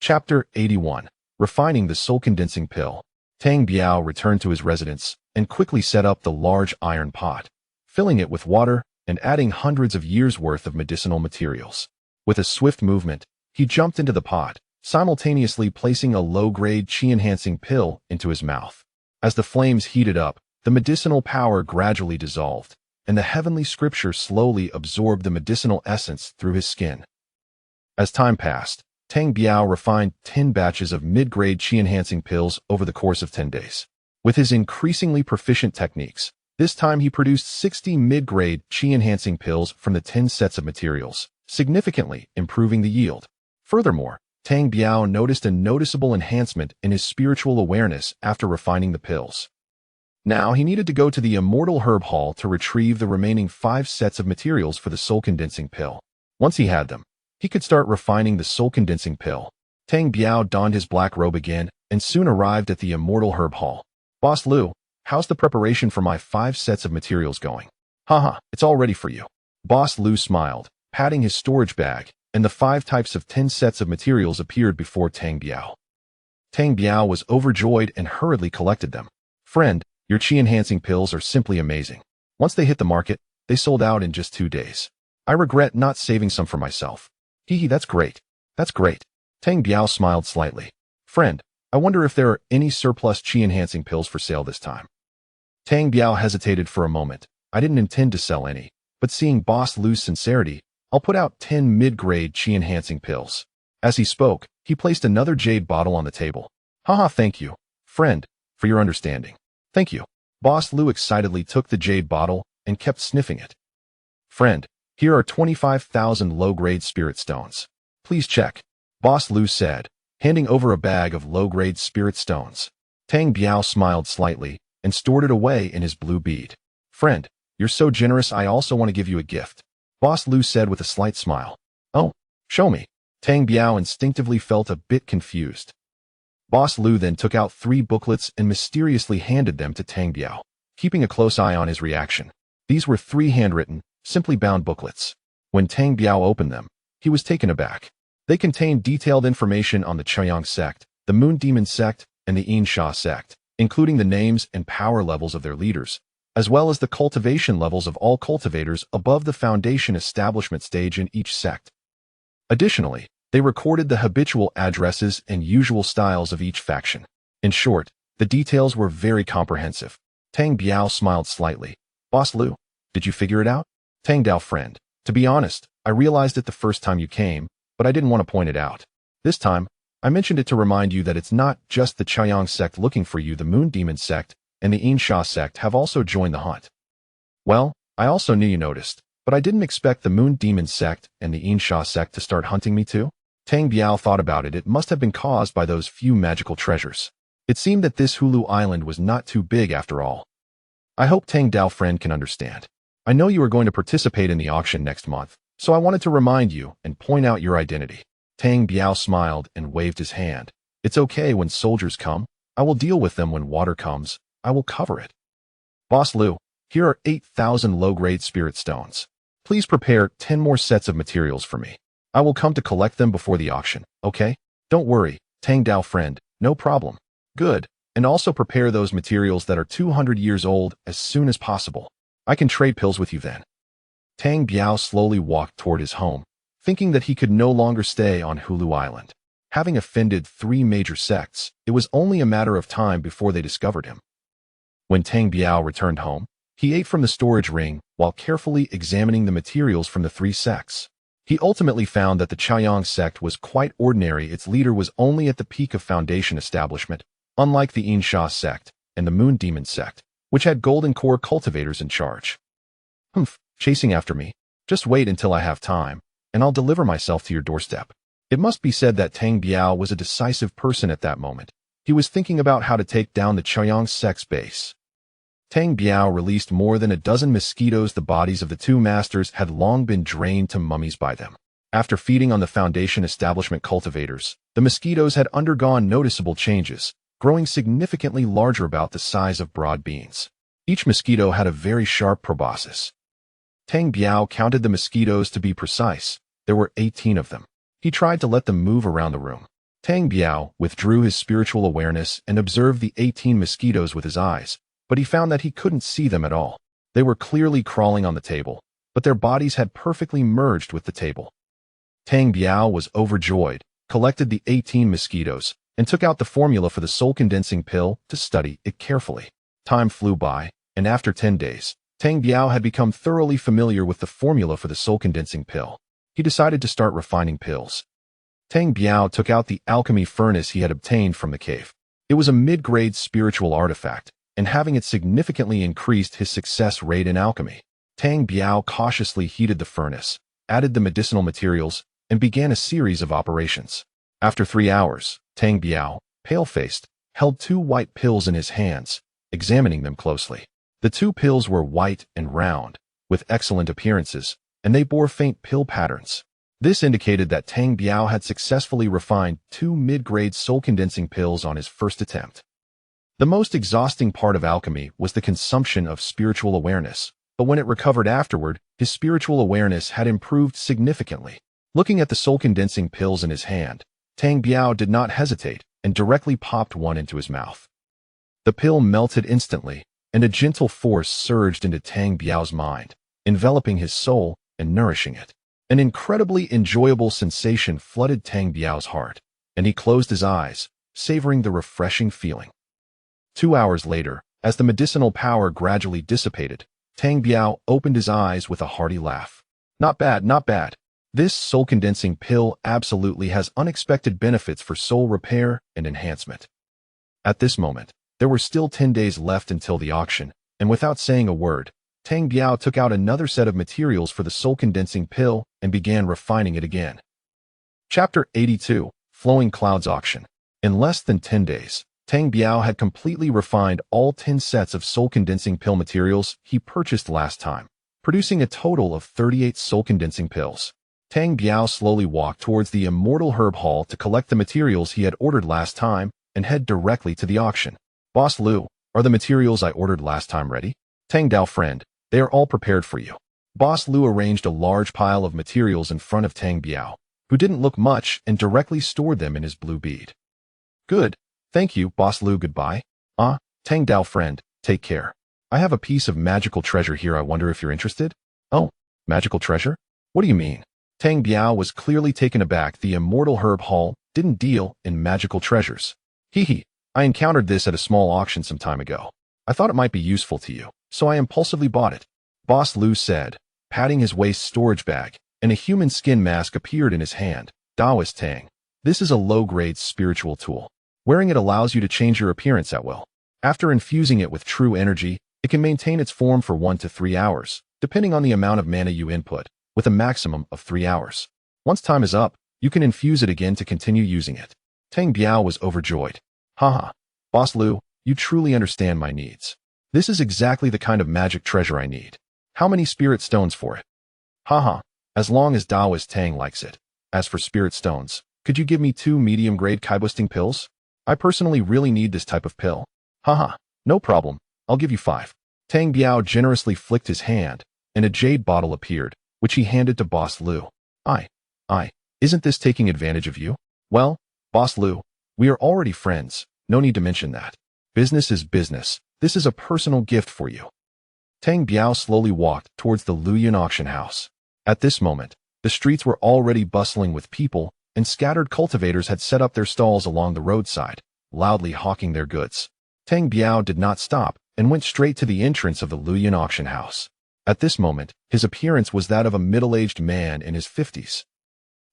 Chapter 81. Refining the Soul-Condensing Pill. Tang Biao returned to his residence and quickly set up the large iron pot, filling it with water and adding hundreds of years' worth of medicinal materials. With a swift movement, he jumped into the pot, simultaneously placing a low-grade qi-enhancing pill into his mouth. As the flames heated up, the medicinal power gradually dissolved, and the heavenly scripture slowly absorbed the medicinal essence through his skin. As time passed, Tang Biao refined 10 batches of mid-grade qi-enhancing pills over the course of 10 days. With his increasingly proficient techniques, this time he produced 60 mid-grade qi-enhancing pills from the 10 sets of materials, significantly improving the yield. Furthermore, Tang Biao noticed a noticeable enhancement in his spiritual awareness after refining the pills. Now he needed to go to the Immortal Herb Hall to retrieve the remaining 5 sets of materials for the soul-condensing pill. Once he had them, he could start refining the soul-condensing pill. Tang Biao donned his black robe again and soon arrived at the Immortal Herb Hall. "Boss Lu, how's the preparation for my 5 sets of materials going?" "Haha, it's all ready for you." Boss Lu smiled, patting his storage bag, and the 5 types of 10 sets of materials appeared before Tang Biao. Tang Biao was overjoyed and hurriedly collected them. "Friend, your qi-enhancing pills are simply amazing. Once they hit the market, they sold out in just 2 days. I regret not saving some for myself." "Hee, that's great. That's great." Tang Biao smiled slightly. "Friend, I wonder if there are any surplus qi-enhancing pills for sale this time." Tang Biao hesitated for a moment. "I didn't intend to sell any, but seeing Boss Lu's sincerity, I'll put out 10 mid-grade qi-enhancing pills." As he spoke, he placed another jade bottle on the table. "Haha, thank you, friend, for your understanding." "Thank you." Boss Lu excitedly took the jade bottle and kept sniffing it. "Friend, here are 25,000 low-grade spirit stones. Please check," Boss Lu said, handing over a bag of low-grade spirit stones. Tang Biao smiled slightly and stored it away in his blue bead. "Friend, you're so generous, I also want to give you a gift," Boss Lu said with a slight smile. "Oh, show me." Tang Biao instinctively felt a bit confused. Boss Lu then took out 3 booklets and mysteriously handed them to Tang Biao, keeping a close eye on his reaction. These were 3 handwritten, simply bound booklets. When Tang Biao opened them, he was taken aback. They contained detailed information on the Chaoyang sect, the Moon Demon sect, and the Yin Sha sect, including the names and power levels of their leaders, as well as the cultivation levels of all cultivators above the foundation establishment stage in each sect. Additionally, they recorded the habitual addresses and usual styles of each faction. In short, the details were very comprehensive. Tang Biao smiled slightly. "Boss Lu, did you figure it out?" "Tang Dao, friend, to be honest, I realized it the first time you came, but I didn't want to point it out. This time, I mentioned it to remind you that it's not just the Chaoyang sect looking for you. The Moon Demon sect and the Yin Sha sect have also joined the hunt." "Well, I also knew you noticed, but I didn't expect the Moon Demon sect and the Yin Sha sect to start hunting me too." Tang Biao thought about it. It must have been caused by those few magical treasures. It seemed that this Hulu Island was not too big after all. "I hope Tang Dao friend can understand. I know you are going to participate in the auction next month, so I wanted to remind you and point out your identity." Tang Biao smiled and waved his hand. "It's okay when soldiers come. I will deal with them when water comes. I will cover it." "Boss Lu, here are 8,000 low-grade spirit stones. Please prepare 10 more sets of materials for me. I will come to collect them before the auction, okay?" "Don't worry, Tang Dao friend, no problem." "Good, and also prepare those materials that are 200 years old as soon as possible. I can trade pills with you then." Tang Biao slowly walked toward his home, thinking that he could no longer stay on Hulu Island. Having offended 3 major sects, it was only a matter of time before they discovered him. When Tang Biao returned home, he ate from the storage ring while carefully examining the materials from the 3 sects. He ultimately found that the Chaoyang sect was quite ordinary. Its leader was only at the peak of foundation establishment, unlike the Yin Sha sect and the Moon Demon sect, which had golden core cultivators in charge. "Humph, chasing after me. Just wait until I have time, and I'll deliver myself to your doorstep." It must be said that Tang Biao was a decisive person at that moment. He was thinking about how to take down the Chaoyang sect's base. Tang Biao released more than a dozen mosquitoes. The bodies of the 2 masters had long been drained to mummies by them. After feeding on the foundation establishment cultivators, the mosquitoes had undergone noticeable changes, growing significantly larger, about the size of broad beans. Each mosquito had a very sharp proboscis. Tang Biao counted the mosquitoes. To be precise, there were 18 of them. He tried to let them move around the room. Tang Biao withdrew his spiritual awareness and observed the 18 mosquitoes with his eyes, but he found that he couldn't see them at all. They were clearly crawling on the table, but their bodies had perfectly merged with the table. Tang Biao was overjoyed, collected the 18 mosquitoes, and took out the formula for the soul-condensing pill to study it carefully. Time flew by, and after 10 days, Tang Biao had become thoroughly familiar with the formula for the soul-condensing pill. He decided to start refining pills. Tang Biao took out the alchemy furnace he had obtained from the cave. It was a mid-grade spiritual artifact, and having it significantly increased his success rate in alchemy. Tang Biao cautiously heated the furnace, added the medicinal materials, and began a series of operations. After 3 hours, Tang Biao, pale-faced, held 2 white pills in his hands, examining them closely. The 2 pills were white and round, with excellent appearances, and they bore faint pill patterns. This indicated that Tang Biao had successfully refined 2 mid-grade soul-condensing pills on his first attempt. The most exhausting part of alchemy was the consumption of spiritual awareness, but when it recovered afterward, his spiritual awareness had improved significantly. Looking at the soul-condensing pills in his hand, Tang Biao did not hesitate and directly popped one into his mouth. The pill melted instantly, and a gentle force surged into Tang Biao's mind, enveloping his soul and nourishing it. An incredibly enjoyable sensation flooded Tang Biao's heart, and he closed his eyes, savoring the refreshing feeling. 2 hours later, as the medicinal power gradually dissipated, Tang Biao opened his eyes with a hearty laugh. Not bad, not bad. This soul-condensing pill absolutely has unexpected benefits for soul repair and enhancement. At this moment, there were still 10 days left until the auction, and without saying a word, Tang Biao took out another set of materials for the soul-condensing pill and began refining it again. Chapter 82, Flowing Clouds Auction. In less than 10 days, Tang Biao had completely refined all 10 sets of soul-condensing pill materials he purchased last time, producing a total of 38 soul-condensing pills. Tang Biao slowly walked towards the Immortal Herb Hall to collect the materials he had ordered last time and head directly to the auction. Boss Lu, are the materials I ordered last time ready? Tang Dao friend, they are all prepared for you. Boss Lu arranged a large pile of materials in front of Tang Biao, who didn't look much and directly stored them in his blue bead. Good. Thank you, Boss Lu. Goodbye. Tang Dao friend, take care. I have a piece of magical treasure here. I wonder if you're interested? Oh, magical treasure? What do you mean? Tang Biao was clearly taken aback. The Immortal Herb Hall didn't deal in magical treasures. Hee. I encountered this at a small auction some time ago. I thought it might be useful to you, so I impulsively bought it. Boss Lu said, patting his waist storage bag, and a human skin mask appeared in his hand. Daoist Tang. This is a low-grade spiritual tool. Wearing it allows you to change your appearance at will. After infusing it with true energy, it can maintain its form for 1 to 3 hours, depending on the amount of mana you input, with a maximum of 3 hours. Once time is up, you can infuse it again to continue using it. Tang Biao was overjoyed. Haha. Boss Lu, you truly understand my needs. This is exactly the kind of magic treasure I need. How many spirit stones for it? Haha. As long as Daoist Tang likes it. As for spirit stones, could you give me 2 medium-grade kai-boosting pills? I personally really need this type of pill. Haha. No problem. I'll give you 5. Tang Biao generously flicked his hand, and a jade bottle appeared, which he handed to Boss Lu. Isn't this taking advantage of you? Well, Boss Lu, we are already friends. No need to mention that. Business is business. This is a personal gift for you. Tang Biao slowly walked towards the Luoyuan auction house. At this moment, the streets were already bustling with people, and scattered cultivators had set up their stalls along the roadside, loudly hawking their goods. Tang Biao did not stop and went straight to the entrance of the Luoyuan auction house. At this moment, his appearance was that of a middle-aged man in his 50s.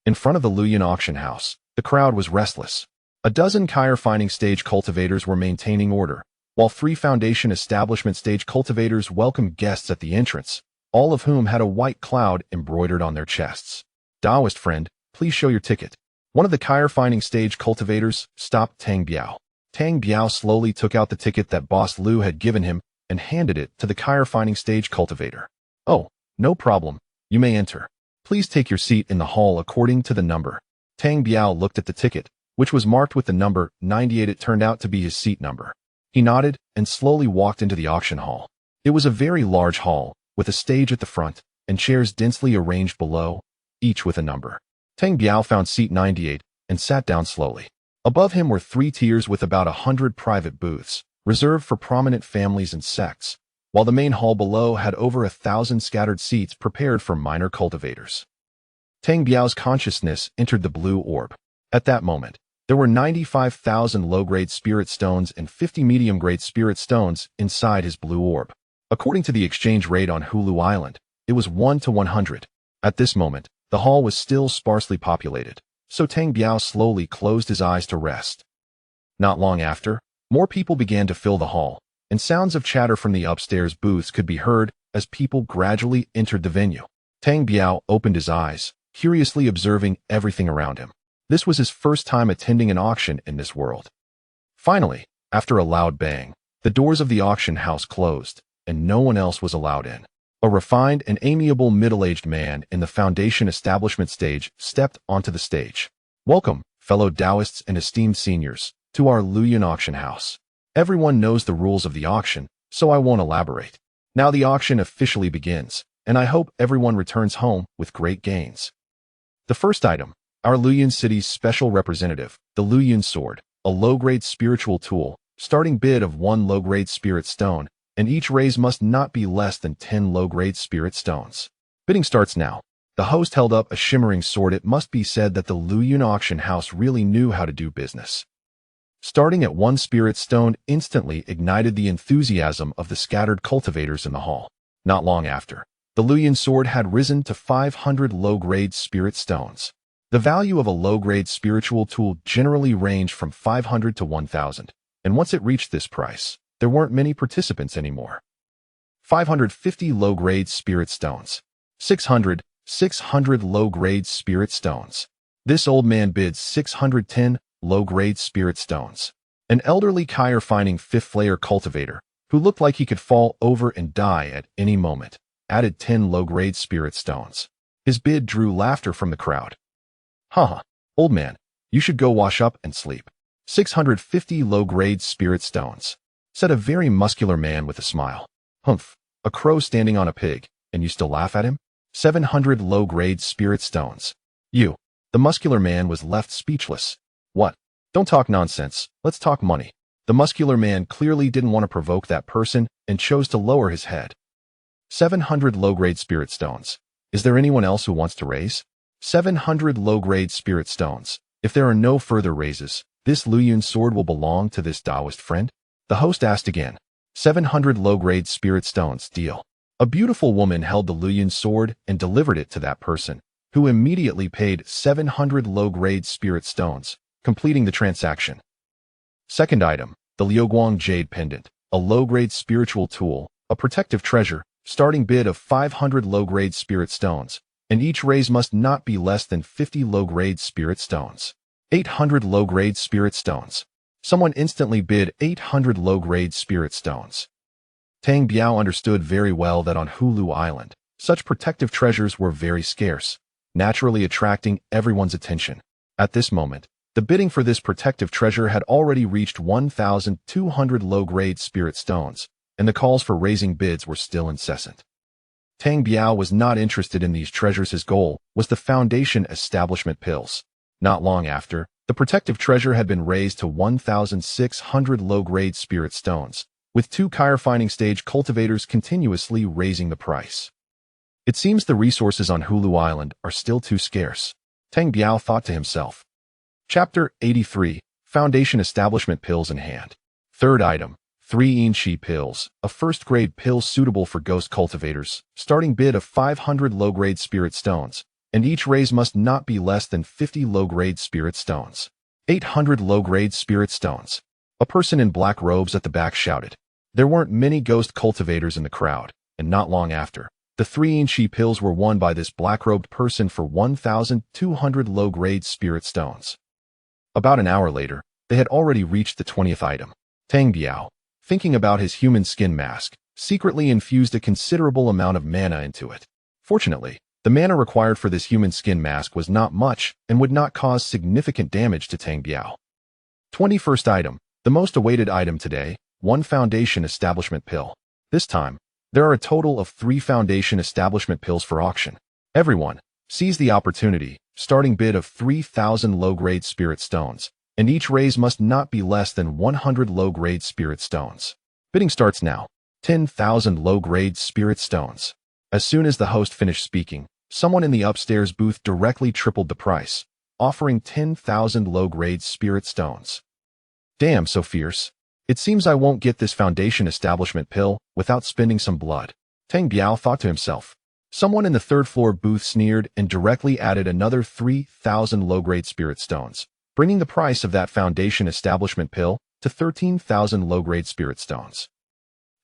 In front of the Luoyuan auction house, the crowd was restless. A dozen refining stage cultivators were maintaining order, while 3 foundation establishment stage cultivators welcomed guests at the entrance, all of whom had a white cloud embroidered on their chests. Daoist friend, please show your ticket. One of the refining stage cultivators stopped Tang Biao. Tang Biao slowly took out the ticket that Boss Lu had given him and handed it to the refining stage cultivator. Oh, no problem. You may enter. Please take your seat in the hall according to the number. Tang Biao looked at the ticket, which was marked with the number 98. It turned out to be his seat number. He nodded and slowly walked into the auction hall. It was a very large hall, with a stage at the front and chairs densely arranged below, each with a number. Tang Biao found seat 98 and sat down slowly. Above him were 3 tiers with about 100 private booths, reserved for prominent families and sects, while the main hall below had over 1,000 scattered seats prepared for minor cultivators. Tang Biao's consciousness entered the blue orb. At that moment, there were 95,000 low-grade spirit stones and 50 medium-grade spirit stones inside his blue orb. According to the exchange rate on Hulu Island, it was 1 to 100. At this moment, the hall was still sparsely populated, so Tang Biao slowly closed his eyes to rest. Not long after, more people began to fill the hall, and sounds of chatter from the upstairs booths could be heard as people gradually entered the venue. Tang Biao opened his eyes, curiously observing everything around him. This was his first time attending an auction in this world. Finally, after a loud bang, the doors of the auction house closed, and no one else was allowed in. A refined and amiable middle-aged man in the foundation establishment stage stepped onto the stage. "Welcome, fellow Taoists and esteemed seniors, to our Luoyuan auction house. Everyone knows the rules of the auction, so I won't elaborate. Now the auction officially begins, and I hope everyone returns home with great gains." The first item, our Luoyuan city's special representative, the Luoyuan sword, a low-grade spiritual tool, starting bid of 1 low-grade spirit stone, and each raise must not be less than 10 low-grade spirit stones. Bidding starts now. The host held up a shimmering sword. It must be said that the Luoyuan auction house really knew how to do business. Starting at 1 spirit stone instantly ignited the enthusiasm of the scattered cultivators in the hall. Not long after, the Luoyuan sword had risen to 500 low-grade spirit stones. The value of a low-grade spiritual tool generally ranged from 500 to 1,000, and once it reached this price, there weren't many participants anymore. 550 low-grade spirit stones. 600 low-grade spirit stones. This old man bids 610 low-grade spirit stones. An elderly Kyre-finding 5th-layer cultivator, who looked like he could fall over and die at any moment, added 10 low-grade spirit stones. His bid drew laughter from the crowd. "Haha, old man, you should go wash up and sleep. 650 low-grade spirit stones," said a very muscular man with a smile. "Humph, a crow standing on a pig, and you still laugh at him? 700 low-grade spirit stones." The muscular man was left speechless. "What? Don't talk nonsense, let's talk money." The muscular man clearly didn't want to provoke that person and chose to lower his head. 700 low-grade spirit stones. Is there anyone else who wants to raise? 700 low-grade spirit stones. If there are no further raises, this Luoyuan sword will belong to this Taoist friend? The host asked again. 700 low-grade spirit stones, deal. A beautiful woman held the Luoyuan sword and delivered it to that person, who immediately paid 700 low-grade spirit stones, completing the transaction. Second item, the Liuguang Jade Pendant, a low-grade spiritual tool, a protective treasure, starting bid of 500 low-grade spirit stones, and each raise must not be less than 50 low-grade spirit stones. 800 low-grade spirit stones. Someone instantly bid 800 low-grade spirit stones. Tang Biao understood very well that on Hulu Island, such protective treasures were very scarce, naturally attracting everyone's attention. At this moment, the bidding for this protective treasure had already reached 1,200 low-grade spirit stones, and the calls for raising bids were still incessant. Tang Biao was not interested in these treasures. His goal was the foundation establishment pills. Not long after, the protective treasure had been raised to 1,600 low-grade spirit stones, with 2 Kyre-finding stage cultivators continuously raising the price. It seems the resources on Hulu Island are still too scarce, Tang Biao thought to himself. Chapter 83, Foundation Establishment Pills in Hand. Third item, 3 Inchi pills, a first-grade pill suitable for ghost cultivators, starting bid of 500 low-grade spirit stones, and each raise must not be less than 50 low-grade spirit stones. 800 low-grade spirit stones. A person in black robes at the back shouted. There weren't many ghost cultivators in the crowd, and not long after, the 3 Inchi pills were won by this black-robed person for 1,200 low-grade spirit stones. About an hour later, they had already reached the 20th item. Tang Biao, thinking about his human skin mask, secretly infused a considerable amount of mana into it. Fortunately, the mana required for this human skin mask was not much and would not cause significant damage to Tang Biao. 21st item, the most awaited item today, 1 foundation establishment pill. This time, there are a total of 3 foundation establishment pills for auction. Everyone, seize the opportunity, starting bid of 3,000 low-grade spirit stones, and each raise must not be less than 100 low-grade spirit stones. Bidding starts now. 10,000 low-grade spirit stones. As soon as the host finished speaking, someone in the upstairs booth directly tripled the price, offering 10,000 low-grade spirit stones. Damn, so fierce. It seems I won't get this foundation establishment pill without spending some blood, Tang Biao thought to himself. Someone in the third-floor booth sneered and directly added another 3,000 low-grade spirit stones, bringing the price of that foundation establishment pill to 13,000 low-grade spirit stones.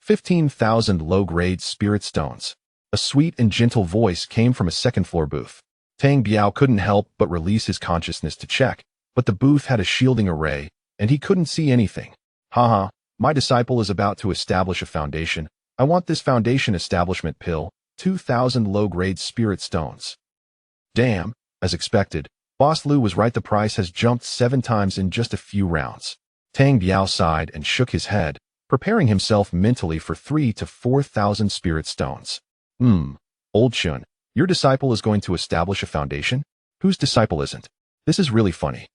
15,000 low-grade spirit stones. A sweet and gentle voice came from a second-floor booth. Tang Biao couldn't help but release his consciousness to check, but the booth had a shielding array, and he couldn't see anything. Haha, my disciple is about to establish a foundation. I want this foundation establishment pill, 2,000 low-grade spirit stones. Damn, as expected, Boss Lu was right, the price has jumped 7 times in just a few rounds. Tang Biao sighed and shook his head, preparing himself mentally for 3,000 to 4,000 spirit stones. Old Chun, your disciple is going to establish a foundation? Whose disciple isn't? This is really funny.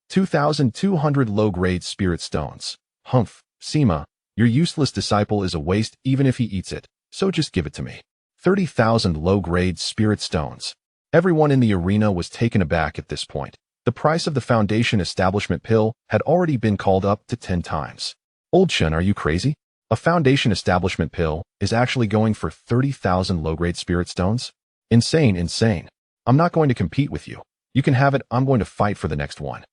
2,200 low-grade spirit stones. Sima, your useless disciple is a waste even if he eats it, so just give it to me. 30,000 low-grade spirit stones. Everyone in the arena was taken aback at this point. The price of the foundation establishment pill had already been called up to 10 times. Old Chun, are you crazy? A foundation establishment pill is actually going for 30,000 low-grade spirit stones? Insane, insane. I'm not going to compete with you. You can have it, I'm going to fight for the next one.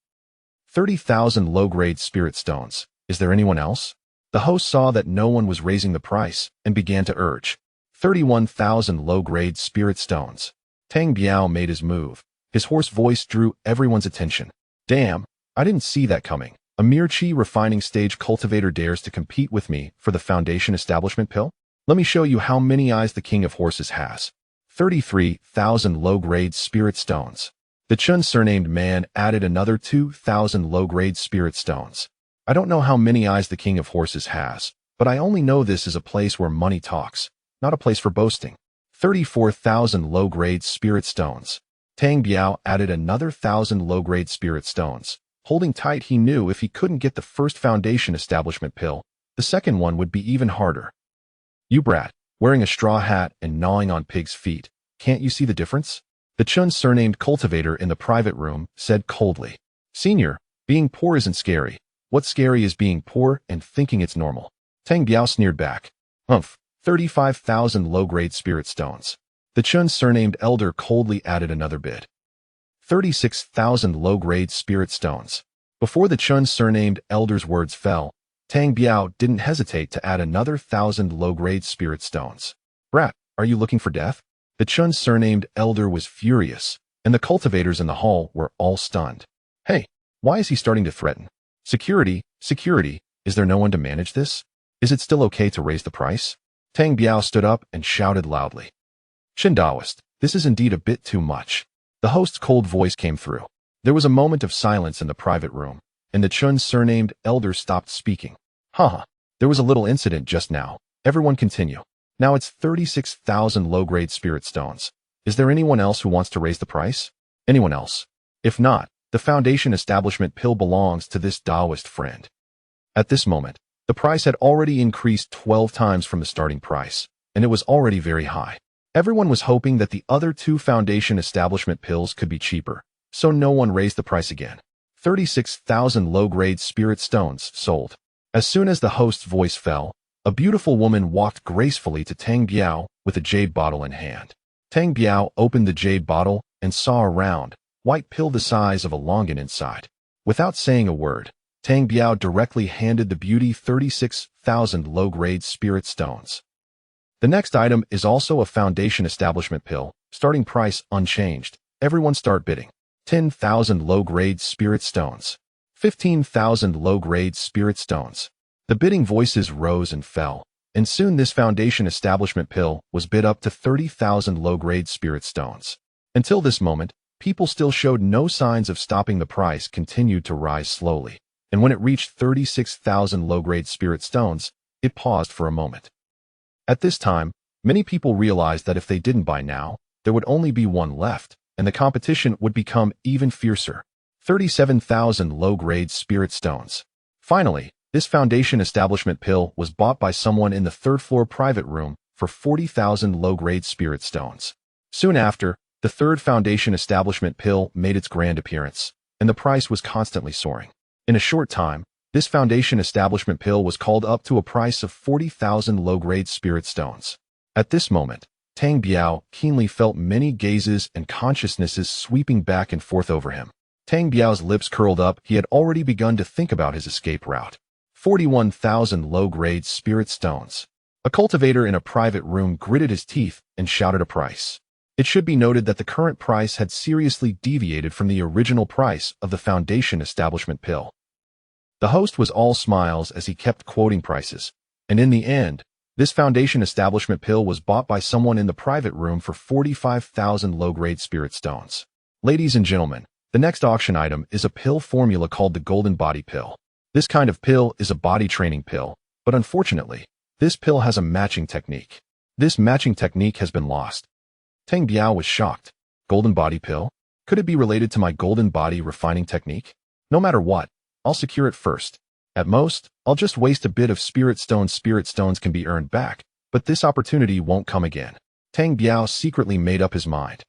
30,000 low-grade spirit stones. Is there anyone else? The host saw that no one was raising the price and began to urge. 31,000 low-grade spirit stones. Tang Biao made his move. His hoarse voice drew everyone's attention. Damn, I didn't see that coming. A mere chi refining stage cultivator dares to compete with me for the foundation establishment pill? Let me show you how many eyes the king of horses has. 33,000 low-grade spirit stones. The Chun surnamed man added another 2,000 low-grade spirit stones. I don't know how many eyes the king of horses has, but I only know this is a place where money talks, not a place for boasting. 34,000 low-grade spirit stones. Tang Biao added another 1,000 low-grade spirit stones. Holding tight, he knew if he couldn't get the first foundation establishment pill, the second one would be even harder. You brat, wearing a straw hat and gnawing on pig's feet, can't you see the difference? The Chun surnamed cultivator in the private room said coldly. Senior, being poor isn't scary. What's scary is being poor and thinking it's normal. Tang Biao sneered back. 35,000 low-grade spirit stones. The Chun surnamed elder coldly added another bid. 36,000 low-grade spirit stones. Before the Chun surnamed elder's words fell, Tang Biao didn't hesitate to add another 1,000 low-grade spirit stones. Brat, are you looking for death? The Chun surnamed elder was furious, and the cultivators in the hall were all stunned. Hey, why is he starting to threaten? Security, security, is there no one to manage this? Is it still okay to raise the price? Tang Biao stood up and shouted loudly. Shin Daoist, this is indeed a bit too much. The host's cold voice came through. There was a moment of silence in the private room, and the Chun surnamed elder stopped speaking. There was a little incident just now. Everyone continue. Now it's 36,000 low-grade spirit stones. Is there anyone else who wants to raise the price? Anyone else? If not, the foundation establishment pill belongs to this Taoist friend. At this moment, the price had already increased 12 times from the starting price, and it was already very high. Everyone was hoping that the other 2 foundation establishment pills could be cheaper, so no one raised the price again. 36,000 low-grade spirit stones sold. As soon as the host's voice fell, a beautiful woman walked gracefully to Tang Biao with a jade bottle in hand. Tang Biao opened the jade bottle and saw a round, white pill the size of a longan inside. Without saying a word, Tang Biao directly handed the beauty 36,000 low-grade spirit stones. The next item is also a foundation establishment pill, starting price unchanged. Everyone start bidding. 10,000 low-grade spirit stones. 15,000 low-grade spirit stones. The bidding voices rose and fell, and soon this foundation establishment pill was bid up to 30,000 low-grade spirit stones. Until this moment, people still showed no signs of stopping. The price continued to rise slowly, and when it reached 36,000 low-grade spirit stones, it paused for a moment. At this time, many people realized that if they didn't buy now, there would only be one left, and the competition would become even fiercer. 37,000 low-grade spirit stones. Finally, this foundation establishment pill was bought by someone in the third-floor private room for 40,000 low-grade spirit stones. Soon after, the third foundation establishment pill made its grand appearance, and the price was constantly soaring. In a short time, this foundation establishment pill was called up to a price of 40,000 low-grade spirit stones. At this moment, Tang Biao keenly felt many gazes and consciousnesses sweeping back and forth over him. Tang Biao's lips curled up. He had already begun to think about his escape route. 41,000 low-grade spirit stones. A cultivator in a private room gritted his teeth and shouted a price. It should be noted that the current price had seriously deviated from the original price of the foundation establishment pill. The host was all smiles as he kept quoting prices, and in the end, this foundation establishment pill was bought by someone in the private room for 45,000 low-grade spirit stones. Ladies and gentlemen, the next auction item is a pill formula called the Golden Body Pill. This kind of pill is a body training pill, but unfortunately, this pill has a matching technique. This matching technique has been lost. Tang Biao was shocked. Golden Body Pill? Could it be related to my Golden Body refining technique? No matter what, I'll secure it first. At most, I'll just waste a bit of spirit stones. Spirit stones can be earned back, but this opportunity won't come again. Tang Biao secretly made up his mind.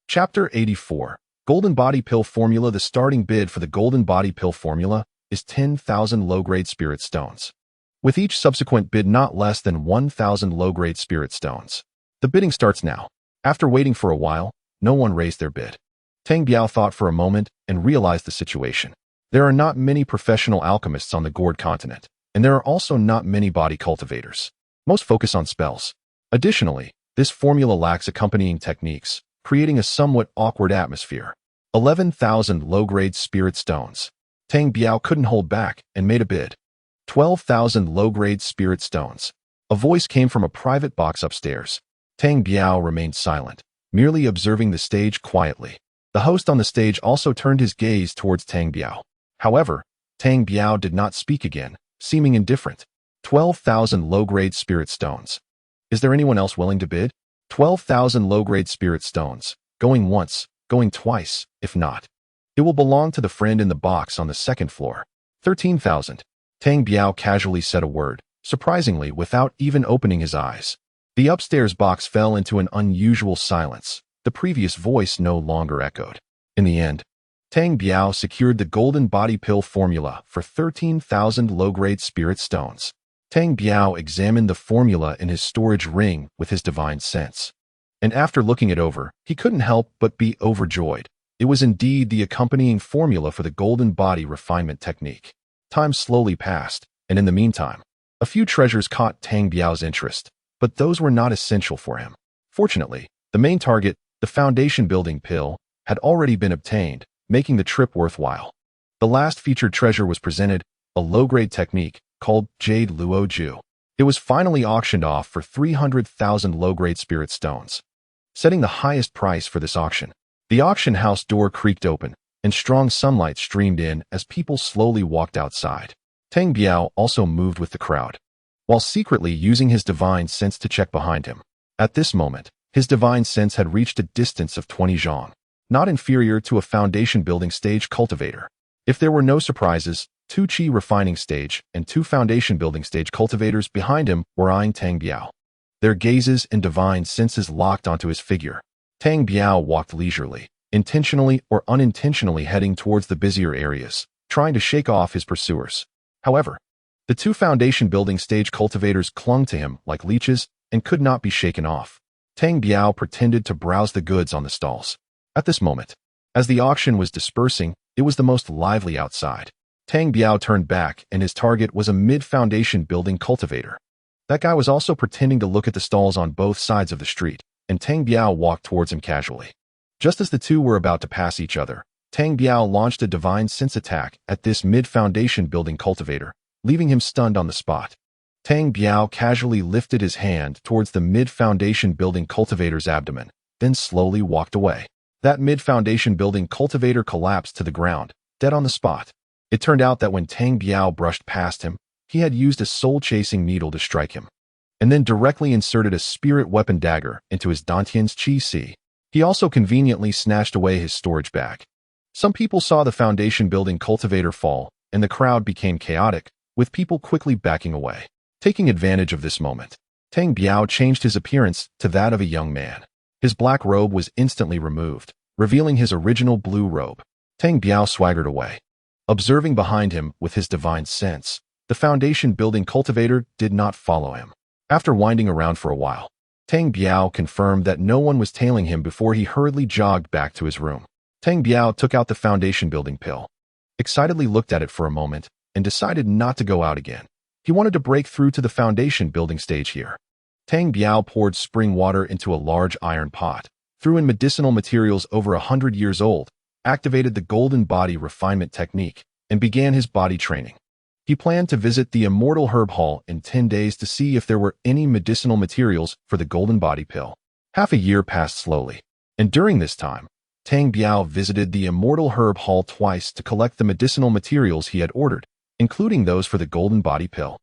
Chapter 84. Golden Body Pill Formula. The starting bid for the Golden Body Pill Formula is 10,000 low-grade spirit stones, with each subsequent bid not less than 1,000 low-grade spirit stones. The bidding starts now. After waiting for a while, no one raised their bid. Tang Biao thought for a moment and realized the situation. There are not many professional alchemists on the Gourd continent, and there are also not many body cultivators. Most focus on spells. Additionally, this formula lacks accompanying techniques, creating a somewhat awkward atmosphere. 11,000 low-grade spirit stones. Tang Biao couldn't hold back and made a bid. 12,000 low-grade spirit stones. A voice came from a private box upstairs. Tang Biao remained silent, merely observing the stage quietly. The host on the stage also turned his gaze towards Tang Biao. However, Tang Biao did not speak again, seeming indifferent. 12,000 low-grade spirit stones. Is there anyone else willing to bid? 12,000 low-grade spirit stones. Going once, going twice, if not. It will belong to the friend in the box on the second floor. 13,000. Tang Biao casually said a word, surprisingly without even opening his eyes. The upstairs box fell into an unusual silence. The previous voice no longer echoed. In the end, Tang Biao secured the Golden Body Pill formula for 13,000 low-grade spirit stones. Tang Biao examined the formula in his storage ring with his divine sense. And after looking it over, he couldn't help but be overjoyed. It was indeed the accompanying formula for the Golden Body refinement technique. Time slowly passed, and in the meantime, a few treasures caught Tang Biao's interest, but those were not essential for him. Fortunately, the main target, the foundation building pill, had already been obtained, making the trip worthwhile. The last featured treasure was presented, a low-grade technique called Jade Luo Ju. It was finally auctioned off for 300,000 low-grade spirit stones, setting the highest price for this auction. The auction house door creaked open, and strong sunlight streamed in as people slowly walked outside. Tang Biao also moved with the crowd, while secretly using his divine sense to check behind him. At this moment, his divine sense had reached a distance of 20 zhang, not inferior to a foundation building stage cultivator. If there were no surprises, 2 Qi refining stage and 2 foundation building stage cultivators behind him were eyeing Tang Biao. Their gazes and divine senses locked onto his figure. Tang Biao walked leisurely, intentionally or unintentionally heading towards the busier areas, trying to shake off his pursuers. However, the 2 foundation building stage cultivators clung to him like leeches and could not be shaken off. Tang Biao pretended to browse the goods on the stalls. At this moment, as the auction was dispersing, it was the most lively outside. Tang Biao turned back and his target was a mid-foundation building cultivator. That guy was also pretending to look at the stalls on both sides of the street, and Tang Biao walked towards him casually. Just as the two were about to pass each other, Tang Biao launched a divine sense attack at this mid-foundation building cultivator, leaving him stunned on the spot. Tang Biao casually lifted his hand towards the mid-foundation building cultivator's abdomen, then slowly walked away. That mid-foundation building cultivator collapsed to the ground, dead on the spot. It turned out that when Tang Biao brushed past him, he had used a soul-chasing needle to strike him, and then directly inserted a spirit weapon dagger into his Dantian's Qi Si. He also conveniently snatched away his storage bag. Some people saw the foundation building cultivator fall, and the crowd became chaotic, with people quickly backing away. Taking advantage of this moment, Tang Biao changed his appearance to that of a young man. His black robe was instantly removed, revealing his original blue robe. Tang Biao swaggered away. Observing behind him with his divine sense, the foundation-building cultivator did not follow him. After winding around for a while, Tang Biao confirmed that no one was tailing him before he hurriedly jogged back to his room. Tang Biao took out the foundation-building pill, excitedly looked at it for a moment, and decided not to go out again. He wanted to break through to the foundation-building stage here. Tang Biao poured spring water into a large iron pot, threw in medicinal materials over 100 years old, activated the golden body refinement technique, and began his body training. He planned to visit the Immortal Herb Hall in 10 days to see if there were any medicinal materials for the golden body pill. Half a year passed slowly, and during this time, Tang Biao visited the Immortal Herb Hall twice to collect the medicinal materials he had ordered, including those for the golden body pill.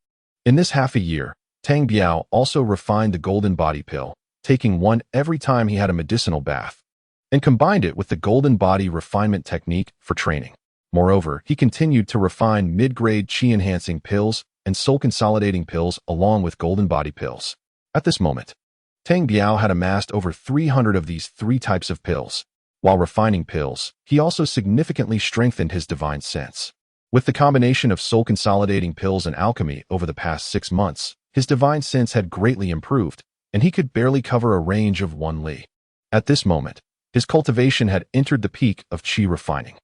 In this half a year, Tang Biao also refined the golden body pill, taking one every time he had a medicinal bath, and combined it with the golden body refinement technique for training. Moreover, he continued to refine mid-grade chi-enhancing pills and soul-consolidating pills along with golden body pills. At this moment, Tang Biao had amassed over 300 of these 3 types of pills. While refining pills, he also significantly strengthened his divine sense. With the combination of soul-consolidating pills and alchemy over the past 6 months, his divine sense had greatly improved, and he could barely cover a range of 1 li. At this moment, his cultivation had entered the peak of chi refining.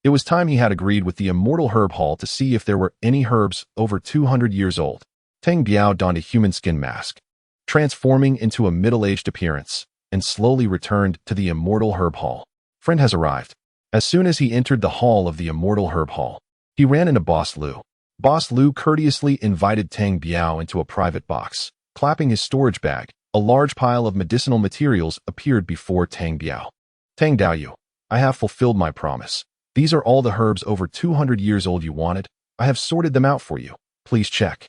It was time he had agreed with the Immortal Herb Hall to see if there were any herbs over 200 years old. Tang Biao donned a human skin mask, transforming into a middle-aged appearance, and slowly returned to the Immortal Herb Hall. Friend has arrived. As soon as he entered the hall of the Immortal Herb Hall, he ran into Boss Lu. Boss Lu courteously invited Tang Biao into a private box. Clapping his storage bag, a large pile of medicinal materials appeared before Tang Biao. Tang Daoyu, I have fulfilled my promise. These are all the herbs over 200 years old you wanted. I have sorted them out for you. Please check.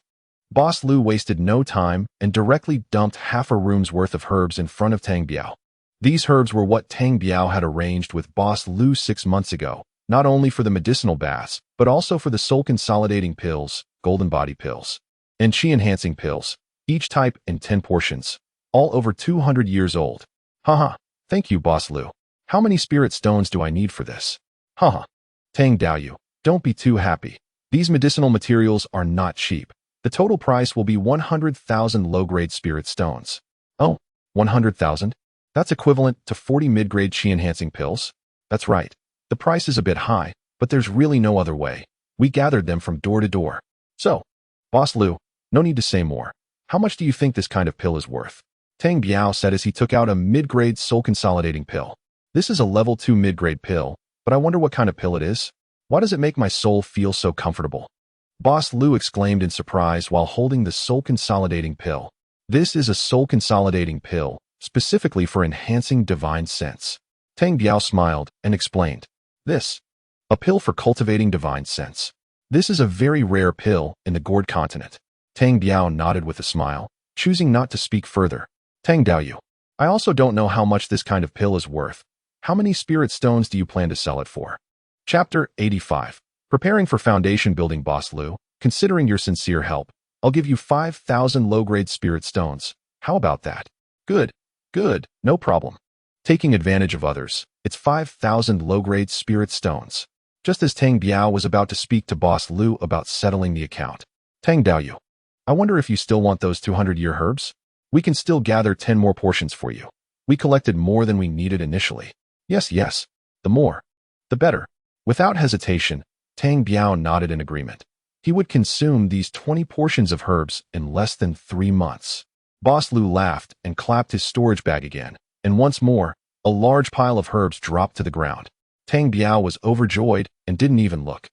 Boss Lu wasted no time and directly dumped half a room's worth of herbs in front of Tang Biao. These herbs were what Tang Biao had arranged with Boss Lu 6 months ago, not only for the medicinal baths, but also for the soul-consolidating pills, golden body pills, and chi-enhancing pills, each type in 10 portions, all over 200 years old. Haha, thank you, Boss Lu. How many spirit stones do I need for this? Haha. Tang Daoyu, don't be too happy. These medicinal materials are not cheap. The total price will be 100,000 low-grade spirit stones. Oh, 100,000? That's equivalent to 40 mid-grade chi-enhancing pills? That's right. The price is a bit high, but there's really no other way. We gathered them from door to door. So, Boss Lu, no need to say more. How much do you think this kind of pill is worth? Tang Biao said as he took out a mid-grade soul-consolidating pill. This is a level 2 mid-grade pill, but I wonder what kind of pill it is. Why does it make my soul feel so comfortable? Boss Lu exclaimed in surprise while holding the soul-consolidating pill. This is a soul-consolidating pill, specifically for enhancing divine sense. Tang Biao smiled and explained. This, a pill for cultivating divine sense. This is a very rare pill in the Gourd continent. Tang Biao nodded with a smile, choosing not to speak further. Tang Daoyu, I also don't know how much this kind of pill is worth. How many spirit stones do you plan to sell it for? Chapter 85. Preparing for foundation building. Boss Lu, considering your sincere help, I'll give you 5,000 low-grade spirit stones. How about that? Good, no problem. Taking advantage of others, it's 5,000 low-grade spirit stones. Just as Tang Biao was about to speak to Boss Lu about settling the account. Tang Daoyu, I wonder if you still want those 200-year herbs? We can still gather 10 more portions for you. We collected more than we needed initially. Yes, the more, the better. Without hesitation, Tang Biao nodded in agreement. He would consume these 20 portions of herbs in less than 3 months. Boss Lu laughed and clapped his storage bag again, and once more, a large pile of herbs dropped to the ground. Tang Biao was overjoyed and didn't even look.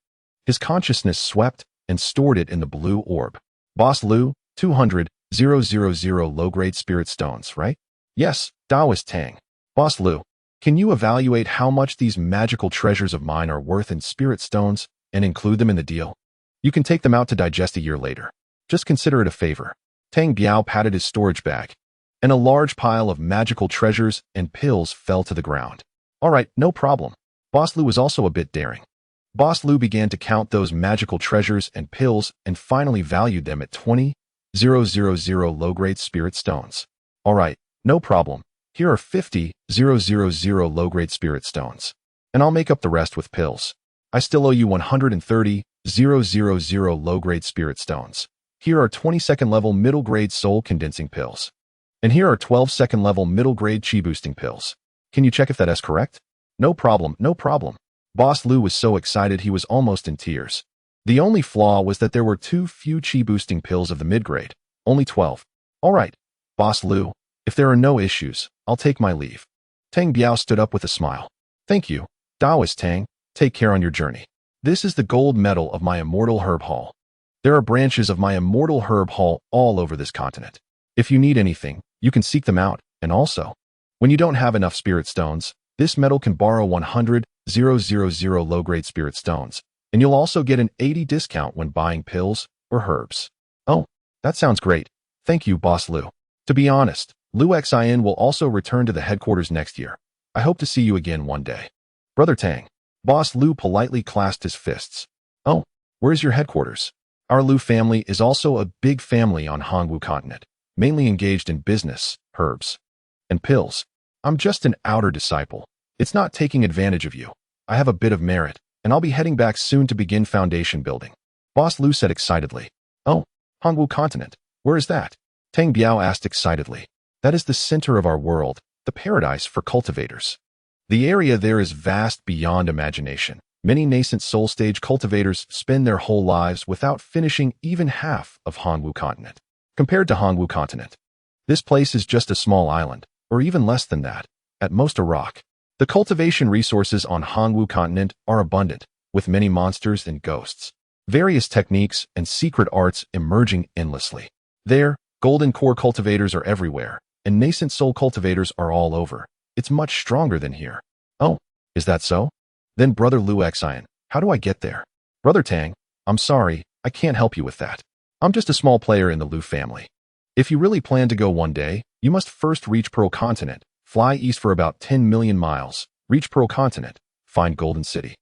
His consciousness swept and stored it in the blue orb. Boss Lu, 200,000 low-grade spirit stones, right? Yes, Taoist Tang. Boss Lu, can you evaluate how much these magical treasures of mine are worth in spirit stones and include them in the deal? You can take them out to digest a year later. Just consider it a favor. Tang Biao patted his storage bag, and a large pile of magical treasures and pills fell to the ground. All right, no problem. Boss Lu was also a bit daring. Boss Lu began to count those magical treasures and pills and finally valued them at 20,000 low-grade spirit stones. Alright, no problem. Here are 50,000 low-grade spirit stones. And I'll make up the rest with pills. I still owe you 130,000 low-grade spirit stones. Here are 22nd level middle-grade soul condensing pills. And here are 12th level middle-grade chi boosting pills. Can you check if that is correct? No problem, no problem. Boss Lu was so excited he was almost in tears. The only flaw was that there were too few chi boosting pills of the mid-grade, only 12. Alright, Boss Lu, if there are no issues, I'll take my leave. Tang Biao stood up with a smile. Thank you, Taoist Tang, take care on your journey. This is the gold medal of my immortal herb hall. There are branches of my immortal herb hall all over this continent. If you need anything, you can seek them out, and also, when you don't have enough spirit stones, this medal can borrow 100,000 low-grade spirit stones, and you'll also get an 80% discount when buying pills or herbs. Oh, that sounds great. Thank you, Boss Lu. To be honest, Lu Xin will also return to the headquarters next year. I hope to see you again one day. Brother Tang. Boss Lu politely clasped his fists. Oh, where's your headquarters? Our Lu family is also a big family on Hongwu continent, mainly engaged in business, herbs, and pills. I'm just an outer disciple. It's not taking advantage of you. I have a bit of merit, and I'll be heading back soon to begin foundation building. Boss Lu said excitedly. Oh, Hongwu continent. Where is that? Tang Biao asked excitedly. That is the center of our world, the paradise for cultivators. The area there is vast beyond imagination. Many nascent soul stage cultivators spend their whole lives without finishing even half of Hongwu continent. Compared to Hongwu continent, this place is just a small island, or even less than that, at most a rock. The cultivation resources on Hongwu continent are abundant, with many monsters and ghosts, various techniques and secret arts emerging endlessly. There, golden core cultivators are everywhere, and nascent soul cultivators are all over. It's much stronger than here. Oh, is that so? Then Brother Lu Xin, how do I get there? Brother Tang, I'm sorry, I can't help you with that. I'm just a small player in the Lu family. If you really plan to go one day, you must first reach Pearl Continent, fly east for about 10 million miles, reach Pearl Continent, find Golden City,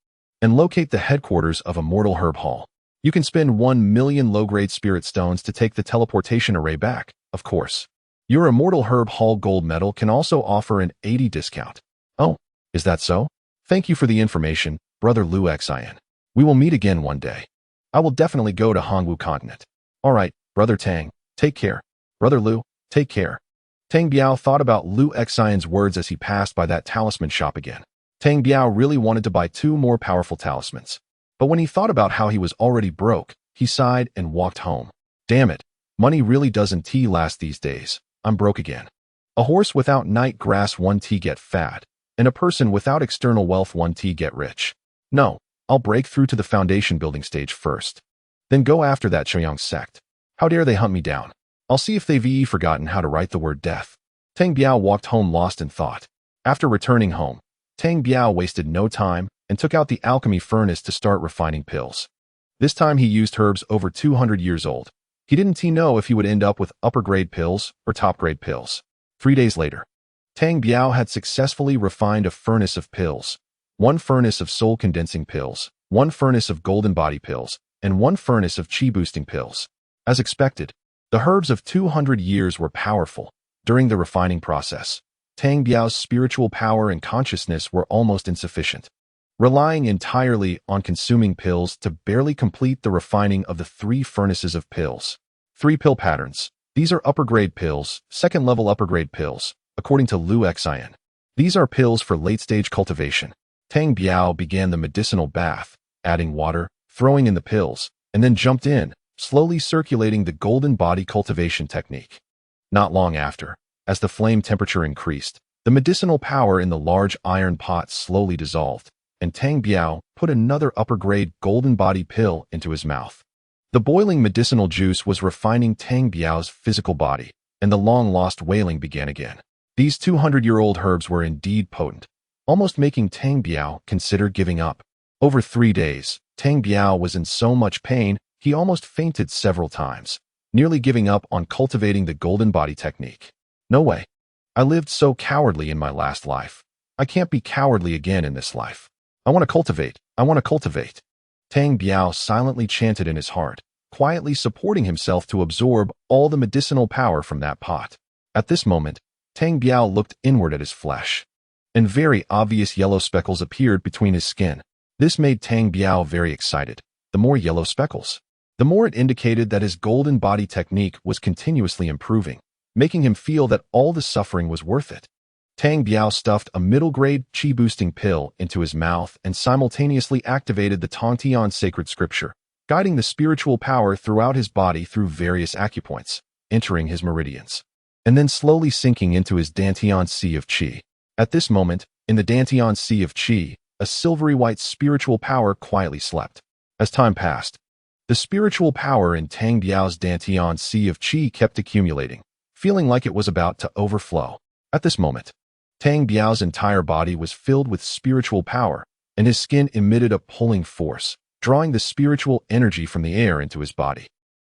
and locate the headquarters of Immortal Herb Hall. You can spend 1 million low-grade spirit stones to take the teleportation array back, of course. Your Immortal Herb Hall gold medal can also offer an 80% discount. Oh, is that so? Thank you for the information, Brother Lu Xin. We will meet again one day. I will definitely go to Hongwu continent. Alright, Brother Tang, take care. Brother Lu, take care. Tang Biao thought about Lu Xion's words as he passed by that talisman shop again. Tang Biao really wanted to buy 2 more powerful talismans. But when he thought about how he was already broke, he sighed and walked home. Damn it, money really doesn't last these days. I'm broke again. A horse without night grass 1T get fat, and a person without external wealth 1T get rich. No, I'll break through to the foundation building stage first. Then go after that Choyang sect. How dare they hunt me down? I'll see if they've forgotten how to write the word death. Tang Biao walked home lost in thought. After returning home, Tang Biao wasted no time and took out the alchemy furnace to start refining pills. This time he used herbs over 200 years old. He didn't know if he would end up with upper-grade pills or top-grade pills. 3 days later, Tang Biao had successfully refined a furnace of pills, 1 furnace of soul-condensing pills, 1 furnace of golden body pills, and 1 furnace of chi-boosting pills. As expected, the herbs of 200 years were powerful. During the refining process, Tang Biao's spiritual power and consciousness were almost insufficient, relying entirely on consuming pills to barely complete the refining of the 3 furnaces of pills. 3 pill patterns. These are upper-grade pills, second-level upper-grade pills, according to Lu Xian. These are pills for late-stage cultivation. Tang Biao began the medicinal bath, adding water, throwing in the pills, and then jumped in, slowly circulating the golden body cultivation technique. Not long after, as the flame temperature increased, the medicinal power in the large iron pot slowly dissolved, and Tang Biao put another upper-grade golden body pill into his mouth. The boiling medicinal juice was refining Tang Biao's physical body, and the long-lost wailing began again. These 200-year-old herbs were indeed potent, almost making Tang Biao consider giving up. Over 3 days, Tang Biao was in so much pain, he almost fainted several times, nearly giving up on cultivating the golden body technique. No way. I lived so cowardly in my last life. I can't be cowardly again in this life. I want to cultivate. I want to cultivate. Tang Biao silently chanted in his heart, quietly supporting himself to absorb all the medicinal power from that pot. At this moment, Tang Biao looked inward at his flesh, and very obvious yellow speckles appeared between his skin. This made Tang Biao very excited. The more yellow speckles, the more it indicated that his golden body technique was continuously improving, making him feel that all the suffering was worth it. Tang Biao stuffed a middle-grade qi-boosting pill into his mouth and simultaneously activated the Tongtian sacred scripture, guiding the spiritual power throughout his body through various acupoints, entering his meridians, and then slowly sinking into his Dantian Sea of Qi. At this moment, in the Dantian Sea of Qi, a silvery white spiritual power quietly slept. As time passed, the spiritual power in Tang Biao's Dantian Sea of Qi kept accumulating, feeling like it was about to overflow. At this moment, Tang Biao's entire body was filled with spiritual power, and his skin emitted a pulling force, drawing the spiritual energy from the air into his body,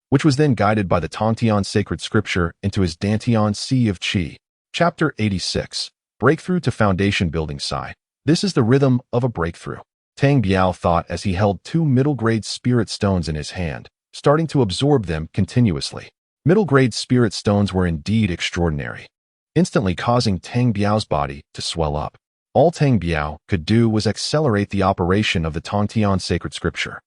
which was then guided by the Tongtian sacred scripture into his Dantian Sea of Qi. Chapter 86. Breakthrough to Foundation Building Psi. This is the rhythm of a breakthrough. Tang Biao thought as he held 2 middle-grade spirit stones in his hand, starting to absorb them continuously. Middle-grade spirit stones were indeed extraordinary, instantly causing Tang Biao's body to swell up. All Tang Biao could do was accelerate the operation of the Tongtian sacred scripture,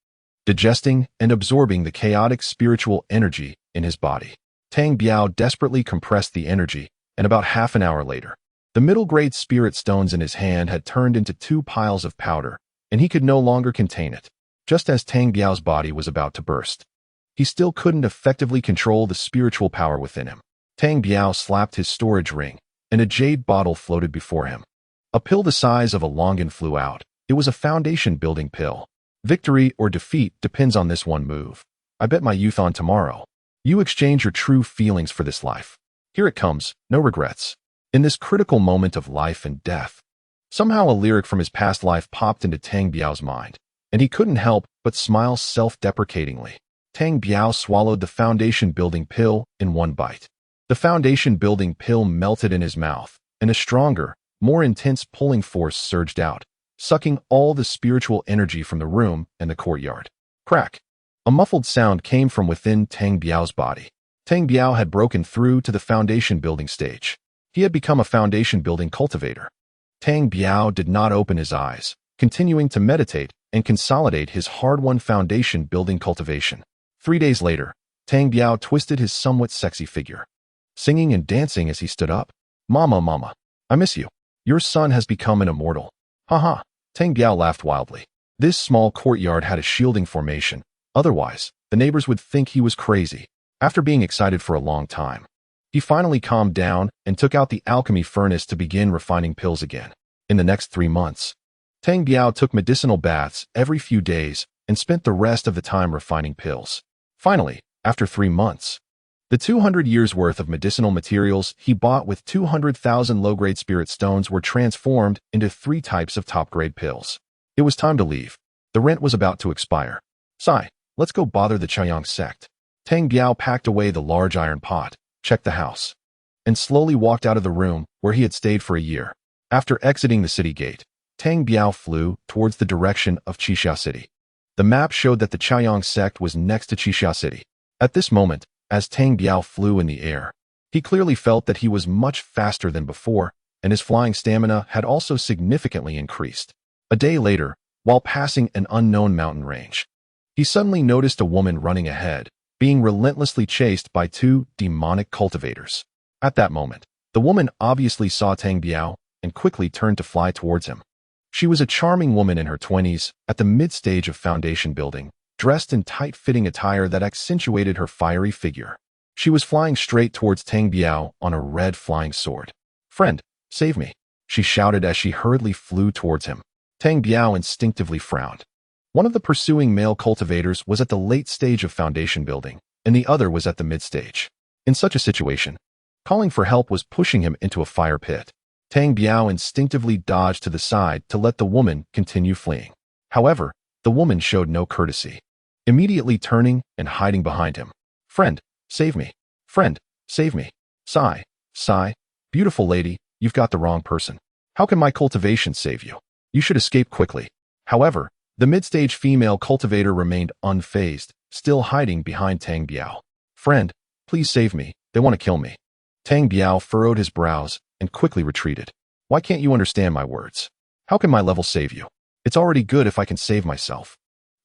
digesting and absorbing the chaotic spiritual energy in his body. Tang Biao desperately compressed the energy, and about half an hour later, the middle-grade spirit stones in his hand had turned into 2 piles of powder, and he could no longer contain it. Just as Tang Biao's body was about to burst, he still couldn't effectively control the spiritual power within him. Tang Biao slapped his storage ring, and a jade bottle floated before him. A pill the size of a longan flew out. It was a foundation-building pill. Victory or defeat depends on this one move. I bet my youth on tomorrow. You exchange your true feelings for this life. Here it comes, no regrets. In this critical moment of life and death, somehow a lyric from his past life popped into Tang Biao's mind, and he couldn't help but smile self-deprecatingly. Tang Biao swallowed the foundation-building pill in one bite. The foundation-building pill melted in his mouth, and a stronger, more intense pulling force surged out, sucking all the spiritual energy from the room and the courtyard. Crack! A muffled sound came from within Tang Biao's body. Tang Biao had broken through to the foundation-building stage. He had become a foundation-building cultivator. Tang Biao did not open his eyes, continuing to meditate and consolidate his hard-won foundation-building cultivation. 3 days later, Tang Biao twisted his somewhat sexy figure, singing and dancing as he stood up. Mama, mama, I miss you. Your son has become an immortal. Haha. Tang Biao laughed wildly. This small courtyard had a shielding formation. Otherwise, the neighbors would think he was crazy. After being excited for a long time, he finally calmed down and took out the alchemy furnace to begin refining pills again. In the next 3 months, Tang Biao took medicinal baths every few days and spent the rest of the time refining pills. Finally, after 3 months, the 200 years' worth of medicinal materials he bought with 200,000 low-grade spirit stones were transformed into 3 types of top-grade pills. It was time to leave. The rent was about to expire. Sai, let's go bother the Chaoyang sect. Tang Biao packed away the large iron pot, checked the house, and slowly walked out of the room where he had stayed for a year. After exiting the city gate, Tang Biao flew towards the direction of Qixia City. The map showed that the Chaoyang sect was next to Qixia City. At this moment, as Tang Biao flew in the air, he clearly felt that he was much faster than before, and his flying stamina had also significantly increased. A day later, while passing an unknown mountain range, he suddenly noticed a woman running ahead, being relentlessly chased by 2 demonic cultivators. At that moment, the woman obviously saw Tang Biao and quickly turned to fly towards him. She was a charming woman in her 20s, at the mid-stage of foundation building, dressed in tight-fitting attire that accentuated her fiery figure. She was flying straight towards Tang Biao on a red flying sword. "Friend, save me," she shouted as she hurriedly flew towards him. Tang Biao instinctively frowned. One of the pursuing male cultivators was at the late stage of foundation building, and the other was at the mid-stage. In such a situation, calling for help was pushing him into a fire pit. Tang Biao instinctively dodged to the side to let the woman continue fleeing. However, the woman showed no courtesy, immediately turning and hiding behind him. "Friend, save me. Friend, save me. Sigh, sigh. Beautiful lady, you've got the wrong person. How can my cultivation save you? You should escape quickly." However, the mid-stage female cultivator remained unfazed, still hiding behind Tang Biao. Friend, please save me. They want to kill me. Tang Biao furrowed his brows and quickly retreated. Why can't you understand my words? How can my level save you? It's already good if I can save myself.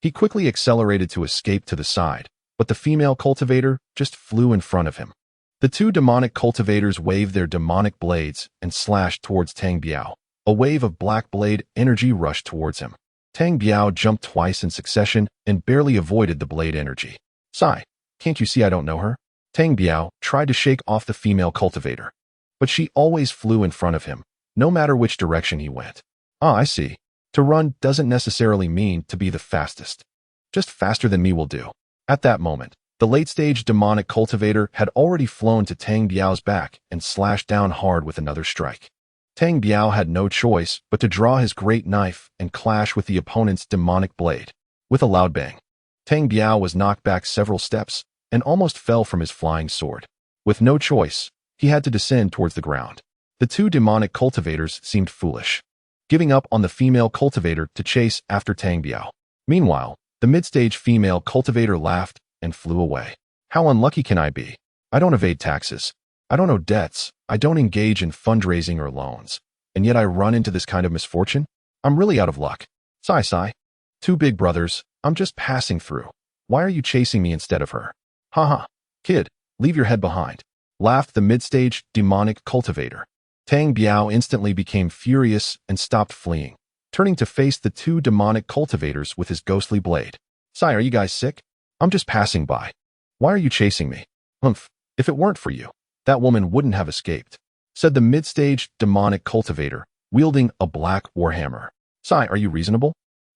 He quickly accelerated to escape to the side, but the female cultivator just flew in front of him. The two demonic cultivators waved their demonic blades and slashed towards Tang Biao. A wave of black blade energy rushed towards him. Tang Biao jumped twice in succession and barely avoided the blade energy. Sigh, can't you see I don't know her? Tang Biao tried to shake off the female cultivator, but she always flew in front of him, no matter which direction he went. Ah, I see. To run doesn't necessarily mean to be the fastest. Just faster than me will do. At that moment, the late-stage demonic cultivator had already flown to Tang Biao's back and slashed down hard with another strike. Tang Biao had no choice but to draw his great knife and clash with the opponent's demonic blade. With a loud bang, Tang Biao was knocked back several steps and almost fell from his flying sword. With no choice, he had to descend towards the ground. The two demonic cultivators seemed foolish, giving up on the female cultivator to chase after Tang Biao. Meanwhile, the mid-stage female cultivator laughed and flew away. How unlucky can I be? I don't evade taxes. I don't owe debts. I don't engage in fundraising or loans. And yet I run into this kind of misfortune? I'm really out of luck. Sigh, sigh. Two big brothers, I'm just passing through. Why are you chasing me instead of her? Ha ha. Kid, leave your head behind, laughed the mid-stage demonic cultivator. Tang Biao instantly became furious and stopped fleeing, turning to face the two demonic cultivators with his ghostly blade. Sigh, are you guys sick? I'm just passing by. Why are you chasing me? Humph, if it weren't for you, that woman wouldn't have escaped, said the mid-stage demonic cultivator, wielding a black warhammer. Sigh, are you reasonable?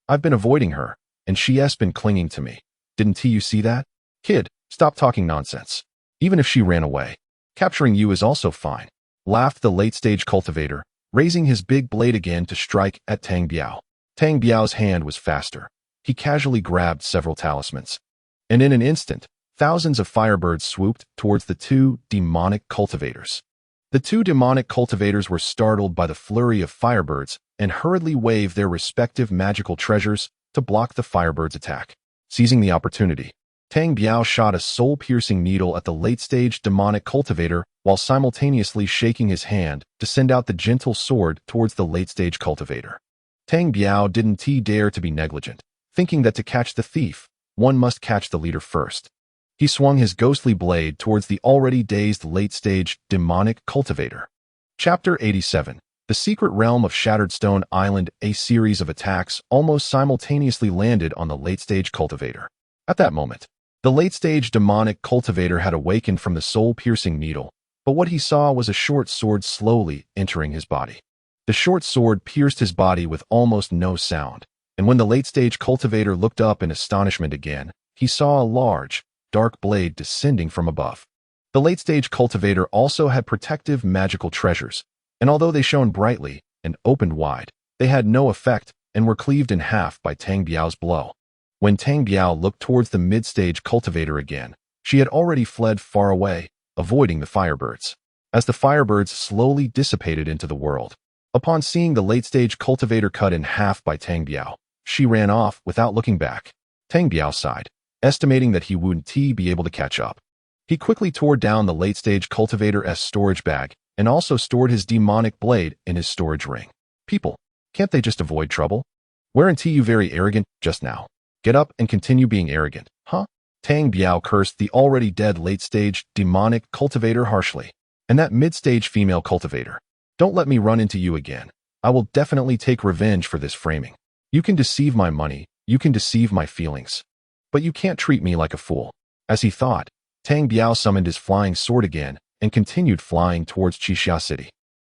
I've been avoiding her, and she has been clinging to me. Didn't you see that? Kid, stop talking nonsense. Even if she ran away, capturing you is also fine, laughed the late-stage cultivator, raising his big blade again to strike at Tang Biao. Tang Biao's hand was faster. He casually grabbed several talismans, and in an instant, thousands of firebirds swooped towards the two demonic cultivators. The two demonic cultivators were startled by the flurry of firebirds and hurriedly waved their respective magical treasures to block the firebirds' attack. Seizing the opportunity, Tang Biao shot a soul-piercing needle at the late-stage demonic cultivator while simultaneously shaking his hand to send out the gentle sword towards the late-stage cultivator. Tang Biao didn't dare to be negligent, thinking that to catch the thief, one must catch the leader first. He swung his ghostly blade towards the already dazed late-stage demonic cultivator. Chapter 87. The Secret Realm of Shattered Stone Island. A series of attacks almost simultaneously landed on the late-stage cultivator. At that moment, the late-stage demonic cultivator had awakened from the soul-piercing needle, but what he saw was a short sword slowly entering his body. The short sword pierced his body with almost no sound, and when the late-stage cultivator looked up in astonishment again, he saw a large, dark blade descending from above. The late-stage cultivator also had protective magical treasures, and although they shone brightly and opened wide, they had no effect and were cleaved in half by Tang Biao's blow. When Tang Biao looked towards the mid-stage cultivator again, she had already fled far away, avoiding the firebirds. As the firebirds slowly dissipated into the world, upon seeing the late-stage cultivator cut in half by Tang Biao, she ran off without looking back. Tang Biao sighed, estimating that he wouldn't be able to catch up. He quickly tore down the late-stage cultivator's storage bag and also stored his demonic blade in his storage ring. People, can't they just avoid trouble? Weren't you very arrogant just now? Get up and continue being arrogant, huh? Tang Biao cursed the already dead late-stage demonic cultivator harshly. And that mid-stage female cultivator. Don't let me run into you again. I will definitely take revenge for this framing. You can deceive my money, you can deceive my feelings, but you can't treat me like a fool. As he thought, Tang Biao summoned his flying sword again and continued flying towards Qixia City.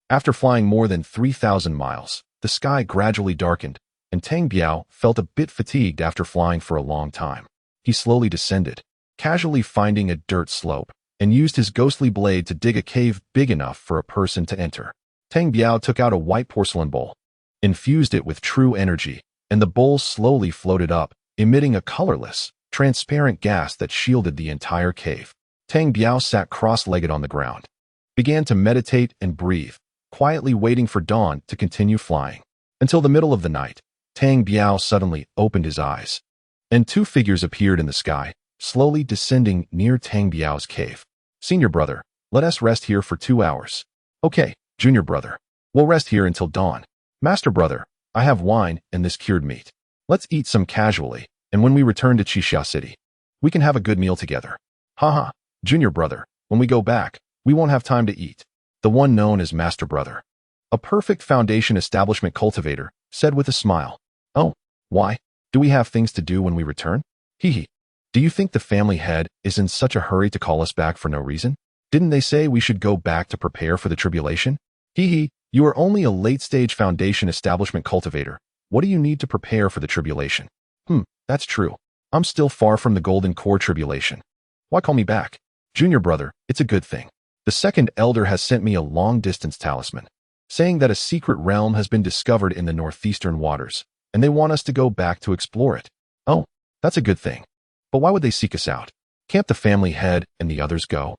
After flying more than 3,000 miles, the sky gradually darkened, and Tang Biao felt a bit fatigued after flying for a long time. He slowly descended, casually finding a dirt slope, and used his ghostly blade to dig a cave big enough for a person to enter. Tang Biao took out a white porcelain bowl, infused it with true energy, and the bowl slowly floated up, emitting a colorless, transparent gas that shielded the entire cave. Tang Biao sat cross-legged on the ground, began to meditate and breathe, quietly waiting for dawn to continue flying. Until the middle of the night, Tang Biao suddenly opened his eyes, and two figures appeared in the sky, slowly descending near Tang Biao's cave. Senior brother, let us rest here for 2 hours. Okay, junior brother. We'll rest here until dawn. Master brother, I have wine and this cured meat. Let's eat some casually, and when we return to Qixia City, we can have a good meal together. Haha, junior brother, when we go back, we won't have time to eat. The one known as Master Brother, a perfect foundation establishment cultivator, said with a smile. Oh, why? Do we have things to do when we return? Hee. Do you think the family head is in such a hurry to call us back for no reason? Didn't they say we should go back to prepare for the tribulation? Hee, you are only a late-stage foundation establishment cultivator. What do you need to prepare for the tribulation? That's true. I'm still far from the golden core tribulation. Why call me back? Junior brother, it's a good thing. The second elder has sent me a long-distance talisman, saying that a secret realm has been discovered in the northeastern waters, and they want us to go back to explore it. Oh, that's a good thing. But why would they seek us out? Can't the family head and the others go?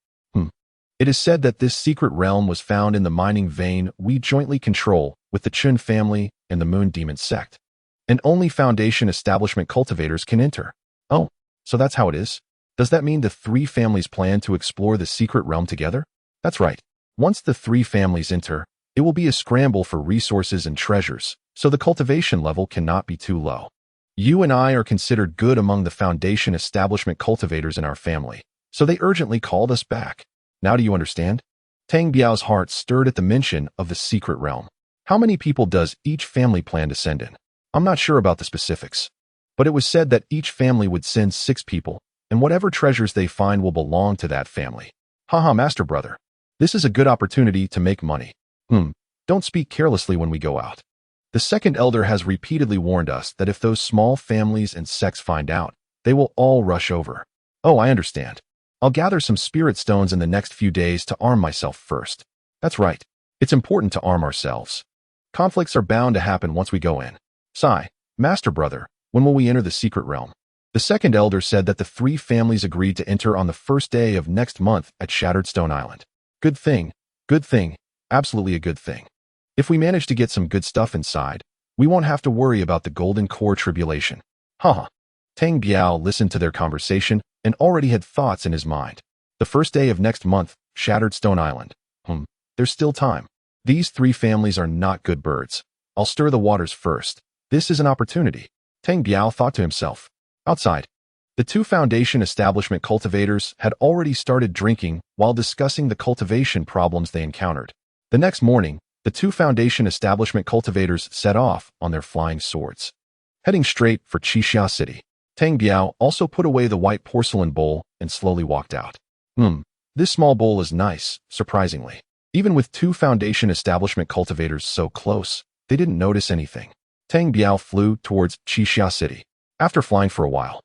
It is said that this secret realm was found in the mining vein we jointly control with the Chun family and the Moon Demon sect, and only foundation establishment cultivators can enter. Oh, so that's how it is? Does that mean the three families plan to explore the secret realm together? That's right. Once the three families enter, it will be a scramble for resources and treasures, so the cultivation level cannot be too low. You and I are considered good among the foundation establishment cultivators in our family, so they urgently called us back. Now do you understand? Tang Biao's heart stirred at the mention of the secret realm. How many people does each family plan to send in? I'm not sure about the specifics, but it was said that each family would send 6 people, and whatever treasures they find will belong to that family. Haha, master brother. This is a good opportunity to make money. Don't speak carelessly when we go out. The second elder has repeatedly warned us that if those small families and sects find out, they will all rush over. Oh, I understand. I'll gather some spirit stones in the next few days to arm myself first. That's right. It's important to arm ourselves. Conflicts are bound to happen once we go in. Sigh, master brother, when will we enter the secret realm? The second elder said that the 3 families agreed to enter on the first day of next month at Shattered Stone Island. Good thing, absolutely a good thing. If we manage to get some good stuff inside, we won't have to worry about the golden core tribulation. Haha. Tang Biao listened to their conversation and already had thoughts in his mind. The first day of next month, Shattered Stone Island. There's still time. These 3 families are not good birds. I'll stir the waters first. This is an opportunity. Tang Biao thought to himself. Outside, the 2 foundation establishment cultivators had already started drinking while discussing the cultivation problems they encountered. The next morning, the 2 foundation establishment cultivators set off on their flying swords, heading straight for Qixia City. Tang Biao also put away the white porcelain bowl and slowly walked out. This small bowl is nice, surprisingly. Even with 2 foundation establishment cultivators so close, they didn't notice anything. Tang Biao flew towards Qixia City. After flying for a while,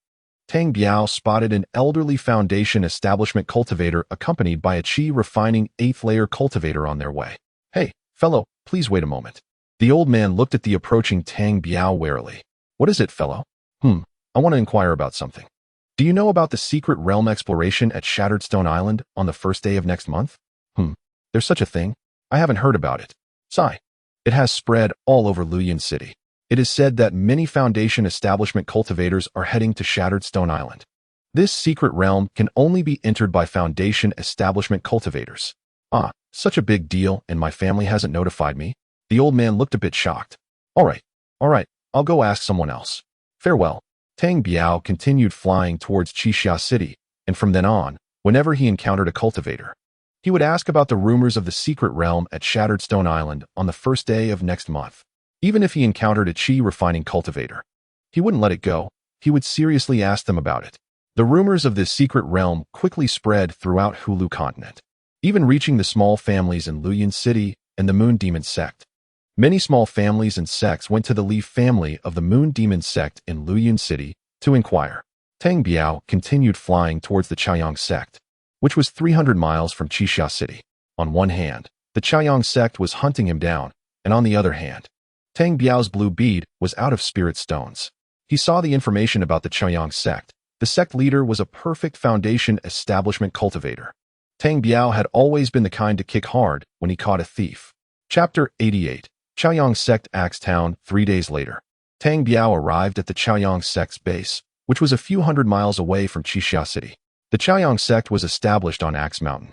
Tang Biao spotted an elderly foundation establishment cultivator accompanied by a qi refining 8th layer cultivator on their way. Hey, fellow, please wait a moment. The old man looked at the approaching Tang Biao warily. What is it, fellow? I want to inquire about something. Do you know about the secret realm exploration at Shattered Stone Island on the first day of next month? There's such a thing? I haven't heard about it. Sigh. It has spread all over Luyin City. It is said that many foundation establishment cultivators are heading to Shattered Stone Island. This secret realm can only be entered by foundation establishment cultivators. Such a big deal, and my family hasn't notified me? The old man looked a bit shocked. All right, I'll go ask someone else. Farewell. Tang Biao continued flying towards Qixia City, and from then on, whenever he encountered a cultivator, he would ask about the rumors of the secret realm at Shattered Stone Island on the first day of next month. Even if he encountered a qi refining cultivator, he wouldn't let it go. He would seriously ask them about it. The rumors of this secret realm quickly spread throughout Hulu continent, even reaching the small families in Luyin City and the Moon Demon sect. Many small families and sects went to the Leaf family of the Moon Demon sect in Luyin City to inquire. Tang Biao continued flying towards the Chaoyang sect, which was 300 miles from Qixia City. On one hand, the Chaoyang sect was hunting him down, and on the other hand, Tang Biao's blue bead was out of spirit stones. He saw the information about the Chaoyang sect. The sect leader was a perfect foundation establishment cultivator. Tang Biao had always been the kind to kick hard when he caught a thief. Chapter 88. Chaoyang sect Axe Town 3 days later. Tang Biao arrived at the Chaoyang sect's base, which was a few hundred miles away from Qixia City. The Chaoyang sect was established on Axe Mountain,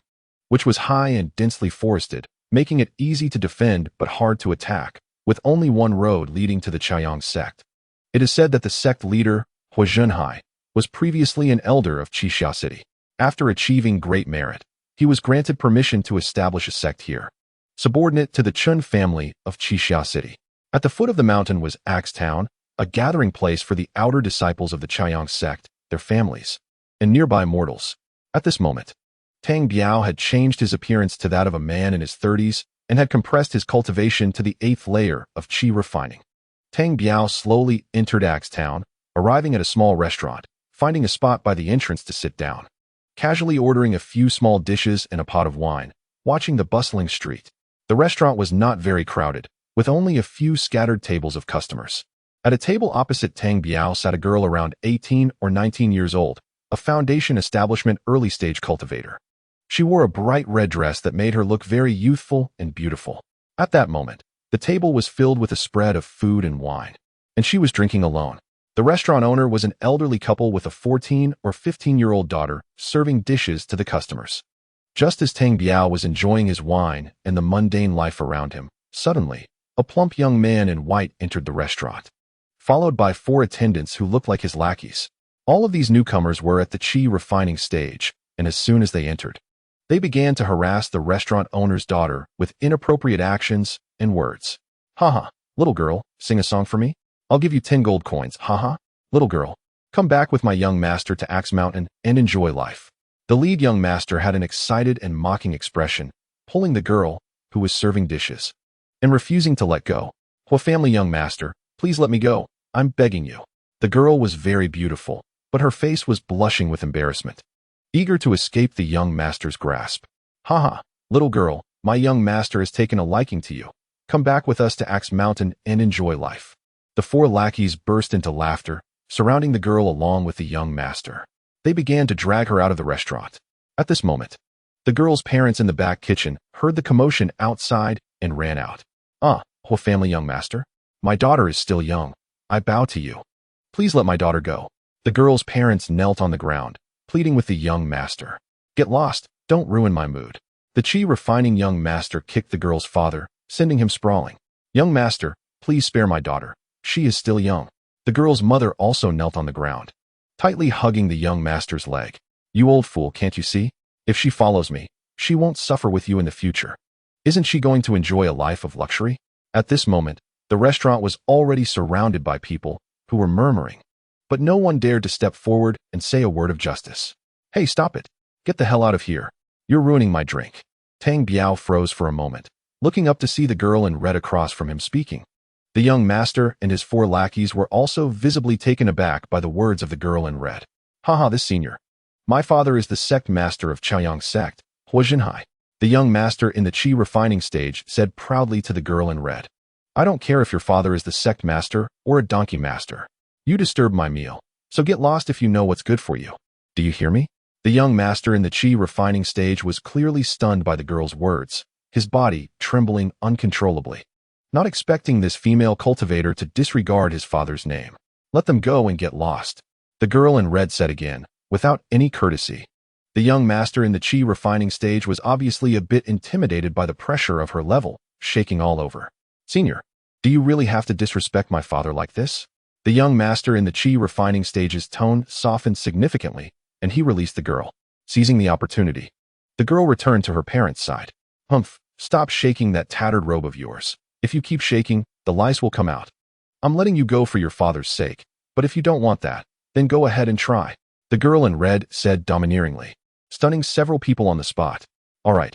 which was high and densely forested, making it easy to defend but hard to attack, with only one road leading to the Chaoyang sect. It is said that the sect leader, Hua Zhenhai, was previously an elder of Qixia City. After achieving great merit, he was granted permission to establish a sect here, subordinate to the Chun family of Qixia City. At the foot of the mountain was Axe Town, a gathering place for the outer disciples of the Chaoyang sect, their families, and nearby mortals. At this moment, Tang Biao had changed his appearance to that of a man in his 30s and had compressed his cultivation to the 8th layer of qi refining. Tang Biao slowly entered Axe Town, arriving at a small restaurant, finding a spot by the entrance to sit down, casually ordering a few small dishes and a pot of wine, watching the bustling street. The restaurant was not very crowded, with only a few scattered tables of customers. At a table opposite Tang Biao sat a girl around 18 or 19 years old, a Foundation Establishment early-stage cultivator. She wore a bright red dress that made her look very youthful and beautiful. At that moment, the table was filled with a spread of food and wine, and she was drinking alone. The restaurant owner was an elderly couple with a 14 or 15-year-old daughter serving dishes to the customers. Just as Tang Biao was enjoying his wine and the mundane life around him, suddenly, a plump young man in white entered the restaurant, followed by 4 attendants who looked like his lackeys. All of these newcomers were at the qi refining stage, and as soon as they entered, they began to harass the restaurant owner's daughter with inappropriate actions and words. Haha, little girl, sing a song for me? I'll give you 10 gold coins, haha. Little girl, come back with my young master to Axe Mountain and enjoy life. The lead young master had an excited and mocking expression, pulling the girl, who was serving dishes, and refusing to let go. Hua family young master, please let me go, I'm begging you. The girl was very beautiful, but her face was blushing with embarrassment, eager to escape the young master's grasp. Haha, little girl, my young master has taken a liking to you. Come back with us to Axe Mountain and enjoy life. The 4 lackeys burst into laughter, surrounding the girl along with the young master. They began to drag her out of the restaurant. At this moment, the girl's parents in the back kitchen heard the commotion outside and ran out. Hua family young master, my daughter is still young. I bow to you. Please let my daughter go. The girl's parents knelt on the ground, pleading with the young master. Get lost, don't ruin my mood. The qi refining young master kicked the girl's father, sending him sprawling. Young master, please spare my daughter. She is still young. The girl's mother also knelt on the ground, tightly hugging the young master's leg. You old fool, can't you see? If she follows me, she won't suffer with you in the future. Isn't she going to enjoy a life of luxury? At this moment, the restaurant was already surrounded by people who were murmuring, but no one dared to step forward and say a word of justice. Hey, stop it. Get the hell out of here. You're ruining my drink. Tang Biao froze for a moment, looking up to see the girl in red across from him speaking. The young master and his 4 lackeys were also visibly taken aback by the words of the girl in red. Haha, this senior. My father is the sect master of Chaoyang sect, Hua Zhenhai. The young master in the qi refining stage said proudly to the girl in red. I don't care if your father is the sect master or a donkey master. You disturb my meal, so get lost if you know what's good for you. Do you hear me? The young master in the qi refining stage was clearly stunned by the girl's words, his body trembling uncontrollably, not expecting this female cultivator to disregard his father's name. Let them go and get lost. The girl in red said again, without any courtesy. The young master in the qi refining stage was obviously a bit intimidated by the pressure of her level, shaking all over. Senior, do you really have to disrespect my father like this? The young master in the qi refining stage's tone softened significantly, and he released the girl, seizing the opportunity. The girl returned to her parents' side. Humph, stop shaking that tattered robe of yours. If you keep shaking, the lice will come out. I'm letting you go for your father's sake, but if you don't want that, then go ahead and try. The girl in red said domineeringly, stunning several people on the spot. All right,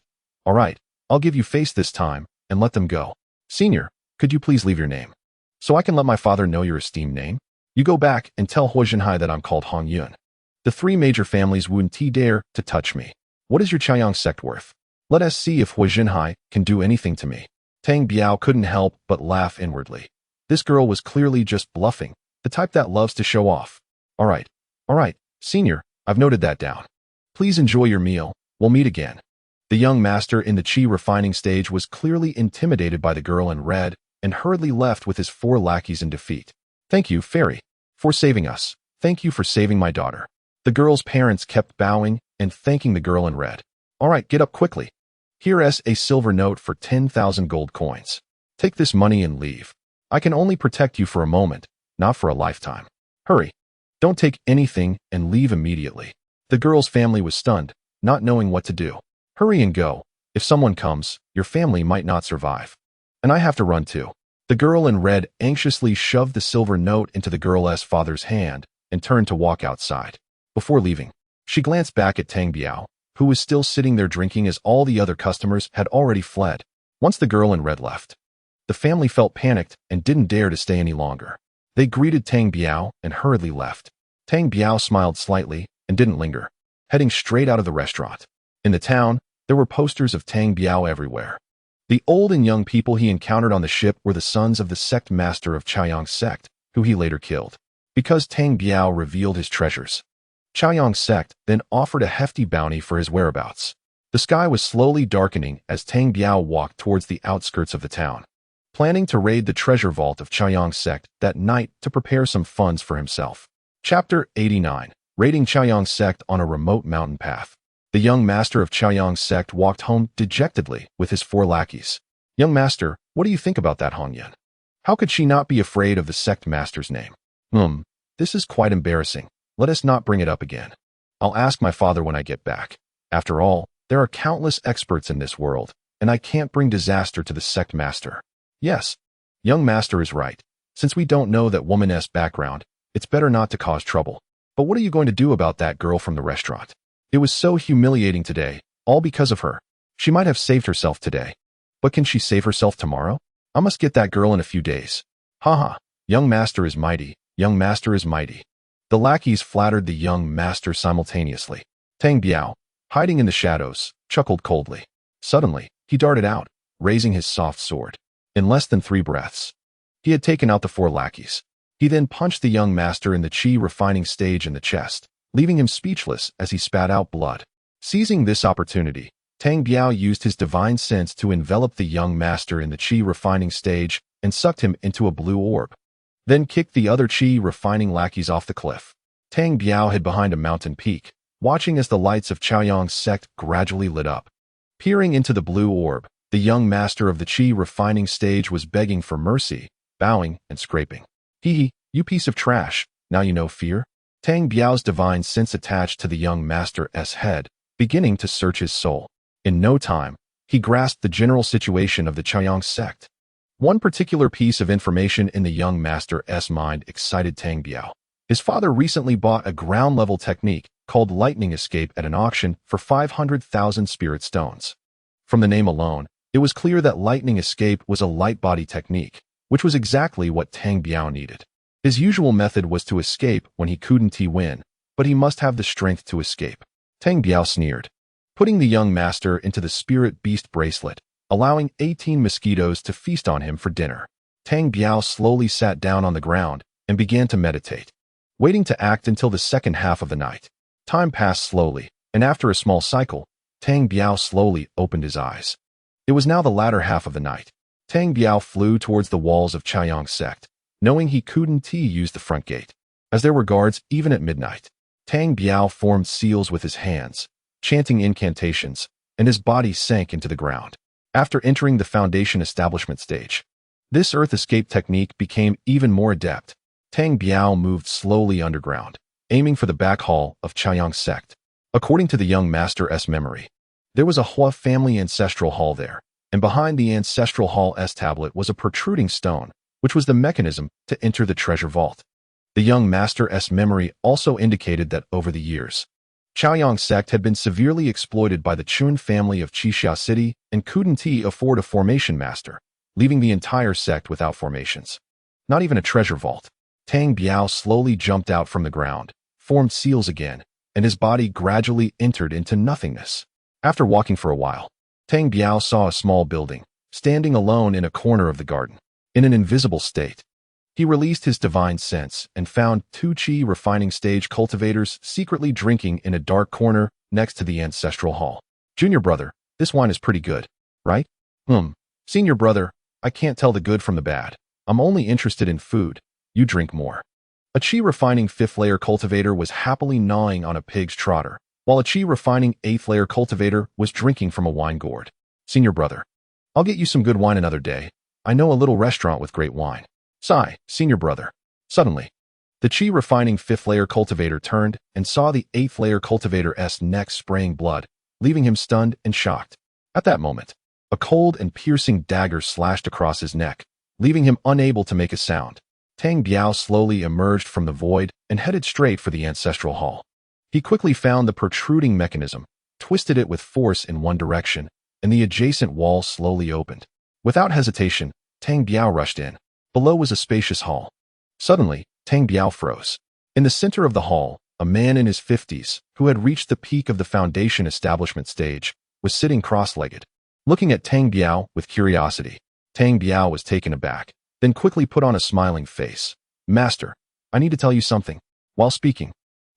I'll give you face this time, and let them go. Senior, could you please leave your name, so I can let my father know your esteemed name? You go back and tell Hua Zhenhai that I'm called Hong Yun. The 3 major families wouldn't dare to touch me. What is your Chaoyang sect worth? Let us see if Hua Zhenhai can do anything to me. Tang Biao couldn't help but laugh inwardly. This girl was clearly just bluffing, the type that loves to show off. All right, senior, I've noted that down. Please enjoy your meal, we'll meet again. The young master in the qi refining stage was clearly intimidated by the girl in red and hurriedly left with his 4 lackeys in defeat. Thank you, fairy, for saving us. Thank you for saving my daughter. The girl's parents kept bowing and thanking the girl in red. All right, get up quickly. Here's a silver note for 10,000 gold coins. Take this money and leave. I can only protect you for a moment, not for a lifetime. Hurry. Don't take anything and leave immediately. The girl's family was stunned, not knowing what to do. Hurry and go. If someone comes, your family might not survive. And I have to run too. The girl in red anxiously shoved the silver note into the girl's father's hand and turned to walk outside. Before leaving, she glanced back at Tang Biao, who was still sitting there drinking as all the other customers had already fled. Once the girl in red left, the family felt panicked and didn't dare to stay any longer. They greeted Tang Biao and hurriedly left. Tang Biao smiled slightly and didn't linger, heading straight out of the restaurant. In the town, there were posters of Tang Biao everywhere. The old and young people he encountered on the ship were the sons of the sect master of Chaoyang's sect, who he later killed. Because Tang Biao revealed his treasures, Chaoyang's sect then offered a hefty bounty for his whereabouts. The sky was slowly darkening as Tang Biao walked towards the outskirts of the town, planning to raid the treasure vault of Chaoyang's sect that night to prepare some funds for himself. Chapter 89. Raiding Chaoyang's sect on a remote mountain path. The young master of Chaoyang's sect walked home dejectedly with his 4 lackeys. Young master, what do you think about that Hongyan? How could she not be afraid of the sect master's name? This is quite embarrassing. Let us not bring it up again. I'll ask my father when I get back. After all, there are countless experts in this world, and I can't bring disaster to the sect master. Yes, young master is right. Since we don't know that woman's background, it's better not to cause trouble. But what are you going to do about that girl from the restaurant? It was so humiliating today, all because of her. She might have saved herself today. But can she save herself tomorrow? I must get that girl in a few days. Haha, young master is mighty, young master is mighty. The lackeys flattered the young master simultaneously. Tang Biao, hiding in the shadows, chuckled coldly. Suddenly, he darted out, raising his soft sword. In less than 3 breaths, he had taken out the 4 lackeys. He then punched the young master in the chi refining stage in the chest, leaving him speechless as he spat out blood. Seizing this opportunity, Tang Biao used his divine sense to envelop the young master in the chi refining stage and sucked him into a blue orb, then kicked the other chi refining lackeys off the cliff. Tang Biao hid behind a mountain peak, watching as the lights of Chaoyang's sect gradually lit up. Peering into the blue orb, the young master of the chi refining stage was begging for mercy, bowing and scraping. Hee, you piece of trash, now you know fear? Tang Biao's divine sense attached to the young master's head, beginning to search his soul. In no time, he grasped the general situation of the Chaoyang sect. One particular piece of information in the young master's mind excited Tang Biao. His father recently bought a ground-level technique called lightning escape at an auction for 500,000 spirit stones. From the name alone, it was clear that lightning escape was a light body technique, which was exactly what Tang Biao needed. His usual method was to escape when he couldn't win, but he must have the strength to escape. Tang Biao sneered, putting the young master into the spirit beast bracelet, allowing 18 mosquitoes to feast on him for dinner. Tang Biao slowly sat down on the ground and began to meditate, waiting to act until the second half of the night. Time passed slowly, and after a small cycle, Tang Biao slowly opened his eyes. It was now the latter half of the night. Tang Biao flew towards the walls of Chaoyang's sect, knowing he couldn't use the front gate, as there were guards even at midnight. Tang Biao formed seals with his hands, chanting incantations, and his body sank into the ground. After entering the foundation establishment stage, this earth escape technique became even more adept. Tang Biao moved slowly underground, aiming for the back hall of Chaoyang's sect. According to the young master's memory, there was a Hua family ancestral hall there, and behind the ancestral hall's tablet was a protruding stone, which was the mechanism to enter the treasure vault. The young master's memory also indicated that over the years, Chaoyang's sect had been severely exploited by the Chun family of Qixia City and couldn't afford a formation master, leaving the entire sect without formations. Not even a treasure vault. Tang Biao slowly jumped out from the ground, formed seals again, and his body gradually entered into nothingness. After walking for a while, Tang Biao saw a small building, standing alone in a corner of the garden. In an invisible state, he released his divine sense and found 2 chi refining stage cultivators secretly drinking in a dark corner next to the ancestral hall. Junior brother, this wine is pretty good, right? Senior brother, I can't tell the good from the bad. I'm only interested in food. You drink more. A chi-refining 5th-layer cultivator was happily gnawing on a pig's trotter, while a chi-refining 8th-layer cultivator was drinking from a wine gourd. Senior brother, I'll get you some good wine another day. I know a little restaurant with great wine. Sigh, senior brother. Suddenly, the chi-refining 5th-layer cultivator turned and saw the 8th-layer cultivator's neck spraying blood, leaving him stunned and shocked. At that moment, a cold and piercing dagger slashed across his neck, leaving him unable to make a sound. Tang Biao slowly emerged from the void and headed straight for the ancestral hall. He quickly found the protruding mechanism, twisted it with force in one direction, and the adjacent wall slowly opened. Without hesitation, Tang Biao rushed in. Below was a spacious hall. Suddenly, Tang Biao froze. In the center of the hall, a man in his 50s, who had reached the peak of the foundation establishment stage, was sitting cross-legged. Looking at Tang Biao with curiosity, Tang Biao was taken aback, then quickly put on a smiling face. Master, I need to tell you something. While speaking,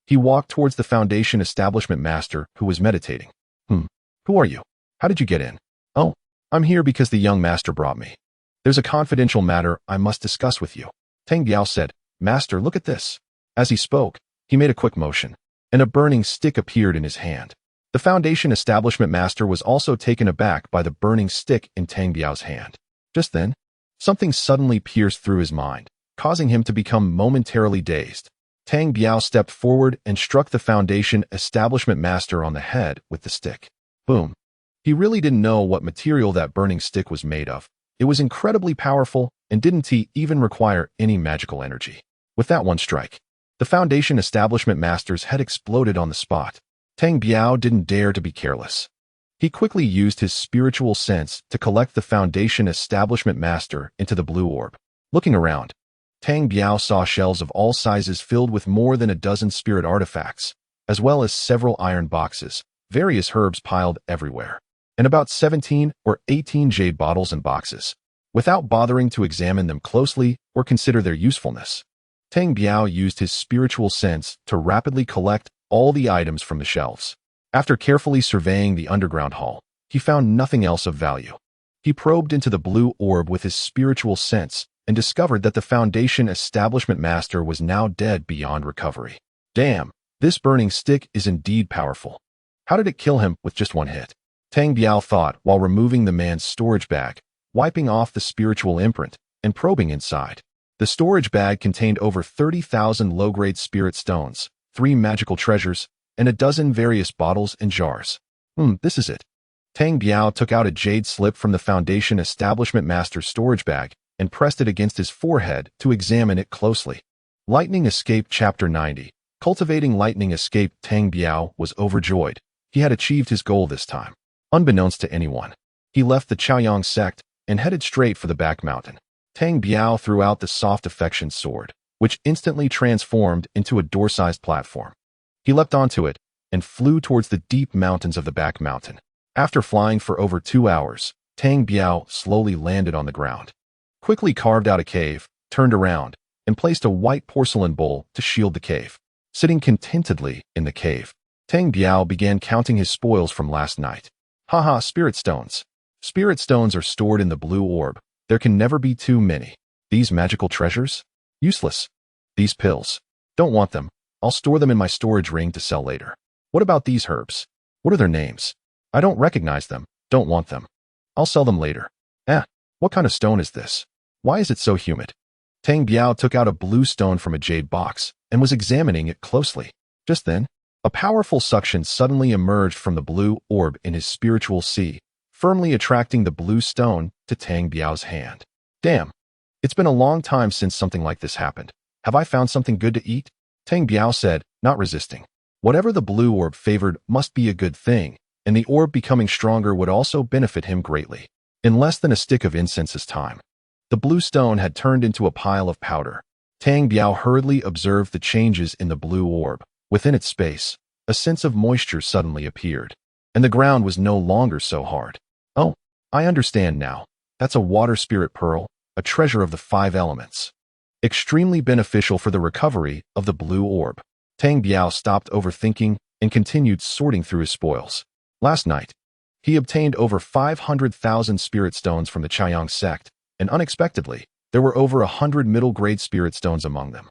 he walked towards the foundation establishment master who was meditating. Who are you? How did you get in? Oh, I'm here because the young master brought me. There's a confidential matter I must discuss with you. Tang Biao said, Master, look at this. As he spoke, he made a quick motion, and a burning stick appeared in his hand. The foundation establishment master was also taken aback by the burning stick in Tang Biao's hand. Just then, something suddenly pierced through his mind, causing him to become momentarily dazed. Tang Biao stepped forward and struck the foundation establishment master on the head with the stick. Boom. He really didn't know what material that burning stick was made of. It was incredibly powerful and didn't even require any magical energy. With that one strike, the foundation establishment master's head exploded on the spot. Tang Biao didn't dare to be careless. He quickly used his spiritual sense to collect the foundation establishment master into the blue orb. Looking around, Tang Biao saw shelves of all sizes filled with more than a dozen spirit artifacts, as well as several iron boxes, various herbs piled everywhere, and about 17 or 18 jade bottles and boxes. Without bothering to examine them closely or consider their usefulness, Tang Biao used his spiritual sense to rapidly collect all the items from the shelves. After carefully surveying the underground hall, he found nothing else of value. He probed into the blue orb with his spiritual sense and discovered that the foundation establishment master was now dead beyond recovery. Damn, this burning stick is indeed powerful. How did it kill him with just one hit? Tang Biao thought while removing the man's storage bag, wiping off the spiritual imprint, and probing inside. The storage bag contained over 30,000 low-grade spirit stones, 3 magical treasures, and a dozen various bottles and jars. This is it. Tang Biao took out a jade slip from the foundation establishment master's storage bag and pressed it against his forehead to examine it closely. Lightning Escape Chapter 90. Cultivating Lightning Escape. Tang Biao was overjoyed. He had achieved his goal this time. Unbeknownst to anyone, he left the Chaoyang sect and headed straight for the back mountain. Tang Biao threw out the soft affection sword, which instantly transformed into a door-sized platform. He leapt onto it and flew towards the deep mountains of the back mountain. After flying for over 2 hours, Tang Biao slowly landed on the ground, quickly carved out a cave, turned around, and placed a white porcelain bowl to shield the cave. Sitting contentedly in the cave, Tang Biao began counting his spoils from last night. Haha, spirit stones. Spirit stones are stored in the blue orb. There can never be too many. These magical treasures? Useless. These pills. Don't want them. I'll store them in my storage ring to sell later. What about these herbs? What are their names? I don't recognize them. Don't want them. I'll sell them later. What kind of stone is this? Why is it so humid? Tang Biao took out a blue stone from a jade box and was examining it closely. Just then, a powerful suction suddenly emerged from the blue orb in his spiritual sea, firmly attracting the blue stone to Tang Biao's hand. Damn, it's been a long time since something like this happened. Have I found something good to eat? Tang Biao said, not resisting. Whatever the blue orb favored must be a good thing, and the orb becoming stronger would also benefit him greatly. In less than a stick of incense's time, the blue stone had turned into a pile of powder. Tang Biao hurriedly observed the changes in the blue orb. Within its space, a sense of moisture suddenly appeared, and the ground was no longer so hard. Oh, I understand now. That's a water spirit pearl, a treasure of the 5 elements. Extremely beneficial for the recovery of the blue orb. Tang Biao stopped overthinking and continued sorting through his spoils. Last night, he obtained over 500,000 spirit stones from the Chaoyang sect, and unexpectedly, There were over 100 middle-grade spirit stones among them.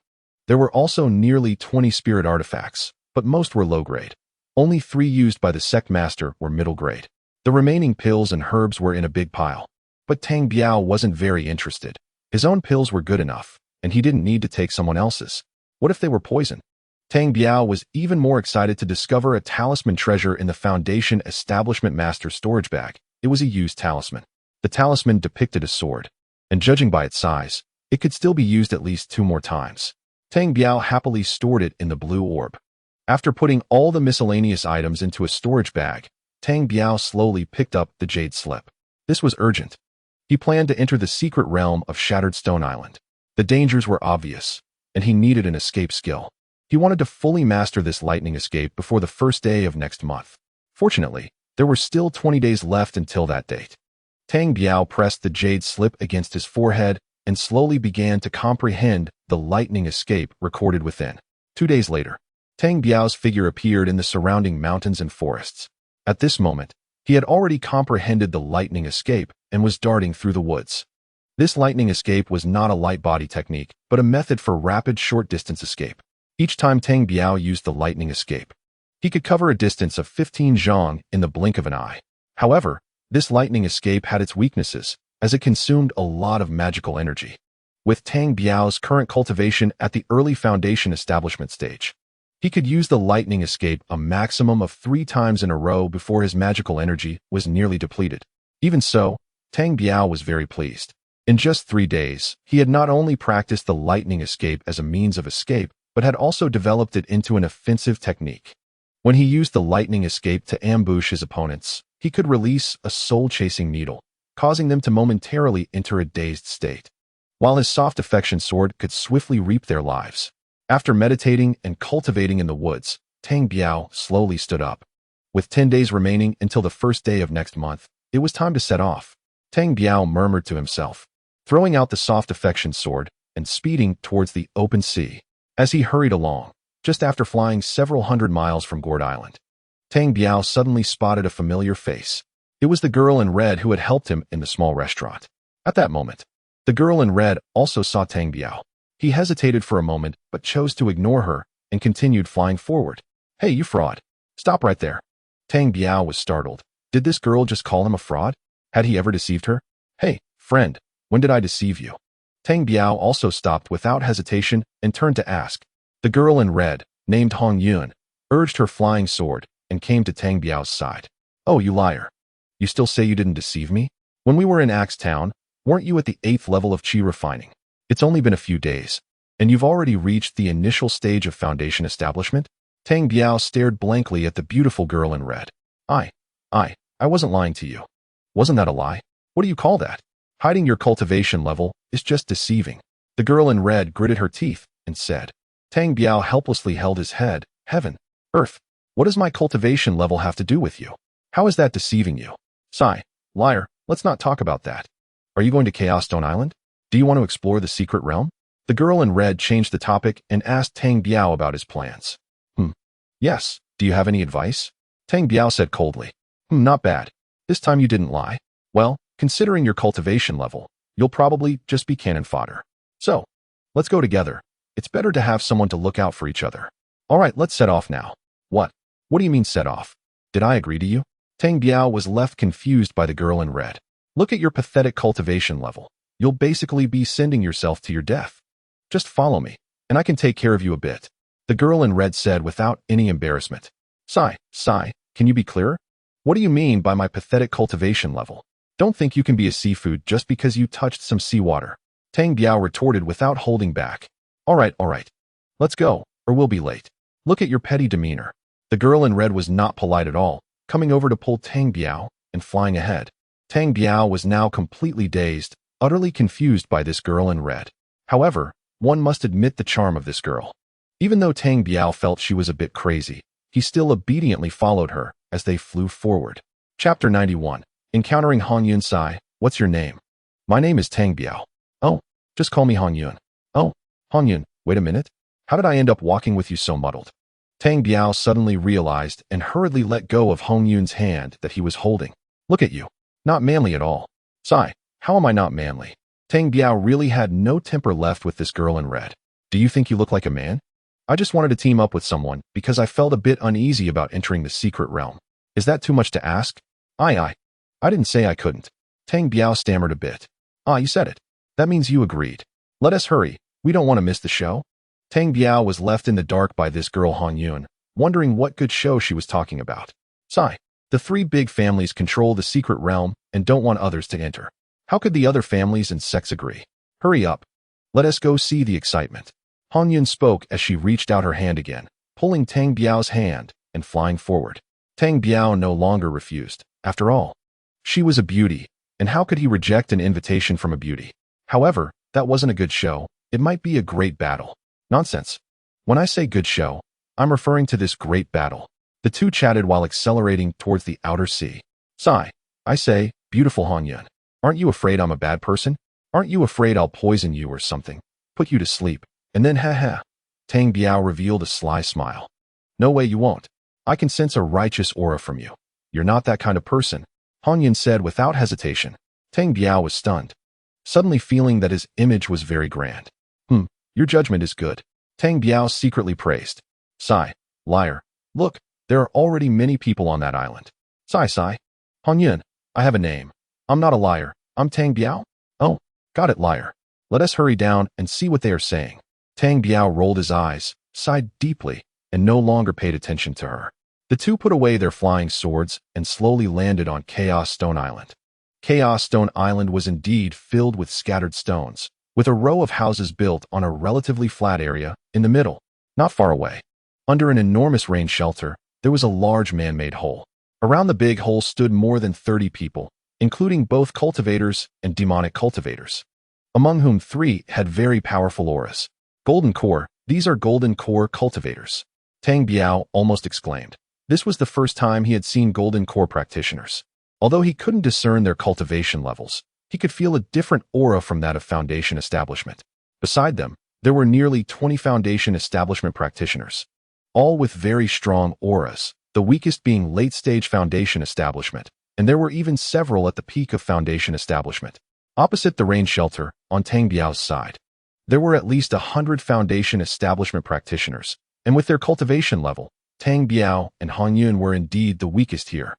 There were also nearly 20 spirit artifacts, but most were low-grade. Only 3 used by the sect master were middle-grade. The remaining pills and herbs were in a big pile. But Tang Biao wasn't very interested. His own pills were good enough, and he didn't need to take someone else's. What if they were poison? Tang Biao was even more excited to discover a talisman treasure in the Foundation Establishment Master's storage bag. It was a used talisman. The talisman depicted a sword, and judging by its size, it could still be used at least 2 more times. Tang Biao happily stored it in the blue orb. After putting all the miscellaneous items into a storage bag, Tang Biao slowly picked up the jade slip. This was urgent. He planned to enter the secret realm of Shattered Stone Island. The dangers were obvious, and he needed an escape skill. He wanted to fully master this lightning escape before the first day of next month. Fortunately, there were still 20 days left until that date. Tang Biao pressed the jade slip against his forehead and slowly began to comprehend the lightning escape recorded within. 2 days later, Tang Biao's figure appeared in the surrounding mountains and forests. At this moment, he had already comprehended the lightning escape and was darting through the woods. This lightning escape was not a light body technique, but a method for rapid short-distance escape. Each time Tang Biao used the lightning escape, he could cover a distance of 15 zhang in the blink of an eye. However, this lightning escape had its weaknesses, as it consumed a lot of magical energy. With Tang Biao's current cultivation at the early Foundation establishment stage, he could use the lightning escape a maximum of 3 times in a row before his magical energy was nearly depleted. Even so, Tang Biao was very pleased. In just 3 days, he had not only practiced the lightning escape as a means of escape, but had also developed it into an offensive technique. When he used the lightning escape to ambush his opponents, he could release a soul-chasing needle, causing them to momentarily enter a dazed state, while his soft affection sword could swiftly reap their lives. After meditating and cultivating in the woods, Tang Biao slowly stood up. With 10 days remaining until the first day of next month, it was time to set off. Tang Biao murmured to himself, throwing out the soft affection sword and speeding towards the open sea. As he hurried along, just after flying several hundred miles from Gourd Island, Tang Biao suddenly spotted a familiar face. It was the girl in red who had helped him in the small restaurant. At that moment, the girl in red also saw Tang Biao. He hesitated for a moment, but chose to ignore her and continued flying forward. "Hey, you fraud. Stop right there." Tang Biao was startled. Did this girl just call him a fraud? Had he ever deceived her? "Hey, friend, when did I deceive you?" Tang Biao also stopped without hesitation and turned to ask. The girl in red, named Hong Yun, urged her flying sword and came to Tang Biao's side. "Oh, you liar. You still say you didn't deceive me? When we were in Axe Town, weren't you at the 8th level of Qi refining? It's only been a few days, and you've already reached the initial stage of Foundation establishment?" Tang Biao stared blankly at the beautiful girl in red. I wasn't lying to you. Wasn't that a lie? What do you call that? Hiding your cultivation level is just deceiving." The girl in red gritted her teeth and said. Tang Biao helplessly held his head. "Heaven, earth, what does my cultivation level have to do with you? How is that deceiving you?" "Sigh, liar, let's not talk about that. Are you going to Chaos Stone Island? Do you want to explore the secret realm?" The girl in red changed the topic and asked Tang Biao about his plans. Yes, do you have any advice?" Tang Biao said coldly. Not bad. This time you didn't lie. Well, considering your cultivation level, you'll probably just be cannon fodder. So, let's go together. It's better to have someone to look out for each other. All right, let's set off now." What do you mean set off? Did I agree to you?" Tang Biao was left confused by the girl in red. "Look at your pathetic cultivation level. You'll basically be sending yourself to your death. Just follow me, and I can take care of you a bit," the girl in red said without any embarrassment. Sigh, can you be clearer? What do you mean by my pathetic cultivation level? Don't think you can be a seafood just because you touched some seawater," Tang Biao retorted without holding back. All right. Let's go, or we'll be late. Look at your petty demeanor." The girl in red was not polite at all, coming over to pull Tang Biao and flying ahead. Tang Biao was now completely dazed, utterly confused by this girl in red. However, one must admit the charm of this girl. Even though Tang Biao felt she was a bit crazy, he still obediently followed her as they flew forward. Chapter 91. Encountering Hong Yun Sai. "What's your name?" "My name is Tang Biao." "Oh, just call me Hong Yun." "Oh, Hong Yun, wait a minute. How did I end up walking with you so muddled?" Tang Biao suddenly realized and hurriedly let go of Hong Yun's hand that he was holding. "Look at you. Not manly at all." "Sai, how am I not manly?" Tang Biao really had no temper left with this girl in red. Do you think you look like a man? I just wanted to team up with someone because I felt a bit uneasy about entering the secret realm. Is that too much to ask? I didn't say I couldn't. Tang Biao stammered a bit. You said it. That means you agreed. Let us hurry. We don't want to miss the show. Tang Biao was left in the dark by this girl Han Yun, wondering what good show she was talking about. Sigh. The three big families control the secret realm and don't want others to enter. How could the other families and sects agree? Hurry up. Let us go see the excitement. Han Yun spoke as she reached out her hand again, pulling Tang Biao's hand and flying forward. Tang Biao no longer refused. After all, she was a beauty, and how could he reject an invitation from a beauty? However, that wasn't a good show. It might be a great battle. Nonsense. When I say good show, I'm referring to this great battle. The two chatted while accelerating towards the outer sea. Sigh. I say, beautiful Han Yun. Aren't you afraid I'm a bad person? Aren't you afraid I'll poison you or something? Put you to sleep. And then Tang Biao revealed a sly smile. No way you won't. I can sense a righteous aura from you. You're not that kind of person, Han Yun said without hesitation. Tang Biao was stunned, suddenly feeling that his image was very grand. Your judgment is good. Tang Biao secretly praised. Sigh. Liar. Look, there are already many people on that island. Sigh. Han Yun, I have a name. I'm not a liar. I'm Tang Biao. Oh, got it, liar. Let us hurry down and see what they are saying. Tang Biao rolled his eyes, sighed deeply, and no longer paid attention to her. The two put away their flying swords and slowly landed on Chaos Stone Island. Chaos Stone Island was indeed filled with scattered stones, with a row of houses built on a relatively flat area in the middle. Not far away, under an enormous rain shelter, there was a large man-made hole. Around the big hole stood more than 30 people, including both cultivators and demonic cultivators, among whom 3 had very powerful auras. Golden core, these are golden core cultivators. Tang Biao almost exclaimed. This was the first time he had seen golden core practitioners. Although he couldn't discern their cultivation levels, he could feel a different aura from that of Foundation Establishment. Beside them, there were nearly 20 Foundation Establishment practitioners, all with very strong auras, the weakest being late-stage Foundation Establishment, and there were even several at the peak of Foundation Establishment. Opposite the rain shelter, on Tang Biao's side, there were at least 100 Foundation Establishment practitioners, and with their cultivation level, Tang Biao and Han Yun were indeed the weakest here.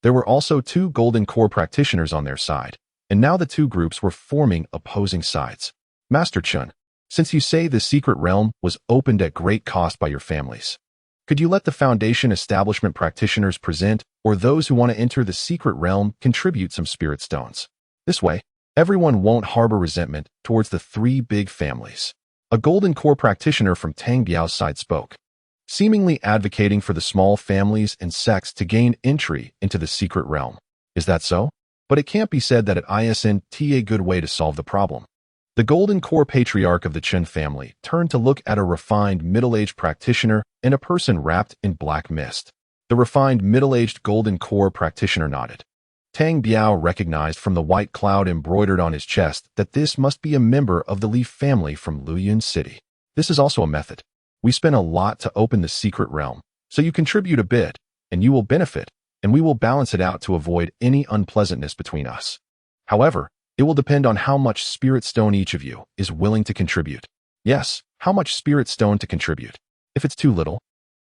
There were also 2 Golden Core practitioners on their side, and now the two groups were forming opposing sides. Master Chun, since you say the secret realm was opened at great cost by your families, could you let the Foundation Establishment practitioners present, or those who want to enter the secret realm contribute some spirit stones? This way, everyone won't harbor resentment towards the 3 big families. A Golden Core practitioner from Tang Biao's side spoke, seemingly advocating for the small families and sects to gain entry into the secret realm. Is that so? But it can't be said that it isn't a good way to solve the problem. The Golden Core patriarch of the Chen family turned to look at a refined middle-aged practitioner and a person wrapped in black mist. The refined middle-aged Golden Core practitioner nodded. Tang Biao recognized from the white cloud embroidered on his chest that this must be a member of the Li family from Luyun City. This is also a method. We spent a lot to open the secret realm, so you contribute a bit, and you will benefit, and we will balance it out to avoid any unpleasantness between us. However, it will depend on how much spirit stone each of you is willing to contribute. Yes, how much spirit stone to contribute. If it's too little,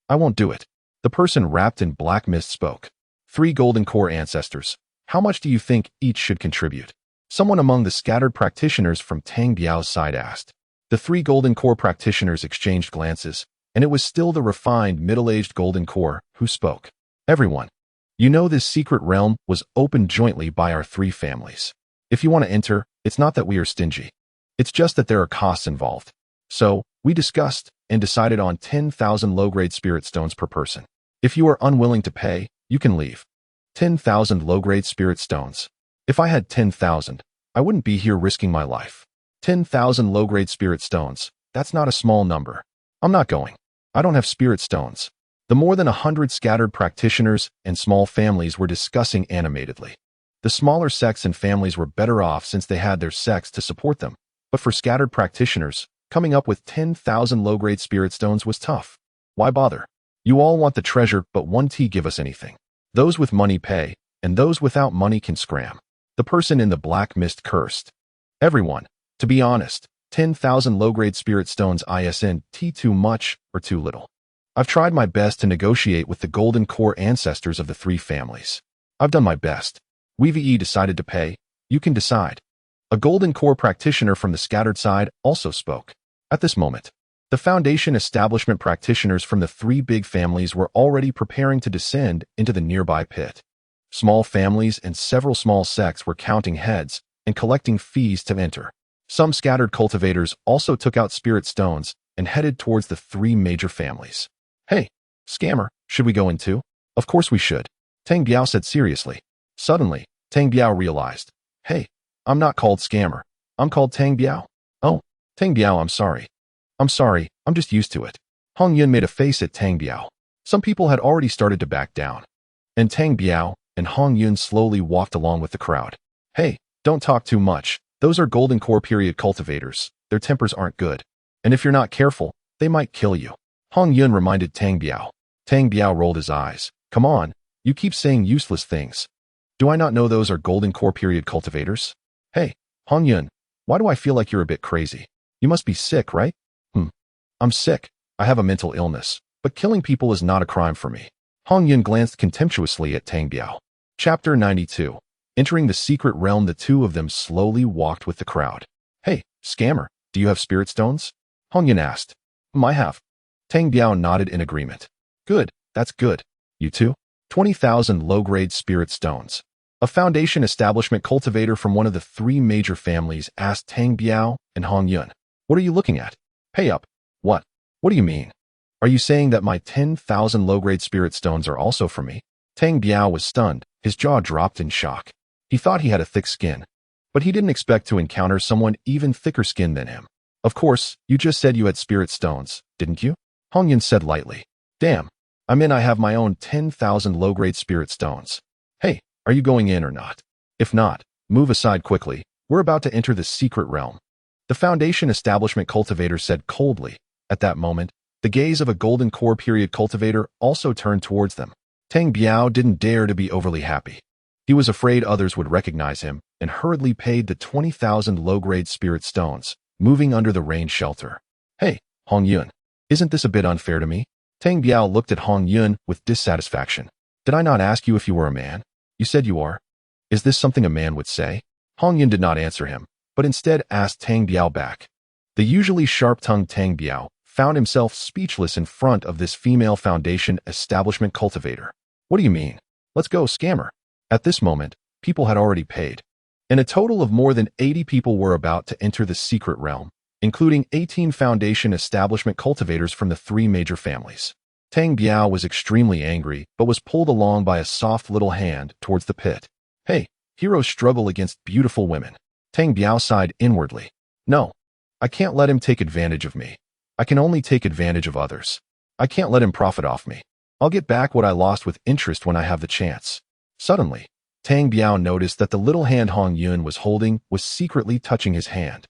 I won't do it. The person wrapped in black mist spoke. 3 Golden Core ancestors. How much do you think each should contribute? Someone among the scattered practitioners from Tang Biao's side asked. The 3 Golden Core practitioners exchanged glances, and it was still the refined middle-aged Golden Core who spoke. Everyone, you know this secret realm was opened jointly by our 3 families. If you want to enter, it's not that we are stingy. It's just that there are costs involved. So, we discussed and decided on 10,000 low-grade spirit stones per person. If you are unwilling to pay, you can leave. 10,000 low-grade spirit stones. If I had 10,000, I wouldn't be here risking my life. 10,000 low-grade spirit stones, that's not a small number. I'm not going. I don't have spirit stones. The more than 100 scattered practitioners and small families were discussing animatedly. The smaller sects and families were better off since they had their sects to support them, but for scattered practitioners, coming up with 10,000 low-grade spirit stones was tough. Why bother? You all want the treasure, but won't give us anything. Those with money pay, and those without money can scram. The person in the black mist cursed. Everyone, To be honest, 10,000 low-grade spirit stones isn't too much or too little. I've tried my best to negotiate with the golden core ancestors of the three families. I've done my best. We've decided to pay. You can decide. A golden core practitioner from the scattered side also spoke. At this moment, the Foundation establishment practitioners from the three big families were already preparing to descend into the nearby pit. Small families and several small sects were counting heads and collecting fees to enter. Some scattered cultivators also took out spirit stones and headed towards the three major families. Hey, scammer, should we go in too? Of course we should, Tang Biao said seriously. Suddenly, Tang Biao realized, hey, I'm not called scammer. I'm called Tang Biao. Oh, Tang Biao, I'm sorry. I'm just used to it. Hong Yun made a face at Tang Biao. Some people had already started to back down. And Tang Biao and Hong Yun slowly walked along with the crowd. Hey, don't talk too much. Those are golden core period cultivators. Their tempers aren't good. And if you're not careful, they might kill you. Hong Yun reminded Tang Biao. Tang Biao rolled his eyes. Come on, you keep saying useless things. Do I not know those are golden core period cultivators? Hey, Hong Yun, why do I feel like you're a bit crazy? You must be sick, right? I'm sick. I have a mental illness, but killing people is not a crime for me. Hong Yun glanced contemptuously at Tang Biao. Chapter 92. Entering the secret realm, the two of them slowly walked with the crowd. Hey, scammer, do you have spirit stones? Hong Yun asked. I have. Tang Biao nodded in agreement. Good, that's good. You too? 20,000 low-grade spirit stones. A Foundation establishment cultivator from one of the three major families asked Tang Biao and Hong Yun. What are you looking at? Pay up. What? What do you mean? Are you saying that my 10,000 low-grade spirit stones are also for me? Tang Biao was stunned. His jaw dropped in shock. He thought he had a thick skin, but he didn't expect to encounter someone even thicker skinned than him. Of course, you just said you had spirit stones, didn't you? Hong Yun said lightly. Damn, I have my own 10,000 low-grade spirit stones. Hey, are you going in or not? If not, move aside quickly. We're about to enter the secret realm. The Foundation establishment cultivator said coldly. At that moment, the gaze of a golden core period cultivator also turned towards them. Tang Biao didn't dare to be overly happy. He was afraid others would recognize him and hurriedly paid the 20,000 low-grade spirit stones, moving under the rain shelter. Hey, Hong Yun, isn't this a bit unfair to me? Tang Biao looked at Hong Yun with dissatisfaction. Did I not ask you if you were a man? You said you are. Is this something a man would say? Hong Yun did not answer him, but instead asked Tang Biao back. The usually sharp-tongued Tang Biao found himself speechless in front of this female Foundation establishment cultivator. What do you mean? Let's go, scammer. At this moment, people had already paid, and a total of more than 80 people were about to enter the secret realm, including 18 Foundation establishment cultivators from the three major families. Tang Biao was extremely angry, but was pulled along by a soft little hand towards the pit. Hey, heroes struggle against beautiful women. Tang Biao sighed inwardly. No, I can't let him take advantage of me. I can only take advantage of others. I can't let him profit off me. I'll get back what I lost with interest when I have the chance. Suddenly, Tang Biao noticed that the little hand Hong Yun was holding was secretly touching his hand.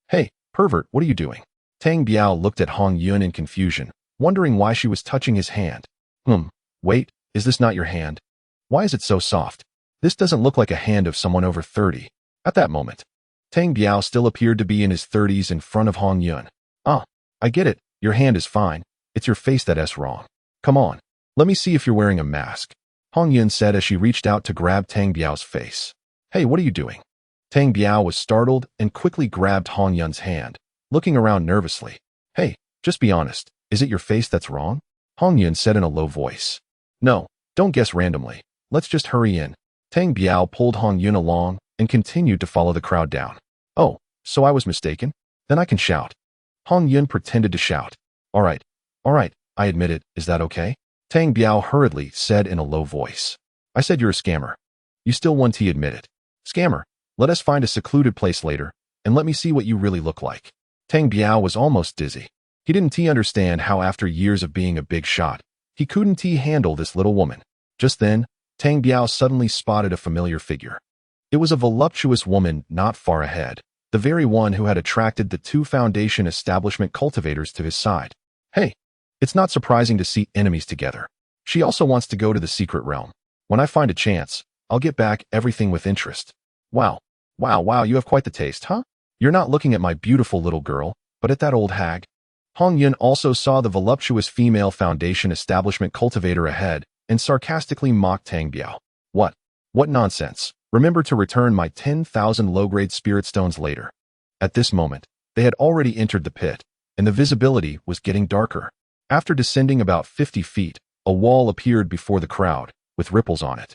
Hey, pervert, what are you doing? Tang Biao looked at Hong Yun in confusion, wondering why she was touching his hand. Wait, is this not your hand? Why is it so soft? This doesn't look like a hand of someone over 30. At that moment, Tang Biao still appeared to be in his 30s in front of Hong Yun. I get it. Your hand is fine. It's your face that's wrong. Come on. Let me see if you're wearing a mask. Hong Yun said as she reached out to grab Tang Biao's face. Hey, what are you doing? Tang Biao was startled and quickly grabbed Hong Yun's hand, looking around nervously. Hey, just be honest. Is it your face that's wrong? Hong Yun said in a low voice. No, don't guess randomly. Let's just hurry in. Tang Biao pulled Hong Yun along and continued to follow the crowd down. Oh, so I was mistaken? Then I can shout. Hong Yun pretended to shout. All right, I admit it, is that okay? Tang Biao hurriedly said in a low voice. I said you're a scammer. You still want to admit it. Scammer, let us find a secluded place later, and let me see what you really look like. Tang Biao was almost dizzy. He didn't understand how after years of being a big shot, he couldn't handle this little woman. Just then, Tang Biao suddenly spotted a familiar figure. It was a voluptuous woman not far ahead, the very one who had attracted the two Foundation establishment cultivators to his side. Hey, it's not surprising to see enemies together. She also wants to go to the secret realm. When I find a chance, I'll get back everything with interest. Wow, you have quite the taste, huh? You're not looking at my beautiful little girl, but at that old hag. Hong Yun also saw the voluptuous female foundation establishment cultivator ahead and sarcastically mocked Tang Biao. What? What nonsense. Remember to return my 10,000 low-grade spirit stones later. At this moment, they had already entered the pit, and the visibility was getting darker. After descending about 50 feet, a wall appeared before the crowd, with ripples on it.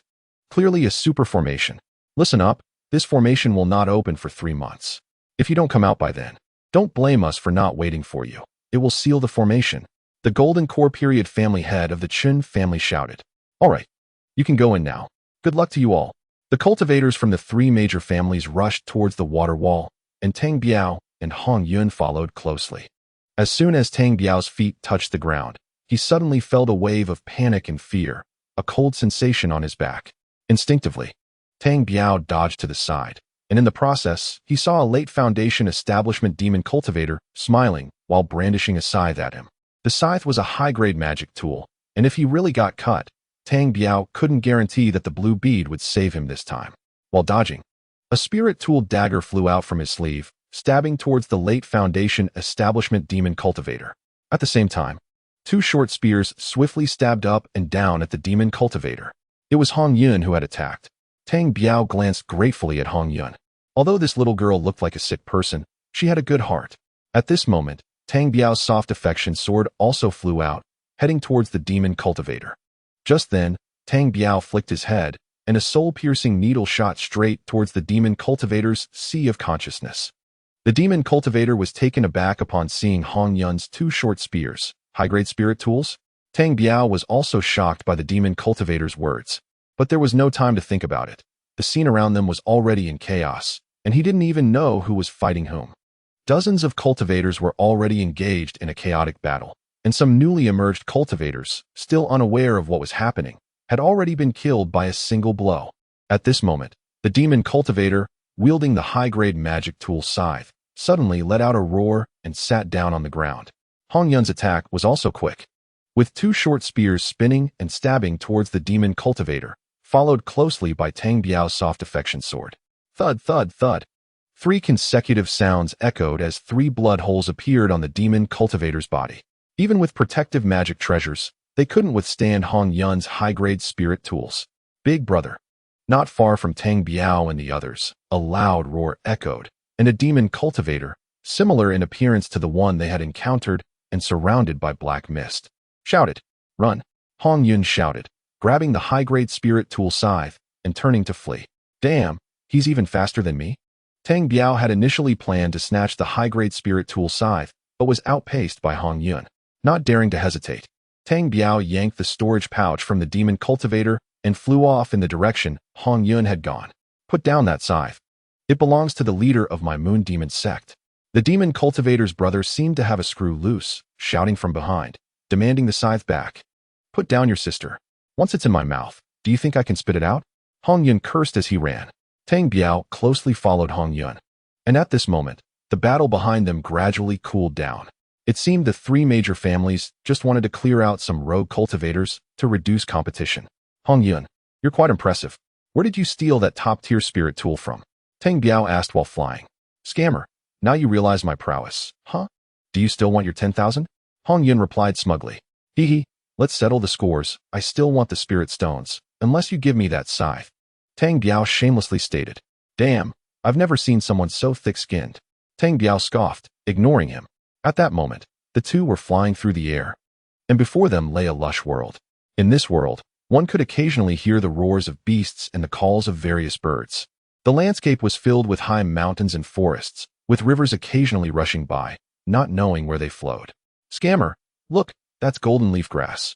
Clearly a super formation. Listen up, this formation will not open for 3 months. If you don't come out by then, don't blame us for not waiting for you. It will seal the formation. The Golden Core Period family head of the Chun family shouted. All right, you can go in now. Good luck to you all. The cultivators from the 3 major families rushed towards the water wall, and Tang Biao and Hong Yun followed closely. As soon as Tang Biao's feet touched the ground, he suddenly felt a wave of panic and fear, a cold sensation on his back. Instinctively, Tang Biao dodged to the side, and in the process, he saw a late Foundation establishment demon cultivator smiling while brandishing a scythe at him. The scythe was a high-grade magic tool, and if he really got cut, Tang Biao couldn't guarantee that the blue bead would save him this time. While dodging, a spirit tool dagger flew out from his sleeve, stabbing towards the late Foundation establishment demon cultivator. At the same time, 2 short spears swiftly stabbed up and down at the demon cultivator. It was Hong Yun who had attacked. Tang Biao glanced gratefully at Hong Yun. Although this little girl looked like a sick person, she had a good heart. At this moment, Tang Biao's soft affection sword also flew out, heading towards the demon cultivator. Just then, Tang Biao flicked his head, and a soul-piercing needle shot straight towards the demon cultivator's sea of consciousness. The demon cultivator was taken aback upon seeing Hong Yun's 2 short spears, high-grade spirit tools. Tang Biao was also shocked by the demon cultivator's words, but there was no time to think about it. The scene around them was already in chaos, and he didn't even know who was fighting whom. Dozens of cultivators were already engaged in a chaotic battle, and some newly emerged cultivators, still unaware of what was happening, had already been killed by a single blow. At this moment, the demon cultivator, wielding the high-grade magic tool scythe, suddenly let out a roar and sat down on the ground. Hong Yun's attack was also quick, with 2 short spears spinning and stabbing towards the demon cultivator, followed closely by Tang Biao's soft affection sword. Thud, thud, thud. 3 consecutive sounds echoed as 3 blood holes appeared on the demon cultivator's body. Even with protective magic treasures, they couldn't withstand Hong Yun's high-grade spirit tools. Big brother. Not far from Tang Biao and the others, a loud roar echoed, and a demon cultivator, similar in appearance to the one they had encountered and surrounded by black mist, shouted, "Run!" Hong Yun shouted, grabbing the high-grade spirit tool scythe and turning to flee. Damn, he's even faster than me? Tang Biao had initially planned to snatch the high-grade spirit tool scythe, but was outpaced by Hong Yun. Not daring to hesitate, Tang Biao yanked the storage pouch from the demon cultivator and flew off in the direction Hong Yun had gone. Put down that scythe. It belongs to the leader of my moon demon sect. The demon cultivator's brother seemed to have a screw loose, shouting from behind, demanding the scythe back. Put down your sister. Once it's in my mouth, do you think I can spit it out? Hong Yun cursed as he ran. Tang Biao closely followed Hong Yun. And at this moment, the battle behind them gradually cooled down. It seemed the 3 major families just wanted to clear out some rogue cultivators to reduce competition. Hong Yun, you're quite impressive. Where did you steal that top-tier spirit tool from? Tang Biao asked while flying. Scammer, now you realize my prowess, huh? Do you still want your 10,000? Hong Yun replied smugly. Hee hee, let's settle the scores. I still want the spirit stones, unless you give me that scythe. Tang Biao shamelessly stated. Damn, I've never seen someone so thick-skinned. Tang Biao scoffed, ignoring him. At that moment, the 2 were flying through the air, and before them lay a lush world. In this world, one could occasionally hear the roars of beasts and the calls of various birds. The landscape was filled with high mountains and forests, with rivers occasionally rushing by, not knowing where they flowed. Scammer, look, that's golden leaf grass.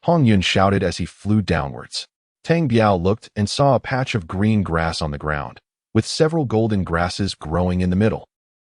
Hong Yun shouted as he flew downwards. Tang Biao looked and saw a patch of green grass on the ground, with several golden grasses growing in the middle.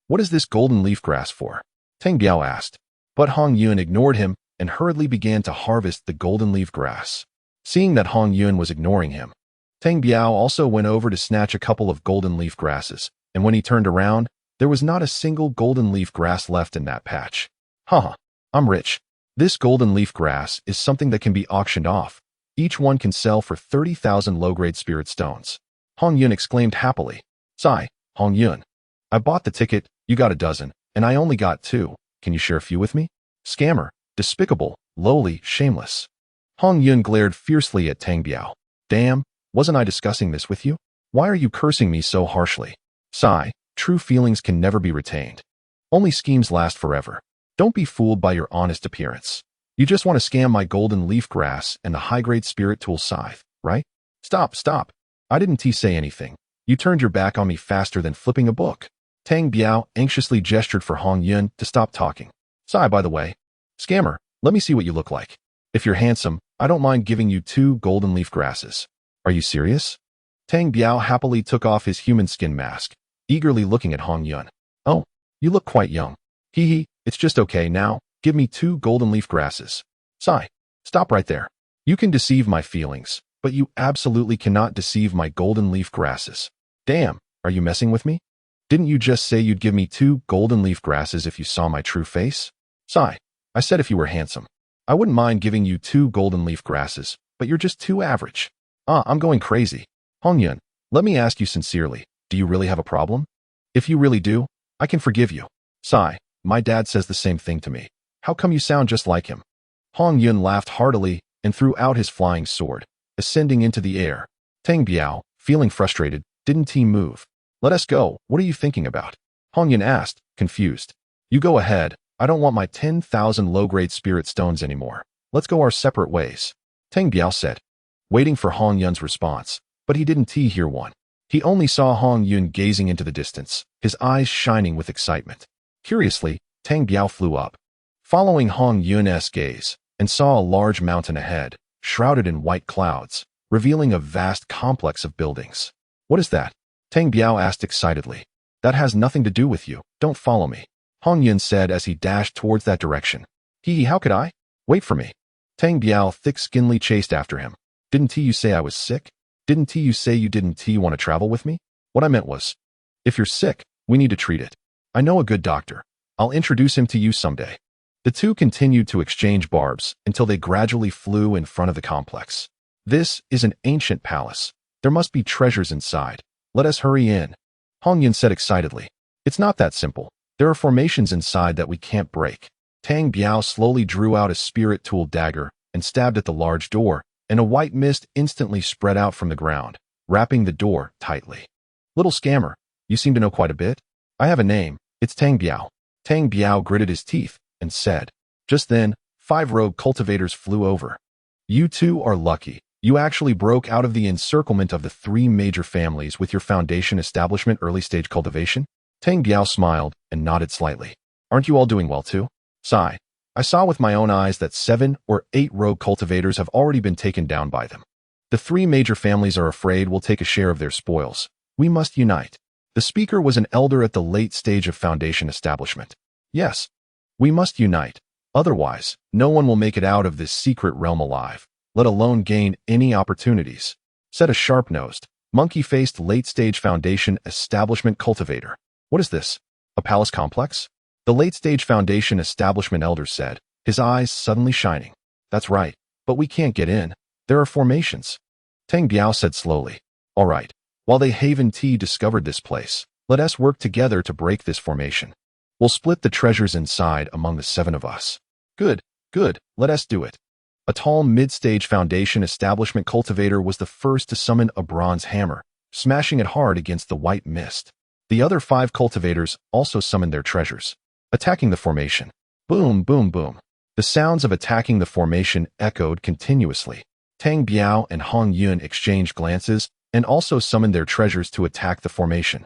What is this golden leaf grass for? Tang Biao asked, but Hong Yun ignored him and hurriedly began to harvest the golden leaf grass. Seeing that Hong Yun was ignoring him, Tang Biao also went over to snatch a couple of golden leaf grasses, and when he turned around, there was not a single golden leaf grass left in that patch. Haha, I'm rich. This golden leaf grass is something that can be auctioned off. Each one can sell for 30,000 low-grade spirit stones. Hong Yun exclaimed happily. Sigh, Hong Yun. I bought the ticket, you got a dozen, and I only got 2. Can you share a few with me? Scammer, despicable, lowly, shameless. Hong Yun glared fiercely at Tang Biao. Damn, wasn't I discussing this with you? Why are you cursing me so harshly? Sigh, true feelings can never be retained. Only schemes last forever. Don't be fooled by your honest appearance. You just want to scam my golden leaf grass and the high-grade spirit tool scythe, right? Stop, stop. I didn't say anything. You turned your back on me faster than flipping a book. Tang Biao anxiously gestured for Hong Yun to stop talking. Sigh, by the way. Scammer, let me see what you look like. If you're handsome, I don't mind giving you 2 golden leaf grasses. Are you serious? Tang Biao happily took off his human skin mask, eagerly looking at Hong Yun. Oh, you look quite young. Hee hee, it's just okay now. Give me 2 golden leaf grasses. Sigh, stop right there. You can deceive my feelings, but you absolutely cannot deceive my golden leaf grasses. Damn, are you messing with me? Didn't you just say you'd give me 2 golden leaf grasses if you saw my true face? Sigh, I said if you were handsome. I wouldn't mind giving you 2 golden leaf grasses, but you're just too average. I'm going crazy. Hong Yun, let me ask you sincerely, do you really have a problem? If you really do, I can forgive you. Sigh, my dad says the same thing to me. How come you sound just like him? Hong Yun laughed heartily and threw out his flying sword, ascending into the air. Tang Biao, feeling frustrated, didn't he move? Let us go, what are you thinking about? Hong Yun asked, confused. You go ahead, I don't want my 10,000 low-grade spirit stones anymore. Let's go our separate ways. Tang Biao said, waiting for Hong Yun's response, but he didn't hear one. He only saw Hong Yun gazing into the distance, his eyes shining with excitement. Curiously, Tang Biao flew up, following Hong Yun's gaze, and saw a large mountain ahead, shrouded in white clouds, revealing a vast complex of buildings. What is that? Tang Biao asked excitedly. That has nothing to do with you, don't follow me. Hong Yun said as he dashed towards that direction. Hee, how could I? Wait for me. Tang Biao thick-skinnedly chased after him. Didn't you say I was sick? Didn't you say you didn't want to travel with me? What I meant was, if you're sick, we need to treat it. I know a good doctor. I'll introduce him to you someday. The two continued to exchange barbs until they gradually flew in front of the complex. This is an ancient palace. There must be treasures inside. Let us hurry in. Hong Yun said excitedly. It's not that simple. There are formations inside that we can't break. Tang Biao slowly drew out a spirit tool dagger and stabbed at the large door, and a white mist instantly spread out from the ground, wrapping the door tightly. Little scammer, you seem to know quite a bit. I have a name. It's Tang Biao. Tang Biao gritted his teeth and said. Just then, 5 rogue cultivators flew over. You two are lucky. You actually broke out of the encirclement of the 3 major families with your foundation establishment early-stage cultivation? Tang Biao smiled and nodded slightly. Aren't you all doing well too? Sigh. I saw with my own eyes that 7 or 8 rogue cultivators have already been taken down by them. The 3 major families are afraid we'll take a share of their spoils. We must unite. The speaker was an elder at the late stage of foundation establishment. Yes, we must unite. Otherwise, no one will make it out of this secret realm alive, let alone gain any opportunities, said a sharp-nosed, monkey-faced late-stage foundation establishment cultivator. What is this? A palace complex? The late-stage foundation establishment elder said, his eyes suddenly shining. That's right, but we can't get in. There are formations. Tang Biao said slowly. All right, while they Haven Tea discovered this place, let us work together to break this formation. We'll split the treasures inside among the 7 of us. Good, let us do it. A tall mid-stage foundation establishment cultivator was the first to summon a bronze hammer, smashing it hard against the white mist. The other 5 cultivators also summoned their treasures, attacking the formation. Boom, boom, boom. The sounds of attacking the formation echoed continuously. Tang Biao and Hong Yun exchanged glances and also summoned their treasures to attack the formation.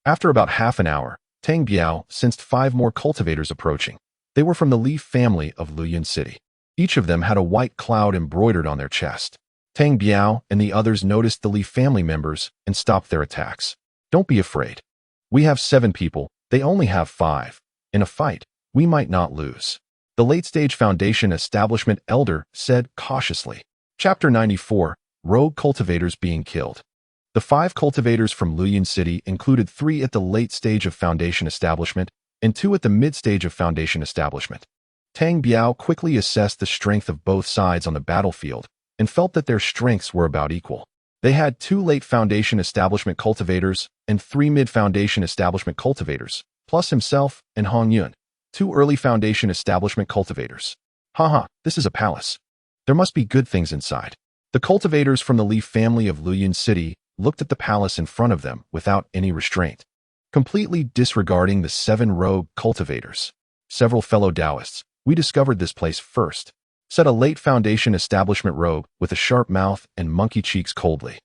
After about half an hour, Tang Biao sensed 5 more cultivators approaching. They were from the Leaf family of Luyun City. Each of them had a white cloud embroidered on their chest. Tang Biao and the others noticed the Leaf family members and stopped their attacks. Don't be afraid. We have 7 people, they only have 5. In a fight, we might not lose. The late-stage foundation establishment elder said cautiously. Chapter 94, Rogue Cultivators Being Killed. The 5 cultivators from Luyun City included 3 at the late stage of foundation establishment and 2 at the mid-stage of foundation establishment. Tang Biao quickly assessed the strength of both sides on the battlefield and felt that their strengths were about equal. They had 2 late Foundation establishment cultivators and 3 mid-Foundation establishment cultivators, plus himself and Hong Yun, 2 early Foundation establishment cultivators. Haha, this is a palace. There must be good things inside. The cultivators from the Leaf family of Luyun City looked at the palace in front of them without any restraint, completely disregarding the 7 rogue cultivators. Several fellow Taoists, we discovered this place first, said a late Foundation establishment rogue with a sharp mouth and monkey cheeks coldly.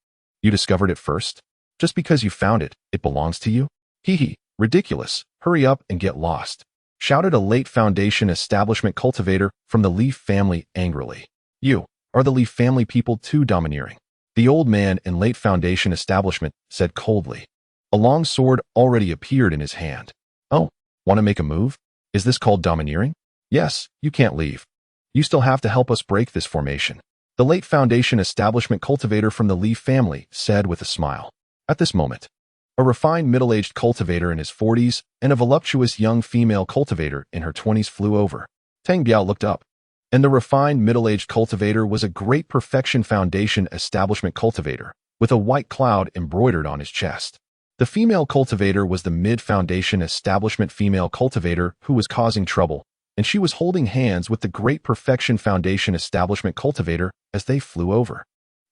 You discovered it first? Just because you found it, it belongs to you? Hee hee, ridiculous, hurry up and get lost, shouted a late Foundation establishment cultivator from the Leaf family angrily. You are the Leaf family people too domineering, the old man in late Foundation establishment said coldly. A long sword already appeared in his hand. Oh, want to make a move? Is this called domineering? Yes, you can't leave. You still have to help us break this formation, the late Foundation establishment cultivator from the Leaf family said with a smile. At this moment, a refined middle-aged cultivator in his 40s and a voluptuous young female cultivator in her 20s flew over. Tang Biao looked up, and the refined middle-aged cultivator was a great perfection Foundation establishment cultivator with a white cloud embroidered on his chest. The female cultivator was the mid-Foundation establishment female cultivator who was causing trouble, and she was holding hands with the Great Perfection Foundation establishment cultivator as they flew over.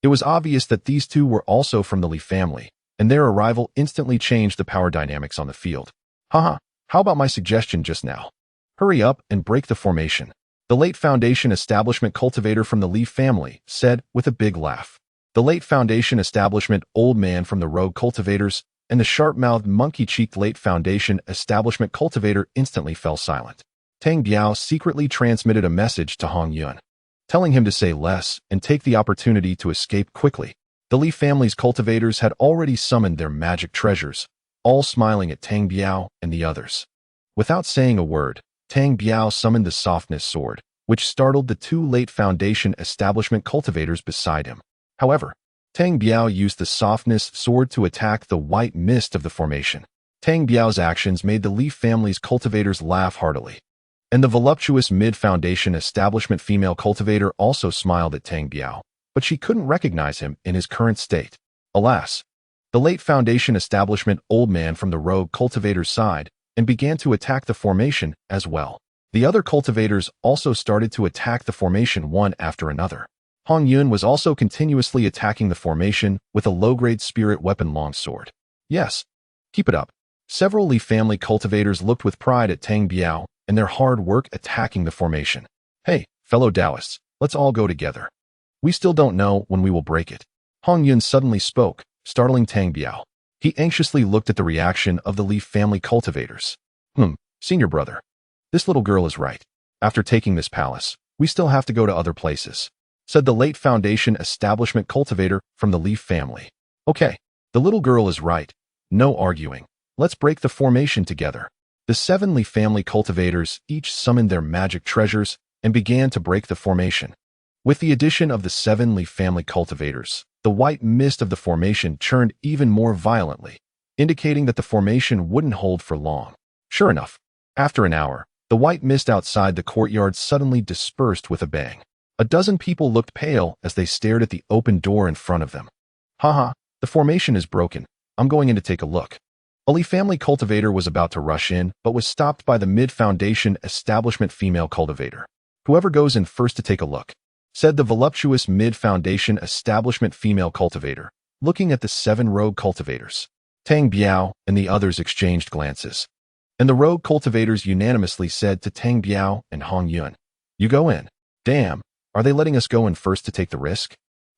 It was obvious that these two were also from the Leaf family, and their arrival instantly changed the power dynamics on the field. Haha, how about my suggestion just now? Hurry up and break the formation, the late Foundation establishment cultivator from the Leaf family said with a big laugh. The late Foundation establishment old man from the rogue cultivators and the sharp-mouthed monkey-cheeked late Foundation establishment cultivator instantly fell silent. Tang Biao secretly transmitted a message to Hong Yun, telling him to say less and take the opportunity to escape quickly. The Leaf family's cultivators had already summoned their magic treasures, all smiling at Tang Biao and the others. Without saying a word, Tang Biao summoned the softness sword, which startled the 2 late Foundation establishment cultivators beside him. However, Tang Biao used the softness sword to attack the white mist of the formation. Tang Biao's actions made the Leaf family's cultivators laugh heartily, and the voluptuous mid-Foundation establishment female cultivator also smiled at Tang Biao, but she couldn't recognize him in his current state. Alas, the late Foundation establishment old man from the rogue cultivator's side and began to attack the formation as well. The other cultivators also started to attack the formation one after another. Hong Yun was also continuously attacking the formation with a low-grade spirit weapon longsword. Yes, keep it up. Several Leaf family cultivators looked with pride at Tang Biao and their hard work attacking the formation. Hey, fellow Taoists, let's all go together. We still don't know when we will break it. Hong Yun suddenly spoke, startling Tang Biao. He anxiously looked at the reaction of the Leaf family cultivators. Senior brother. This little girl is right. After taking this palace, we still have to go to other places, said the late Foundation establishment cultivator from the Leaf family. Okay, the little girl is right. No arguing. Let's break the formation together. The 7 Leaf family cultivators each summoned their magic treasures and began to break the formation. With the addition of the 7 Leaf family cultivators, the white mist of the formation churned even more violently, indicating that the formation wouldn't hold for long. Sure enough, after an hour, the white mist outside the courtyard suddenly dispersed with a bang. A dozen people looked pale as they stared at the open door in front of them. Haha, the formation is broken. I'm going in to take a look. A Leaf family cultivator was about to rush in, but was stopped by the mid-Foundation establishment female cultivator. Whoever goes in first to take a look, said the voluptuous mid-Foundation establishment female cultivator, looking at the 7 rogue cultivators. Tang Biao and the others exchanged glances, and the rogue cultivators unanimously said to Tang Biao and Hong Yun, "You go in." Damn, are they letting us go in first to take the risk?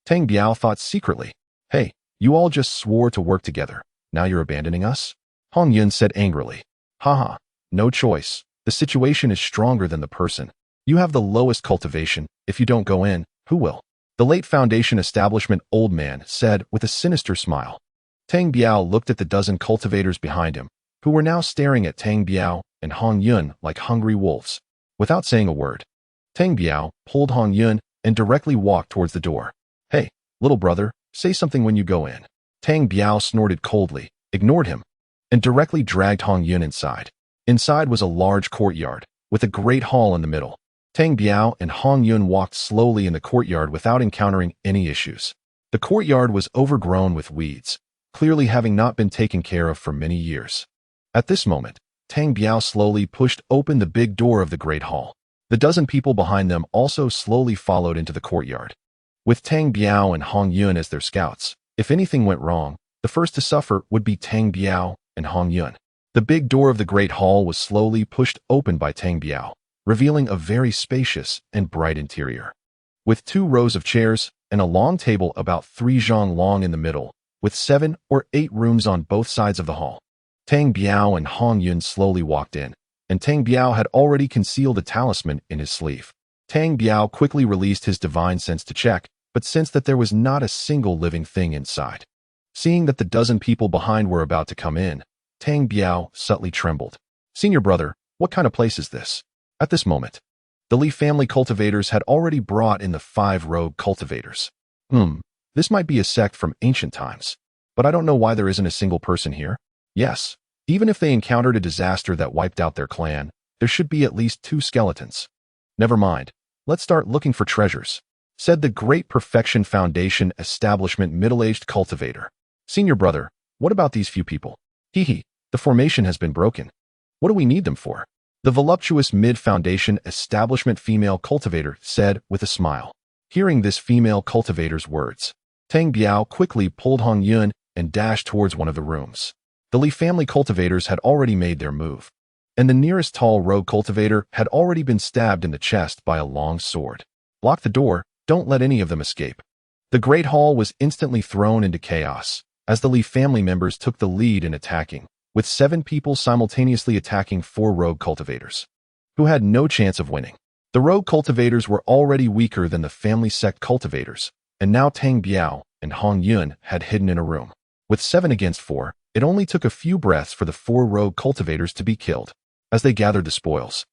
Tang Biao thought secretly. Hey, you all just swore to work together. Now you're abandoning us? Hong Yun said angrily. Haha, no choice. The situation is stronger than the person. You have the lowest cultivation. If you don't go in, who will? The late Foundation establishment old man said with a sinister smile. Tang Biao looked at the dozen cultivators behind him, who were now staring at Tang Biao and Hong Yun like hungry wolves. Without saying a word, Tang Biao pulled Hong Yun and directly walked towards the door. Hey, little brother, say something when you go in. Tang Biao snorted coldly, ignored him, and directly dragged Hong Yun inside. Inside was a large courtyard, with a great hall in the middle. Tang Biao and Hong Yun walked slowly in the courtyard without encountering any issues. The courtyard was overgrown with weeds, clearly having not been taken care of for many years. At this moment, Tang Biao slowly pushed open the big door of the Great Hall. The dozen people behind them also slowly followed into the courtyard. With Tang Biao and Hong Yun as their scouts, if anything went wrong, the first to suffer would be Tang Biao and Hong Yun. The big door of the Great Hall was slowly pushed open by Tang Biao, revealing a very spacious and bright interior. With 2 rows of chairs and a long table about 3 zhang long in the middle, with 7 or 8 rooms on both sides of the hall. Tang Biao and Hong Yun slowly walked in, and Tang Biao had already concealed a talisman in his sleeve. Tang Biao quickly released his divine sense to check, but sensed that there was not a single living thing inside. Seeing that the dozen people behind were about to come in, Tang Biao subtly trembled. "Senior brother, what kind of place is this?" At this moment, the Li family cultivators had already brought in the 5 rogue cultivators. This might be a sect from ancient times, but I don't know why there isn't a single person here. Yes, even if they encountered a disaster that wiped out their clan, there should be at least 2 skeletons. Never mind, let's start looking for treasures, said the Great Perfection Foundation Establishment middle-aged cultivator. "Senior brother, what about these few people? Hehe, the formation has been broken. What do we need them for?" The voluptuous mid-foundation establishment female cultivator said with a smile. Hearing this female cultivator's words, Tang Biao quickly pulled Hong Yun and dashed towards one of the rooms. The Li family cultivators had already made their move, and the nearest tall rogue cultivator had already been stabbed in the chest by a long sword. "Block the door, don't let any of them escape." The Great Hall was instantly thrown into chaos, as the Li family members took the lead in attacking, with 7 people simultaneously attacking 4 rogue cultivators, who had no chance of winning. The rogue cultivators were already weaker than the family sect cultivators, and now Tang Biao and Hong Yun had hidden in a room. With 7 against 4, it only took a few breaths for the 4 rogue cultivators to be killed. As they gathered the spoils,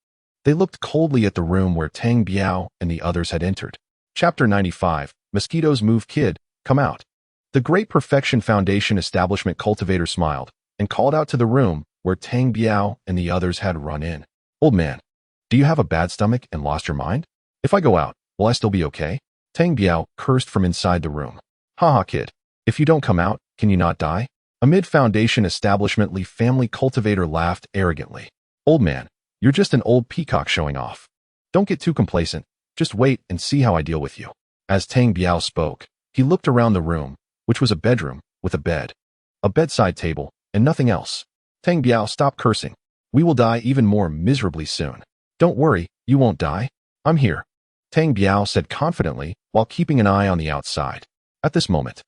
they looked coldly at the room where Tang Biao and the others had entered. Chapter 95, Mosquitoes Move Kid, Come Out. The Great Perfection Foundation Establishment cultivator smiled and called out to the room where Tang Biao and the others had run in. "Old man, do you have a bad stomach and lost your mind? If I go out, will I still be okay?" Tang Biao cursed from inside the room. "Haha kid, if you don't come out, can you not die?" A mid-foundation establishment Li family cultivator laughed arrogantly. "Old man, you're just an old peacock showing off. Don't get too complacent, just wait and see how I deal with you." As Tang Biao spoke, he looked around the room, which was a bedroom with a bed, a bedside table, and nothing else. "Tang Biao, stop cursing. We will die even more miserably soon." "Don't worry, you won't die. I'm here," Tang Biao said confidently while keeping an eye on the outside. At this moment,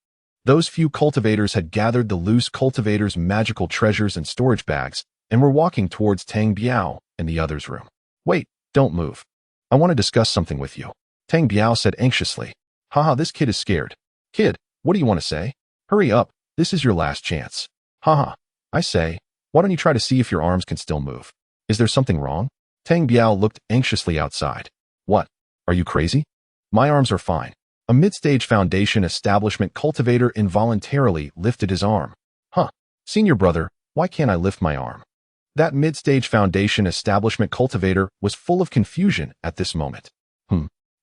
those few cultivators had gathered the loose cultivators' magical treasures and storage bags and were walking towards Tang Biao and the others' room. "Wait, don't move. I want to discuss something with you," Tang Biao said anxiously. "Haha, this kid is scared. Kid, what do you want to say? Hurry up, this is your last chance." "Haha, I say, why don't you try to see if your arms can still move? Is there something wrong?" Tang Biao looked anxiously outside. "What? Are you crazy? My arms are fine." A mid-stage foundation establishment cultivator involuntarily lifted his arm. Senior brother, why can't I lift my arm?" That mid-stage foundation establishment cultivator was full of confusion at this moment.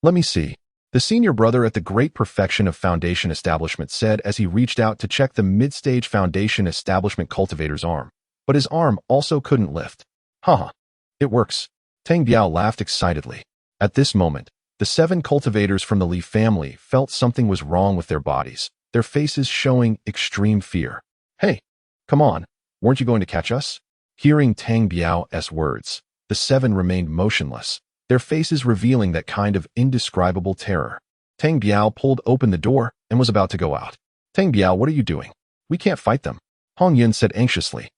Let me see." The senior brother at the Great Perfection of Foundation Establishment said as he reached out to check the mid-stage foundation establishment cultivator's arm, but his arm also couldn't lift. "Haha, it works." Tang Biao laughed excitedly. At this moment, the 7 cultivators from the Li family felt something was wrong with their bodies, their faces showing extreme fear. "Hey, come on, weren't you going to catch us?" Hearing Tang Biao's words, the 7 remained motionless, their faces revealing that kind of indescribable terror. Tang Biao pulled open the door and was about to go out. "Tang Biao, what are you doing? We can't fight them," Hong Yun said anxiously.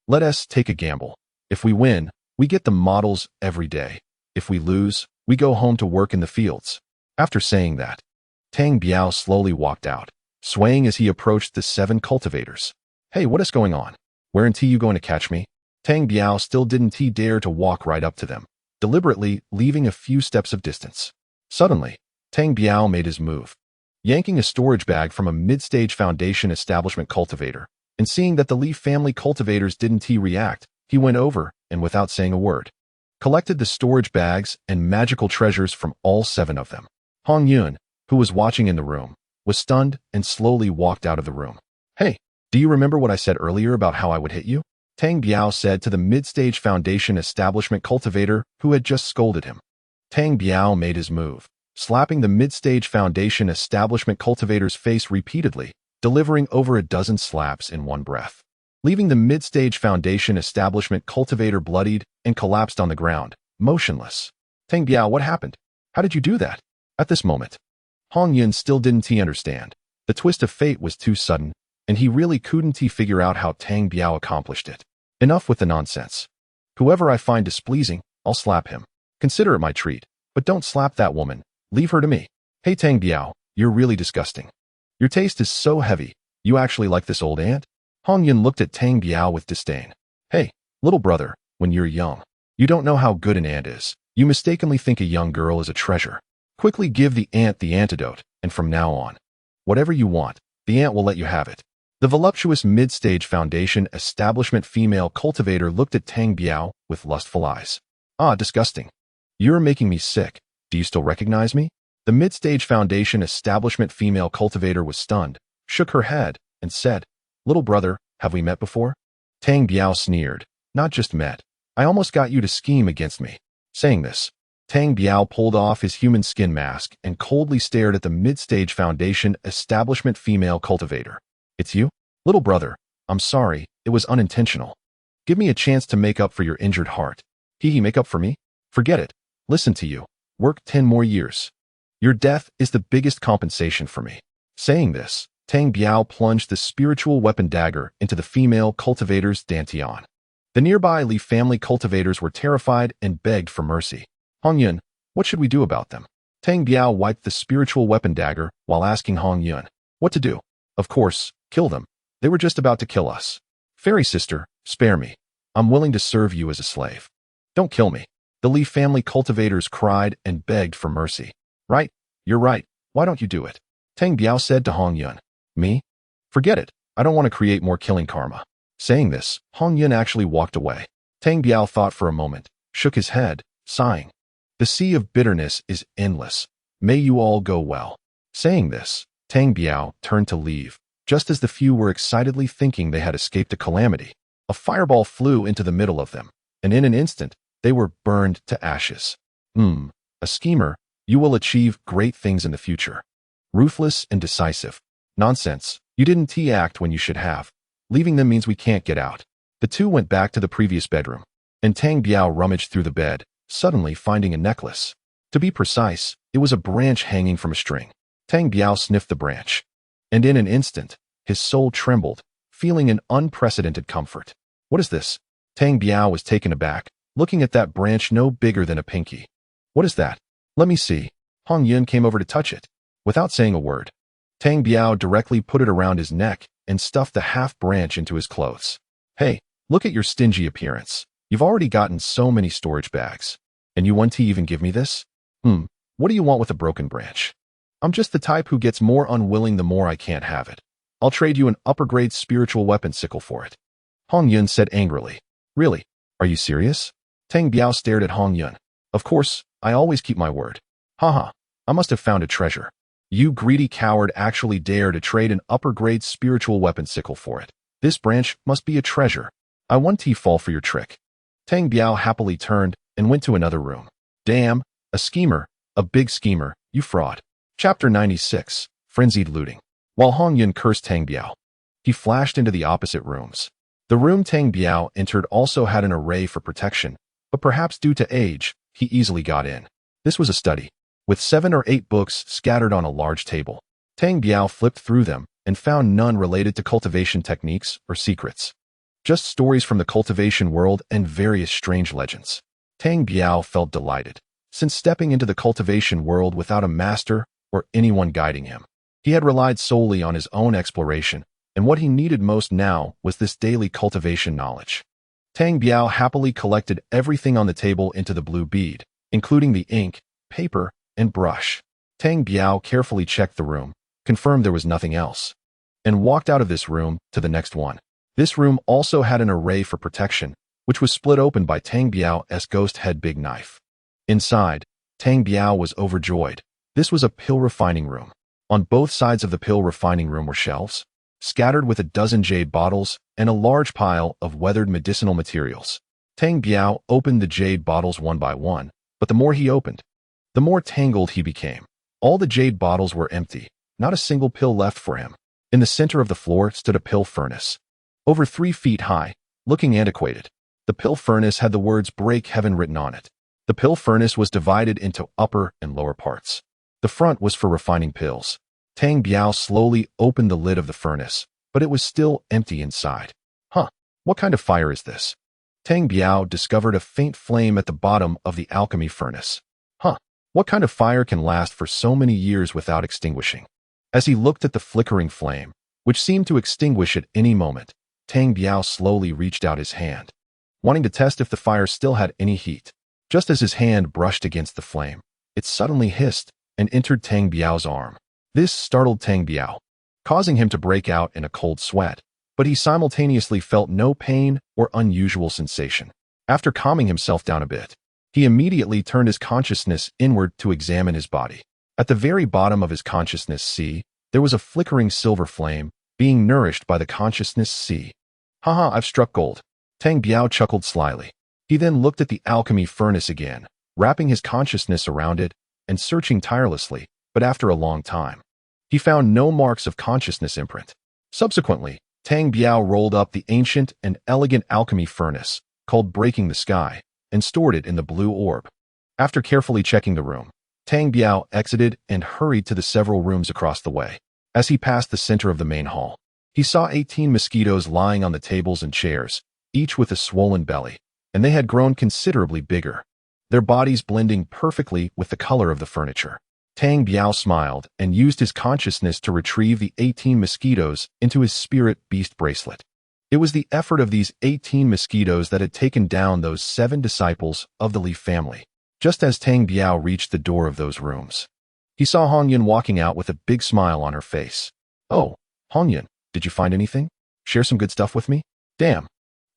Let us take a gamble. If we win, we get the models every day. If we lose, we go home to work in the fields." After saying that, Tang Biao slowly walked out, swaying as he approached the 7 cultivators. "Hey, what is going on? Weren't you going to catch me?" Tang Biao still didn't dare to walk right up to them, deliberately leaving a few steps of distance. Suddenly, Tang Biao made his move, yanking a storage bag from a mid-stage foundation establishment cultivator, and seeing that the Li family cultivators didn't react, he went over and, without saying a word, collected the storage bags and magical treasures from all 7 of them. Hong Yun, who was watching in the room, was stunned and slowly walked out of the room. Hey, do you remember what I said earlier about how I would hit you? Tang Biao said to the mid-stage Foundation establishment cultivator who had just scolded him. Tang Biao made his move, slapping the mid-stage Foundation establishment cultivator's face repeatedly, delivering over a dozen slaps in one breath, leaving the mid-stage Foundation establishment cultivator bloodied and collapsed on the ground, motionless. Tang Biao, what happened? How did you do that? At this moment, Hong Yun still didn't understand. The twist of fate was too sudden, and he really couldn't figure out how Tang Biao accomplished it. Enough with the nonsense. Whoever I find displeasing, I'll slap him. Consider it my treat, but don't slap that woman. Leave her to me. Hey Tang Biao, you're really disgusting. Your taste is so heavy, you actually like this old ant? Hong Yun looked at Tang Biao with disdain. Hey, little brother, when you're young, you don't know how good an ant is. You mistakenly think a young girl is a treasure. Quickly give the ant the antidote, and from now on, whatever you want, the ant will let you have it. The voluptuous mid-stage Foundation establishment female cultivator looked at Tang Biao with lustful eyes. Ah, disgusting. You're making me sick. Do you still recognize me? The mid-stage Foundation establishment female cultivator was stunned, shook her head, and said, Little brother, have we met before? Tang Biao sneered. Not just met. I almost got you to scheme against me. Saying this, Tang Biao pulled off his human skin mask and coldly stared at the mid-stage Foundation establishment female cultivator. It's you? Little brother, I'm sorry, it was unintentional. Give me a chance to make up for your injured heart. Make up for me? Forget it. Listen to you. Work 10 more years. Your death is the biggest compensation for me. Saying this, Tang Biao plunged the spiritual weapon dagger into the female cultivator's dantian. The nearby Li family cultivators were terrified and begged for mercy. Hong Yun, what should we do about them? Tang Biao wiped the spiritual weapon dagger while asking Hong Yun what to do. Of course, kill them. They were just about to kill us. Fairy sister, spare me. I'm willing to serve you as a slave. Don't kill me. The Li family cultivators cried and begged for mercy. Right, you're right. Why don't you do it? Tang Biao said to Hong Yun. Me? Forget it. I don't want to create more killing karma. Saying this, Hong Yun actually walked away. Tang Biao thought for a moment, shook his head, sighing. The sea of bitterness is endless. May you all go well. Saying this, Tang Biao turned to leave. Just as the few were excitedly thinking they had escaped a calamity, a fireball flew into the middle of them, and in an instant, they were burned to ashes. A schemer, you will achieve great things in the future. Ruthless and decisive. Nonsense, you didn't act when you should have. Leaving them means we can't get out. The two went back to the previous bedroom, and Tang Biao rummaged through the bed, suddenly finding a necklace. To be precise, it was a branch hanging from a string. Tang Biao sniffed the branch, and in an instant, his soul trembled, feeling an unprecedented comfort. What is this? Tang Biao was taken aback, looking at that branch no bigger than a pinky. What is that? Let me see. Hong Yun came over to touch it. Without saying a word, Tang Biao directly put it around his neck and stuffed the half branch into his clothes. Hey, look at your stingy appearance. You've already gotten so many storage bags. And you want to even give me this? What do you want with a broken branch? I'm just the type who gets more unwilling the more I can't have it. I'll trade you an upper-grade spiritual weapon sickle for it. Hong Yun said angrily. Really? Are you serious? Tang Biao stared at Hong Yun. Of course, I always keep my word. Haha, I must have found a treasure. You greedy coward actually dare to trade an upper-grade spiritual weapon sickle for it. This branch must be a treasure. I want to fall for your trick. Tang Biao happily turned and went to another room. Damn, a schemer, a big schemer, you fraud. Chapter 96, Frenzied Looting. While Hong Yun cursed Tang Biao, he flashed into the opposite rooms. The room Tang Biao entered also had an array for protection, but perhaps due to age, he easily got in. This was a study, with 7 or 8 books scattered on a large table. Tang Biao flipped through them and found none related to cultivation techniques or secrets. Just stories from the cultivation world and various strange legends. Tang Biao felt delighted, since stepping into the cultivation world without a master or anyone guiding him. He had relied solely on his own exploration, and what he needed most now was this daily cultivation knowledge. Tang Biao happily collected everything on the table into the blue bead, including the ink, paper, and brush. Tang Biao carefully checked the room, confirmed there was nothing else, and walked out of this room to the next one. This room also had an array for protection, which was split open by Tang Biao's ghost head big knife. Inside, Tang Biao was overjoyed. This was a pill refining room. On both sides of the pill refining room were shelves, scattered with a dozen jade bottles and a large pile of weathered medicinal materials. Tang Biao opened the jade bottles one by one, but the more he opened, the more tangled he became. All the jade bottles were empty, not a single pill left for him. In the center of the floor stood a pill furnace, over 3 feet high, looking antiquated. The pill furnace had the words "Break Heaven" written on it. The pill furnace was divided into upper and lower parts. The front was for refining pills. Tang Biao slowly opened the lid of the furnace, but it was still empty inside. Huh, what kind of fire is this? Tang Biao discovered a faint flame at the bottom of the alchemy furnace. Huh, what kind of fire can last for so many years without extinguishing? As he looked at the flickering flame, which seemed to extinguish at any moment, Tang Biao slowly reached out his hand, wanting to test if the fire still had any heat. Just as his hand brushed against the flame, it suddenly hissed and entered Tang Biao's arm. This startled Tang Biao, causing him to break out in a cold sweat, but he simultaneously felt no pain or unusual sensation. After calming himself down a bit, he immediately turned his consciousness inward to examine his body. At the very bottom of his consciousness sea, there was a flickering silver flame, being nourished by the consciousness sea. Haha, I've struck gold. Tang Biao chuckled slyly. He then looked at the alchemy furnace again, wrapping his consciousness around it and searching tirelessly, but after a long time, he found no marks of consciousness imprint. Subsequently, Tang Biao rolled up the ancient and elegant alchemy furnace, called Breaking the Sky, and stored it in the blue orb. After carefully checking the room, Tang Biao exited and hurried to the several rooms across the way. As he passed the center of the main hall, he saw 18 mosquitoes lying on the tables and chairs, each with a swollen belly, and they had grown considerably bigger, their bodies blending perfectly with the color of the furniture. Tang Biao smiled and used his consciousness to retrieve the 18 mosquitoes into his spirit beast bracelet. It was the effort of these 18 mosquitoes that had taken down those 7 disciples of the Li family. Just as Tang Biao reached the door of those rooms, he saw Hongyun walking out with a big smile on her face. Oh, Hongyun, did you find anything? Share some good stuff with me? Damn.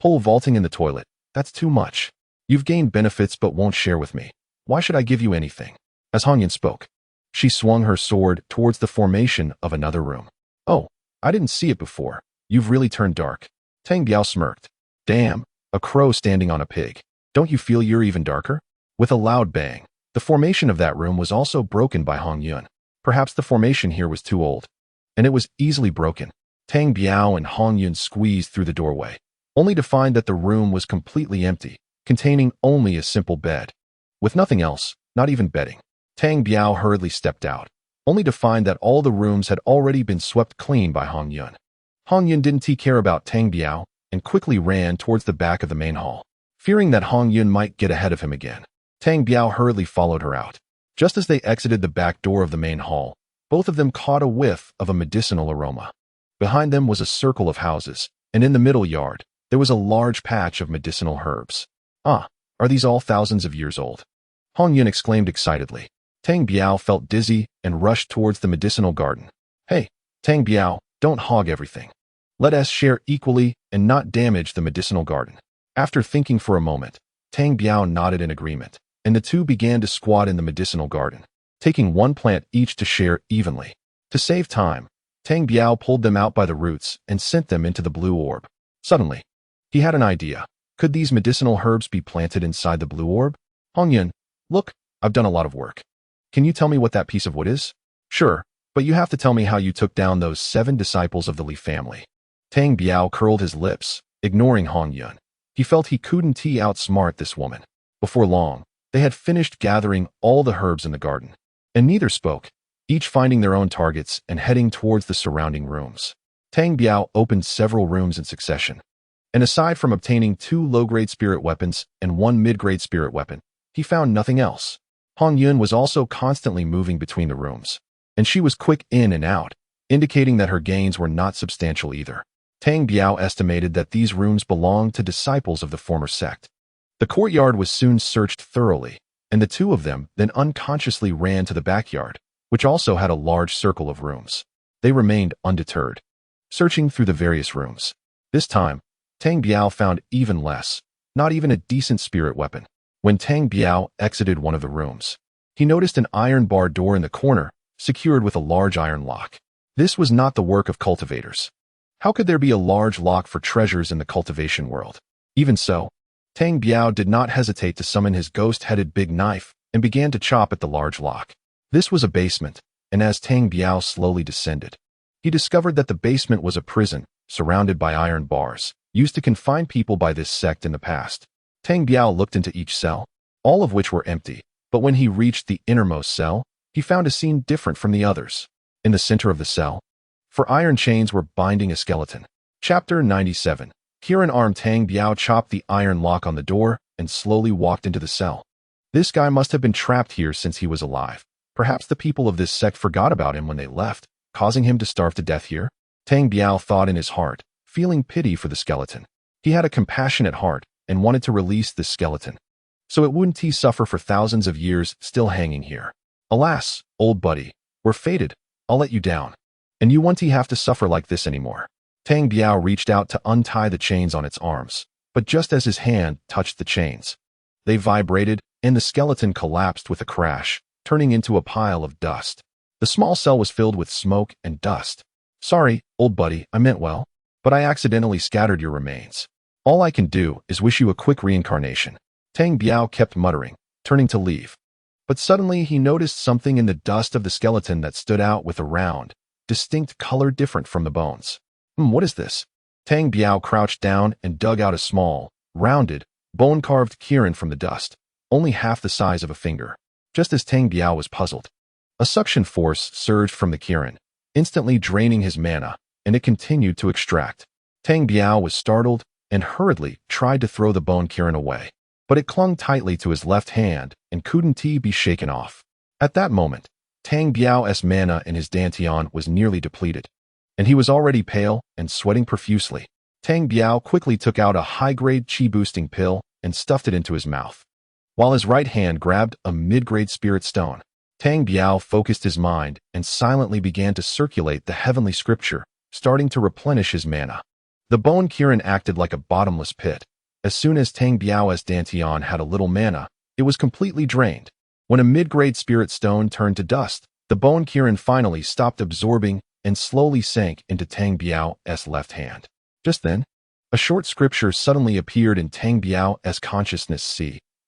Pole vaulting in the toilet. That's too much. You've gained benefits but won't share with me. Why should I give you anything? As Hongyun spoke, she swung her sword towards the formation of another room. Oh, I didn't see it before. You've really turned dark. Tang Biao smirked. Damn, a crow standing on a pig. Don't you feel you're even darker? With a loud bang, the formation of that room was also broken by Hongyun. Perhaps the formation here was too old, and it was easily broken. Tang Biao and Hongyun squeezed through the doorway, only to find that the room was completely empty, containing only a simple bed. With nothing else, not even bedding. Tang Biao hurriedly stepped out, only to find that all the rooms had already been swept clean by Hongyun. Hongyun didn't care about Tang Biao and quickly ran towards the back of the main hall, fearing that Hongyun might get ahead of him again. Tang Biao hurriedly followed her out. Just as they exited the back door of the main hall, both of them caught a whiff of a medicinal aroma. Behind them was a circle of houses, and in the middle yard, there was a large patch of medicinal herbs. Ah, are these all thousands of years old? Hongyun exclaimed excitedly. Tang Biao felt dizzy and rushed towards the medicinal garden. Hey, Tang Biao, don't hog everything. Let us share equally and not damage the medicinal garden. After thinking for a moment, Tang Biao nodded in agreement, and the two began to squat in the medicinal garden, taking one plant each to share evenly. To save time, Tang Biao pulled them out by the roots and sent them into the blue orb. Suddenly, he had an idea. Could these medicinal herbs be planted inside the blue orb? Hongyun, look, I've done a lot of work. Can you tell me what that piece of wood is? Sure, but you have to tell me how you took down those 7 disciples of the Li family. Tang Biao curled his lips, ignoring Hongyun. He felt he couldn't outsmart this woman. Before long, they had finished gathering all the herbs in the garden, and neither spoke, each finding their own targets and heading towards the surrounding rooms. Tang Biao opened several rooms in succession, and aside from obtaining 2 low-grade spirit weapons and 1 mid-grade spirit weapon, he found nothing else. Hongyun was also constantly moving between the rooms, and she was quick in and out, indicating that her gains were not substantial either. Tang Biao estimated that these rooms belonged to disciples of the former sect. The courtyard was soon searched thoroughly, and the two of them then unconsciously ran to the backyard, which also had a large circle of rooms. They remained undeterred, searching through the various rooms. This time, Tang Biao found even less, not even a decent spirit weapon. When Tang Biao exited one of the rooms, he noticed an iron bar door in the corner secured with a large iron lock. This was not the work of cultivators. How could there be a large lock for treasures in the cultivation world? Even so, Tang Biao did not hesitate to summon his ghost-headed big knife and began to chop at the large lock. This was a basement, and as Tang Biao slowly descended, he discovered that the basement was a prison, surrounded by iron bars, used to confine people by this sect in the past. Tang Biao looked into each cell, all of which were empty, but when he reached the innermost cell, he found a scene different from the others. In the center of the cell, four iron chains were binding a skeleton. Chapter 97. Kirin armed Tang Biao chopped the iron lock on the door and slowly walked into the cell. This guy must have been trapped here since he was alive. Perhaps the people of this sect forgot about him when they left, causing him to starve to death here? Tang Biao thought in his heart, feeling pity for the skeleton. He had a compassionate heart and wanted to release this skeleton, so it wouldn't he suffer for thousands of years still hanging here. Alas, old buddy, we're fated. I'll let you down. And you won't have to suffer like this anymore. Tang Biao reached out to untie the chains on its arms, but just as his hand touched the chains, they vibrated and the skeleton collapsed with a crash, turning into a pile of dust. The small cell was filled with smoke and dust. Sorry, old buddy, I meant well, but I accidentally scattered your remains. All I can do is wish you a quick reincarnation. Tang Biao kept muttering, turning to leave. But suddenly he noticed something in the dust of the skeleton that stood out with a round, distinct color different from the bones. What is this? Tang Biao crouched down and dug out a small, rounded, bone-carved Kirin from the dust, only half the size of a finger. Just as Tang Biao was puzzled, a suction force surged from the Kirin, instantly draining his mana, and it continued to extract. Tang Biao was startled and hurriedly tried to throw the bone Kirin away, but it clung tightly to his left hand and couldn't be shaken off. At that moment, Tang Biao's mana in his dantian was nearly depleted, and he was already pale and sweating profusely. Tang Biao quickly took out a high-grade chi-boosting pill and stuffed it into his mouth, while his right hand grabbed a mid-grade spirit stone. Tang Biao focused his mind and silently began to circulate the heavenly scripture, starting to replenish his mana. The bone Kirin acted like a bottomless pit. As soon as Tang Biao's dantian had a little mana, it was completely drained. When a mid-grade spirit stone turned to dust, the bone Kirin finally stopped absorbing and slowly sank into Tang Biao's left hand. Just then, a short scripture suddenly appeared in Tang Biao's consciousness,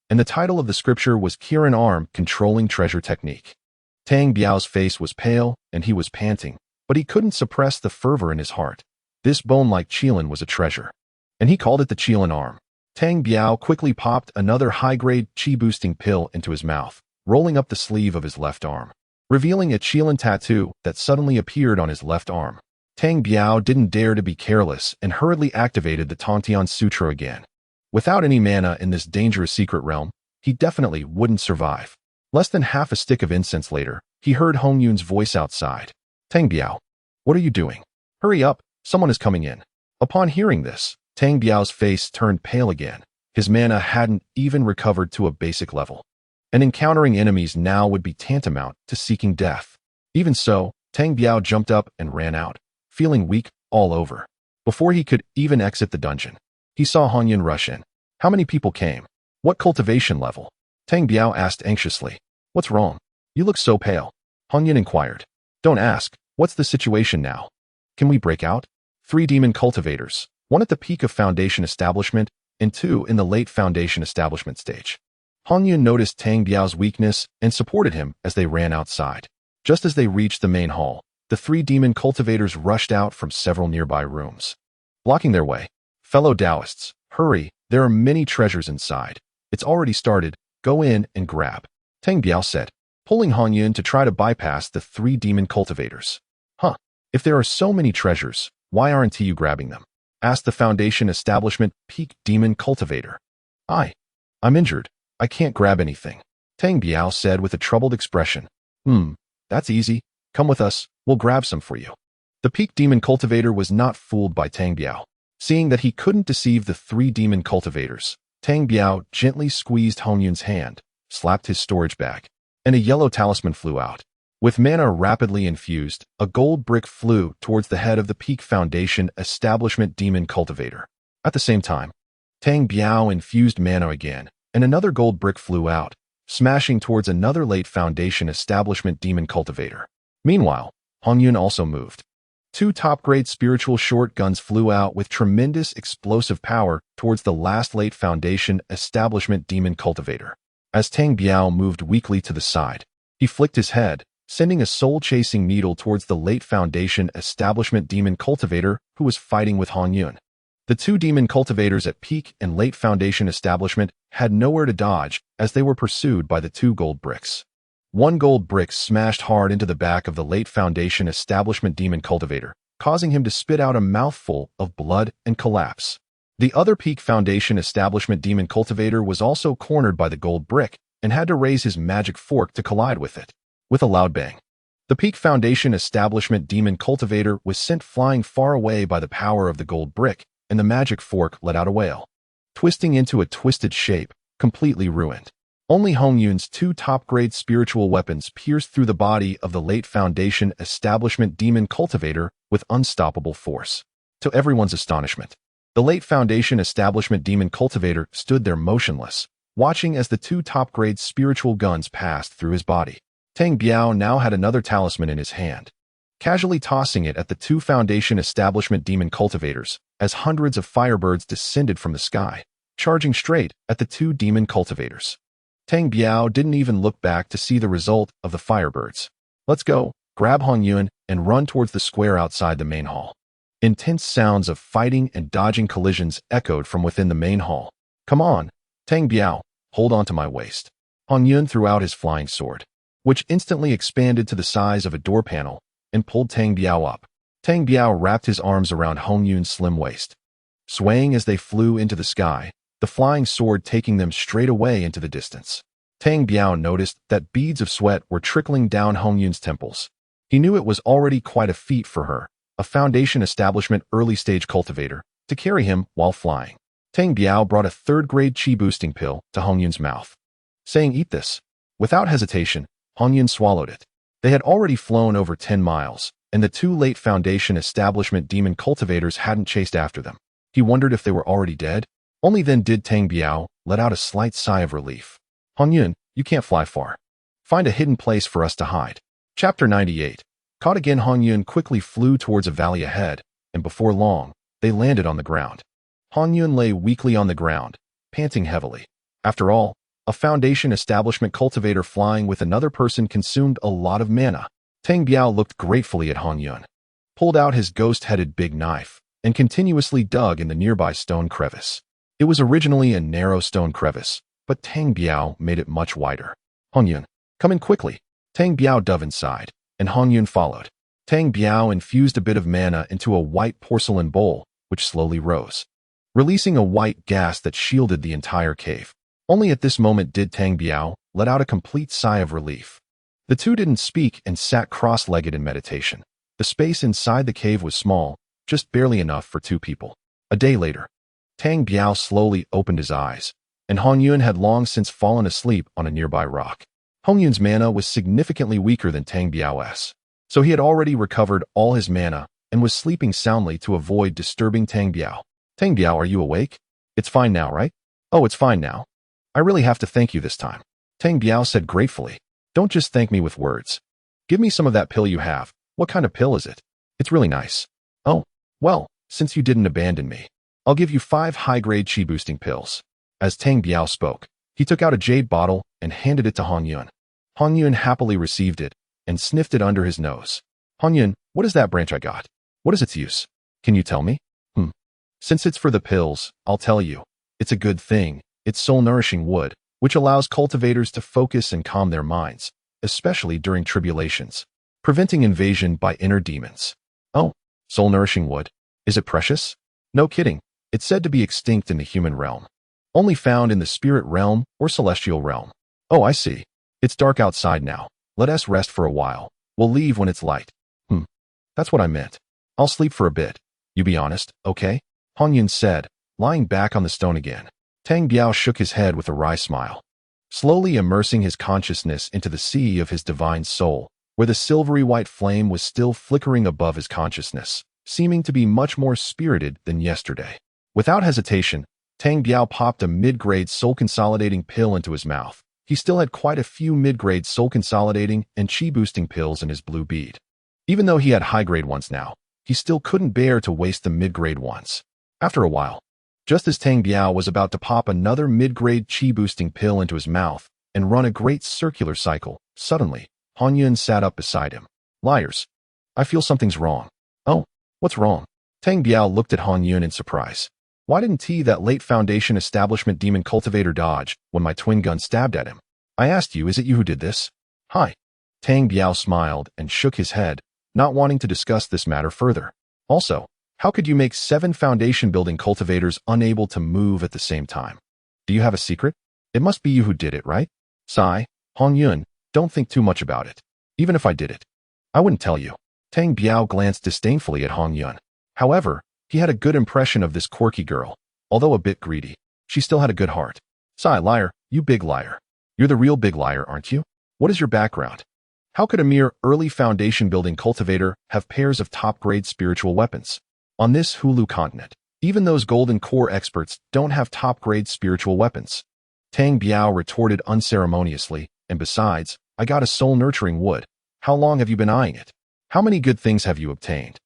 and the title of the scripture was Kirin Arm Controlling Treasure Technique. Tang Biao's face was pale and he was panting, but he couldn't suppress the fervor in his heart. This bone-like Qilin was a treasure, and he called it the Qilin Arm. Tang Biao quickly popped another high-grade chi-boosting pill into his mouth, rolling up the sleeve of his left arm, revealing a Qilin tattoo that suddenly appeared on his left arm. Tang Biao didn't dare to be careless and hurriedly activated the Tantian Sutra again. Without any mana in this dangerous secret realm, he definitely wouldn't survive. Less than half a stick of incense later, he heard Hong Yun's voice outside. Tang Biao, what are you doing? Hurry up, someone is coming in. Upon hearing this, Tang Biao's face turned pale again. His mana hadn't even recovered to a basic level, and encountering enemies now would be tantamount to seeking death. Even so, Tang Biao jumped up and ran out, feeling weak all over. Before he could even exit the dungeon, he saw Hong Yun rush in. How many people came? What cultivation level? Tang Biao asked anxiously. What's wrong? You look so pale. Hong Yun inquired. Don't ask. What's the situation now? Can we break out? 3 demon cultivators, 1 at the peak of foundation establishment and 2 in the late foundation establishment stage. Hong Yun noticed Tang Biao's weakness and supported him as they ran outside. Just as they reached the main hall, the 3 demon cultivators rushed out from several nearby rooms, blocking their way. Fellow Taoists, hurry, there are many treasures inside. It's already started, go in and grab, Tang Biao said, pulling Hong Yun to try to bypass the 3 demon cultivators. If there are so many treasures, why aren't you grabbing them? Asked the foundation establishment peak demon cultivator. I'm injured. I can't grab anything, Tang Biao said with a troubled expression. That's easy. Come with us, we'll grab some for you. The peak demon cultivator was not fooled by Tang Biao. Seeing that he couldn't deceive the 3 demon cultivators, Tang Biao gently squeezed Hong Yun's hand, slapped his storage bag, and a yellow talisman flew out. With mana rapidly infused, a gold brick flew towards the head of the peak foundation establishment demon cultivator. At the same time, Tang Biao infused mana again, and another gold brick flew out, smashing towards another late foundation establishment demon cultivator. Meanwhile, Hong Yun also moved. Two top-grade spiritual short guns flew out with tremendous explosive power towards the last late Foundation establishment demon cultivator. As Tang Biao moved weakly to the side, he flicked his head, sending a soul-chasing needle towards the late Foundation establishment demon cultivator who was fighting with Hong Yun. The two demon cultivators at peak and late Foundation establishment had nowhere to dodge as they were pursued by the two gold bricks. One gold brick smashed hard into the back of the late Foundation establishment demon cultivator, causing him to spit out a mouthful of blood and collapse. The other peak Foundation establishment demon cultivator was also cornered by the gold brick and had to raise his magic fork to collide with it. With a loud bang, the peak Foundation establishment demon cultivator was sent flying far away by the power of the gold brick, and the magic fork let out a wail, twisting into a twisted shape, completely ruined. Only Hong Yun's two top-grade spiritual weapons pierced through the body of the late Foundation establishment demon cultivator with unstoppable force. To everyone's astonishment, the late Foundation establishment demon cultivator stood there motionless, watching as the two top-grade spiritual guns passed through his body. Tang Biao now had another talisman in his hand, casually tossing it at the two Foundation establishment demon cultivators as hundreds of firebirds descended from the sky, charging straight at the two demon cultivators. Tang Biao didn't even look back to see the result of the firebirds. "Let's go," grab Hong Yun and run towards the square outside the main hall. Intense sounds of fighting and dodging collisions echoed from within the main hall. "Come on, Tang Biao, hold on to my waist." Hong Yun threw out his flying sword, which instantly expanded to the size of a door panel and pulled Tang Biao up. Tang Biao wrapped his arms around Hong Yun's slim waist, swaying as they flew into the sky, the flying sword taking them straight away into the distance. Tang Biao noticed that beads of sweat were trickling down Hong Yun's temples. He knew it was already quite a feat for her, a Foundation establishment early-stage cultivator, to carry him while flying. Tang Biao brought a third-grade chi boosting pill to Hong Yun's mouth, saying, "Eat this." Without hesitation, Hong Yun swallowed it. They had already flown over 10 miles, and the two late Foundation establishment demon cultivators hadn't chased after them. He wondered if they were already dead. Only then did Tang Biao let out a slight sigh of relief. "Hong Yun, you can't fly far. Find a hidden place for us to hide." Chapter 98. Caught again. Hong Yun quickly flew towards a valley ahead, and before long, they landed on the ground. Hong Yun lay weakly on the ground, panting heavily. After all, a Foundation establishment cultivator flying with another person consumed a lot of mana. Tang Biao looked gratefully at Hong Yun, pulled out his ghost-headed big knife, and continuously dug in the nearby stone crevice. It was originally a narrow stone crevice, but Tang Biao made it much wider. "Hong Yun, come in quickly." Tang Biao dove inside, and Hong Yun followed. Tang Biao infused a bit of mana into a white porcelain bowl, which slowly rose, releasing a white gas that shielded the entire cave. Only at this moment did Tang Biao let out a complete sigh of relief. The two didn't speak and sat cross-legged in meditation. The space inside the cave was small, just barely enough for two people. A day later, Tang Biao slowly opened his eyes, and Hong Yun had long since fallen asleep on a nearby rock. Hong Yun's mana was significantly weaker than Tang Biao's, so he had already recovered all his mana and was sleeping soundly to avoid disturbing Tang Biao. "Tang Biao, are you awake? It's fine now, right?" "Oh, it's fine now. I really have to thank you this time," Tang Biao said gratefully. "Don't just thank me with words. Give me some of that pill you have." "What kind of pill is it?" "It's really nice." "Oh, well, since you didn't abandon me, I'll give you 5 high-grade chi-boosting pills." As Tang Biao spoke, he took out a jade bottle and handed it to Hong Yun. Hong Yun happily received it and sniffed it under his nose. "Hong Yun, what is that branch I got? What is its use? Can you tell me?" Since it's for the pills, I'll tell you. It's a good thing. It's soul-nourishing wood, which allows cultivators to focus and calm their minds, especially during tribulations, preventing invasion by inner demons." "Oh, soul-nourishing wood. Is it precious?" "No kidding. It's said to be extinct in the human realm, only found in the spirit realm or celestial realm." "Oh, I see. It's dark outside now. Let us rest for a while. We'll leave when it's light." That's what I meant. I'll sleep for a bit. You be honest, okay?" Hong Yun said, lying back on the stone again. Tang Biao shook his head with a wry smile, slowly immersing his consciousness into the sea of his divine soul, where the silvery white flame was still flickering above his consciousness, seeming to be much more spirited than yesterday. Without hesitation, Tang Biao popped a mid-grade soul-consolidating pill into his mouth, he still had quite a few mid-grade soul-consolidating and chi-boosting pills in his blue bead. Even though he had high-grade ones now, he still couldn't bear to waste the mid-grade ones. After a while, just as Tang Biao was about to pop another mid-grade chi-boosting pill into his mouth and run a great circular cycle, suddenly, Han Yun sat up beside him. Liars. I feel something's wrong. Oh, what's wrong? Tang Biao looked at Han Yun in surprise. Why didn't that late Foundation establishment demon cultivator dodge when my twin gun stabbed at him? I asked you, is it you who did this? Hi. Tang Biao smiled and shook his head, not wanting to discuss this matter further. Also, how could you make 7 foundation building cultivators unable to move at the same time? Do you have a secret? It must be you who did it, right? Sigh, Han Yun, don't think too much about it. Even if I did it, I wouldn't tell you. Tang Biao glanced disdainfully at Han Yun. However, he had a good impression of this quirky girl. Although a bit greedy, she still had a good heart. Sigh, liar, you big liar. You're the real big liar, aren't you? What is your background? How could a mere early foundation building cultivator have pairs of top-grade spiritual weapons? On this Hulu continent, even those golden core experts don't have top-grade spiritual weapons. Tang Biao retorted unceremoniously, and besides, I got a soul-nurturing wood. How long have you been eyeing it? How many good things have you obtained?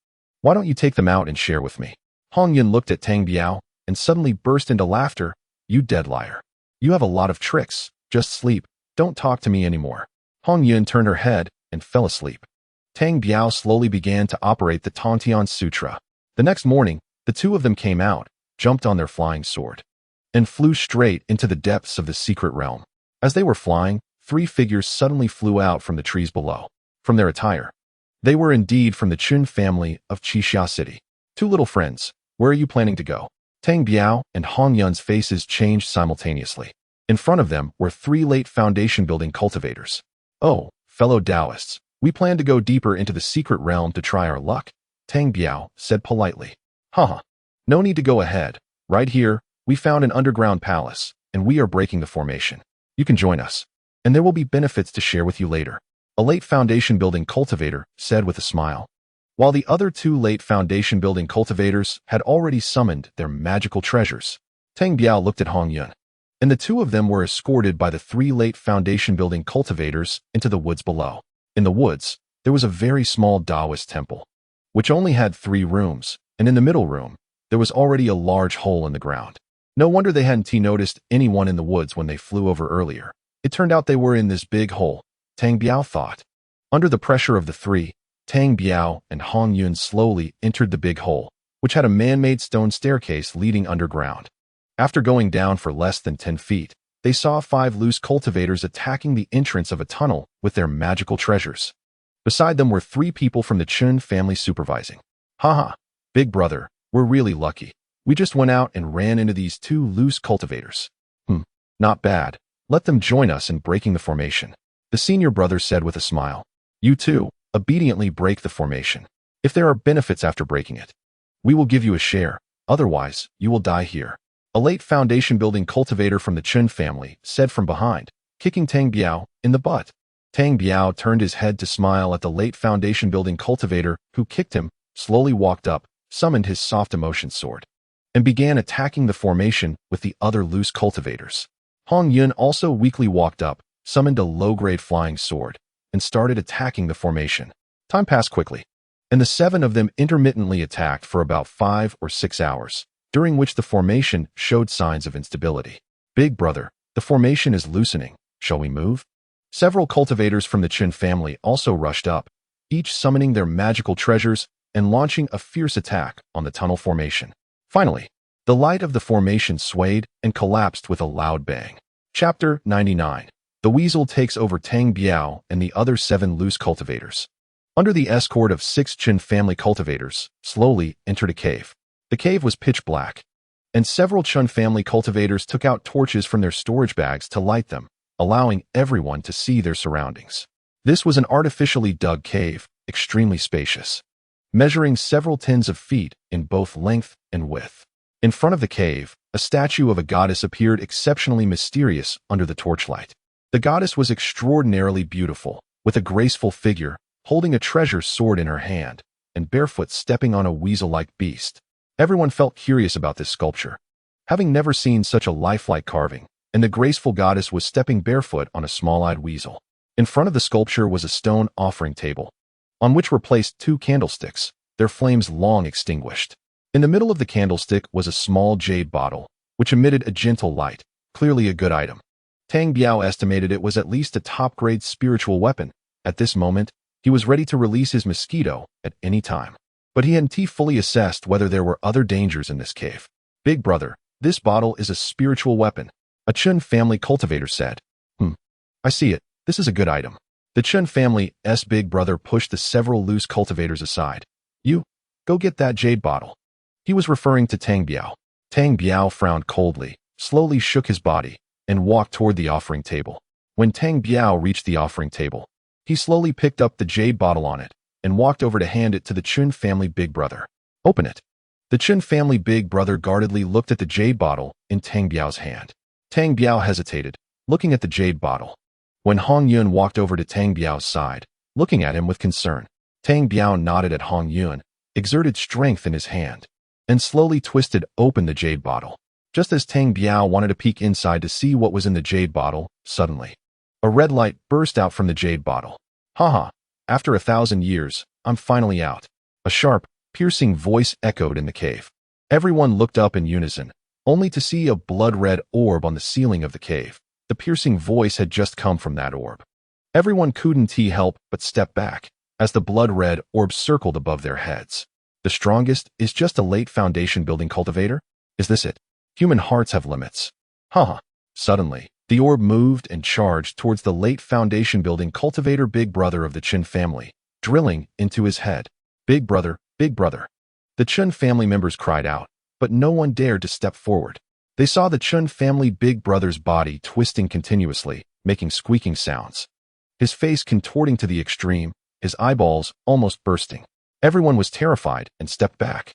Why don't you take them out and share with me? Han Yun looked at Tang Biao and suddenly burst into laughter. You dead liar. You have a lot of tricks. Just sleep. Don't talk to me anymore. Han Yun turned her head and fell asleep. Tang Biao slowly began to operate the Tantian Sutra. The next morning, the two of them came out, jumped on their flying sword, and flew straight into the depths of the secret realm. As they were flying, 3 figures suddenly flew out from the trees below. From their attire, they were indeed from the Chun family of Qixia City. 2 little friends, where are you planning to go? Tang Biao and Han Yun's faces changed simultaneously. In front of them were 3 late foundation building cultivators. Oh, fellow Taoists, we plan to go deeper into the secret realm to try our luck, Tang Biao said politely. Haha, no need to go ahead. Right here, we found an underground palace, and we are breaking the formation. You can join us, and there will be benefits to share with you later. A late foundation building cultivator said with a smile. While the other 2 late foundation building cultivators had already summoned their magical treasures, Tang Biao looked at Han Yun, and the 2 of them were escorted by the 3 late foundation building cultivators into the woods below. In the woods, there was a very small Taoist temple, which only had 3 rooms, and in the middle room, there was already a large hole in the ground. No wonder they hadn't noticed anyone in the woods when they flew over earlier. It turned out they were in this big hole, Tang Biao thought. Under the pressure of the 3, Tang Biao and Han Yun slowly entered the big hole, which had a man-made stone staircase leading underground. After going down for less than 10 feet, they saw 5 loose cultivators attacking the entrance of a tunnel with their magical treasures. Beside them were 3 people from the Chun family supervising. Haha, big brother, we're really lucky. We just went out and ran into these 2 loose cultivators. Not bad. Let them join us in breaking the formation, the senior brother said with a smile. You too, obediently break the formation. If there are benefits after breaking it, we will give you a share. Otherwise, you will die here. A late foundation building cultivator from the Chun family said from behind, kicking Tang Biao in the butt. Tang Biao turned his head to smile at the late foundation building cultivator who kicked him, slowly walked up, summoned his soft emotion sword, and began attacking the formation with the other loose cultivators. Han Yun also weakly walked up, summoned a low-grade flying sword, and started attacking the formation. Time passed quickly, and the 7 of them intermittently attacked for about 5 or 6 hours, during which the formation showed signs of instability. Big brother, the formation is loosening. Shall we move? Several cultivators from the Chun family also rushed up, each summoning their magical treasures and launching a fierce attack on the tunnel formation. Finally, the light of the formation swayed and collapsed with a loud bang. Chapter 99. The Weasel takes over Tang Biao and the other 7 loose cultivators. Under the escort of 6 Chun family cultivators, slowly entered a cave. The cave was pitch black, and several Chun family cultivators took out torches from their storage bags to light them, allowing everyone to see their surroundings. This was an artificially dug cave, extremely spacious, measuring several tens of feet in both length and width. In front of the cave, a statue of a goddess appeared exceptionally mysterious under the torchlight. The goddess was extraordinarily beautiful, with a graceful figure, holding a treasure sword in her hand, and barefoot stepping on a weasel-like beast. Everyone felt curious about this sculpture. Having never seen such a lifelike carving, and the graceful goddess was stepping barefoot on a small-eyed weasel. In front of the sculpture was a stone offering table, on which were placed 2 candlesticks, their flames long extinguished. In the middle of the candlestick was a small jade bottle, which emitted a gentle light, clearly a good item. Tang Biao estimated it was at least a top-grade spiritual weapon. At this moment, he was ready to release his mosquito at any time. But he hadn't fully assessed whether there were other dangers in this cave. Big brother, this bottle is a spiritual weapon, a Chun family cultivator said. I see it. This is a good item. The Chun family's big brother pushed the several loose cultivators aside. You, go get that jade bottle. He was referring to Tang Biao. Tang Biao frowned coldly, slowly shook his body, and walked toward the offering table. When Tang Biao reached the offering table, he slowly picked up the jade bottle on it and walked over to hand it to the Chun family big brother. Open it. The Chun family big brother guardedly looked at the jade bottle in Tang Biao's hand. Tang Biao hesitated, looking at the jade bottle. When Hong Yun walked over to Tang Biao's side, looking at him with concern, Tang Biao nodded at Hong Yun, exerted strength in his hand, and slowly twisted open the jade bottle. Just as Tang Biao wanted to peek inside to see what was in the jade bottle, suddenly, a red light burst out from the jade bottle. Haha, after 1,000 years, I'm finally out. A sharp, piercing voice echoed in the cave. Everyone looked up in unison, only to see a blood-red orb on the ceiling of the cave. The piercing voice had just come from that orb. Everyone couldn't help but step back, as the blood-red orb circled above their heads. The strongest is just a late foundation building cultivator? Is this it? Human hearts have limits. Haha. Suddenly, the orb moved and charged towards the late foundation building cultivator big brother of the Chun family, drilling into his head. Big brother, big brother. The Chun family members cried out, but no one dared to step forward. They saw the Chun family big brother's body twisting continuously, making squeaking sounds. His face contorting to the extreme, his eyeballs almost bursting. Everyone was terrified and stepped back.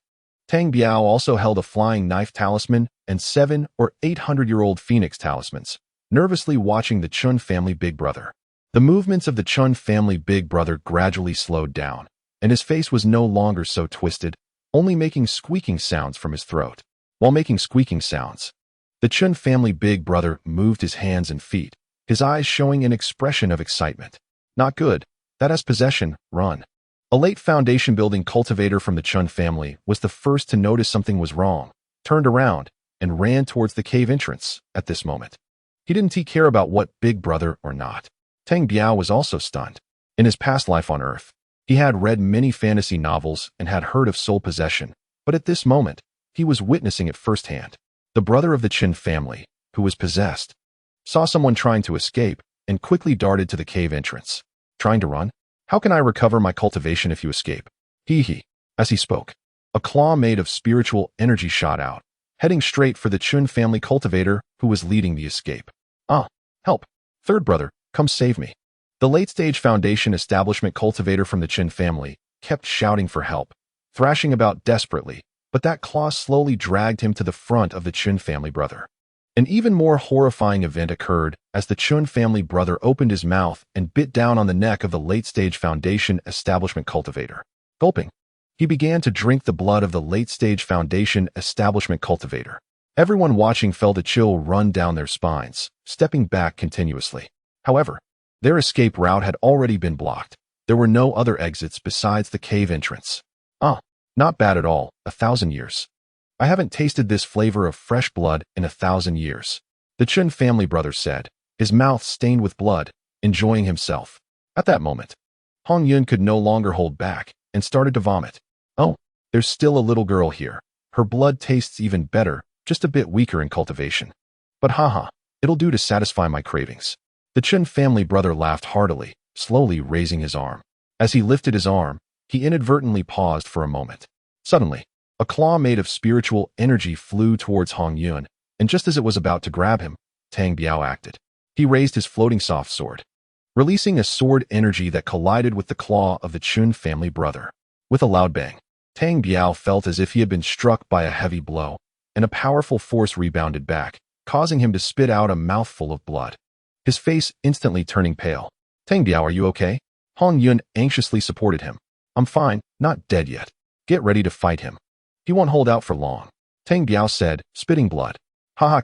Tang Biao also held a flying knife talisman and 700- or 800-year-old phoenix talismans, nervously watching the Chun family big brother. The movements of the Chun family big brother gradually slowed down, and his face was no longer so twisted, only making squeaking sounds from his throat. While making squeaking sounds, the Chun family big brother moved his hands and feet, his eyes showing an expression of excitement. Not good. That has possession. Run. A late foundation building cultivator from the Chun family was the first to notice something was wrong, turned around, and ran towards the cave entrance at this moment. He didn't care about what big brother or not. Tang Biao was also stunned. In his past life on Earth, he had read many fantasy novels and had heard of soul possession, but at this moment, he was witnessing it firsthand. The brother of the Chin family, who was possessed, saw someone trying to escape and quickly darted to the cave entrance. Trying to run? How can I recover my cultivation if you escape? He. As he spoke, a claw made of spiritual energy shot out, heading straight for the Chun family cultivator who was leading the escape. Help. Third brother, come save me. The late-stage foundation establishment cultivator from the Chin family kept shouting for help, thrashing about desperately, but that claw slowly dragged him to the front of the Chun family brother. An even more horrifying event occurred as the Chun family brother opened his mouth and bit down on the neck of the late-stage foundation establishment cultivator. Gulping, he began to drink the blood of the late-stage foundation establishment cultivator. Everyone watching felt a chill run down their spines, stepping back continuously. However, their escape route had already been blocked. There were no other exits besides the cave entrance. Not bad at all. 1,000 years. I haven't tasted this flavor of fresh blood in 1,000 years. The Chun family brother said, his mouth stained with blood, enjoying himself. At that moment, Hong Yun could no longer hold back and started to vomit. There's still a little girl here. Her blood tastes even better, just a bit weaker in cultivation. But it'll do to satisfy my cravings. The Chun family brother laughed heartily, slowly raising his arm. As he lifted his arm, he inadvertently paused for a moment. Suddenly, a claw made of spiritual energy flew towards Hong Yun, and just as it was about to grab him, Tang Biao acted. He raised his floating soft sword, releasing a sword energy that collided with the claw of the Chun family brother. With a loud bang, Tang Biao felt as if he had been struck by a heavy blow, and a powerful force rebounded back, causing him to spit out a mouthful of blood, his face instantly turning pale. Tang Biao, are you okay? Hong Yun anxiously supported him. I'm fine, not dead yet. Get ready to fight him. He won't hold out for long. Tang Biao said, spitting blood.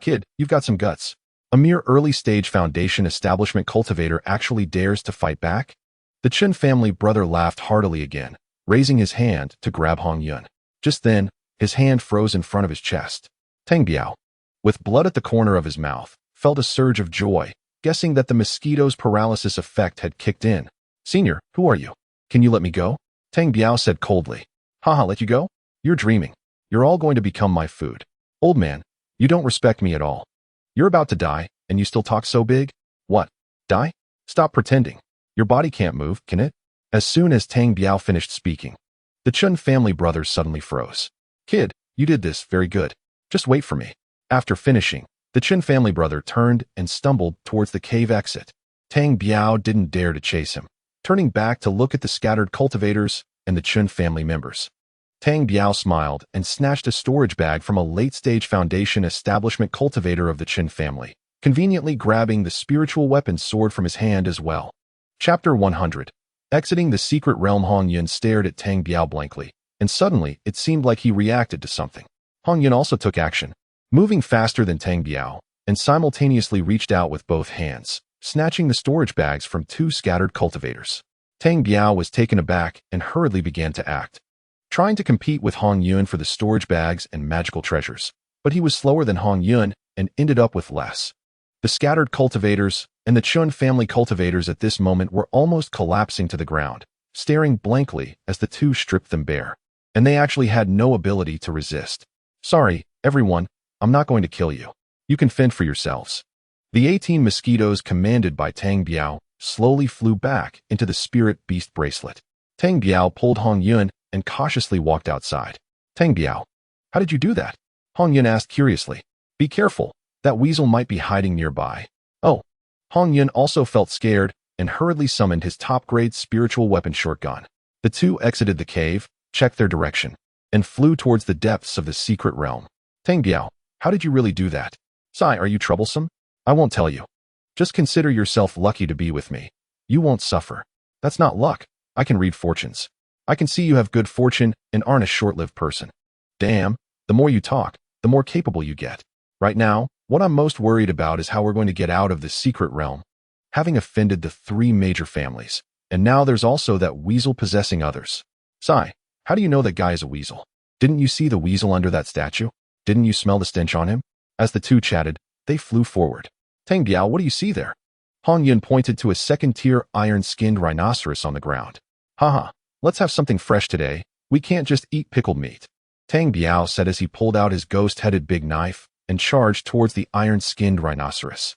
Kid, you've got some guts. A mere early-stage foundation establishment cultivator actually dares to fight back? The Chen family brother laughed heartily again, raising his hand to grab Hong Yun. Just then, his hand froze in front of his chest. Tang Biao, with blood at the corner of his mouth, felt a surge of joy, guessing that the mosquito's paralysis effect had kicked in. Senior, who are you? Can you let me go? Tang Biao said coldly. Haha, let you go? You're dreaming. You're all going to become my food. Old man, you don't respect me at all. You're about to die, and you still talk so big? What? Die? Stop pretending. Your body can't move, can it? As soon as Tang Biao finished speaking, the Chen family brothers suddenly froze. Kid, you did this very good. Just wait for me. After finishing, the Chen family brother turned and stumbled towards the cave exit. Tang Biao didn't dare to chase him, turning back to look at the scattered cultivators and the Chen family members. Tang Biao smiled and snatched a storage bag from a late-stage foundation establishment cultivator of the Chen family, conveniently grabbing the spiritual weapon sword from his hand as well. Chapter 100. Exiting the secret realm. Hong Yun stared at Tang Biao blankly, and suddenly it seemed like he reacted to something. Hong Yun also took action, moving faster than Tang Biao, and simultaneously reached out with both hands, snatching the storage bags from two scattered cultivators. Tang Biao was taken aback and hurriedly began to act, trying to compete with Hong Yun for the storage bags and magical treasures, but he was slower than Hong Yun and ended up with less. The scattered cultivators and the Chun family cultivators at this moment were almost collapsing to the ground, staring blankly as the two stripped them bare, and they actually had no ability to resist. Sorry, everyone, I'm not going to kill you. You can fend for yourselves. The 18 mosquitoes commanded by Tang Biao slowly flew back into the spirit beast bracelet. Tang Biao pulled Hong Yun and cautiously walked outside. Tang Biao, how did you do that? Hong Yun asked curiously. Be careful, that weasel might be hiding nearby. Oh. Hong Yun also felt scared and hurriedly summoned his top-grade spiritual weapon shotgun. The two exited the cave, checked their direction, and flew towards the depths of the secret realm. Tang Biao, how did you really do that? Sai, are you troublesome? I won't tell you. Just consider yourself lucky to be with me. You won't suffer. That's not luck. I can read fortunes. I can see you have good fortune and aren't a short-lived person. Damn, the more you talk, the more capable you get. Right now, what I'm most worried about is how we're going to get out of this secret realm. Having offended the three major families, and now there's also that weasel possessing others. Sai, how do you know that guy is a weasel? Didn't you see the weasel under that statue? Didn't you smell the stench on him? As the two chatted, they flew forward. Tang Biao, what do you see there? Hong Yun pointed to a second-tier iron-skinned rhinoceros on the ground. Haha, let's have something fresh today. We can't just eat pickled meat. Tang Biao said as he pulled out his ghost-headed big knife and charged towards the iron-skinned rhinoceros.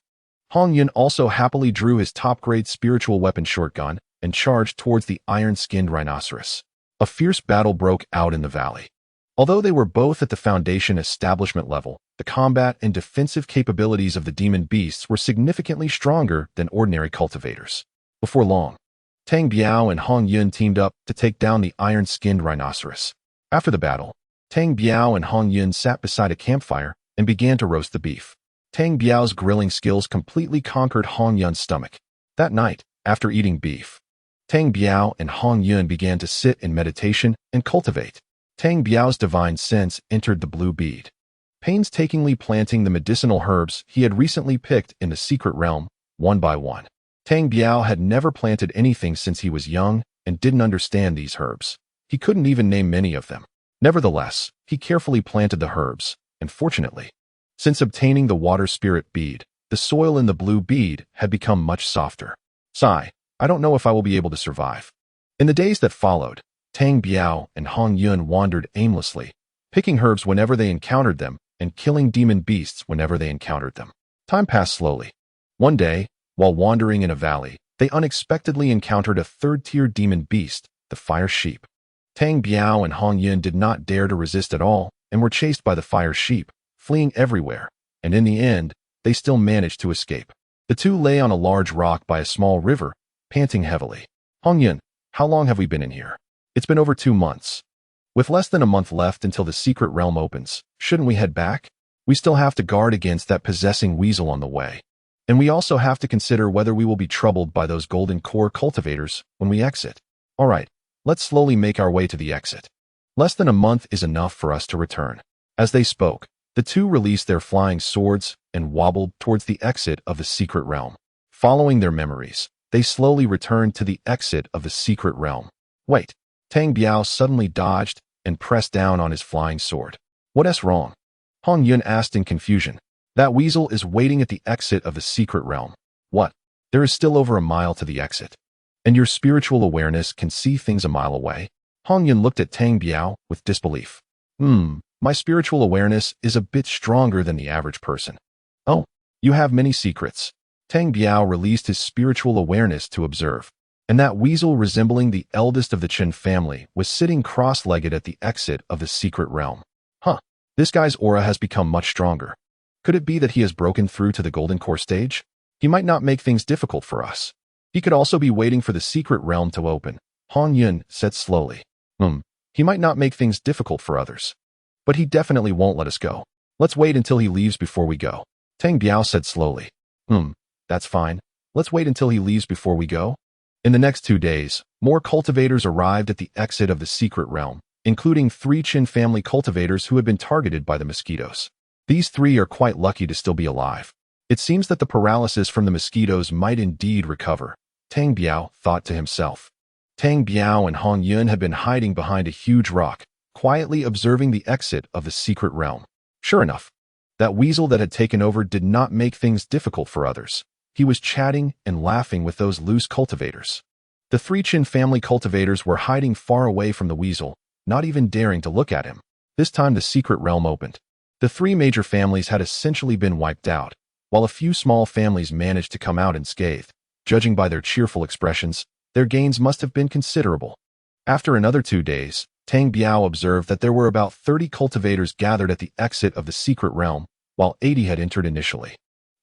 Hong Yun also happily drew his top-grade spiritual weapon shotgun and charged towards the iron-skinned rhinoceros. A fierce battle broke out in the valley. Although they were both at the foundation establishment level, the combat and defensive capabilities of the demon beasts were significantly stronger than ordinary cultivators. Before long, Tang Biao and Hong Yun teamed up to take down the iron-skinned rhinoceros. After the battle, Tang Biao and Hong Yun sat beside a campfire and began to roast the beef. Tang Biao's grilling skills completely conquered Hong Yun's stomach. That night, after eating beef, Tang Biao and Hong Yun began to sit in meditation and cultivate. Tang Biao's divine sense entered the blue bead, painstakingly planting the medicinal herbs he had recently picked in the secret realm, one by one. Tang Biao had never planted anything since he was young and didn't understand these herbs. He couldn't even name many of them. Nevertheless, he carefully planted the herbs, and fortunately, since obtaining the water spirit bead, the soil in the blue bead had become much softer. Sigh, I don't know if I will be able to survive. In the days that followed, Tang Biao and Hong Yun wandered aimlessly, picking herbs whenever they encountered them and killing demon beasts whenever they encountered them. Time passed slowly. One day, while wandering in a valley, they unexpectedly encountered a third-tier demon beast, the fire sheep. Tang Biao and Hong Yun did not dare to resist at all and were chased by the fire sheep, fleeing everywhere, and in the end, they still managed to escape. The two lay on a large rock by a small river, panting heavily. Hong Yun, how long have we been in here? It's been over 2 months. With less than a month left until the secret realm opens, shouldn't we head back? We still have to guard against that possessing weasel on the way. And we also have to consider whether we will be troubled by those golden core cultivators when we exit. All right, let's slowly make our way to the exit. Less than a month is enough for us to return. As they spoke, The two released their flying swords and wobbled towards the exit of the secret realm. Following their memories, they slowly returned to the exit of the secret realm. Wait, Tang Biao suddenly dodged and pressed down on his flying sword. What's wrong? Hong Yun asked in confusion. That weasel is waiting at the exit of the secret realm. What? There is still over a mile to the exit. And your spiritual awareness can see things a mile away? Hong Yun looked at Tang Biao with disbelief. My spiritual awareness is a bit stronger than the average person. Oh, you have many secrets. Tang Biao released his spiritual awareness to observe. And that weasel resembling the eldest of the Chen family was sitting cross-legged at the exit of the secret realm. This guy's aura has become much stronger. Could it be that he has broken through to the golden core stage? He might not make things difficult for us. He could also be waiting for the secret realm to open, Hong Yun said slowly. He might not make things difficult for others. But he definitely won't let us go. Let's wait until he leaves before we go. Tang Biao said slowly. That's fine. Let's wait until he leaves before we go. In the next 2 days, more cultivators arrived at the exit of the secret realm, including 3 Qin family cultivators who had been targeted by the mosquitoes. These 3 are quite lucky to still be alive. It seems that the paralysis from the mosquitoes might indeed recover, Tang Biao thought to himself. Tang Biao and Hong Yun had been hiding behind a huge rock, quietly observing the exit of the secret realm. Sure enough, that weasel that had taken over did not make things difficult for others. He was chatting and laughing with those loose cultivators. The 3 Qin family cultivators were hiding far away from the weasel, not even daring to look at him. This time the secret realm opened. The 3 major families had essentially been wiped out, while a few small families managed to come out unscathed. Judging by their cheerful expressions, their gains must have been considerable. After another 2 days, Tang Biao observed that there were about 30 cultivators gathered at the exit of the secret realm, while 80 had entered initially.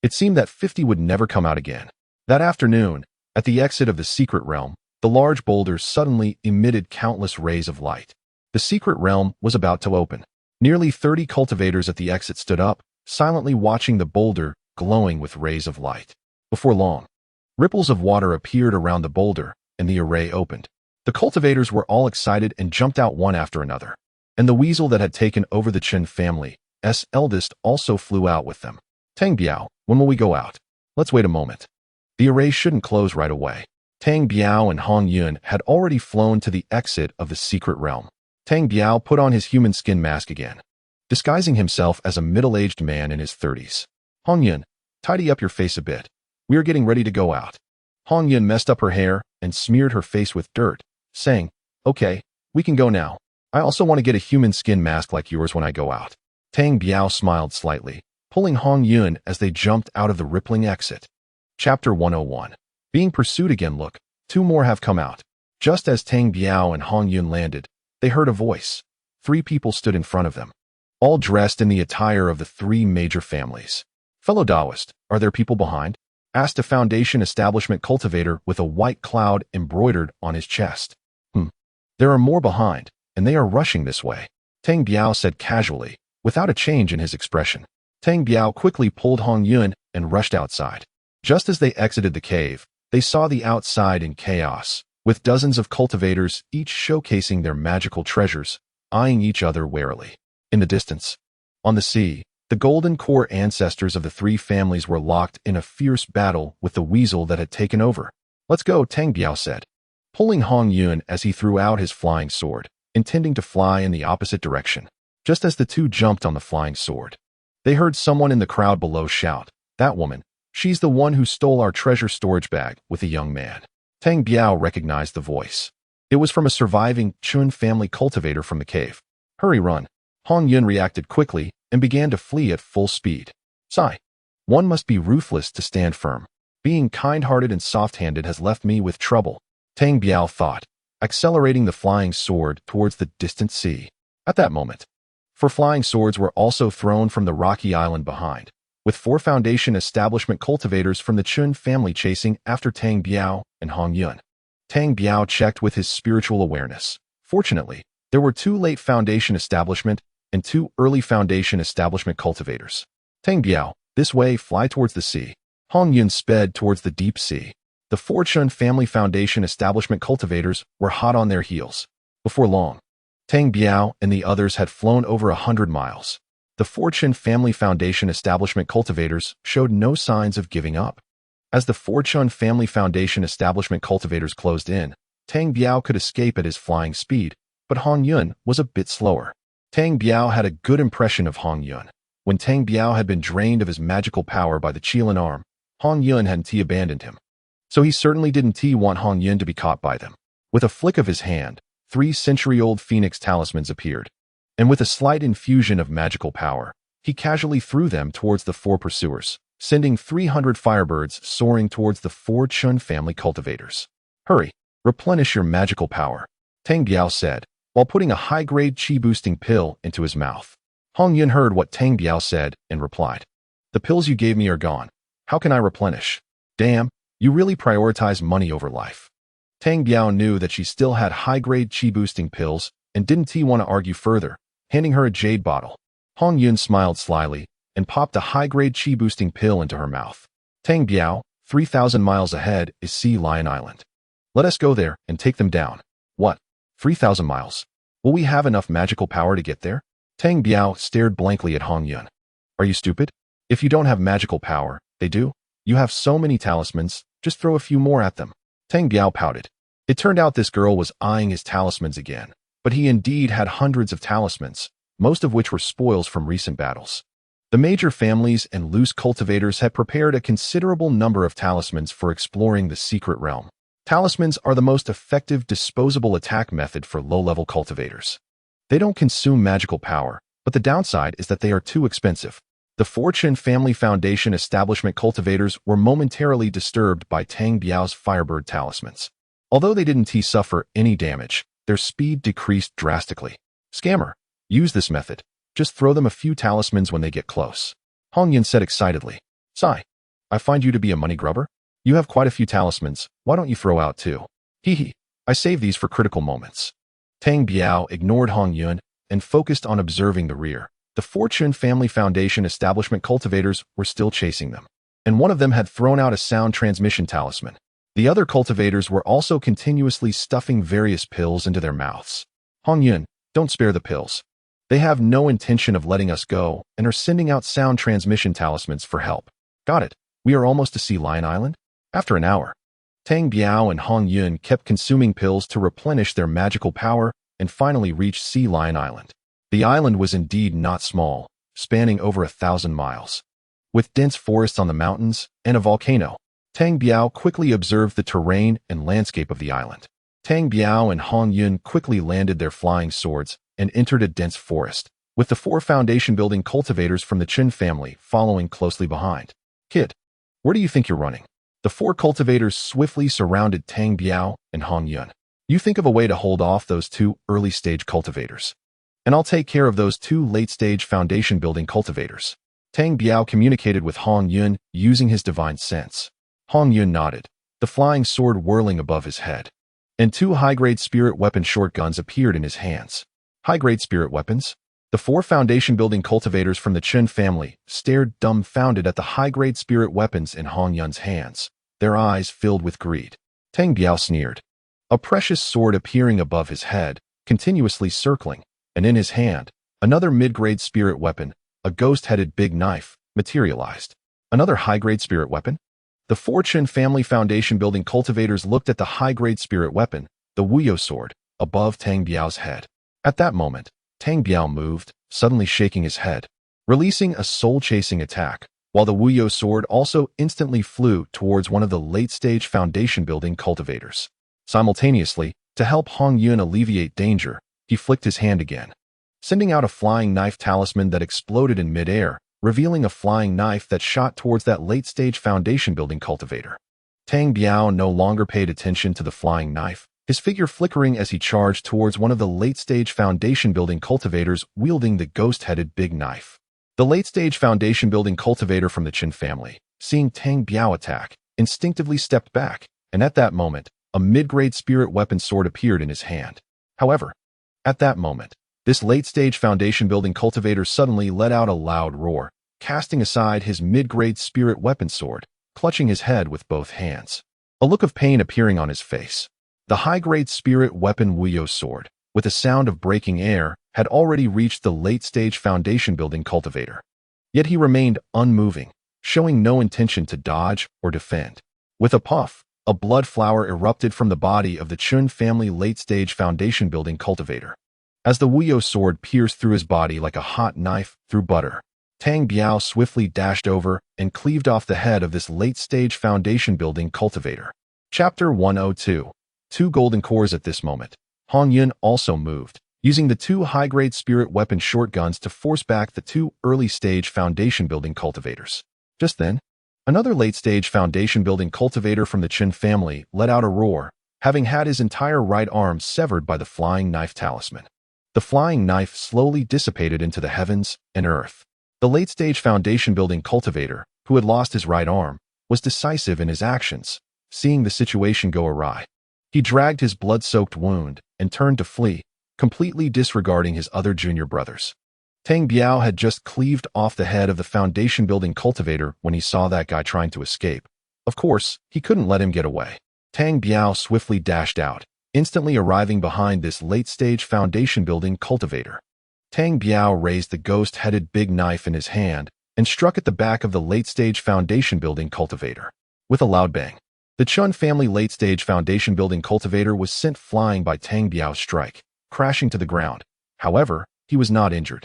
It seemed that 50 would never come out again. That afternoon, at the exit of the secret realm, the large boulders suddenly emitted countless rays of light. The secret realm was about to open. Nearly 30 cultivators at the exit stood up, silently watching the boulder glowing with rays of light. Before long, ripples of water appeared around the boulder, and the array opened. The cultivators were all excited and jumped out one after another. And the weasel that had taken over the Chen family's eldest also flew out with them. Tang Biao, when will we go out? Let's wait a moment. The array shouldn't close right away. Tang Biao and Hong Yun had already flown to the exit of the secret realm. Tang Biao put on his human skin mask again, disguising himself as a middle-aged man in his 30s. Hong Yun, tidy up your face a bit. We are getting ready to go out. Hong Yun messed up her hair and smeared her face with dirt, saying, Okay, we can go now. I also want to get a human skin mask like yours when I go out. Tang Biao smiled slightly, pulling Hong Yun as they jumped out of the rippling exit. Chapter 101. Being pursued again. Look, 2 more have come out. Just as Tang Biao and Hong Yun landed, they heard a voice. 3 people stood in front of them, all dressed in the attire of the 3 major families. Fellow Taoist, are there people behind? Asked a Foundation establishment cultivator with a white cloud embroidered on his chest. There are more behind, and they are rushing this way, Tang Biao said casually, without a change in his expression. Tang Biao quickly pulled Hong Yun and rushed outside. Just as they exited the cave, they saw the outside in chaos, with dozens of cultivators each showcasing their magical treasures, eyeing each other warily. In the distance, on the sea, the golden core ancestors of the 3 families were locked in a fierce battle with the weasel that had taken over. Let's go, Tang Biao said, pulling Hong Yun as he threw out his flying sword, intending to fly in the opposite direction. Just as the 2 jumped on the flying sword, they heard someone in the crowd below shout, That woman, she's the one who stole our treasure storage bag with a young man. Tang Biao recognized the voice. It was from a surviving Chun family cultivator from the cave. Hurry, run. Hong Yun reacted quickly and began to flee at full speed. Sigh. One must be ruthless to stand firm. Being kind-hearted and soft-handed has left me with trouble, Tang Biao thought, accelerating the flying sword towards the distant sea. At that moment, 4 flying swords were also thrown from the rocky island behind, with 4 Foundation establishment cultivators from the Chun family chasing after Tang Biao and Hong Yun. Tang Biao checked with his spiritual awareness. Fortunately, there were 2 late Foundation establishment and 2 early Foundation establishment cultivators. Tang Biao, this way, fly towards the sea. Hong Yun sped towards the deep sea. The 4 Chun family Foundation establishment cultivators were hot on their heels. Before long, Tang Biao and the others had flown over 100 miles. The Fortune Family Foundation establishment cultivators showed no signs of giving up. As the Fortune Family Foundation establishment cultivators closed in, Tang Biao could escape at his flying speed, but Hong Yun was a bit slower. Tang Biao had a good impression of Hong Yun. When Tang Biao had been drained of his magical power by the Qilin arm, Hong Yun hadn't abandoned him. So he certainly didn't want Hong Yun to be caught by them. With a flick of his hand, 3 century-old phoenix talismans appeared, and with a slight infusion of magical power, he casually threw them towards the 4 pursuers, sending 300 firebirds soaring towards the Fortune family cultivators. Hurry, replenish your magical power, Tang Biao said, while putting a high-grade chi-boosting pill into his mouth. Hong Yun heard what Tang Biao said and replied, "The pills you gave me are gone. How can I replenish? Damn, you really prioritize money over life." Tang Biao knew that she still had high-grade chi-boosting pills and didn't want to argue further, handing her a jade bottle. Hong Yun smiled slyly and popped a high-grade chi-boosting pill into her mouth. "Tang Biao, 3,000 miles ahead is Sea Lion Island. Let us go there and take them down." "What? 3,000 miles? Will we have enough magical power to get there?" Tang Biao stared blankly at Hong Yun. "Are you stupid? If you don't have magical power, they do. You have so many talismans, just throw a few more at them." Tang Biao pouted. It turned out this girl was eyeing his talismans again, but he indeed had hundreds of talismans, most of which were spoils from recent battles. The major families and loose cultivators had prepared a considerable number of talismans for exploring the secret realm. Talismans are the most effective disposable attack method for low-level cultivators. They don't consume magical power, but the downside is that they are too expensive. The Fortune Family Foundation establishment cultivators were momentarily disturbed by Tang Biao's Firebird talismans. Although they didn't suffer any damage, their speed decreased drastically. "Scammer, use this method. Just throw them a few talismans when they get close," Hong Yun said excitedly. "Sigh, I find you to be a money grubber. You have quite a few talismans, why don't you throw out 2? Hee, I save these for critical moments." Tang Biao ignored Hong Yun and focused on observing the rear. The Fortune Family Foundation establishment cultivators were still chasing them, and one of them had thrown out a sound transmission talisman. The other cultivators were also continuously stuffing various pills into their mouths. "Hong Yun, don't spare the pills. They have no intention of letting us go and are sending out sound transmission talismans for help." "Got it. We are almost to Sea Lion Island?" After an hour, Tang Biao and Hong Yun kept consuming pills to replenish their magical power and finally reached Sea Lion Island. The island was indeed not small, spanning over 1,000 miles. With dense forests on the mountains and a volcano, Tang Biao quickly observed the terrain and landscape of the island. Tang Biao and Hong Yun quickly landed their flying swords and entered a dense forest, with the 4 foundation-building cultivators from the Chen family following closely behind. "Kid, where do you think you're running?" The 4 cultivators swiftly surrounded Tang Biao and Hong Yun. "You think of a way to hold off those 2 early-stage cultivators, and I'll take care of those 2 late-stage foundation-building cultivators." Tang Biao communicated with Hong Yun using his divine sense. Hong Yun nodded, the flying sword whirling above his head, and 2 high-grade spirit weapon shotguns appeared in his hands. High-grade spirit weapons? The 4 foundation-building cultivators from the Chen family stared dumbfounded at the high-grade spirit weapons in Hong Yun's hands, their eyes filled with greed. Tang Biao sneered, a precious sword appearing above his head, continuously circling, and in his hand, another mid-grade spirit weapon, a ghost-headed big knife, materialized. Another high-grade spirit weapon? The Fortune Family Foundation-building cultivators looked at the high-grade spirit weapon, the Wuyo sword, above Tang Biao's head. At that moment, Tang Biao moved, suddenly shaking his head, releasing a soul-chasing attack, while the Wuyo sword also instantly flew towards one of the late-stage foundation-building cultivators. Simultaneously, to help Hong Yun alleviate danger, he flicked his hand again, sending out a flying knife talisman that exploded in mid-air, revealing a flying knife that shot towards that late-stage foundation-building cultivator. Tang Biao no longer paid attention to the flying knife, his figure flickering as he charged towards one of the late-stage foundation-building cultivators wielding the ghost-headed big knife. The late-stage foundation-building cultivator from the Chen family, seeing Tang Biao attack, instinctively stepped back, and at that moment, a mid-grade spirit weapon sword appeared in his hand. However, at that moment, this late-stage foundation-building cultivator suddenly let out a loud roar, casting aside his mid-grade spirit weapon sword, clutching his head with both hands, a look of pain appearing on his face. The high-grade spirit weapon Wuyo sword, with a sound of breaking air, had already reached the late-stage foundation-building cultivator. Yet he remained unmoving, showing no intention to dodge or defend. With a puff, a blood flower erupted from the body of the Chun family late-stage foundation-building cultivator. As the Wuyo sword pierced through his body like a hot knife through butter, Tang Biao swiftly dashed over and cleaved off the head of this late-stage foundation-building cultivator. Chapter 102. 2 golden cores. At this moment, Hong Yun also moved, using the 2 high-grade spirit weapon shotguns to force back the 2 early-stage foundation-building cultivators. Just then, another late-stage foundation-building cultivator from the Chun family let out a roar, having had his entire right arm severed by the flying knife talisman. The flying knife slowly dissipated into the heavens and earth. The late-stage foundation-building cultivator, who had lost his right arm, was decisive in his actions, seeing the situation go awry. He dragged his blood-soaked wound and turned to flee, completely disregarding his other junior brothers. Tang Biao had just cleaved off the head of the foundation-building cultivator when he saw that guy trying to escape. Of course, he couldn't let him get away. Tang Biao swiftly dashed out, instantly arriving behind this late-stage foundation-building cultivator. Tang Biao raised the ghost-headed big knife in his hand and struck at the back of the late-stage foundation-building cultivator. With a loud bang, the Chun family late-stage foundation-building cultivator was sent flying by Tang Biao's strike, crashing to the ground. However, he was not injured.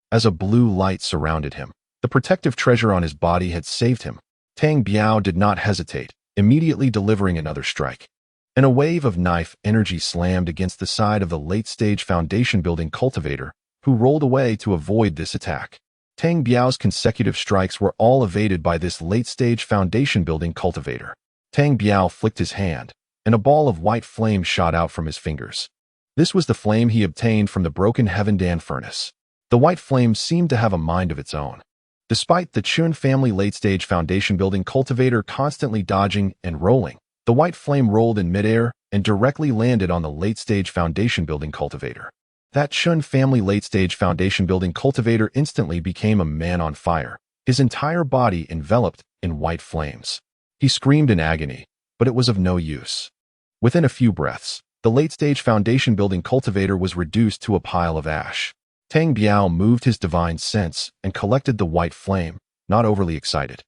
As a blue light surrounded him, the protective treasure on his body had saved him. Tang Biao did not hesitate, immediately delivering another strike. And a wave of knife energy slammed against the side of the late-stage foundation-building cultivator, who rolled away to avoid this attack. Tang Biao's consecutive strikes were all evaded by this late-stage foundation-building cultivator. Tang Biao flicked his hand, and a ball of white flame shot out from his fingers. This was the flame he obtained from the broken Heaven Dan furnace. The white flame seemed to have a mind of its own. Despite the Chun family late-stage foundation-building cultivator constantly dodging and rolling, the white flame rolled in midair and directly landed on the late-stage foundation-building cultivator. That Chun family late-stage foundation-building cultivator instantly became a man on fire, his entire body enveloped in white flames. He screamed in agony, but it was of no use. Within a few breaths, the late-stage foundation-building cultivator was reduced to a pile of ash. Tang Biao moved his divine sense and collected the white flame, not overly excited,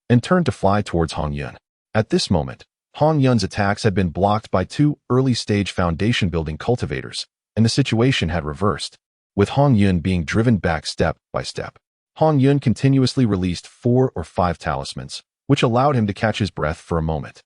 and turned to fly towards Hong Yun. At this moment, Hong Yun's attacks had been blocked by 2 early-stage foundation-building cultivators, and the situation had reversed, with Hong Yun being driven back step by step. Hong Yun continuously released 4 or 5 talismans, which allowed him to catch his breath for a moment.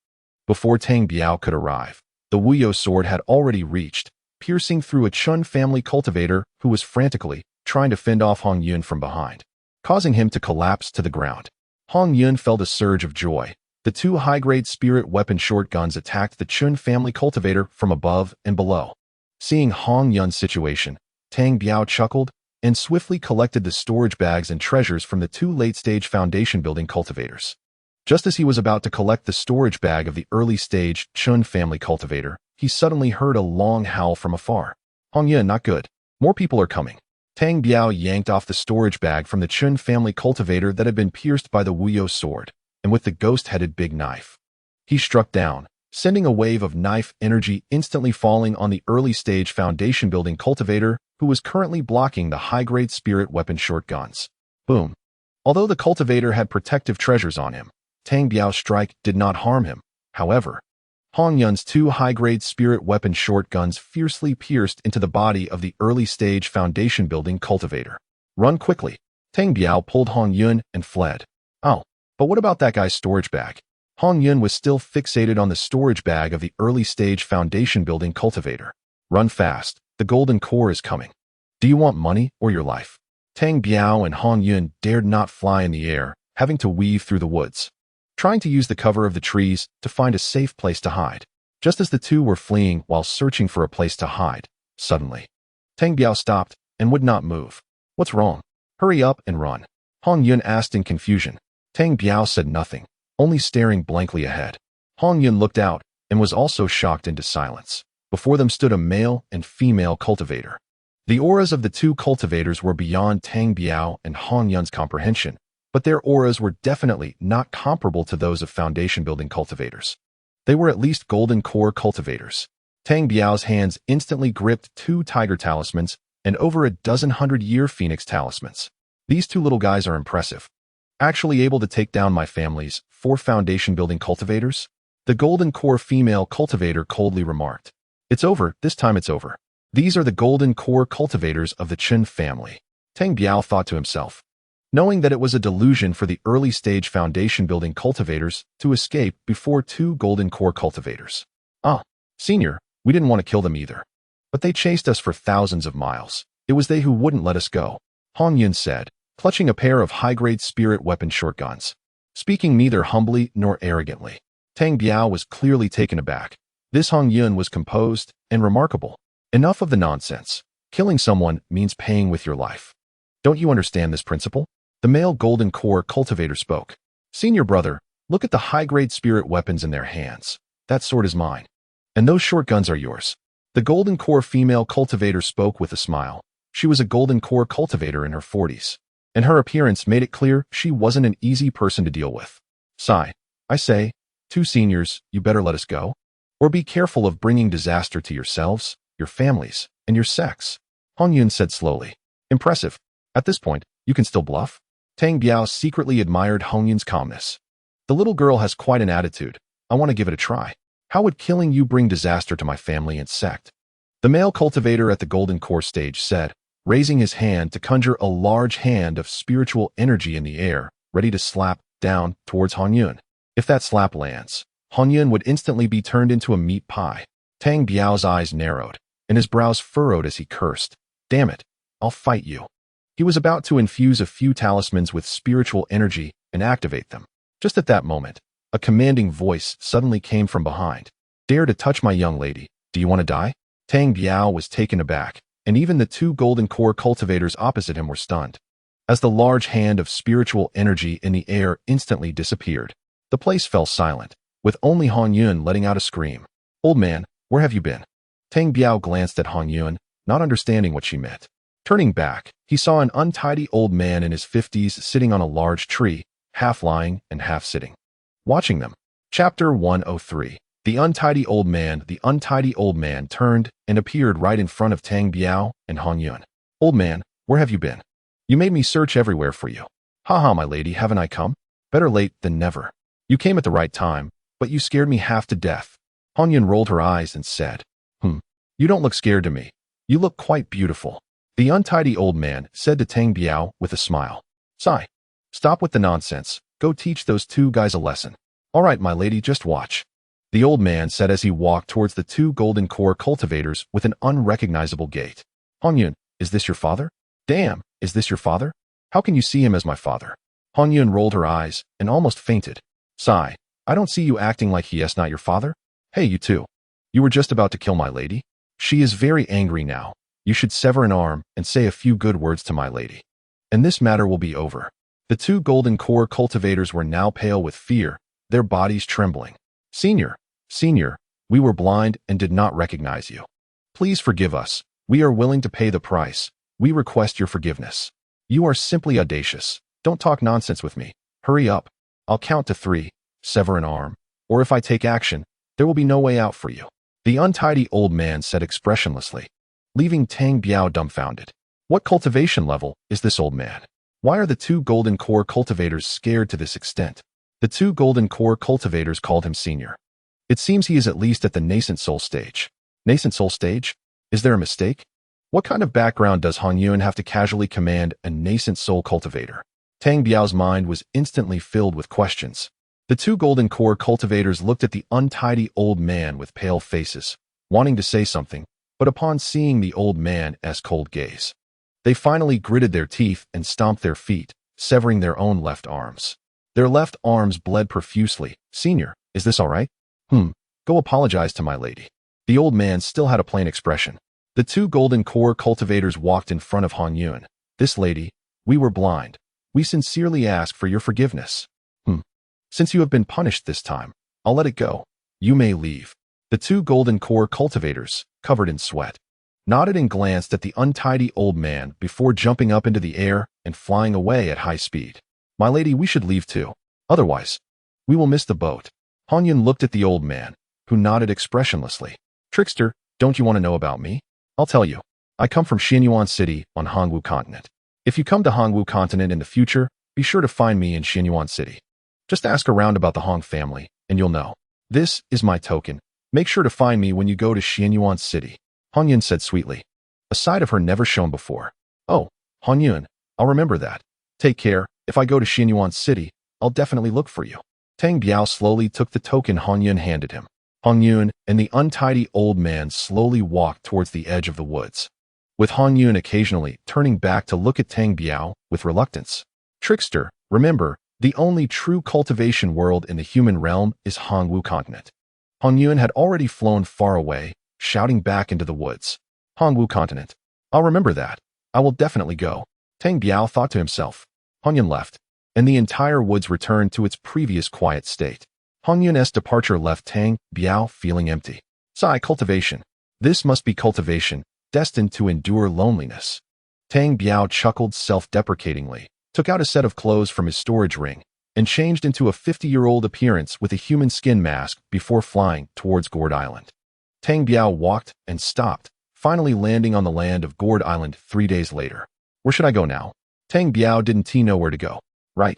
Before Tang Biao could arrive, the Wuyo sword had already reached, piercing through a Chun family cultivator who was frantically trying to fend off Hong Yun from behind, causing him to collapse to the ground. Hong Yun felt a surge of joy. The 2 high-grade spirit weapon shotguns attacked the Chun family cultivator from above and below. Seeing Hong Yun's situation, Tang Biao chuckled and swiftly collected the storage bags and treasures from the 2 late-stage foundation-building cultivators. Just as he was about to collect the storage bag of the early-stage Chun family cultivator, he suddenly heard a long howl from afar. Hong Yun, not good. More people are coming. Tang Biao yanked off the storage bag from the Chun family cultivator that had been pierced by the Wuyo sword, and with the ghost-headed big knife, he struck down, sending a wave of knife energy instantly falling on the early-stage foundation-building cultivator who was currently blocking the high-grade spirit weapon shotguns. Boom. Although the cultivator had protective treasures on him, Tang Biao's strike did not harm him. However, Hong Yun's 2 high-grade spirit weapon shotguns fiercely pierced into the body of the early-stage foundation-building cultivator. Run quickly. Tang Biao pulled Hong Yun and fled. Oh, but what about that guy's storage bag? Hong Yun was still fixated on the storage bag of the early-stage foundation-building cultivator. Run fast. The golden core is coming. Do you want money or your life? Tang Biao and Hong Yun dared not fly in the air, having to weave through the woods, trying to use the cover of the trees to find a safe place to hide. Just as the 2 were fleeing while searching for a place to hide, suddenly, Tang Biao stopped and would not move. What's wrong? Hurry up and run. Hong Yun asked in confusion. Tang Biao said nothing, only staring blankly ahead. Hong Yun looked out and was also shocked into silence. Before them stood a male and female cultivator. The auras of the 2 cultivators were beyond Tang Biao and Hong Yun's comprehension, but their auras were definitely not comparable to those of foundation-building cultivators. They were at least golden core cultivators. Tang Biao's hands instantly gripped 2 tiger talismans and over a dozen 100-year phoenix talismans. These 2 little guys are impressive. Actually able to take down my family's 4 foundation-building cultivators? The golden core female cultivator coldly remarked. It's over, this time it's over. These are the golden core cultivators of the Chen family. Tang Biao thought to himself, knowing that it was a delusion for the early-stage foundation-building cultivators to escape before 2 golden core cultivators. Senior, we didn't want to kill them either. But they chased us for thousands of miles. It was they who wouldn't let us go, Hong Yun said, clutching a pair of high-grade spirit weapon shotguns. Speaking neither humbly nor arrogantly, Tang Biao was clearly taken aback. This Hong Yun was composed and remarkable. Enough of the nonsense. Killing someone means paying with your life. Don't you understand this principle? The male golden core cultivator spoke. Senior brother, look at the high-grade spirit weapons in their hands. That sword is mine. And those shotguns are yours. The golden core female cultivator spoke with a smile. She was a golden core cultivator in her 40s. And her appearance made it clear she wasn't an easy person to deal with. Sigh. I say, 2 seniors, you better let us go. Or be careful of bringing disaster to yourselves, your families, and your sex. Hong Yun said slowly. Impressive. At this point, you can still bluff? Tang Biao secretly admired Hong Yun's calmness. The little girl has quite an attitude. I want to give it a try. How would killing you bring disaster to my family and sect? The male cultivator at the golden core stage said, raising his hand to conjure a large hand of spiritual energy in the air, ready to slap down towards Hong Yun. If that slap lands, Hong Yun would instantly be turned into a meat pie. Tang Biao's eyes narrowed, and his brows furrowed as he cursed. Damn it, I'll fight you. He was about to infuse a few talismans with spiritual energy and activate them. Just at that moment, a commanding voice suddenly came from behind. Dare to touch my young lady. Do you want to die? Tang Biao was taken aback, and even the 2 golden core cultivators opposite him were stunned. As the large hand of spiritual energy in the air instantly disappeared, the place fell silent, with only Hong Yun letting out a scream. Old man, where have you been? Tang Biao glanced at Hong Yun, not understanding what she meant. Turning back, he saw an untidy old man in his 50s sitting on a large tree, half lying and half sitting. Watching them. Chapter 103. The untidy old man turned and appeared right in front of Tang Biao and Hong Yun. Old man, where have you been? You made me search everywhere for you. Haha, my lady, haven't I come? Better late than never. You came at the right time, but you scared me half to death. Hong Yun rolled her eyes and said, You don't look scared to me. You look quite beautiful. The untidy old man said to Tang Biao with a smile. Sigh. Stop with the nonsense. Go teach those 2 guys a lesson. All right, my lady, just watch. The old man said as he walked towards the 2 golden core cultivators with an unrecognizable gait. Hong Yun, is this your father? Damn, is this your father? How can you see him as my father? Hong Yun rolled her eyes and almost fainted. Sigh. I don't see you acting like he is not your father. Hey, you 2. You were just about to kill my lady? She is very angry now. You should sever an arm and say a few good words to my lady. And this matter will be over. The 2 golden core cultivators were now pale with fear, their bodies trembling. Senior, we were blind and did not recognize you. Please forgive us. We are willing to pay the price. We request your forgiveness. You are simply audacious. Don't talk nonsense with me. Hurry up. I'll count to 3, sever an arm, or if I take action, there will be no way out for you. The untidy old man said expressionlessly, leaving Tang Biao dumbfounded. What cultivation level is this old man? Why are the 2 golden core cultivators scared to this extent? The 2 golden core cultivators called him senior. It seems he is at least at the nascent soul stage. Nascent soul stage? Is there a mistake? What kind of background does Hong Yun have to casually command a nascent soul cultivator? Tang Biao's mind was instantly filled with questions. The 2 golden core cultivators looked at the untidy old man with pale faces, wanting to say something, but upon seeing the old man's cold gaze, they finally gritted their teeth and stomped their feet, severing their own left arms. Their left arms bled profusely. Senior, is this all right? Go apologize to my lady. The old man still had a plain expression. The 2 golden core cultivators walked in front of Hong Yun. This lady, we were blind. We sincerely ask for your forgiveness. Since you have been punished this time, I'll let it go. You may leave. The 2 golden core cultivators, covered in sweat, nodded and glanced at the untidy old man before jumping up into the air and flying away at high speed. My lady, we should leave too. Otherwise, we will miss the boat. Hong Yun looked at the old man, who nodded expressionlessly. Trickster, don't you want to know about me? I'll tell you. I come from Xianyuan City on Hongwu Continent. If you come to Hongwu Continent in the future, be sure to find me in Xianyuan City. Just ask around about the Hong family, and you'll know. This is my token. Make sure to find me when you go to Xianyuan City. Hong Yun said sweetly. A side of her never shown before. Oh, Hong Yun, I'll remember that. Take care. If I go to Xianyuan City, I'll definitely look for you. Tang Biao slowly took the token Hong Yun handed him. Hong Yun and the untidy old man slowly walked towards the edge of the woods, with Hong Yun occasionally turning back to look at Tang Biao with reluctance. Trickster, remember, the only true cultivation world in the human realm is Hongwu Continent. Hong Yun had already flown far away, shouting back into the woods. Hongwu Continent. I'll remember that. I will definitely go. Tang Biao thought to himself. Hong Yun left, and the entire woods returned to its previous quiet state. Hong Yun's departure left Tang Biao feeling empty. Sigh, cultivation. This must be cultivation, destined to endure loneliness. Tang Biao chuckled self-deprecatingly, took out a set of clothes from his storage ring, and changed into a 50-year-old appearance with a human skin mask before flying towards Gourd Island. Tang Biao walked and stopped, finally landing on the land of Gourd Island 3 days later. Where should I go now? Tang Biao didn't know where to go. Right.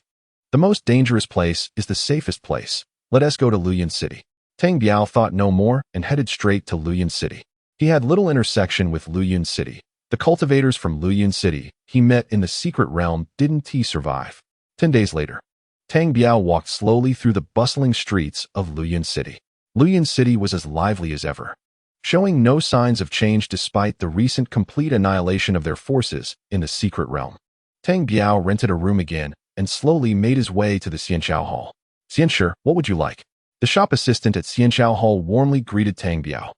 The most dangerous place is the safest place. Let us go to Luoyang City. Tang Biao thought no more and headed straight to Luoyang City. He had little intersection with Luoyang City. The cultivators from Luoyang City he met in the secret realm didn't survive. 10 days later, Tang Biao walked slowly through the bustling streets of Luoyang City. Luoyang City was as lively as ever, showing no signs of change despite the recent complete annihilation of their forces in the secret realm. Tang Biao rented a room again and slowly made his way to the Xianxiao Hall. Xianshi, what would you like? The shop assistant at Xianxiao Hall warmly greeted Tang Biao.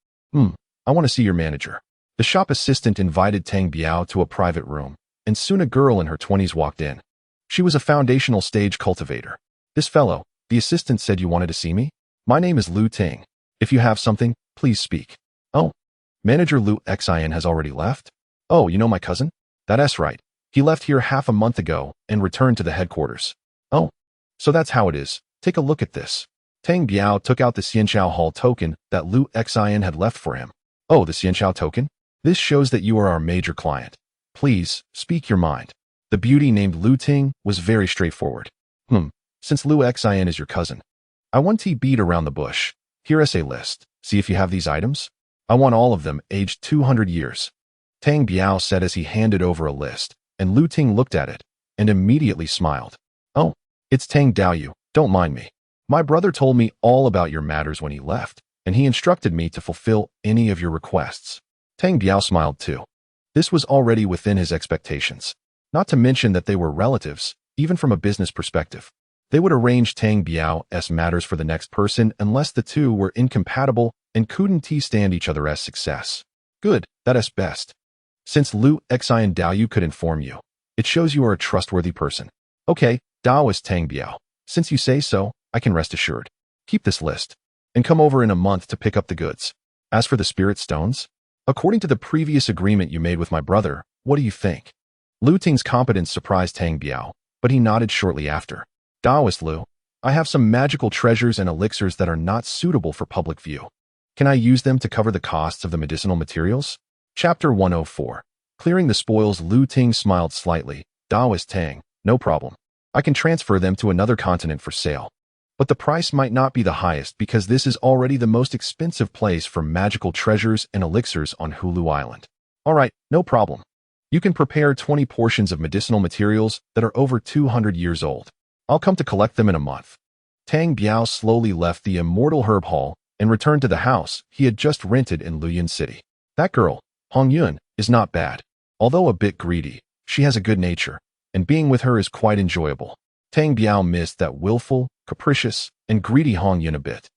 I want to see your manager. The shop assistant invited Tang Biao to a private room, and soon a girl in her 20s walked in. She was a foundational stage cultivator. This fellow, the assistant said you wanted to see me? My name is Lu Ting. If you have something, please speak. Oh, manager Lu Xin has already left? Oh, you know my cousin? That's right. He left here half a month ago and returned to the headquarters. Oh, so that's how it is. Take a look at this. Tang Biao took out the Xianxiao Hall token that Lu Xin had left for him. Oh, the Xianxiao token? This shows that you are our major client. Please, speak your mind. The beauty named Lu Ting was very straightforward. Since Lu Xin is your cousin, I want to beat around the bush. Here is a list. See if you have these items. I want all of them aged 200 years. Tang Biao said as he handed over a list, and Lu Ting looked at it and immediately smiled. Oh, it's Tang Daoyu, don't mind me. My brother told me all about your matters when he left, and he instructed me to fulfill any of your requests. Tang Biao smiled too. This was already within his expectations. Not to mention that they were relatives, even from a business perspective. They would arrange Tang Biao's matters for the next person unless the two were incompatible and couldn't stand each other as success. Good, that is best. Since Lu Xin Daoyu could inform you, it shows you are a trustworthy person. Okay, Dao is Tang Biao. Since you say so, I can rest assured. Keep this list, and come over in a month to pick up the goods. As for the spirit stones, according to the previous agreement you made with my brother, what do you think? Lu Ting's competence surprised Tang Biao, but he nodded shortly after. Daoist Lu, I have some magical treasures and elixirs that are not suitable for public view. Can I use them to cover the costs of the medicinal materials? Chapter 104. Clearing the spoils. Lu Ting smiled slightly. Daoist Tang, no problem. I can transfer them to another continent for sale. But the price might not be the highest because this is already the most expensive place for magical treasures and elixirs on Hulu Island. Alright, no problem. You can prepare 20 portions of medicinal materials that are over 200 years old. I'll come to collect them in a month. Tang Biao slowly left the Immortal Herb Hall and returned to the house he had just rented in Luoyang City. That girl, Hong Yun, is not bad. Although a bit greedy, she has a good nature, and being with her is quite enjoyable. Tang Biao missed that willful, capricious, and greedy Hong Yun a bit.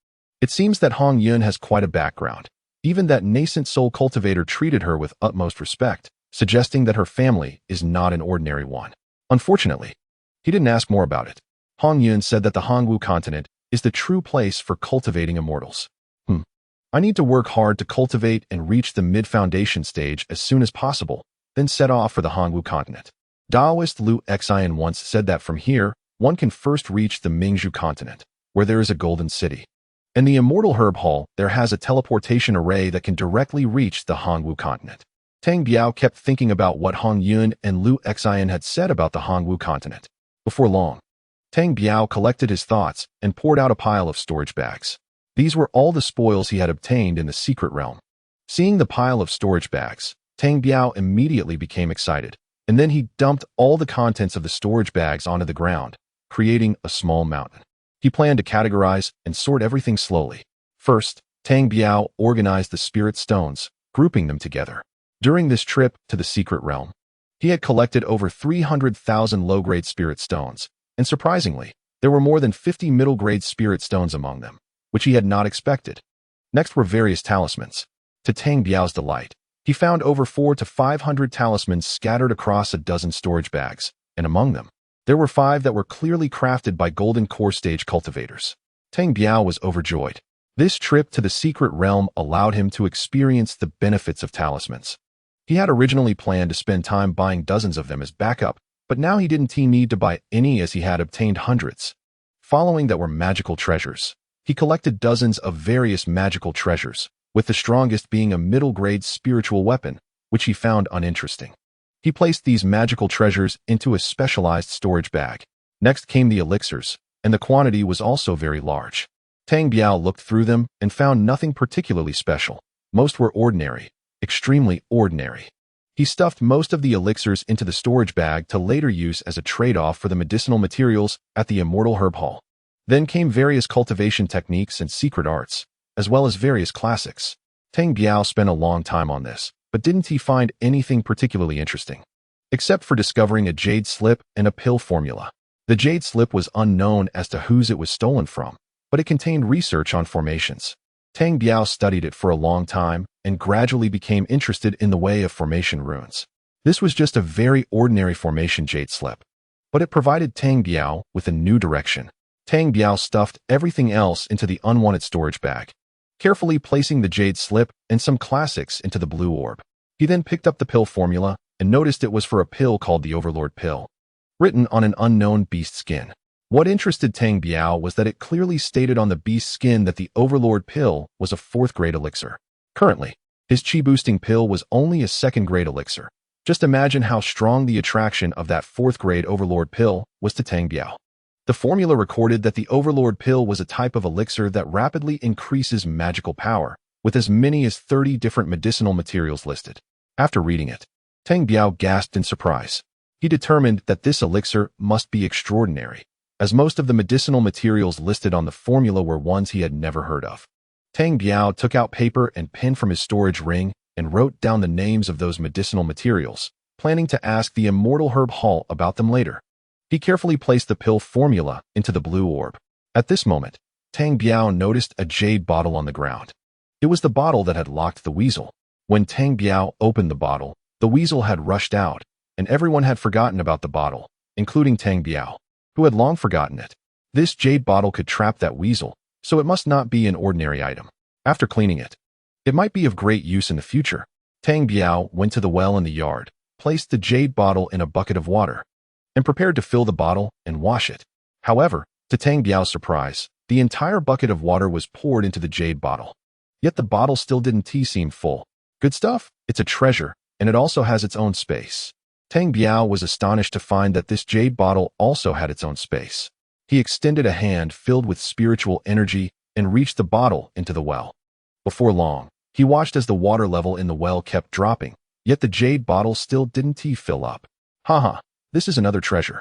It seems that Hong Yun has quite a background. Even that nascent soul cultivator treated her with utmost respect, suggesting that her family is not an ordinary one. Unfortunately, he didn't ask more about it. Hong Yun said that the Hongwu continent is the true place for cultivating immortals. I need to work hard to cultivate and reach the mid-foundation stage as soon as possible, then set off for the Hongwu continent. Daoist Lu Xin once said that from here, one can first reach the Mingzhu continent, where there is a golden city. In the Immortal Herb Hall, there has a teleportation array that can directly reach the Hongwu continent. Tang Biao kept thinking about what Hong Yun and Lu Xian had said about the Hongwu continent. Before long, Tang Biao collected his thoughts and poured out a pile of storage bags. These were all the spoils he had obtained in the secret realm. Seeing the pile of storage bags, Tang Biao immediately became excited, and then he dumped all the contents of the storage bags onto the ground, creating a small mountain. He planned to categorize and sort everything slowly. First, Tang Biao organized the spirit stones, grouping them together. During this trip to the secret realm, he had collected over 300,000 low-grade spirit stones, and surprisingly, there were more than 50 middle-grade spirit stones among them, which he had not expected. Next were various talismans. To Tang Biao's delight, he found over 400 to 500 talismans scattered across a dozen storage bags, and among them, there were 5 that were clearly crafted by golden core stage cultivators. Tang Biao was overjoyed. This trip to the secret realm allowed him to experience the benefits of talismans. He had originally planned to spend time buying dozens of them as backup, but now he didn't need to buy any as he had obtained hundreds. Following that were magical treasures. He collected dozens of various magical treasures, with the strongest being a middle-grade spiritual weapon, which he found uninteresting. He placed these magical treasures into a specialized storage bag. Next came the elixirs, and the quantity was also very large. Tang Biao looked through them and found nothing particularly special. Most were ordinary, extremely ordinary. He stuffed most of the elixirs into the storage bag to later use as a trade-off for the medicinal materials at the Immortal Herb Hall. Then came various cultivation techniques and secret arts, as well as various classics. Tang Biao spent a long time on this, but didn't he find anything particularly interesting? Except for discovering a jade slip and a pill formula. The jade slip was unknown as to whose it was stolen from, but it contained research on formations. Tang Biao studied it for a long time and gradually became interested in the way of formation runes. This was just a very ordinary formation jade slip, but it provided Tang Biao with a new direction. Tang Biao stuffed everything else into the unwanted storage bag, carefully placing the jade slip and some classics into the blue orb. He then picked up the pill formula and noticed it was for a pill called the Overlord pill, written on an unknown beast skin. What interested Tang Biao was that it clearly stated on the beast skin that the Overlord pill was a 4th-grade elixir. Currently, his chi-boosting pill was only a 2nd-grade elixir. Just imagine how strong the attraction of that 4th-grade Overlord pill was to Tang Biao. The formula recorded that the Overlord pill was a type of elixir that rapidly increases magical power, with as many as 30 different medicinal materials listed. After reading it, Tang Biao gasped in surprise. He determined that this elixir must be extraordinary, as most of the medicinal materials listed on the formula were ones he had never heard of. Tang Biao took out paper and pen from his storage ring and wrote down the names of those medicinal materials, planning to ask the Immortal Herb Hall about them later. He carefully placed the pill formula into the blue orb. At this moment, Tang Biao noticed a jade bottle on the ground. It was the bottle that had locked the weasel. When Tang Biao opened the bottle, the weasel had rushed out, and everyone had forgotten about the bottle, including Tang Biao, who had long forgotten it. This jade bottle could trap that weasel, so it must not be an ordinary item. After cleaning it, it might be of great use in the future. Tang Biao went to the well in the yard, placed the jade bottle in a bucket of water, and prepared to fill the bottle and wash it. However, to Tang Biao's surprise, the entire bucket of water was poured into the jade bottle. Yet the bottle still didn't seem full. Good stuff? It's a treasure, and it also has its own space. Tang Biao was astonished to find that this jade bottle also had its own space. He extended a hand filled with spiritual energy and reached the bottle into the well. Before long, he watched as the water level in the well kept dropping, yet the jade bottle still didn't fill up. Haha. This is another treasure.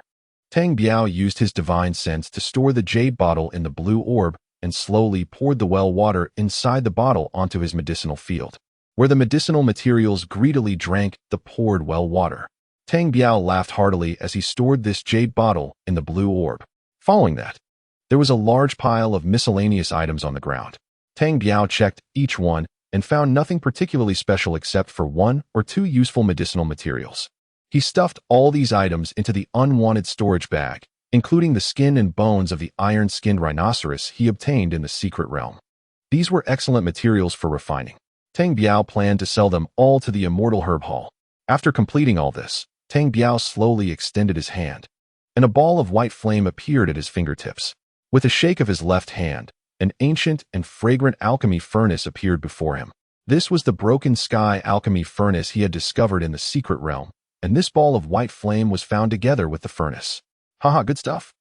Tang Biao used his divine sense to store the jade bottle in the blue orb and slowly poured the well water inside the bottle onto his medicinal field, where the medicinal materials greedily drank the poured well water. Tang Biao laughed heartily as he stored this jade bottle in the blue orb. Following that, there was a large pile of miscellaneous items on the ground. Tang Biao checked each one and found nothing particularly special except for 1 or 2 useful medicinal materials. He stuffed all these items into the unwanted storage bag, including the skin and bones of the iron-skinned rhinoceros he obtained in the secret realm. These were excellent materials for refining. Tang Biao planned to sell them all to the Immortal Herb Hall. After completing all this, Tang Biao slowly extended his hand, and a ball of white flame appeared at his fingertips. With a shake of his left hand, An ancient and fragrant alchemy furnace appeared before him. This was the broken sky alchemy furnace he had discovered in the secret realm, and this ball of white flame was found together with the furnace. Haha, good stuff.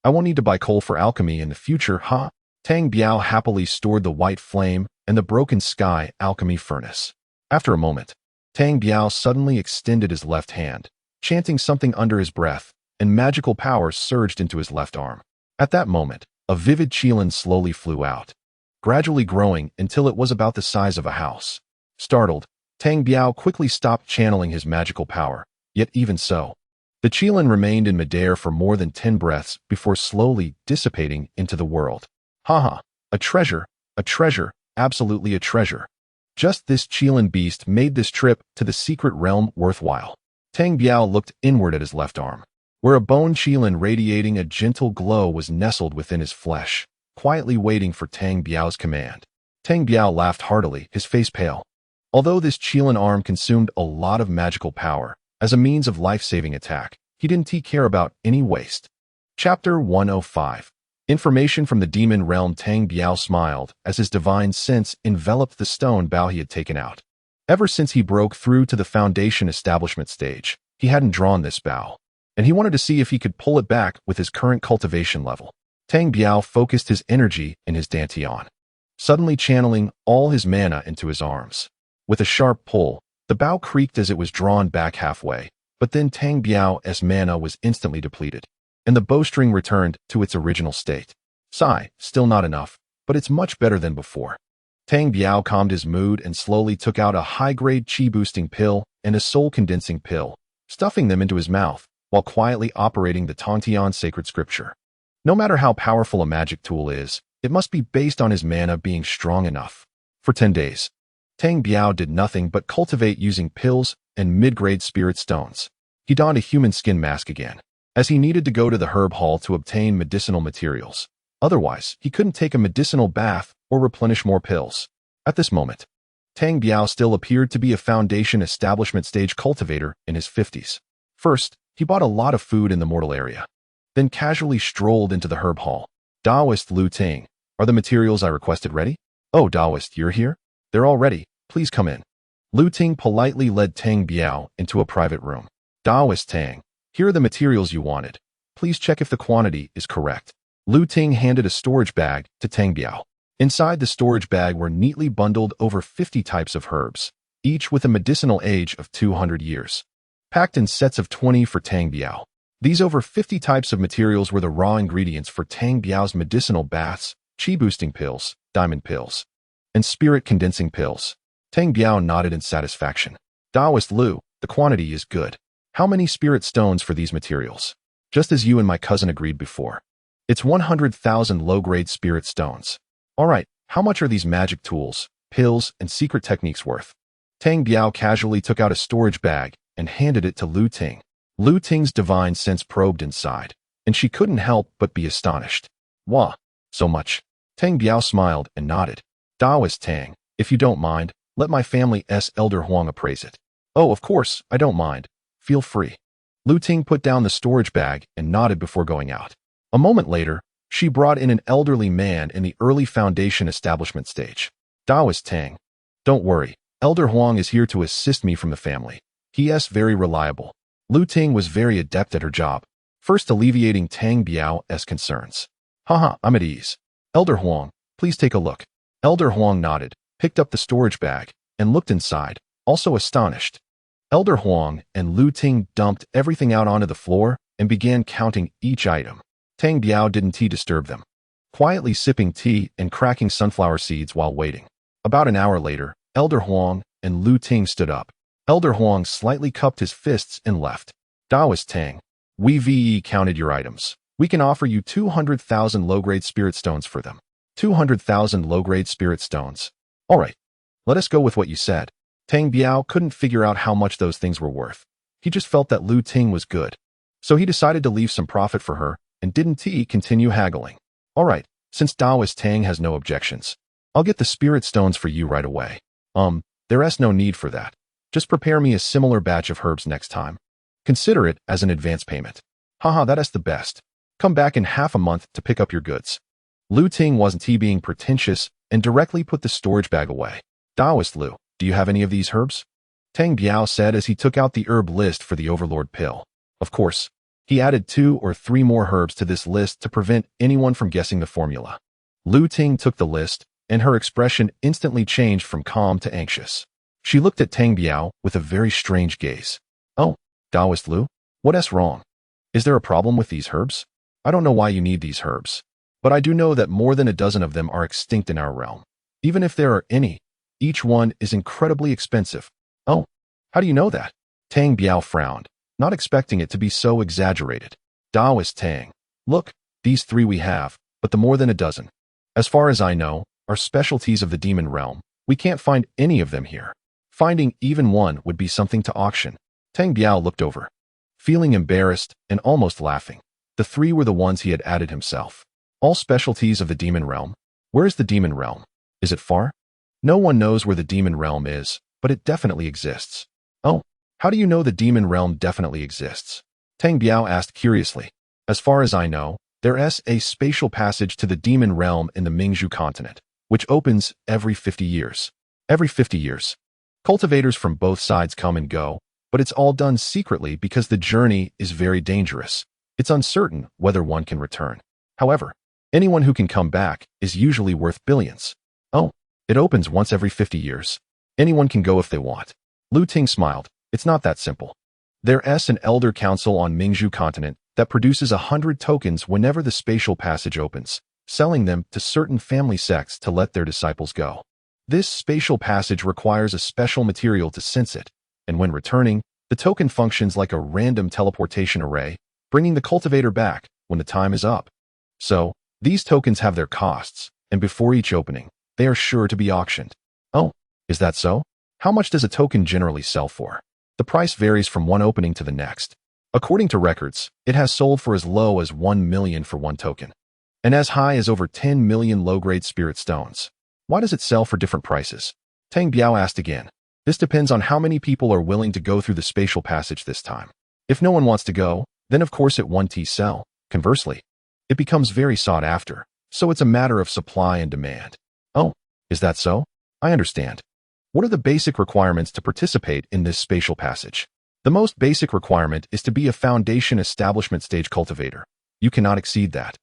I won't need to buy coal for alchemy in the future, huh? Tang Biao happily stored the white flame and the broken sky alchemy furnace. After a moment, Tang Biao suddenly extended his left hand, chanting something under his breath, and magical power surged into his left arm. At that moment, a vivid qilin slowly flew out, gradually growing until it was about the size of a house. Startled, Tang Biao quickly stopped channeling his magical power, yet even so, the qilin remained in midair for more than 10 breaths before slowly dissipating into the world. Haha, a treasure, absolutely a treasure. Just this qilin beast made this trip to the secret realm worthwhile. Tang Biao looked inward at his left arm, where a bone qilin radiating a gentle glow was nestled within his flesh, quietly waiting for Tang Biao's command. Tang Biao laughed heartily, his face pale. Although this qilin arm consumed a lot of magical power as a means of life-saving attack, he didn't care about any waste. Chapter 105. Information from the demon realm. Tang Biao smiled as his divine sense enveloped the stone bow he had taken out. Ever since he broke through to the foundation establishment stage, he hadn't drawn this bow, and he wanted to see if he could pull it back with his current cultivation level. Tang Biao focused his energy in his dantian, suddenly channeling all his mana into his arms. With a sharp pull, the bow creaked as it was drawn back halfway, but then Tang Biao's mana was instantly depleted, and the bowstring returned to its original state. Sigh, still not enough, but it's much better than before. Tang Biao calmed his mood and slowly took out a high-grade chi-boosting pill and a soul-condensing pill, stuffing them into his mouth while quietly operating the Tongtian sacred scripture. No matter how powerful a magic tool is, it must be based on his mana being strong enough. For 10 days, Tang Biao did nothing but cultivate using pills and mid-grade spirit stones. He donned a human skin mask again, as he needed to go to the herb hall to obtain medicinal materials. Otherwise, he couldn't take a medicinal bath or replenish more pills. At this moment, Tang Biao still appeared to be a foundation establishment stage cultivator in his 50s. First, he bought a lot of food in the mortal area, then casually strolled into the herb hall. Taoist Lu Ting, are the materials I requested ready? Oh, Taoist, you're here? They're all ready. Please come in. Lu Ting politely led Tang Biao into a private room. Taoist Tang, here are the materials you wanted. Please check if the quantity is correct. Lu Ting handed a storage bag to Tang Biao. Inside the storage bag were neatly bundled over 50 types of herbs, each with a medicinal age of 200 years. Packed in sets of 20 for Tang Biao. These over 50 types of materials were the raw ingredients for Tang Biao's medicinal baths, chi-boosting pills, diamond pills, and spirit-condensing pills. Tang Biao nodded in satisfaction. Taoist Lu, the quantity is good. How many spirit stones for these materials? Just as you and my cousin agreed before. It's 100,000 low-grade spirit stones. All right, how much are these magic tools, pills, and secret techniques worth? Tang Biao casually took out a storage bag and handed it to Lu Ting. Lu Ting's divine sense probed inside, and she couldn't help but be astonished. Wah, so much. Tang Biao smiled and nodded. Taoist Tang, if you don't mind, let my family's elder Huang appraise it. Oh, of course, I don't mind. Feel free. Lu Ting put down the storage bag and nodded before going out. A moment later, she brought in an elderly man in the early foundation establishment stage. Taoist Tang, don't worry, Elder Huang is here to assist me from the family. He is very reliable. Lu Ting was very adept at her job, first alleviating Tang Biao's concerns. Haha, I'm at ease. Elder Huang, please take a look. Elder Huang nodded, picked up the storage bag, and looked inside, also astonished. Elder Huang and Lu Ting dumped everything out onto the floor and began counting each item. Tang Biao didn't disturb them, quietly sipping tea and cracking sunflower seeds while waiting. About an hour later, Elder Huang and Lu Ting stood up. Elder Huang slightly cupped his fists and left. Taoist Tang, we counted your items. We can offer you 200,000 low-grade spirit stones for them. 200,000 low-grade spirit stones. All right, let us go with what you said. Tang Biao couldn't figure out how much those things were worth. He just felt that Lu Ting was good. So he decided to leave some profit for her and didn't continue haggling. All right, since Taoist Tang has no objections, I'll get the spirit stones for you right away. There's no need for that. Just prepare me a similar batch of herbs next time. Consider it as an advance payment. Haha, that's the best. Come back in half a month to pick up your goods. Lu Ting wasn't he being pretentious and directly put the storage bag away. Taoist Lu, do you have any of these herbs? Tang Biao said as he took out the herb list for the Overlord pill. Of course, he added 2 or 3 more herbs to this list to prevent anyone from guessing the formula. Lu Ting took the list, and her expression instantly changed from calm to anxious. She looked at Tang Biao with a very strange gaze. Oh, Taoist Lu, what's wrong? Is there a problem with these herbs? I don't know why you need these herbs, but I do know that more than a dozen of them are extinct in our realm. Even if there are any, each one is incredibly expensive. Oh, how do you know that? Tang Biao frowned, not expecting it to be so exaggerated. Taoist Tang, look, these 3 we have, but the more than a dozen. As far as I know, are specialties of the demon realm. We can't find any of them here. Finding even one would be something to auction. Tang Biao looked over, feeling embarrassed and almost laughing. The 3 were the ones he had added himself. All specialties of the demon realm. Where is the demon realm? Is it far? No one knows where the demon realm is, but it definitely exists. Oh, how do you know the demon realm definitely exists? Tang Biao asked curiously. As far as I know, there is a spatial passage to the demon realm in the Mingzhu continent, which opens every 50 years. Every 50 years. Cultivators from both sides come and go, but it's all done secretly because the journey is very dangerous. It's uncertain whether one can return. However, anyone who can come back is usually worth billions. Oh, it opens once every 50 years. Anyone can go if they want. Lu Ting smiled. It's not that simple. There's an elder council on Mingzhu continent that produces 100 tokens whenever the spatial passage opens, selling them to certain family sects to let their disciples go. This spatial passage requires a special material to sense it, and when returning, the token functions like a random teleportation array, bringing the cultivator back when the time is up. So, these tokens have their costs, and before each opening, they are sure to be auctioned. Oh, is that so? How much does a token generally sell for? The price varies from one opening to the next. According to records, it has sold for as low as 1 million for one token, and as high as over 10 million low-grade spirit stones. Why does it sell for different prices? Tang Biao asked again. This depends on how many people are willing to go through the spatial passage this time. If no one wants to go, then of course it won't sell. Conversely, it becomes very sought after, so it's a matter of supply and demand. Oh, is that so? I understand. What are the basic requirements to participate in this spatial passage? The most basic requirement is to be a foundation establishment stage cultivator. You cannot exceed that,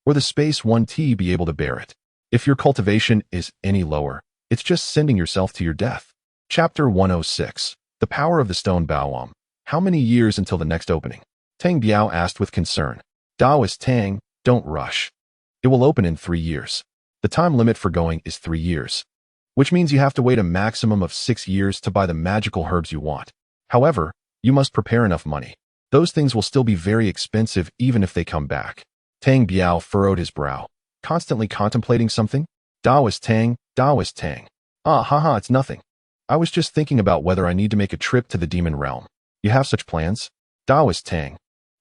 or the space 1T be able to bear it. If your cultivation is any lower, it's just sending yourself to your death. Chapter 106. The Power of the Stone Baoam. How many years until the next opening? Tang Biao asked with concern. Taoist Tang, don't rush. It will open in 3 years. The time limit for going is 3 years, which means you have to wait a maximum of 6 years to buy the magical herbs you want. However, you must prepare enough money. Those things will still be very expensive even if they come back. Tang Biao furrowed his brow, constantly contemplating something. Taoist Tang. Ah, haha, it's nothing. I was just thinking about whether I need to make a trip to the demon realm. You have such plans? Taoist Tang.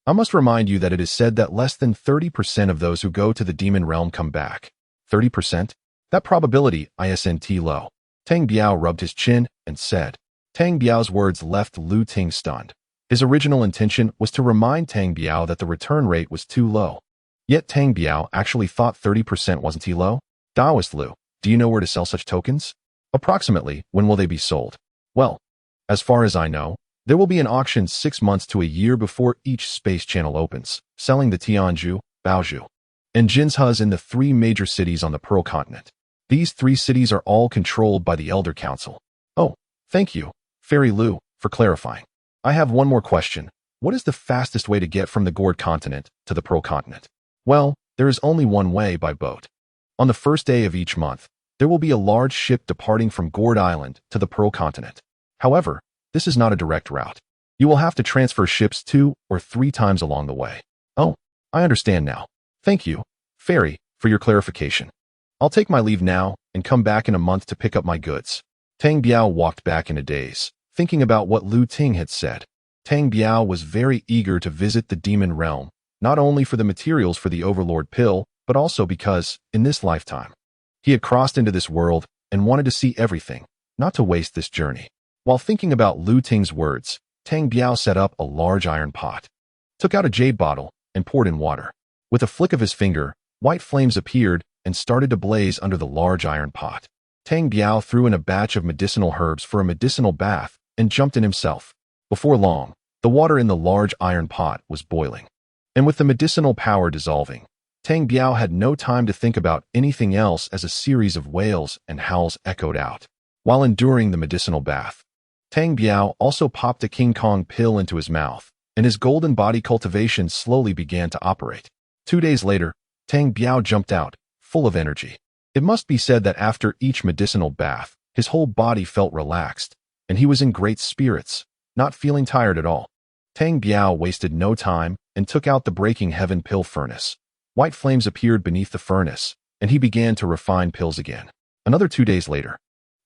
I must remind you that it is said that less than 30% of those who go to the demon realm come back. 30%? That probability isn't low. Tang Biao rubbed his chin and said. Tang Biao's words left Lu Ting stunned. His original intention was to remind Tang Biao that the return rate was too low. Yet Tang Biao actually thought 30% wasn't low? Taoist Lu, do you know where to sell such tokens? Approximately, when will they be sold? Well, as far as I know, there will be an auction 6 months to a year before each space channel opens, selling the Tianzhu, Baozhu, and Jinshe's in the 3 major cities on the Pearl Continent. These 3 cities are all controlled by the Elder Council. Oh, thank you, Fairy Lu, for clarifying. I have one more question. What is the fastest way to get from the Gourd Continent to the Pearl Continent? Well, there is only one way, by boat. On the first day of each month, there will be a large ship departing from Gourd Island to the Pearl Continent. However, this is not a direct route. You will have to transfer ships 2 or 3 times along the way. Oh, I understand now. Thank you, Fairy, for your clarification. I'll take my leave now and come back in a month to pick up my goods. Tang Biao walked back in a daze, thinking about what Lu Ting had said. Tang Biao was very eager to visit the demon realm, not only for the materials for the Overlord pill, but also because, in this lifetime, he had crossed into this world and wanted to see everything, not to waste this journey. While thinking about Lu Ting's words, Tang Biao set up a large iron pot, took out a jade bottle, and poured in water. With a flick of his finger, White flames appeared and started to blaze under the large iron pot. Tang Biao threw in a batch of medicinal herbs for a medicinal bath and jumped in himself. Before long, the water in the large iron pot was boiling. And with the medicinal power dissolving, Tang Biao had no time to think about anything else as a series of wails and howls echoed out. While enduring the medicinal bath, Tang Biao also popped a King Kong pill into his mouth, and his golden body cultivation slowly began to operate. 2 days later, Tang Biao jumped out, full of energy. It must be said that after each medicinal bath, his whole body felt relaxed, and he was in great spirits, not feeling tired at all. Tang Biao wasted no time and took out the breaking heaven pill furnace. White flames appeared beneath the furnace, and he began to refine pills again. Another 2 days later,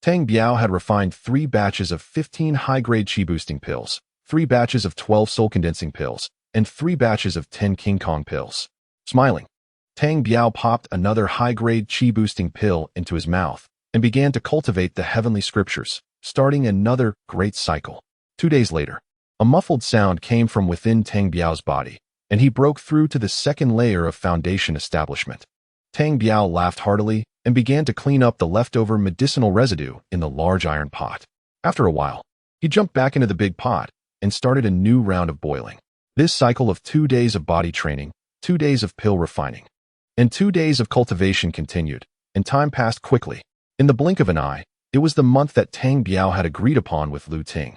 Tang Biao had refined 3 batches of 15 high-grade chi-boosting pills, 3 batches of 12 soul-condensing pills, and 3 batches of 10 King Kong pills. Smiling, Tang Biao popped another high-grade chi-boosting pill into his mouth and began to cultivate the heavenly scriptures, starting another great cycle. 2 days later, a muffled sound came from within Tang Biao's body, and he broke through to the second layer of foundation establishment. Tang Biao laughed heartily and began to clean up the leftover medicinal residue in the large iron pot. After a while, he jumped back into the big pot and started a new round of boiling. This cycle of 2 days of body training, 2 days of pill refining, and 2 days of cultivation continued, and time passed quickly. In the blink of an eye, it was the month that Tang Biao had agreed upon with Lu Ting.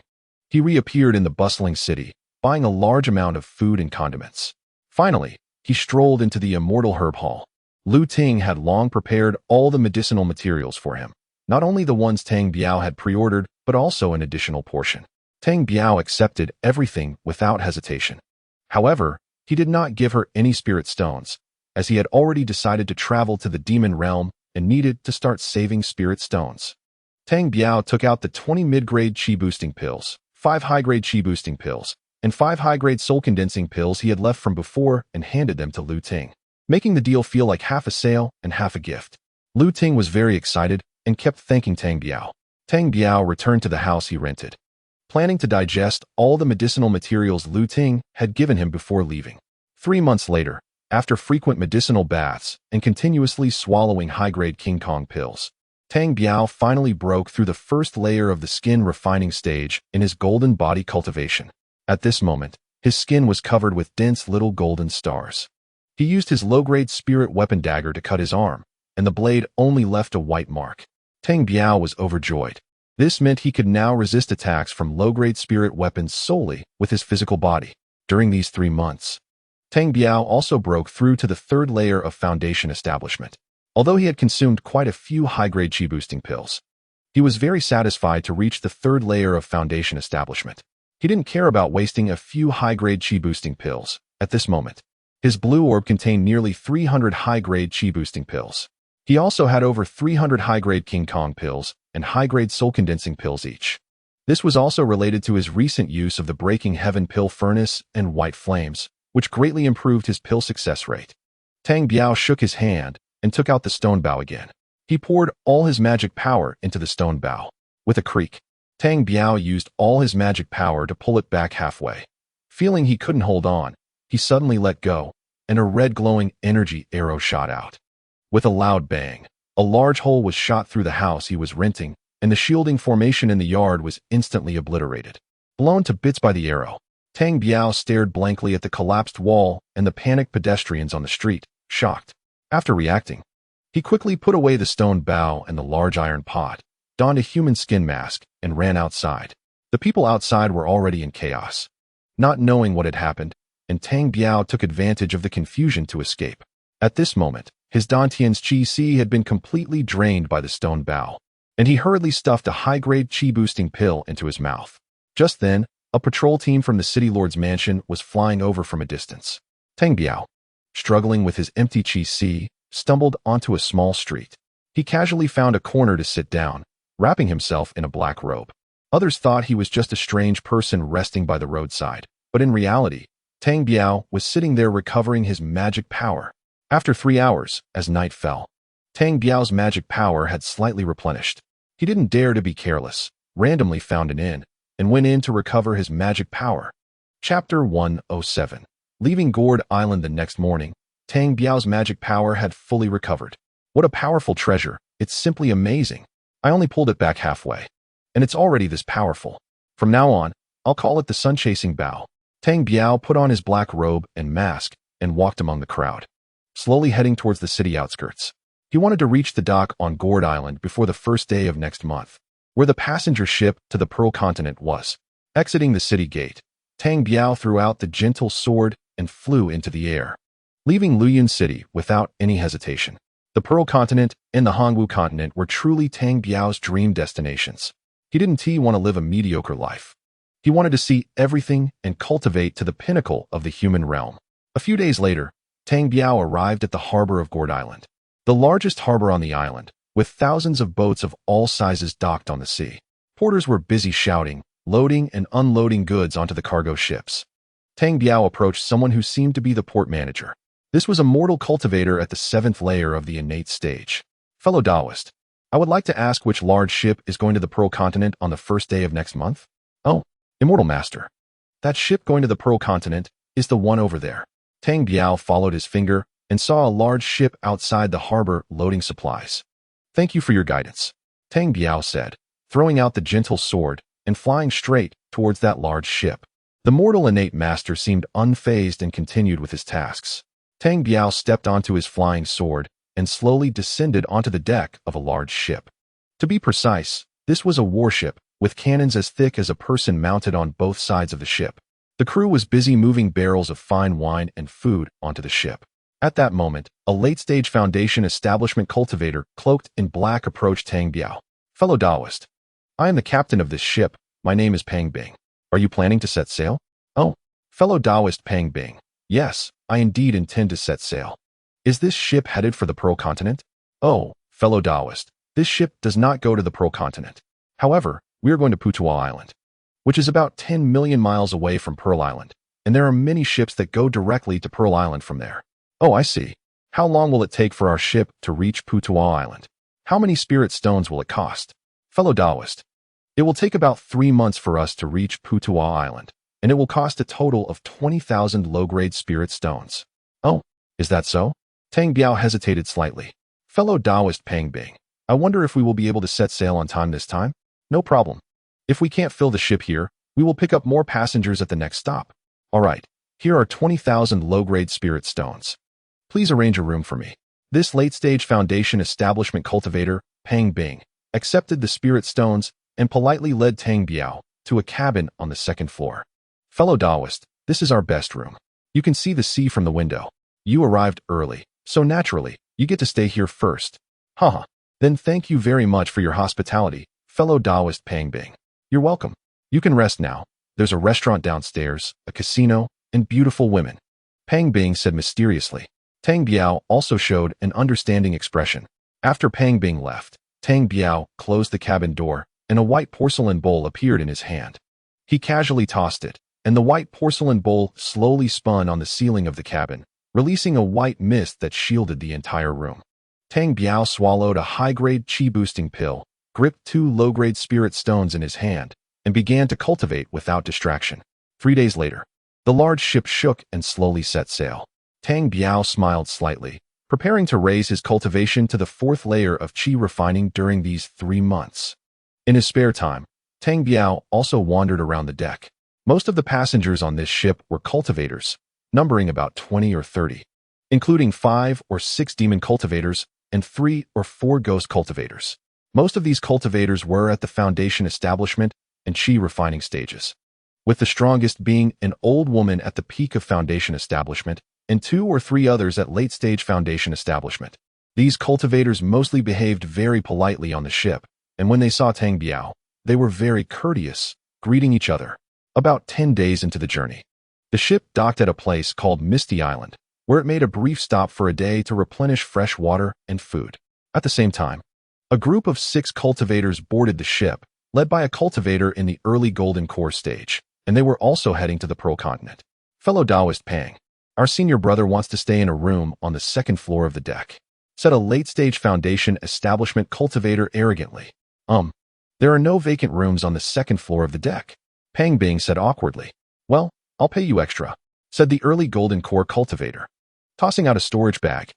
He reappeared in the bustling city, buying a large amount of food and condiments. Finally, he strolled into the immortal herb hall. Lu Ting had long prepared all the medicinal materials for him, not only the ones Tang Biao had pre-ordered, but also an additional portion. Tang Biao accepted everything without hesitation. However, he did not give her any spirit stones, as he had already decided to travel to the demon realm and needed to start saving spirit stones. Tang Biao took out the 20 mid-grade chi-boosting pills, 5 high-grade chi-boosting pills, and 5 high-grade soul-condensing pills he had left from before and handed them to Lu Ting, making the deal feel like half a sale and half a gift. Lu Ting was very excited and kept thanking Tang Biao. Tang Biao returned to the house he rented, planning to digest all the medicinal materials Lu Ting had given him before leaving. 3 months later, after frequent medicinal baths and continuously swallowing high-grade King Kong pills, Tang Biao finally broke through the first layer of the skin refining stage in his golden body cultivation. At this moment, his skin was covered with dense little golden stars. He used his low-grade spirit weapon dagger to cut his arm, and the blade only left a white mark. Tang Biao was overjoyed. This meant he could now resist attacks from low-grade spirit weapons solely with his physical body. During these 3 months, Tang Biao also broke through to the third layer of foundation establishment. Although he had consumed quite a few high-grade chi-boosting pills, he was very satisfied to reach the third layer of foundation establishment. He didn't care about wasting a few high-grade chi-boosting pills at this moment. His blue orb contained nearly 300 high-grade chi-boosting pills. He also had over 300 high-grade King Kong pills and high-grade soul-condensing pills each. This was also related to his recent use of the Breaking Heaven pill furnace and white flames, which greatly improved his pill success rate. Tang Biao shook his hand and took out the stone bow again. He poured all his magic power into the stone bow. With a creak, Tang Biao used all his magic power to pull it back halfway. Feeling he couldn't hold on, he suddenly let go, and a red glowing energy arrow shot out. With a loud bang, a large hole was shot through the house he was renting, and the shielding formation in the yard was instantly obliterated. Blown to bits by the arrow, Tang Biao stared blankly at the collapsed wall and the panicked pedestrians on the street, shocked. After reacting, he quickly put away the stone bow and the large iron pot, donned a human skin mask, and ran outside. The people outside were already in chaos, not knowing what had happened, and Tang Biao took advantage of the confusion to escape. At this moment, his Dantian's Qi had been completely drained by the stone bow, and he hurriedly stuffed a high-grade chi-boosting pill into his mouth. Just then, a patrol team from the city lord's mansion was flying over from a distance. Tang Biao, struggling with his empty Qi, stumbled onto a small street. He casually found a corner to sit down, wrapping himself in a black robe. Others thought he was just a strange person resting by the roadside, but in reality, Tang Biao was sitting there recovering his magic power. After 3 hours, as night fell, Tang Biao's magic power had slightly replenished. He didn't dare to be careless, randomly found an inn, and went in to recover his magic power. Chapter 107. Leaving Gourd Island the next morning, Tang Biao's magic power had fully recovered. What a powerful treasure. It's simply amazing. I only pulled it back halfway. And it's already this powerful. From now on, I'll call it the sun-chasing bow. Tang Biao put on his black robe and mask and walked among the crowd, slowly heading towards the city outskirts. He wanted to reach the dock on Gourd Island before the first day of next month, where the passenger ship to the Pearl Continent was. Exiting the city gate, Tang Biao threw out the gentle sword and flew into the air, leaving Luyun City without any hesitation. The Pearl Continent and the Hongwu Continent were truly Tang Biao's dream destinations. He didn't want to live a mediocre life. He wanted to see everything and cultivate to the pinnacle of the human realm. A few days later, Tang Biao arrived at the harbor of Gourd Island, the largest harbor on the island, with thousands of boats of all sizes docked on the sea. Porters were busy shouting, loading and unloading goods onto the cargo ships. Tang Biao approached someone who seemed to be the port manager. This was a mortal cultivator at the 7th layer of the innate stage. Fellow Taoist, I would like to ask which large ship is going to the Pearl Continent on the first day of next month? Oh, Immortal Master. That ship going to the Pearl Continent is the one over there. Tang Biao followed his finger and saw a large ship outside the harbor loading supplies. Thank you for your guidance, Tang Biao said, throwing out the gentle sword and flying straight towards that large ship. The mortal innate master seemed unfazed and continued with his tasks. Tang Biao stepped onto his flying sword and slowly descended onto the deck of a large ship. To be precise, this was a warship with cannons as thick as a person mounted on both sides of the ship. The crew was busy moving barrels of fine wine and food onto the ship. At that moment, a late-stage Foundation establishment cultivator cloaked in black approached Tang Biao. Fellow Taoist, I am the captain of this ship. My name is Pang Bing. Are you planning to set sail? Oh, fellow Taoist Pang Bing. Yes, I indeed intend to set sail. Is this ship headed for the Pearl Continent? Oh, fellow Taoist, this ship does not go to the Pearl Continent. However, we are going to Putuo Island, which is about 10 million miles away from Pearl Island, and there are many ships that go directly to Pearl Island from there. Oh, I see. How long will it take for our ship to reach Putuo Island? How many spirit stones will it cost? Fellow Taoist, it will take about 3 months for us to reach Putuo Island, and it will cost a total of 20,000 low-grade spirit stones. Oh, is that so? Tang Biao hesitated slightly. Fellow Taoist Pang Bing, I wonder if we will be able to set sail on time this time? No problem. If we can't fill the ship here, we will pick up more passengers at the next stop. All right, here are 20,000 low-grade spirit stones. Please arrange a room for me. This late-stage Foundation establishment cultivator, Pang Bing, accepted the spirit stones and politely led Tang Biao to a cabin on the 2nd floor. Fellow Taoist, this is our best room. You can see the sea from the window. You arrived early, so naturally, you get to stay here first. Haha. Then thank you very much for your hospitality, fellow Taoist Pang Bing. You're welcome. You can rest now. There's a restaurant downstairs, a casino, and beautiful women. Pang Bing said mysteriously. Tang Biao also showed an understanding expression. After Pang Bing left, Tang Biao closed the cabin door, and a white porcelain bowl appeared in his hand. He casually tossed it, and the white porcelain bowl slowly spun on the ceiling of the cabin, releasing a white mist that shielded the entire room. Tang Biao swallowed a high-grade chi-boosting pill, gripped 2 low-grade spirit stones in his hand, and began to cultivate without distraction. 3 days later, the large ship shook and slowly set sail. Tang Biao smiled slightly, preparing to raise his cultivation to the 4th layer of chi refining during these 3 months. In his spare time, Tang Biao also wandered around the deck. Most of the passengers on this ship were cultivators, numbering about 20 or 30, including 5 or 6 demon cultivators and 3 or 4 ghost cultivators. Most of these cultivators were at the Foundation establishment and chi refining stages, with the strongest being an old woman at the peak of Foundation establishment and 2 or 3 others at late-stage Foundation establishment. These cultivators mostly behaved very politely on the ship, and when they saw Tang Biao, they were very courteous, greeting each other. About 10 days into the journey, the ship docked at a place called Misty Island, where it made a brief stop for a day to replenish fresh water and food. At the same time, a group of 6 cultivators boarded the ship, led by a cultivator in the early golden core stage, and they were also heading to the Pearl Continent. Fellow Taoist Pang, our senior brother wants to stay in a room on the 2nd floor of the deck, said a late-stage Foundation establishment cultivator arrogantly. There are no vacant rooms on the 2nd floor of the deck, Pang Bing said awkwardly. Well, I'll pay you extra, said the early golden core cultivator. tossing out a storage bag.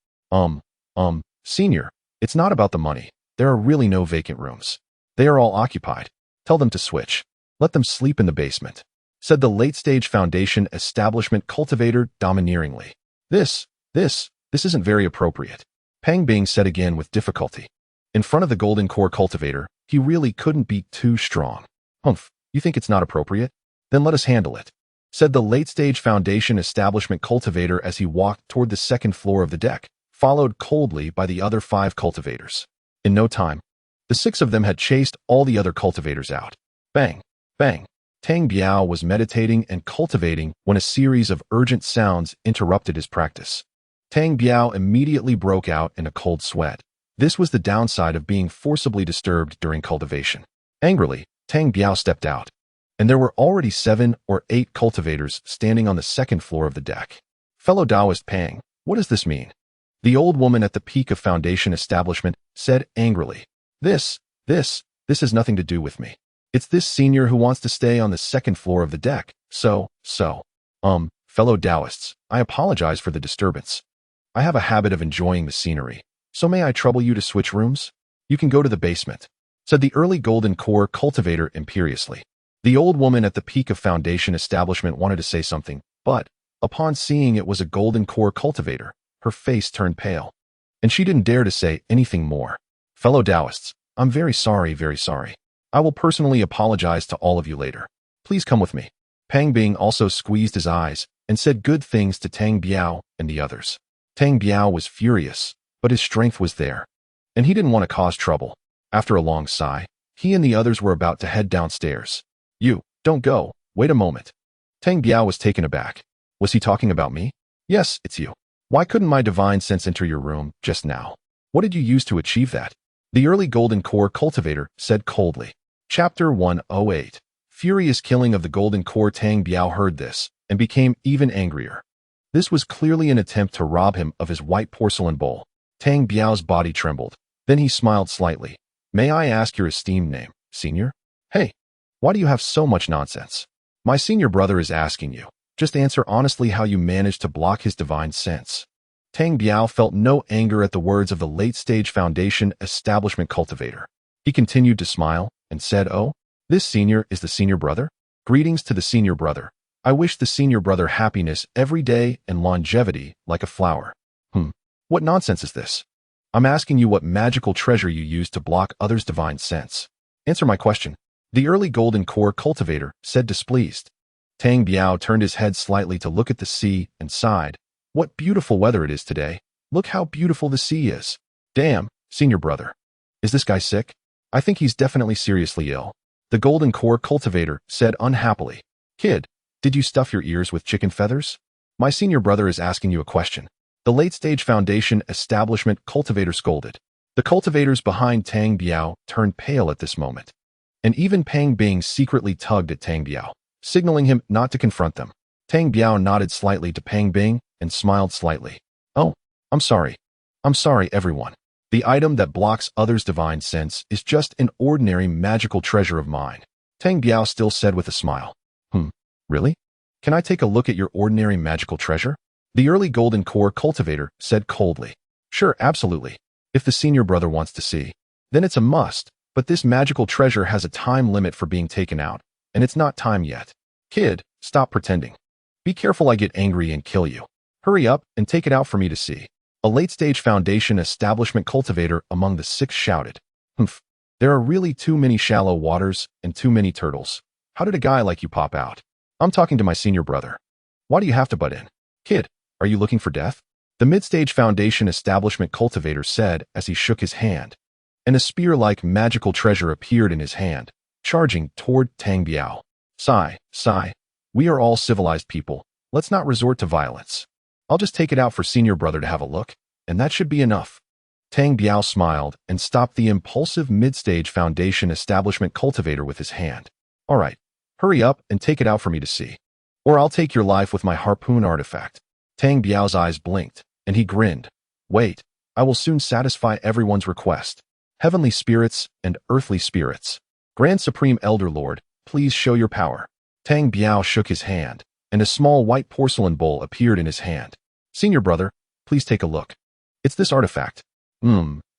Senior, it's not about the money. There are really no vacant rooms. They are all occupied. Tell them to switch. Let them sleep in the basement," said the late-stage Foundation establishment cultivator domineeringly. This isn't very appropriate," Pang Bing said again with difficulty. In front of the Golden Core cultivator, he really couldn't be too strong. "Humph, you think it's not appropriate? Then let us handle it," said the late-stage Foundation establishment cultivator as he walked toward the second floor of the deck, followed coldly by the other 5 cultivators. In no time, the 6 of them had chased all the other cultivators out. Bang! Bang! Tang Biao was meditating and cultivating when a series of urgent sounds interrupted his practice. Tang Biao immediately broke out in a cold sweat. This was the downside of being forcibly disturbed during cultivation. Angrily, Tang Biao stepped out, and there were already 7 or 8 cultivators standing on the second floor of the deck. "Fellow Taoist Pang, what does this mean?" The old woman at the peak of Foundation establishment said angrily. This has nothing to do with me. It's this senior who wants to stay on the second floor of the deck. Fellow Taoists, I apologize for the disturbance. I have a habit of enjoying the scenery. So may I trouble you to switch rooms? You can go to the basement," said the early Golden Core cultivator imperiously. The old woman at the peak of Foundation establishment wanted to say something, but upon seeing it was a Golden Core cultivator, her face turned pale, and she didn't dare to say anything more. "Fellow Taoists, I'm very sorry, very sorry. I will personally apologize to all of you later. Please come with me." Pang Bing also squeezed his eyes and said good things to Tang Biao and the others. Tang Biao was furious, but his strength was there, and he didn't want to cause trouble. After a long sigh, he and the others were about to head downstairs. "You, don't go, wait a moment." Tang Biao was taken aback. Was he talking about me? "Yes, it's you. Why couldn't my divine sense enter your room just now? What did you use to achieve that?" The early Golden Core cultivator said coldly. Chapter 108. Furious killing of the Golden Core. Tang Biao heard this and became even angrier. This was clearly an attempt to rob him of his white porcelain bowl. Tang Biao's body trembled. Then he smiled slightly. "May I ask your esteemed name, senior?" "Hey, why do you have so much nonsense? My senior brother is asking you. Just answer honestly how you managed to block his divine sense." Tang Biao felt no anger at the words of the late-stage Foundation establishment cultivator. He continued to smile and said, "Oh, this senior is the senior brother? Greetings to the senior brother. I wish the senior brother happiness every day and longevity like a flower." What nonsense is this? I'm asking you what magical treasure you used to block others' divine sense. Answer my question." The early Golden Core cultivator said displeased. Tang Biao turned his head slightly to look at the sea and sighed. "What beautiful weather it is today. Look how beautiful the sea is. Damn, senior brother. Is this guy sick? I think he's definitely seriously ill." The Golden Core cultivator said unhappily. "Kid, did you stuff your ears with chicken feathers? My senior brother is asking you a question." The late-stage Foundation establishment cultivator scolded. The cultivators behind Tang Biao turned pale at this moment, and even Pang Bing secretly tugged at Tang Biao, signaling him not to confront them. Tang Biao nodded slightly to Pang Bing and smiled slightly. "Oh, I'm sorry. I'm sorry, everyone. The item that blocks others' divine sense is just an ordinary magical treasure of mine," Tang Biao still said with a smile. Really? Can I take a look at your ordinary magical treasure?" The early Golden Core cultivator said coldly. "Sure, absolutely. If the senior brother wants to see, then it's a must, but this magical treasure has a time limit for being taken out, and it's not time yet. Kid, stop pretending. Be careful I get angry and kill you. Hurry up and take it out for me to see." A late-stage Foundation establishment cultivator among the 6 shouted. There are really too many shallow waters and too many turtles. How did a guy like you pop out? I'm talking to my senior brother. Why do you have to butt in? Kid, are you looking for death?" The mid-stage Foundation establishment cultivator said as he shook his hand, and a spear-like magical treasure appeared in his hand, charging toward Tang Biao. Sigh. We are all civilized people. Let's not resort to violence. I'll just take it out for senior brother to have a look, and that should be enough." Tang Biao smiled and stopped the impulsive mid-stage Foundation establishment cultivator with his hand. "All right, hurry up and take it out for me to see, or I'll take your life with my harpoon artifact." Tang Biao's eyes blinked, and he grinned. "Wait, I will soon satisfy everyone's request. Heavenly spirits and earthly spirits. Grand Supreme Elder Lord, please show your power." Tang Biao shook his hand, and a small white porcelain bowl appeared in his hand. "Senior brother, Please take a look. It's this artifact.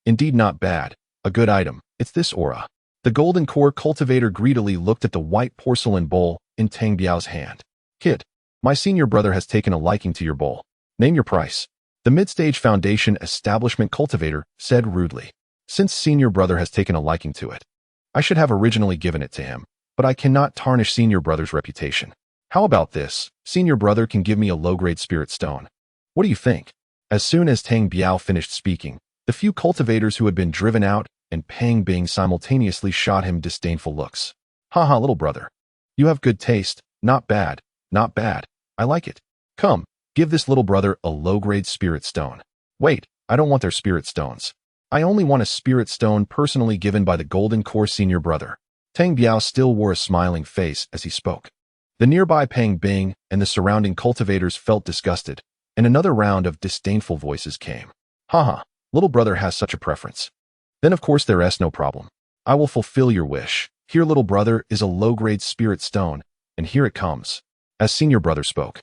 Indeed not bad. A good item. It's this aura. The golden core cultivator greedily looked at the white porcelain bowl in Tang Biao's hand. Kid, my senior brother has taken a liking to your bowl. Name your price. The mid-stage foundation establishment cultivator said rudely. Since senior brother has taken a liking to it, I should have originally given it to him, but I cannot tarnish senior brother's reputation. How about this? Senior brother can give me a low-grade spirit stone. What do you think? As soon as Tang Biao finished speaking, the few cultivators who had been driven out and Pang Bing simultaneously shot him disdainful looks. Haha, little brother. You have good taste. Not bad. Not bad. I like it. Come, give this little brother a low-grade spirit stone. Wait, I don't want their spirit stones. I only want a spirit stone personally given by the golden core senior brother. Tang Biao still wore a smiling face as he spoke. The nearby Pang Bing and the surrounding cultivators felt disgusted, and another round of disdainful voices came. Haha, little brother has such a preference. Then of course there's no problem. I will fulfill your wish. Here, little brother, is a low-grade spirit stone, and here it comes. As senior brother spoke,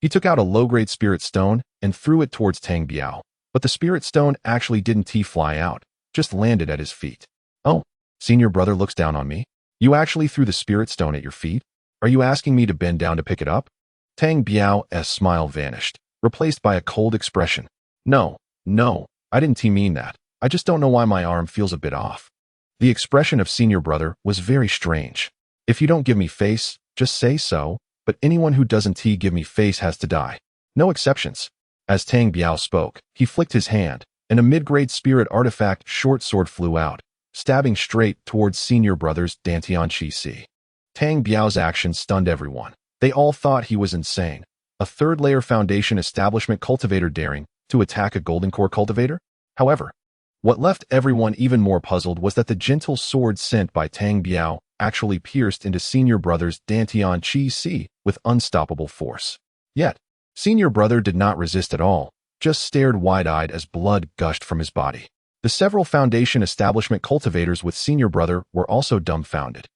he took out a low-grade spirit stone and threw it towards Tang Biao, but the spirit stone actually didn't fly out, just landed at his feet. Oh, senior brother looks down on me. You actually threw the spirit stone at your feet? Are you asking me to bend down to pick it up? Tang Biao's smile vanished, replaced by a cold expression. No, I didn't mean that. I just don't know why my arm feels a bit off. The expression of senior brother was very strange. If you don't give me face, just say so, but anyone who doesn't give me face has to die. No exceptions. As Tang Biao spoke, he flicked his hand, and a mid-grade spirit artifact short sword flew out, stabbing straight towards senior brother's Dantian Chi Si. Tang Biao's action stunned everyone. They all thought he was insane. A third-layer foundation establishment cultivator daring to attack a golden core cultivator? However, what left everyone even more puzzled was that the gentle sword sent by Tang Biao actually pierced into senior brother's Dantian Chi Si with unstoppable force. Yet, senior brother did not resist at all, just stared wide-eyed as blood gushed from his body. The several foundation establishment cultivators with senior brother were also dumbfounded.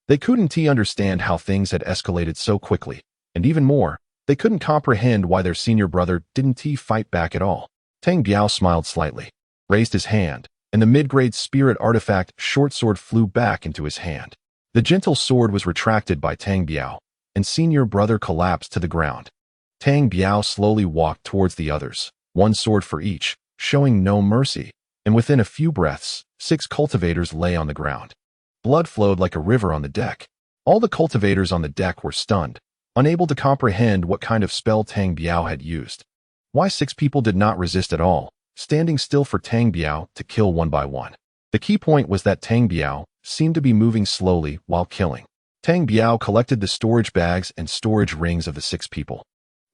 They couldn't understand how things had escalated so quickly, and even more, they couldn't comprehend why their senior brother didn't fight back at all. Tang Biao smiled slightly, raised his hand, and the mid-grade spirit artifact short sword flew back into his hand. The gentle sword was retracted by Tang Biao, and senior brother collapsed to the ground. Tang Biao slowly walked towards the others, one sword for each, showing no mercy, and within a few breaths, 6 cultivators lay on the ground. Blood flowed like a river on the deck. All the cultivators on the deck were stunned, unable to comprehend what kind of spell Tang Biao had used. Why 6 people did not resist at all, standing still for Tang Biao to kill one by one. The key point was that Tang Biao seemed to be moving slowly while killing. Tang Biao collected the storage bags and storage rings of the 6 people.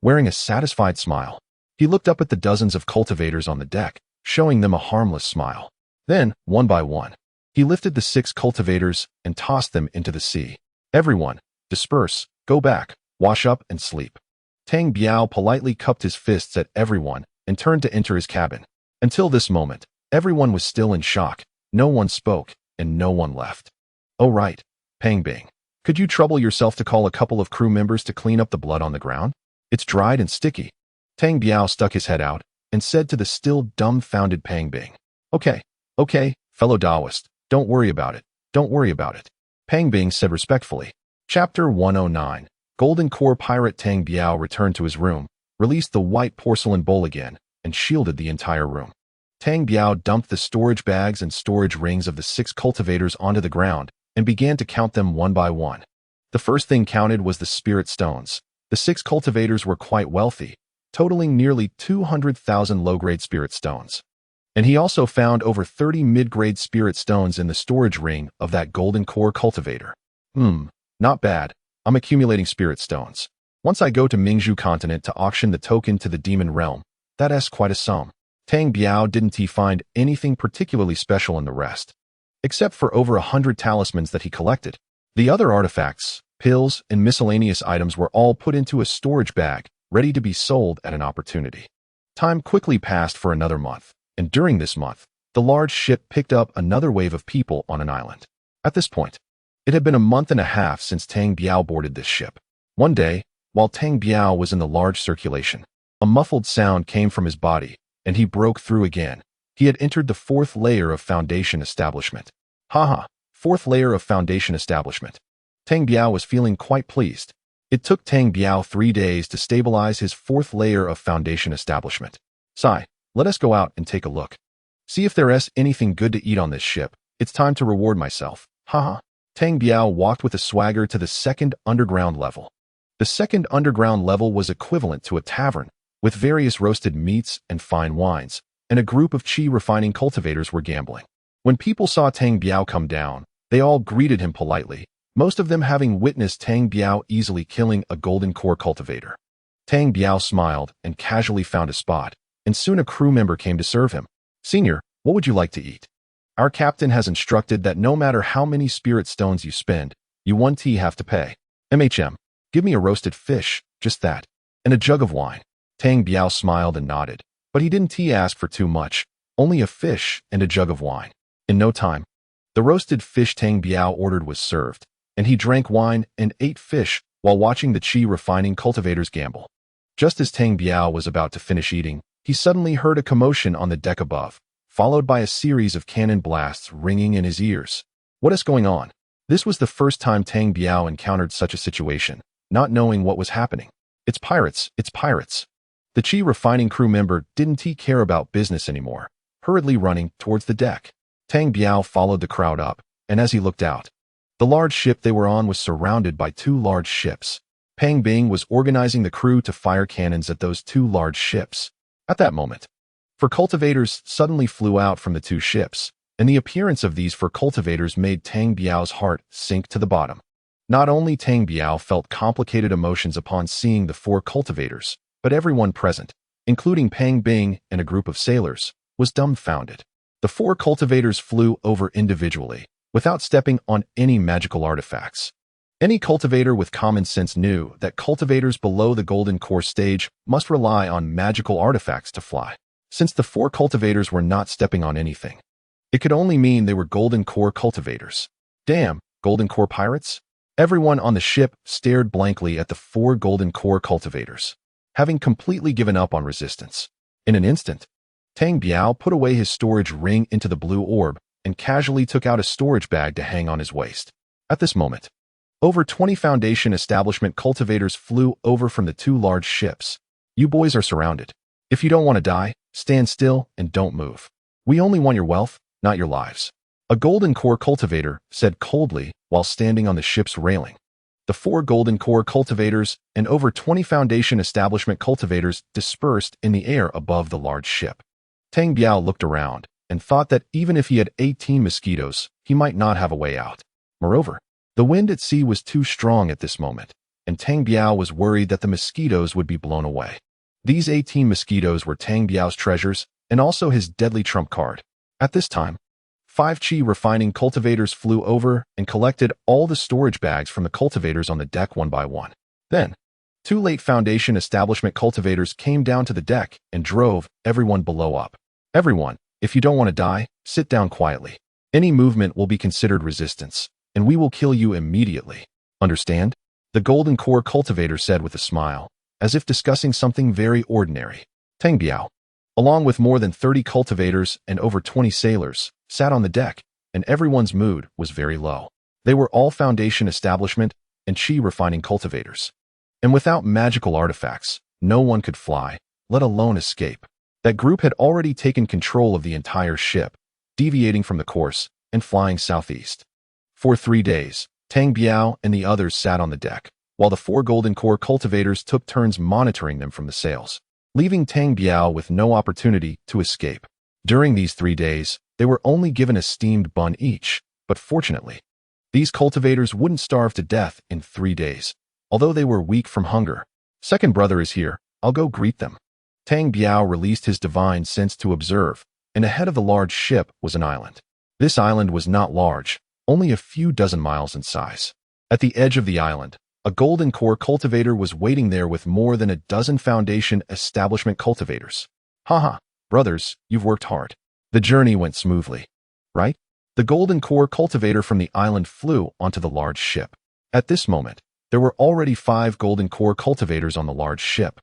Wearing a satisfied smile, he looked up at the dozens of cultivators on the deck, showing them a harmless smile. Then, one by one, he lifted the 6 cultivators and tossed them into the sea. Everyone, disperse, go back, wash up and sleep. Tang Biao politely cupped his fists at everyone and turned to enter his cabin. Until this moment, everyone was still in shock. No one spoke, and no one left. Oh right, Pang Bing. Could you trouble yourself to call a couple of crew members to clean up the blood on the ground? It's dried and sticky. Tang Biao stuck his head out and said to the still dumbfounded Pang Bing. Okay, fellow Taoist, don't worry about it. Pang Bing said respectfully. Chapter 109. Golden Core Pirate Tang Biao returned to his room, released the white porcelain bowl again, and shielded the entire room. Tang Biao dumped the storage bags and storage rings of the 6 cultivators onto the ground and began to count them one by one. The first thing counted was the spirit stones. The 6 cultivators were quite wealthy, totaling nearly 200,000 low-grade spirit stones. And he also found over 30 mid-grade spirit stones in the storage ring of that golden core cultivator. Not bad. I'm accumulating spirit stones. Once I go to Mingzhu continent to auction the token to the demon realm, that's quite a sum. Tang Biao didn't find anything particularly special in the rest, except for over 100 talismans that he collected. The other artifacts, pills, and miscellaneous items were all put into a storage bag, ready to be sold at an opportunity. Time quickly passed for another month, and during this month, the large ship picked up another wave of people on an island. At this point, it had been a month and a half since Tang Biao boarded this ship. One day, while Tang Biao was in the large circulation, a muffled sound came from his body, and he broke through again. He had entered the fourth layer of foundation establishment. Haha, fourth layer of foundation establishment. Tang Biao was feeling quite pleased. It took Tang Biao 3 days to stabilize his fourth layer of foundation establishment. Sai, let us go out and take a look. See if there's anything good to eat on this ship. It's time to reward myself. Haha. Tang Biao walked with a swagger to the second underground level. The second underground level was equivalent to a tavern, with various roasted meats and fine wines, and a group of qi refining cultivators were gambling. When people saw Tang Biao come down, they all greeted him politely, most of them having witnessed Tang Biao easily killing a golden core cultivator. Tang Biao smiled and casually found a spot, and soon a crew member came to serve him. Senior, what would you like to eat? Our captain has instructed that no matter how many spirit stones you spend, you 1T have to pay. Give me a roasted fish, just that, and a jug of wine. Tang Biao smiled and nodded, but he didn't ask for too much, only a fish and a jug of wine. In no time, the roasted fish Tang Biao ordered was served, and he drank wine and ate fish while watching the qi refining cultivators gamble. Just as Tang Biao was about to finish eating, he suddenly heard a commotion on the deck above, followed by a series of cannon blasts ringing in his ears. What is going on? This was the first time Tang Biao encountered such a situation, not knowing what was happening. It's pirates, it's pirates. The qi refining crew member didn't care about business anymore, hurriedly running towards the deck. Tang Biao followed the crowd up, and as he looked out, the large ship they were on was surrounded by 2 large ships. Pang Bing was organizing the crew to fire cannons at those 2 large ships. At that moment, four cultivators suddenly flew out from the 2 ships, and the appearance of these 4 cultivators made Tang Biao's heart sink to the bottom. Not only Tang Biao felt complicated emotions upon seeing the 4 cultivators, but everyone present, including Pang Bing and a group of sailors, was dumbfounded. The 4 cultivators flew over individually, without stepping on any magical artifacts. Any cultivator with common sense knew that cultivators below the golden core stage must rely on magical artifacts to fly. Since the 4 cultivators were not stepping on anything, it could only mean they were golden core cultivators. Damn, golden core pirates? Everyone on the ship stared blankly at the 4 golden core cultivators, having completely given up on resistance. In an instant, Tang Biao put away his storage ring into the blue orb and casually took out a storage bag to hang on his waist. At this moment, over 20 Foundation establishment cultivators flew over from the 2 large ships. You boys are surrounded. If you don't want to die, stand still and don't move. We only want your wealth, not your lives. A golden core cultivator said coldly while standing on the ship's railing. The 4 golden core cultivators and over 20 Foundation establishment cultivators dispersed in the air above the large ship. Tang Biao looked around and thought that even if he had 18 mosquitoes, he might not have a way out. Moreover, the wind at sea was too strong at this moment, and Tang Biao was worried that the mosquitoes would be blown away. These 18 mosquitoes were Tang Biao's treasures and also his deadly trump card. At this time, 5 qi refining cultivators flew over and collected all the storage bags from the cultivators on the deck one by one. Then, 2 late Foundation establishment cultivators came down to the deck and drove everyone below up. Everyone, if you don't want to die, sit down quietly. Any movement will be considered resistance, and we will kill you immediately. Understand? The golden core cultivator said with a smile, as if discussing something very ordinary. Tang Biao, along with more than 30 cultivators and over 20 sailors, sat on the deck, and everyone's mood was very low. They were all Foundation establishment and qi refining cultivators. And without magical artifacts, no one could fly, let alone escape. That group had already taken control of the entire ship, deviating from the course and flying southeast. For 3 days, Tang Biao and the others sat on the deck, while the 4 golden core cultivators took turns monitoring them from the sails, leaving Tang Biao with no opportunity to escape. During these 3 days, they were only given a steamed bun each, but fortunately, these cultivators wouldn't starve to death in 3 days, although they were weak from hunger. Second brother is here, I'll go greet them. Tang Biao released his divine sense to observe, and ahead of the large ship was an island. This island was not large, only a few dozen miles in size. At the edge of the island, a golden core cultivator was waiting there with more than a dozen Foundation establishment cultivators. Haha, brothers, you've worked hard. The journey went smoothly, right? The golden core cultivator from the island flew onto the large ship. At this moment, there were already 5 golden core cultivators on the large ship,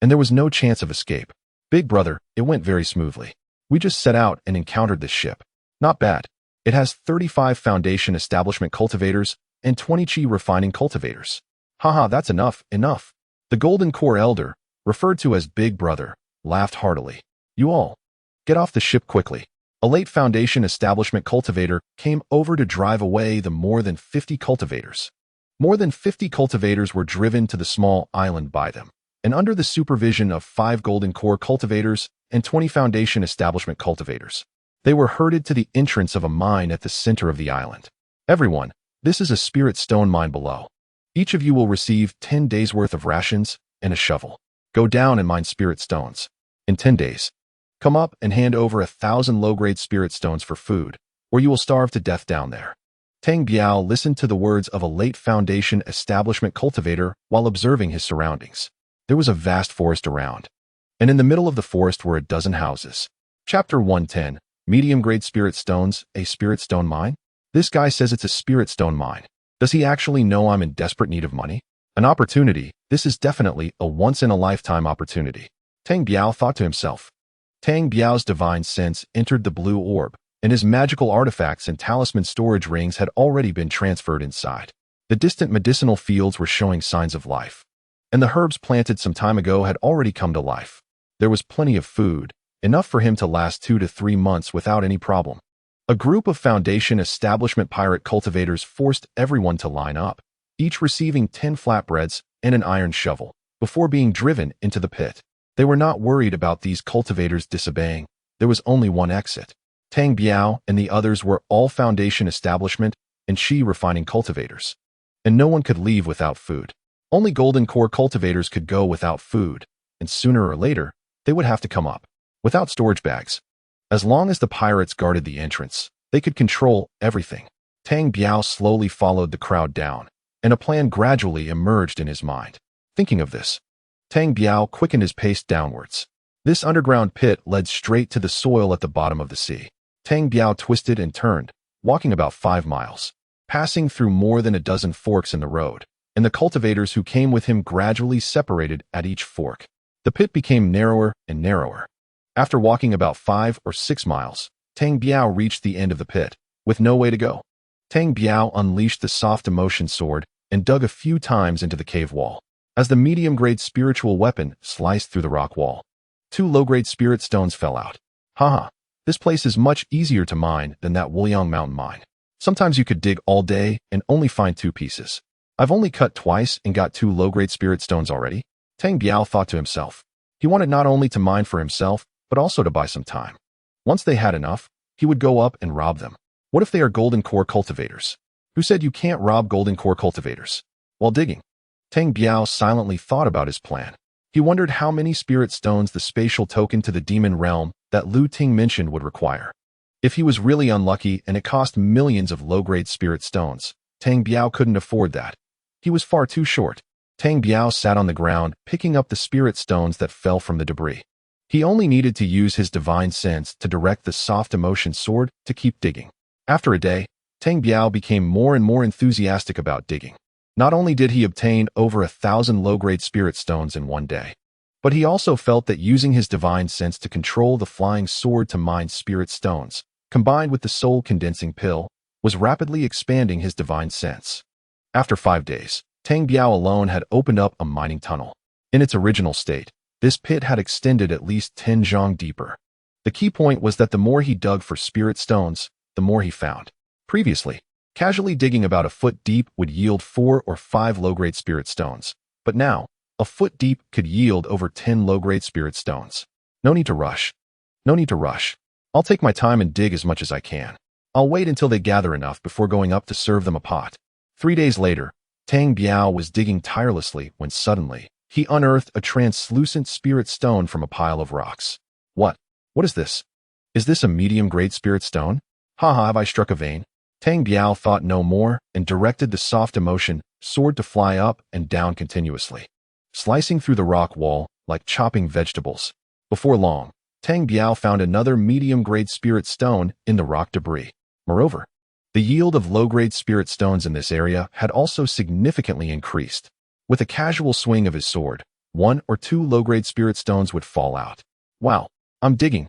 and there was no chance of escape. Big brother, it went very smoothly. We just set out and encountered this ship. Not bad. It has 35 foundation establishment cultivators and 20 chi refining cultivators. Haha, that's enough. The Golden Core Elder, referred to as Big Brother, laughed heartily. You all, get off the ship quickly. A late foundation establishment cultivator came over to drive away the more than 50 cultivators. More than 50 cultivators were driven to the small island by them, and under the supervision of 5 Golden Core cultivators and 20 foundation establishment cultivators, they were herded to the entrance of a mine at the center of the island. Everyone, this is a spirit stone mine below. Each of you will receive 10 days' worth of rations and a shovel. Go down and mine spirit stones. In 10 days, come up and hand over 1,000 low-grade spirit stones for food, or you will starve to death down there. Tang Biao listened to the words of a late foundation establishment cultivator while observing his surroundings. There was a vast forest around, and in the middle of the forest were a dozen houses. Chapter 110, Medium-grade spirit stones, a spirit stone mine? This guy says it's a spirit stone mine. Does he actually know I'm in desperate need of money? An opportunity. This is definitely a once-in-a-lifetime opportunity. Tang Biao thought to himself. Tang Biao's divine sense entered the blue orb, and his magical artifacts and talisman storage rings had already been transferred inside. The distant medicinal fields were showing signs of life, and the herbs planted some time ago had already come to life. There was plenty of food, enough for him to last 2 to 3 months without any problem. A group of foundation establishment pirate cultivators forced everyone to line up, each receiving 10 flatbreads and an iron shovel, before being driven into the pit. They were not worried about these cultivators disobeying. There was only one exit. Tang Biao and the others were all foundation establishment and chi refining cultivators, and no one could leave without food. Only Golden Core cultivators could go without food, and sooner or later, they would have to come up without storage bags. As long as the pirates guarded the entrance, they could control everything. Tang Biao slowly followed the crowd down, and a plan gradually emerged in his mind. Thinking of this, Tang Biao quickened his pace downwards. This underground pit led straight to the soil at the bottom of the sea. Tang Biao twisted and turned, walking about 5 miles, passing through more than a dozen forks in the road, and the cultivators who came with him gradually separated at each fork. The pit became narrower and narrower. After walking about 5 or 6 miles, Tang Biao reached the end of the pit, with no way to go. Tang Biao unleashed the soft emotion sword and dug a few times into the cave wall. As the medium-grade spiritual weapon sliced through the rock wall, 2 low-grade spirit stones fell out. Haha, this place is much easier to mine than that Wuliang mountain mine. Sometimes you could dig all day and only find 2 pieces. I've only cut twice and got 2 low-grade spirit stones already. Tang Biao thought to himself. He wanted not only to mine for himself, but also to buy some time. Once they had enough, he would go up and rob them. What if they are Golden Core cultivators? Who said you can't rob Golden Core cultivators? While digging, Tang Biao silently thought about his plan. He wondered how many spirit stones the spatial token to the demon realm that Lu Ting mentioned would require. If he was really unlucky and it cost millions of low-grade spirit stones, Tang Biao couldn't afford that. He was far too short. Tang Biao sat on the ground, picking up the spirit stones that fell from the debris. He only needed to use his divine sense to direct the soft emotion sword to keep digging. After a day, Tang Biao became more and more enthusiastic about digging. Not only did he obtain over 1,000 low-grade spirit stones in one day, but he also felt that using his divine sense to control the flying sword to mine spirit stones, combined with the soul condensing pill, was rapidly expanding his divine sense. After 5 days, Tang Biao alone had opened up a mining tunnel. In its original state, this pit had extended at least 10 zhang deeper. The key point was that the more he dug for spirit stones, the more he found. Previously, casually digging about a foot deep would yield 4 or 5 low-grade spirit stones, but now, a foot deep could yield over 10 low-grade spirit stones. No need to rush. No need to rush. I'll take my time and dig as much as I can. I'll wait until they gather enough before going up to serve them a pot. 3 days later, Tang Biao was digging tirelessly when suddenly, he unearthed a translucent spirit stone from a pile of rocks. What? What is this? Is this a medium-grade spirit stone? Haha, have I struck a vein? Tang Biao thought no more and directed the soft emotion sword to fly up and down continuously, slicing through the rock wall like chopping vegetables. Before long, Tang Biao found another medium-grade spirit stone in the rock debris. Moreover, the yield of low-grade spirit stones in this area had also significantly increased. With a casual swing of his sword, 1 or 2 low-grade spirit stones would fall out. Wow, I'm digging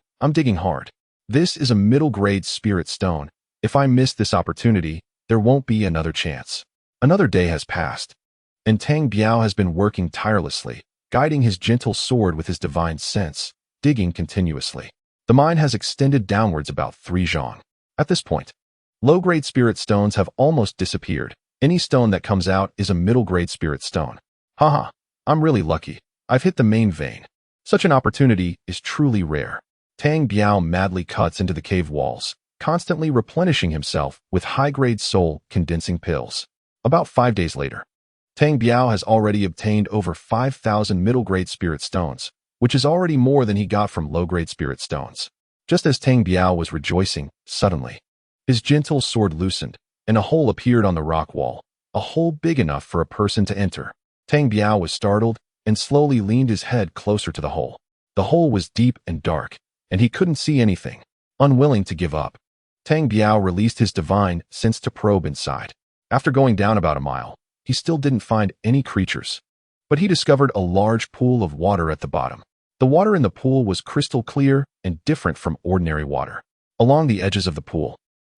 hard. This is a middle-grade spirit stone. If I miss this opportunity, there won't be another chance. Another day has passed, and Tang Biao has been working tirelessly, guiding his gentle sword with his divine sense, digging continuously. The mine has extended downwards about 3 zhang. At this point, low-grade spirit stones have almost disappeared. Any stone that comes out is a middle-grade spirit stone. Haha, I'm really lucky. I've hit the main vein. Such an opportunity is truly rare. Tang Biao madly cuts into the cave walls, constantly replenishing himself with high-grade soul condensing pills. About 5 days later, Tang Biao has already obtained over 5,000 middle-grade spirit stones, which is already more than he got from low-grade spirit stones. Just as Tang Biao was rejoicing, suddenly, his gentle sword loosened, and a hole appeared on the rock wall, a hole big enough for a person to enter. Tang Biao was startled and slowly leaned his head closer to the hole. The hole was deep and dark, and he couldn't see anything. Unwilling to give up, Tang Biao released his divine sense to probe inside. After going down about a mile, he still didn't find any creatures, but he discovered a large pool of water at the bottom. The water in the pool was crystal clear and different from ordinary water. Along the edges of the pool,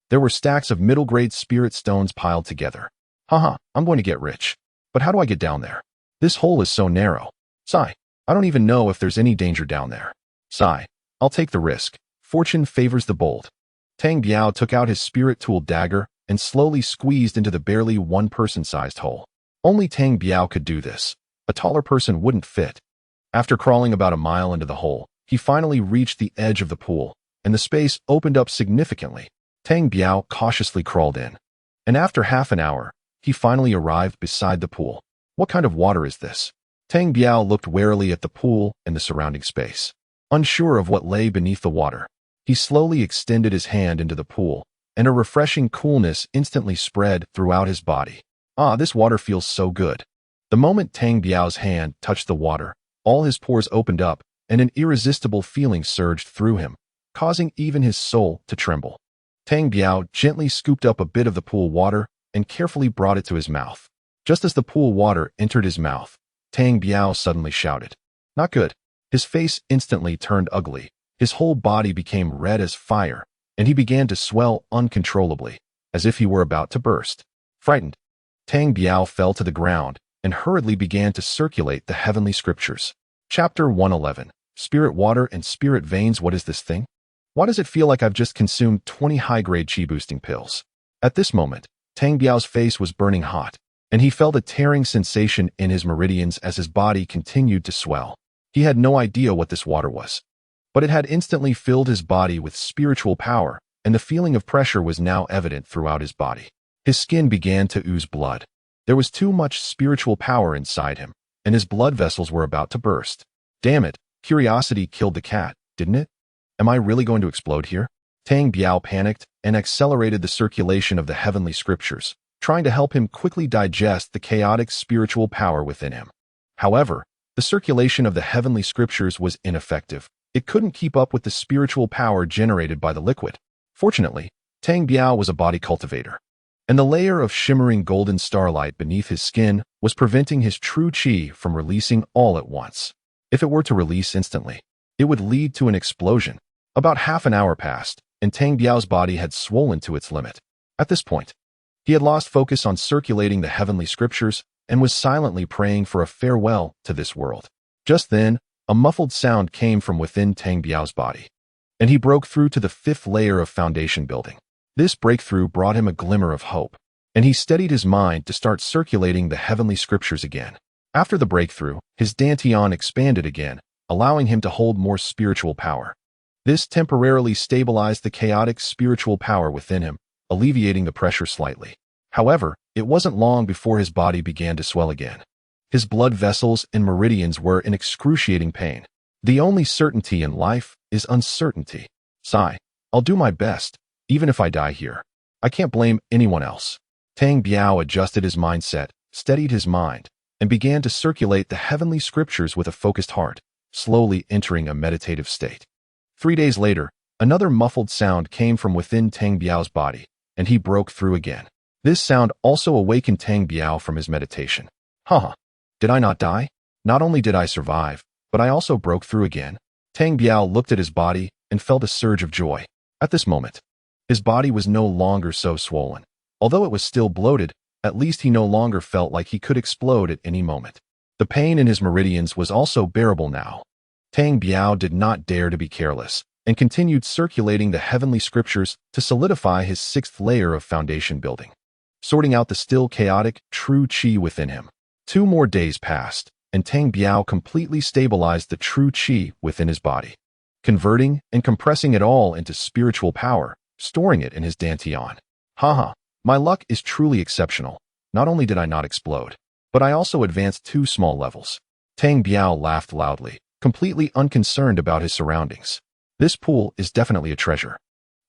there were stacks of middle-grade spirit stones piled together. Haha, I'm going to get rich. But how do I get down there? This hole is so narrow. Sigh, I don't even know if there's any danger down there. Sigh, I'll take the risk. Fortune favors the bold. Tang Biao took out his spirit tool dagger and slowly squeezed into the barely one-person-sized hole. Only Tang Biao could do this. A taller person wouldn't fit. After crawling about a mile into the hole, he finally reached the edge of the pool, and the space opened up significantly. Tang Biao cautiously crawled in, and after half an hour, he finally arrived beside the pool. What kind of water is this? Tang Biao looked warily at the pool and the surrounding space. Unsure of what lay beneath the water, he slowly extended his hand into the pool, and a refreshing coolness instantly spread throughout his body. Ah, this water feels so good. The moment Tang Biao's hand touched the water, all his pores opened up, and an irresistible feeling surged through him, causing even his soul to tremble. Tang Biao gently scooped up a bit of the pool water and carefully brought it to his mouth. Just as the pool water entered his mouth, Tang Biao suddenly shouted, "Not good." His face instantly turned ugly. His whole body became red as fire, and he began to swell uncontrollably, as if he were about to burst. Frightened, Tang Biao fell to the ground and hurriedly began to circulate the heavenly scriptures. Chapter 111, Spirit Water and Spirit Veins. What is this thing? Why does it feel like I've just consumed 20 high-grade chi-boosting pills? At this moment, Tang Biao's face was burning hot, and he felt a tearing sensation in his meridians as his body continued to swell. He had no idea what this water was, but it had instantly filled his body with spiritual power, and the feeling of pressure was now evident throughout his body. His skin began to ooze blood. There was too much spiritual power inside him, and his blood vessels were about to burst. Damn it, curiosity killed the cat, didn't it? Am I really going to explode here? Tang Biao panicked and accelerated the circulation of the heavenly scriptures, trying to help him quickly digest the chaotic spiritual power within him. However, the circulation of the heavenly scriptures was ineffective. It couldn't keep up with the spiritual power generated by the liquid. Fortunately, Tang Biao was a body cultivator, and the layer of shimmering golden starlight beneath his skin was preventing his true chi from releasing all at once. If it were to release instantly, it would lead to an explosion. About half an hour passed, and Tang Biao's body had swollen to its limit. At this point, he had lost focus on circulating the heavenly scriptures and was silently praying for a farewell to this world. Just then, a muffled sound came from within Tang Biao's body, and he broke through to the 5th layer of foundation building. This breakthrough brought him a glimmer of hope, and he steadied his mind to start circulating the heavenly scriptures again. After the breakthrough, his dantian expanded again, allowing him to hold more spiritual power. This temporarily stabilized the chaotic spiritual power within him, alleviating the pressure slightly. However, it wasn't long before his body began to swell again. His blood vessels and meridians were in excruciating pain. The only certainty in life is uncertainty. Sigh, I'll do my best, even if I die here. I can't blame anyone else. Tang Biao adjusted his mindset, steadied his mind, and began to circulate the heavenly scriptures with a focused heart, slowly entering a meditative state. 3 days later, another muffled sound came from within Tang Biao's body, and he broke through again. This sound also awakened Tang Biao from his meditation. Haha, did I not die? Not only did I survive, but I also broke through again. Tang Biao looked at his body and felt a surge of joy. At this moment, his body was no longer so swollen. Although it was still bloated, at least he no longer felt like he could explode at any moment. The pain in his meridians was also bearable now. Tang Biao did not dare to be careless and continued circulating the heavenly scriptures to solidify his sixth layer of foundation building, sorting out the still chaotic, true qi within him. 2 more days passed, and Tang Biao completely stabilized the true qi within his body, converting and compressing it all into spiritual power, storing it in his dantian. Haha, my luck is truly exceptional. Not only did I not explode, but I also advanced 2 small levels. Tang Biao laughed loudly, completely unconcerned about his surroundings. This pool is definitely a treasure.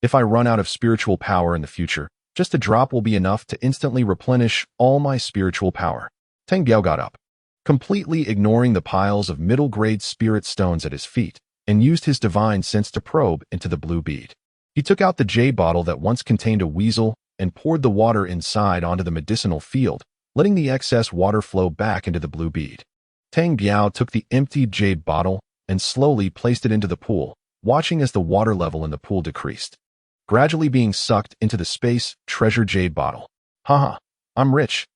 If I run out of spiritual power in the future, just a drop will be enough to instantly replenish all my spiritual power. Tang Biao got up, completely ignoring the piles of middle-grade spirit stones at his feet, and used his divine sense to probe into the blue bead. He took out the jade bottle that once contained a weasel and poured the water inside onto the medicinal field, letting the excess water flow back into the blue bead. Tang Biao took the emptied jade bottle and slowly placed it into the pool, watching as the water level in the pool decreased, gradually being sucked into the space treasure jade bottle. Haha, I'm rich.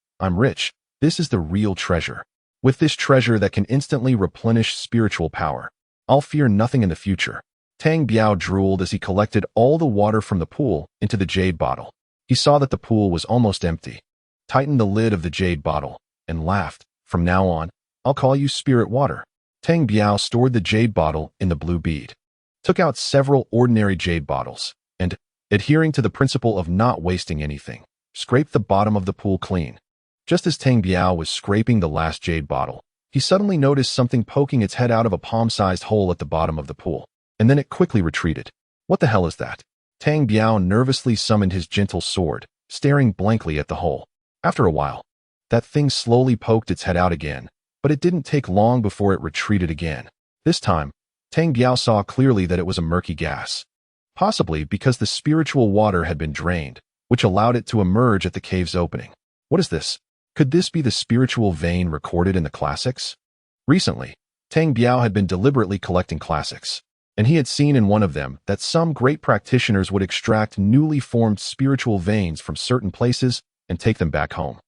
This is the real treasure. With this treasure that can instantly replenish spiritual power, I'll fear nothing in the future. Tang Biao drooled as he collected all the water from the pool into the jade bottle. He saw that the pool was almost empty, tightened the lid of the jade bottle, and laughed. From now on, I'll call you spirit water. Tang Biao stored the jade bottle in the blue bead, took out several ordinary jade bottles, and, adhering to the principle of not wasting anything, scraped the bottom of the pool clean. Just as Tang Biao was scraping the last jade bottle, he suddenly noticed something poking its head out of a palm-sized hole at the bottom of the pool, and then it quickly retreated. What the hell is that? Tang Biao nervously summoned his gentle sword, staring blankly at the hole. After a while, that thing slowly poked its head out again, but it didn't take long before it retreated again. This time, Tang Biao saw clearly that it was a murky gas, possibly because the spiritual water had been drained, which allowed it to emerge at the cave's opening. What is this? Could this be the spiritual vein recorded in the classics? Recently, Tang Biao had been deliberately collecting classics, and he had seen in one of them that some great practitioners would extract newly formed spiritual veins from certain places and take them back home,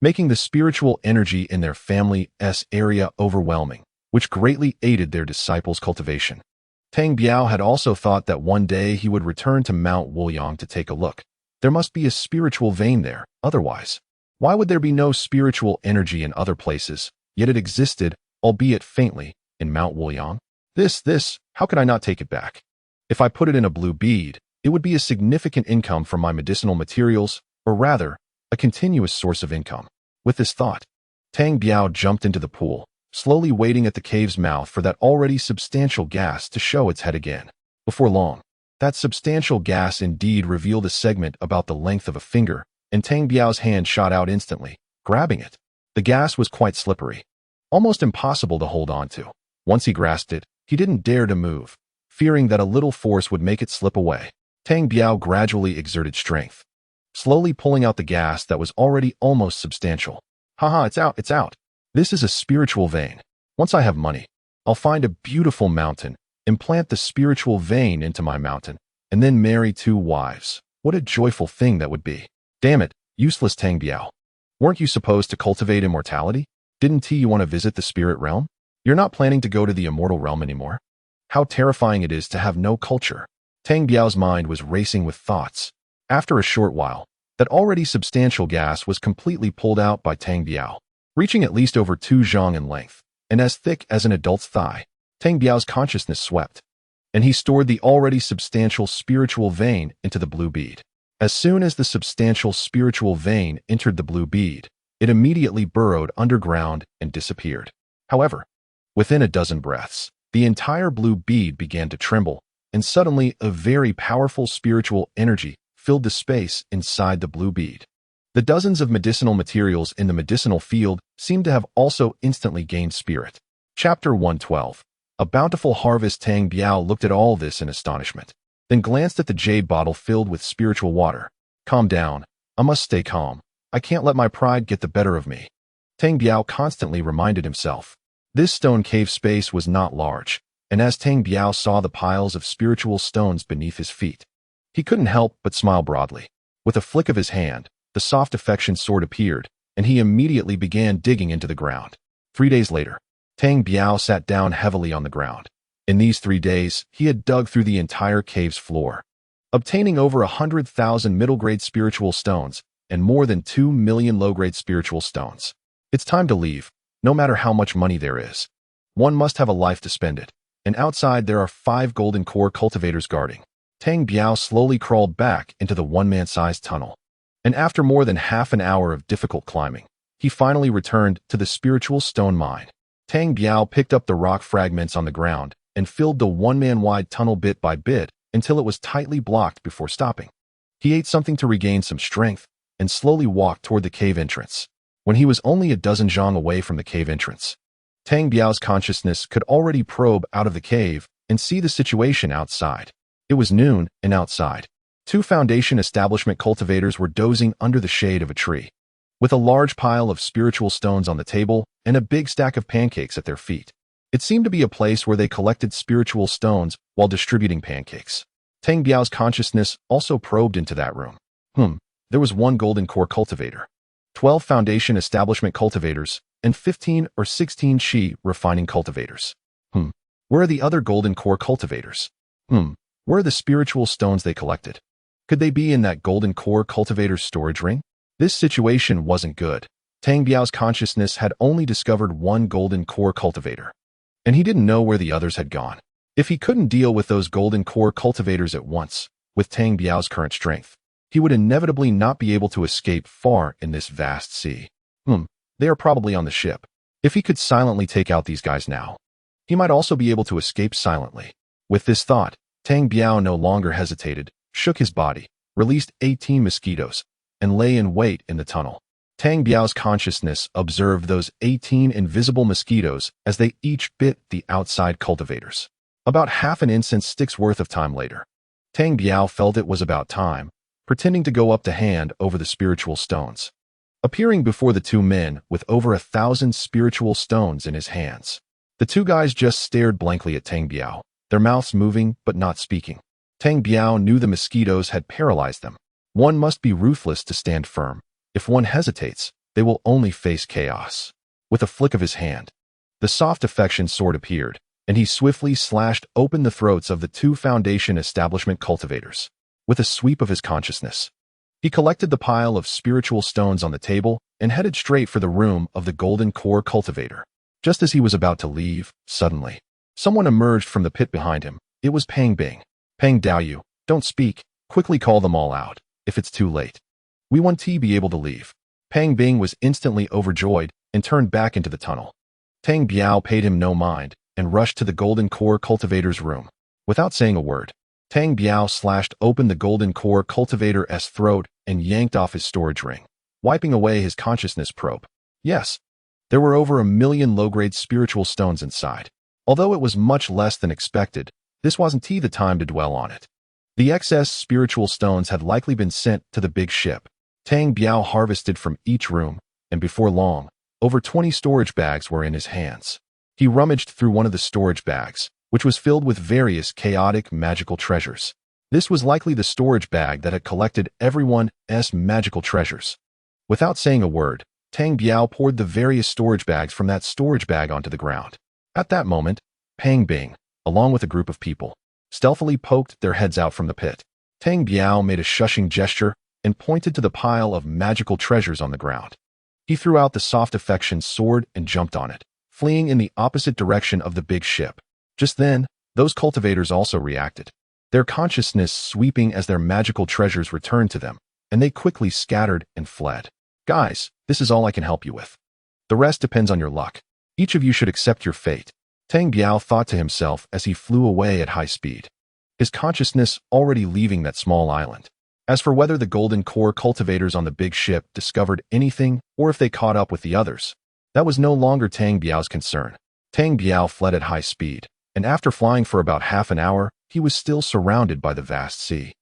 making the spiritual energy in their family's area overwhelming, which greatly aided their disciples' cultivation. Tang Biao had also thought that one day he would return to Mount Wuliang to take a look. There must be a spiritual vein there, otherwise, why would there be no spiritual energy in other places, yet it existed, albeit faintly, in Mount Wuliang? How could I not take it back? If I put it in a blue bead, it would be a significant income from my medicinal materials, or rather, a continuous source of income. With this thought, Tang Biao jumped into the pool, slowly waiting at the cave's mouth for that already substantial gas to show its head again. Before long, that substantial gas indeed revealed a segment about the length of a finger, and Tang Biao's hand shot out instantly, grabbing it. The gas was quite slippery, almost impossible to hold on to. Once he grasped it, he didn't dare to move, fearing that a little force would make it slip away. Tang Biao gradually exerted strength, slowly pulling out the gas that was already almost substantial. Haha, it's out. This is a spiritual vein. Once I have money, I'll find a beautiful mountain, implant the spiritual vein into my mountain, and then marry 2 wives. What a joyful thing that would be. Damn it, useless Tang Biao. Weren't you supposed to cultivate immortality? Didn't you want to visit the spirit realm? You're not planning to go to the immortal realm anymore? How terrifying it is to have no culture. Tang Biao's mind was racing with thoughts. After a short while, that already substantial gas was completely pulled out by Tang Biao, reaching at least over 2 zhang in length, and as thick as an adult's thigh. Tang Biao's consciousness swept, and he stored the already substantial spiritual vein into the blue bead. As soon as the substantial spiritual vein entered the blue bead, it immediately burrowed underground and disappeared. However, within a dozen breaths, the entire blue bead began to tremble, and suddenly a very powerful spiritual energy filled the space inside the blue bead. The dozens of medicinal materials in the medicinal field seemed to have also instantly gained spirit. Chapter 112. A bountiful harvest. Tang Biao looked at all this in astonishment, then glanced at the jade bottle filled with spiritual water. Calm down. I must stay calm. I can't let my pride get the better of me. Tang Biao constantly reminded himself. This stone cave space was not large, and as Tang Biao saw the piles of spiritual stones beneath his feet, he couldn't help but smile broadly. With a flick of his hand, the soft affection sword appeared, and he immediately began digging into the ground. 3 days later, Tang Biao sat down heavily on the ground. In these 3 days, he had dug through the entire cave's floor, obtaining over 100,000 middle-grade spiritual stones and more than 2 million low-grade spiritual stones. It's time to leave, no matter how much money there is. One must have a life to spend it, and outside there are 5 golden core cultivators guarding. Tang Biao slowly crawled back into the one-man-sized tunnel, and after more than half an hour of difficult climbing, he finally returned to the spiritual stone mine. Tang Biao picked up the rock fragments on the ground and filled the one-man-wide tunnel bit by bit until it was tightly blocked before stopping. He ate something to regain some strength and slowly walked toward the cave entrance. When he was only a dozen zhang away from the cave entrance, Tang Biao's consciousness could already probe out of the cave and see the situation outside. It was noon, and outside, 2 Foundation establishment cultivators were dozing under the shade of a tree, with a large pile of spiritual stones on the table and a big stack of pancakes at their feet. It seemed to be a place where they collected spiritual stones while distributing pancakes. Tang Biao's consciousness also probed into that room. There was 1 golden core cultivator, 12 Foundation establishment cultivators, and 15 or 16 Shi refining cultivators. Where are the other golden core cultivators? Where are the spiritual stones they collected? Could they be in that golden core cultivator's storage ring? This situation wasn't good. Tang Biao's consciousness had only discovered 1 golden core cultivator, and he didn't know where the others had gone. If he couldn't deal with those golden core cultivators at once, with Tang Biao's current strength, he would inevitably not be able to escape far in this vast sea. They are probably on the ship. If he could silently take out these guys now, he might also be able to escape silently. With this thought, Tang Biao no longer hesitated, shook his body, released 18 mosquitoes, and lay in wait in the tunnel. Tang Biao's consciousness observed those 18 invisible mosquitoes as they each bit the outside cultivators. About half an incense stick's worth of time later, Tang Biao felt it was about time, pretending to go up to hand over the spiritual stones, appearing before the 2 men with over 1,000 spiritual stones in his hands. The 2 guys just stared blankly at Tang Biao, their mouths moving but not speaking. Tang Biao knew the mosquitoes had paralyzed them. One must be ruthless to stand firm. If one hesitates, they will only face chaos. With a flick of his hand, the soft affection sword appeared, and he swiftly slashed open the throats of the 2 Foundation establishment cultivators. With a sweep of his consciousness, he collected the pile of spiritual stones on the table and headed straight for the room of the golden core cultivator. Just as he was about to leave, suddenly, someone emerged from the pit behind him. It was Pang Bing. Pang Daoyu, don't speak. Quickly call them all out, if it's too late. We want to be able to leave. Pang Bing was instantly overjoyed and turned back into the tunnel. Tang Biao paid him no mind and rushed to the golden core cultivator's room. Without saying a word, Tang Biao slashed open the golden core cultivator's throat and yanked off his storage ring, wiping away his consciousness probe. Yes, there were over 1 million low-grade spiritual stones inside. Although it was much less than expected, this wasn't the time to dwell on it. The excess spiritual stones had likely been sent to the big ship. Tang Biao harvested from each room, and before long, over 20 storage bags were in his hands. He rummaged through one of the storage bags, which was filled with various chaotic magical treasures. This was likely the storage bag that had collected everyone's magical treasures. Without saying a word, Tang Biao poured the various storage bags from that storage bag onto the ground. At that moment, Pang Bing, along with a group of people, stealthily poked their heads out from the pit. Tang Biao made a shushing gesture and pointed to the pile of magical treasures on the ground. He threw out the soft affection sword and jumped on it, fleeing in the opposite direction of the big ship. Just then, those cultivators also reacted, their consciousness sweeping as their magical treasures returned to them, and they quickly scattered and fled. Guys, this is all I can help you with. The rest depends on your luck. Each of you should accept your fate, Tang Biao thought to himself as he flew away at high speed, his consciousness already leaving that small island. As for whether the golden core cultivators on the big ship discovered anything or if they caught up with the others, that was no longer Tang Biao's concern. Tang Biao fled at high speed, and after flying for about half an hour, he was still surrounded by the vast sea,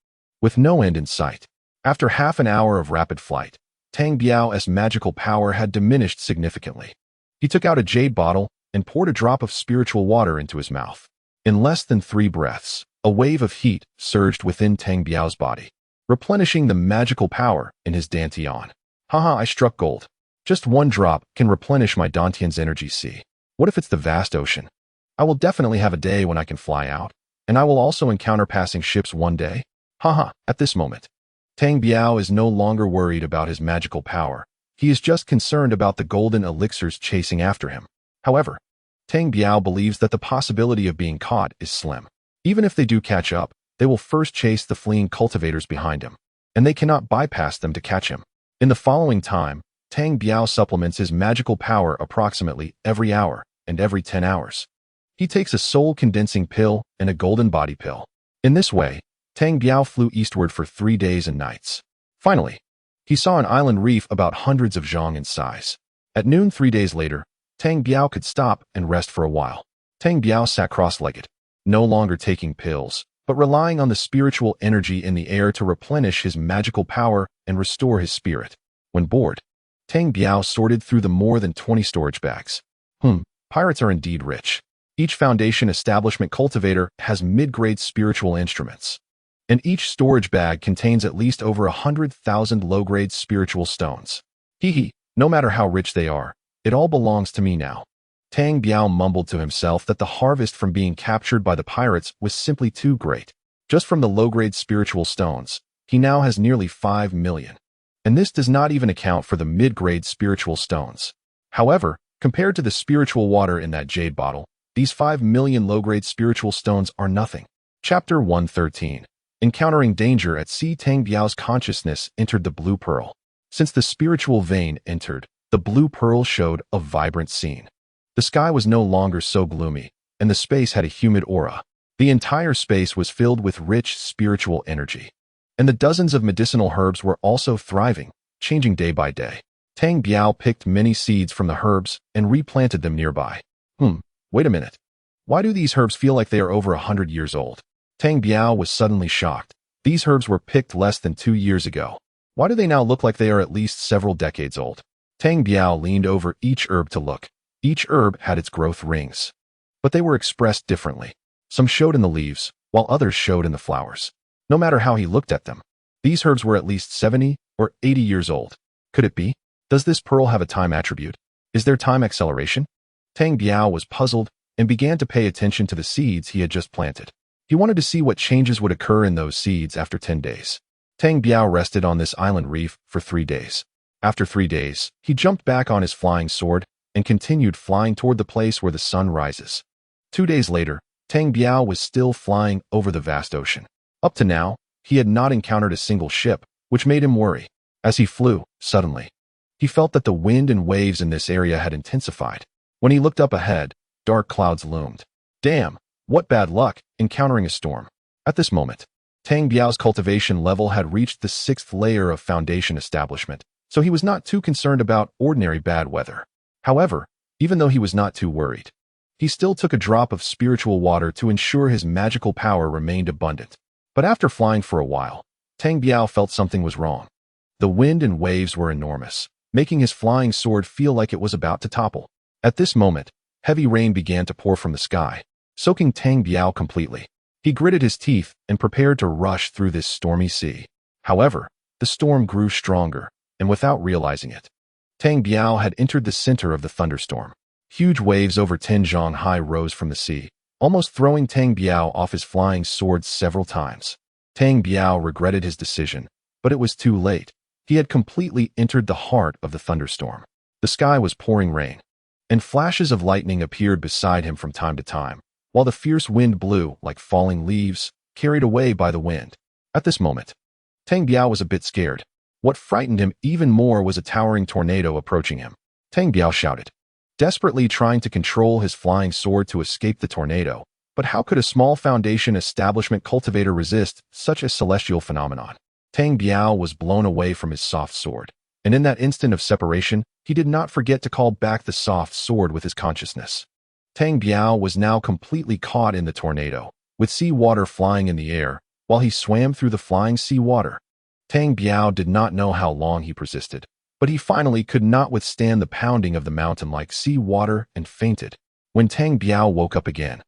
with no end in sight. After half an hour of rapid flight, Tang Biao's magical power had diminished significantly. He took out a jade bottle and poured a drop of spiritual water into his mouth. In less than 3 breaths, a wave of heat surged within Tang Biao's body, replenishing the magical power in his dantian. Haha, I struck gold. Just one drop can replenish my dantian's energy. See, what if it's the vast ocean? I will definitely have a day when I can fly out, and I will also encounter passing ships one day. Haha, at this moment, Tang Biao is no longer worried about his magical power. He is just concerned about the golden elixirs chasing after him. However, Tang Biao believes that the possibility of being caught is slim. Even if they do catch up, they will first chase the fleeing cultivators behind him, and they cannot bypass them to catch him. In the following time, Tang Biao supplements his magical power approximately every hour and every 10 hours. He takes a soul-condensing pill and a golden body pill. In this way, Tang Biao flew eastward for 3 days and nights. Finally, he saw an island reef about hundreds of zhang in size. At noon 3 days later, Tang Biao could stop and rest for a while. Tang Biao sat cross-legged, no longer taking pills, but relying on the spiritual energy in the air to replenish his magical power and restore his spirit. When bored, Tang Biao sorted through the more than 20 storage bags. Pirates are indeed rich. Each Foundation establishment cultivator has mid-grade spiritual instruments, and each storage bag contains at least over 100,000 low-grade spiritual stones. No matter how rich they are, it all belongs to me now. Tang Biao mumbled to himself that the harvest from being captured by the pirates was simply too great. Just from the low-grade spiritual stones, he now has nearly 5 million. And this does not even account for the mid-grade spiritual stones. However, compared to the spiritual water in that jade bottle, these 5 million low-grade spiritual stones are nothing. Chapter 113. Encountering danger at sea. Tang Biao's consciousness entered the blue pearl. Since the spiritual vein entered, the blue pearl showed a vibrant scene. The sky was no longer so gloomy, and the space had a humid aura. The entire space was filled with rich spiritual energy. And the dozens of medicinal herbs were also thriving, changing day by day. Tang Biao picked many seeds from the herbs and replanted them nearby. Wait a minute. Why do these herbs feel like they are over 100 years old? Tang Biao was suddenly shocked. These herbs were picked less than 2 years ago. Why do they now look like they are at least several decades old? Tang Biao leaned over each herb to look. Each herb had its growth rings, but they were expressed differently. Some showed in the leaves, while others showed in the flowers. No matter how he looked at them, these herbs were at least 70 or 80 years old. Could it be? Does this pearl have a time attribute? Is there time acceleration? Tang Biao was puzzled and began to pay attention to the seeds he had just planted. He wanted to see what changes would occur in those seeds after 10 days. Tang Biao rested on this island reef for 3 days. After 3 days, he jumped back on his flying sword and continued flying toward the place where the sun rises. 2 days later, Tang Biao was still flying over the vast ocean. Up to now, he had not encountered a single ship, which made him worry. As he flew, suddenly, he felt that the wind and waves in this area had intensified. When he looked up ahead, dark clouds loomed. Damn, what bad luck, encountering a storm. At this moment, Tang Biao's cultivation level had reached the 6th layer of Foundation establishment, so he was not too concerned about ordinary bad weather. However, even though he was not too worried, he still took a drop of spiritual water to ensure his magical power remained abundant. But after flying for a while, Tang Biao felt something was wrong. The wind and waves were enormous, making his flying sword feel like it was about to topple. At this moment, heavy rain began to pour from the sky, soaking Tang Biao completely. He gritted his teeth and prepared to rush through this stormy sea. However, the storm grew stronger, and without realizing it, Tang Biao had entered the center of the thunderstorm. Huge waves over 10 zhang high rose from the sea, almost throwing Tang Biao off his flying sword several times. Tang Biao regretted his decision, but it was too late. He had completely entered the heart of the thunderstorm. The sky was pouring rain, and flashes of lightning appeared beside him from time to time, while the fierce wind blew like falling leaves, carried away by the wind. At this moment, Tang Biao was a bit scared. What frightened him even more was a towering tornado approaching him. Tang Biao shouted, desperately trying to control his flying sword to escape the tornado. But how could a small Foundation establishment cultivator resist such a celestial phenomenon? Tang Biao was blown away from his soft sword, and in that instant of separation, he did not forget to call back the soft sword with his consciousness. Tang Biao was now completely caught in the tornado, with sea water flying in the air, while he swam through the flying sea water. Tang Biao did not know how long he persisted, but he finally could not withstand the pounding of the mountain like sea water and fainted. When Tang Biao woke up again,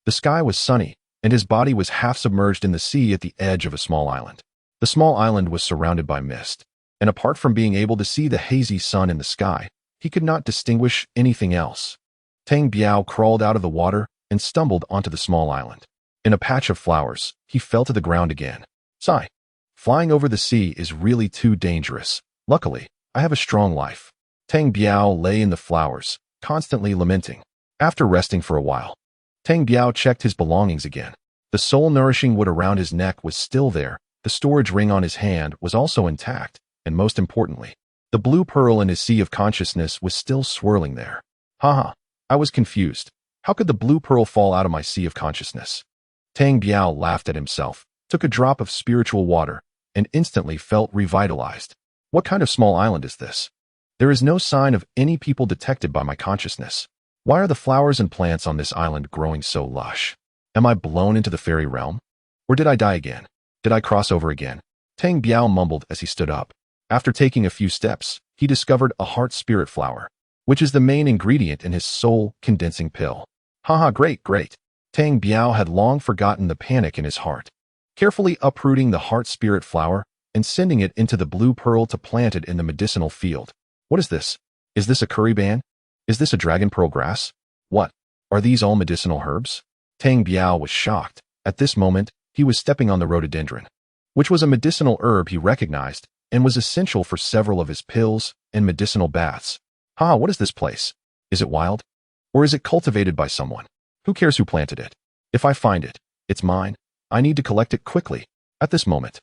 The sky was sunny, and his body was half submerged in the sea at the edge of a small island. The small island was surrounded by mist, and apart from being able to see the hazy sun in the sky, he could not distinguish anything else. Tang Biao crawled out of the water and stumbled onto the small island. In a patch of flowers, he fell to the ground again. Sigh. Flying over the sea is really too dangerous. Luckily, I have a strong life. Tang Biao lay in the flowers, constantly lamenting. After resting for a while, Tang Biao checked his belongings again. The soul-nourishing wood around his neck was still there, the storage ring on his hand was also intact, and most importantly, the blue pearl in his sea of consciousness was still swirling there. Haha, I was confused. How could the blue pearl fall out of my sea of consciousness? Tang Biao laughed at himself, took a drop of spiritual water, and instantly felt revitalized. What kind of small island is this? There is no sign of any people detected by my consciousness. Why are the flowers and plants on this island growing so lush? Am I blown into the fairy realm? Or did I die again? Did I cross over again? Tang Biao mumbled as he stood up. After taking a few steps, he discovered a heart spirit flower, which is the main ingredient in his soul-condensing pill. Haha, great. Tang Biao had long forgotten the panic in his heart. Carefully uprooting the heart spirit flower and sending it into the blue pearl to plant it in the medicinal field. What is this? Is this a curry ban? Is this a dragon pearl grass? What? Are these all medicinal herbs? Tang Biao was shocked. At this moment, he was stepping on the rhododendron, which was a medicinal herb he recognized and was essential for several of his pills and medicinal baths. What is this place? Is it wild? Or is it cultivated by someone? Who cares who planted it? If I find it, it's mine. I need to collect it quickly. At this moment,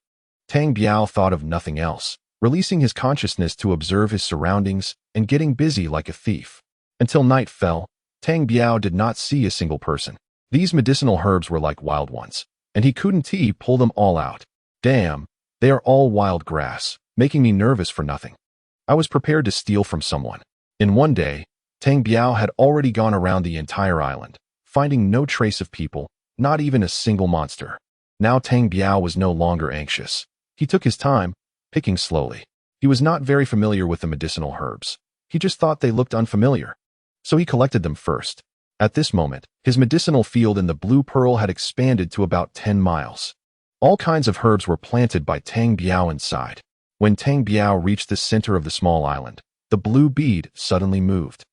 Tang Biao thought of nothing else, releasing his consciousness to observe his surroundings and getting busy like a thief. Until night fell, Tang Biao did not see a single person. These medicinal herbs were like wild ones, and he couldn't pull them all out. Damn, they are all wild grass, making me nervous for nothing. I was prepared to steal from someone. In one day, Tang Biao had already gone around the entire island, finding no trace of people, not even a single monster. Now Tang Biao was no longer anxious. He took his time, picking slowly. He was not very familiar with the medicinal herbs. He just thought they looked unfamiliar. So he collected them first. At this moment, his medicinal field in the blue pearl had expanded to about 10 miles. All kinds of herbs were planted by Tang Biao inside. When Tang Biao reached the center of the small island, the blue bead suddenly moved.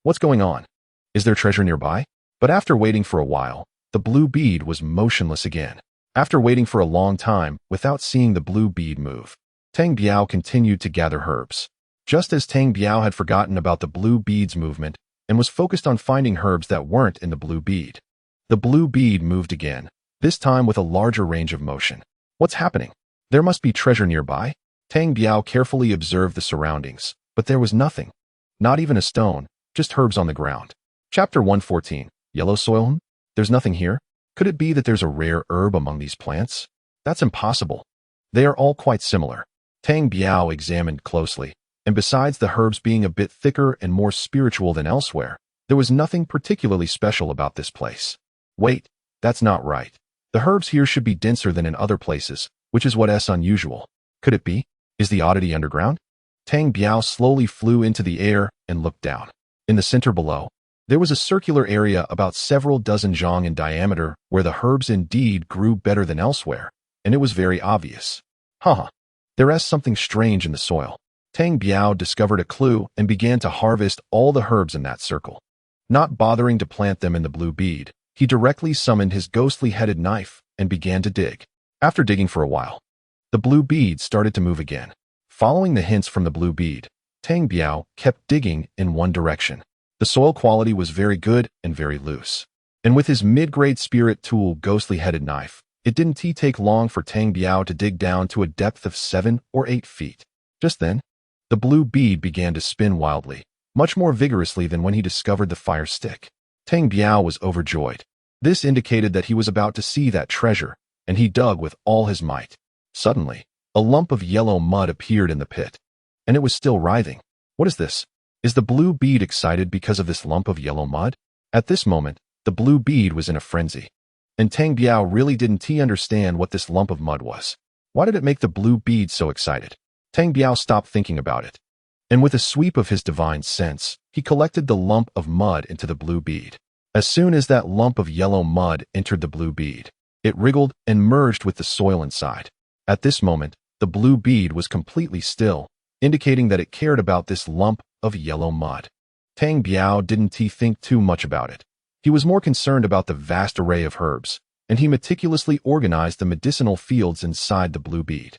What's going on? Is there treasure nearby? But after waiting for a while, the blue bead was motionless again. After waiting for a long time without seeing the blue bead move, Tang Biao continued to gather herbs. Just as Tang Biao had forgotten about the blue bead's movement and was focused on finding herbs that weren't in the blue bead, the blue bead moved again, this time with a larger range of motion. What's happening? There must be treasure nearby. Tang Biao carefully observed the surroundings, but there was nothing. Not even a stone, just herbs on the ground. Chapter 114. Yellow soil? There's nothing here? Could it be that there's a rare herb among these plants? That's impossible. They are all quite similar. Tang Biao examined closely, and besides the herbs being a bit thicker and more spiritual than elsewhere, there was nothing particularly special about this place. Wait, that's not right. The herbs here should be denser than in other places, which is what's unusual. Could it be? Is the oddity underground? Tang Biao slowly flew into the air and looked down. In the center below, there was a circular area about several dozen zhang in diameter where the herbs indeed grew better than elsewhere, and it was very obvious. There is something strange in the soil. Tang Biao discovered a clue and began to harvest all the herbs in that circle. Not bothering to plant them in the blue bead, he directly summoned his ghostly-headed knife and began to dig. After digging for a while, the blue bead started to move again. Following the hints from the blue bead, Tang Biao kept digging in one direction. The soil quality was very good and very loose. And with his mid-grade spirit tool ghostly-headed knife, it didn't take long for Tang Biao to dig down to a depth of 7 or 8 feet. Just then, the blue bead began to spin wildly, much more vigorously than when he discovered the fire stick. Tang Biao was overjoyed. This indicated that he was about to see that treasure, and he dug with all his might. Suddenly, a lump of yellow mud appeared in the pit, and it was still writhing. What is this? Is the blue bead excited because of this lump of yellow mud? At this moment, the blue bead was in a frenzy, and Tang Biao really didn't understand what this lump of mud was. Why did it make the blue bead so excited? Tang Biao stopped thinking about it, and with a sweep of his divine sense, he collected the lump of mud into the blue bead. As soon as that lump of yellow mud entered the blue bead, it wriggled and merged with the soil inside. At this moment, the blue bead was completely still, indicating that it cared about this lump of yellow mud. Tang Biao didn't think too much about it. He was more concerned about the vast array of herbs, and he meticulously organized the medicinal fields inside the blue bead.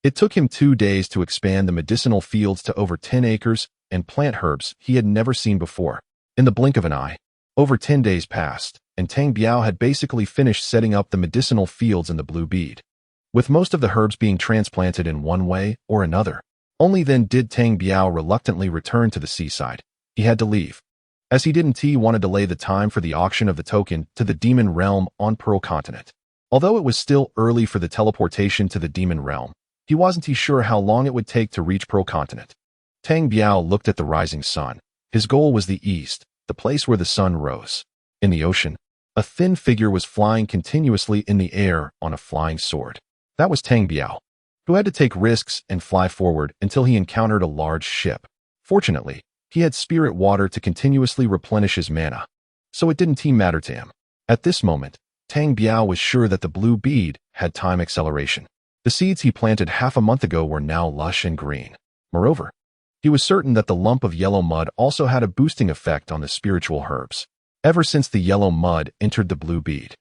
It took him 2 days to expand the medicinal fields to over 10 acres and plant herbs he had never seen before. In the blink of an eye, over 10 days passed, and Tang Biao had basically finished setting up the medicinal fields in the blue bead, with most of the herbs being transplanted in one way or another. Only then did Tang Biao reluctantly return to the seaside. He had to leave, as he didn't want to delay the time for the auction of the token to the demon realm on Pearl Continent. Although it was still early for the teleportation to the demon realm, he wasn't sure how long it would take to reach Pearl Continent. Tang Biao looked at the rising sun. His goal was the east, the place where the sun rose. In the ocean, a thin figure was flying continuously in the air on a flying sword. That was Tang Biao, who had to take risks and fly forward until he encountered a large ship. Fortunately, he had spirit water to continuously replenish his mana, so it didn't matter to him. At this moment, Tang Biao was sure that the blue bead had time acceleration. The seeds he planted half a month ago were now lush and green. Moreover, he was certain that the lump of yellow mud also had a boosting effect on the spiritual herbs. Ever since the yellow mud entered the blue bead,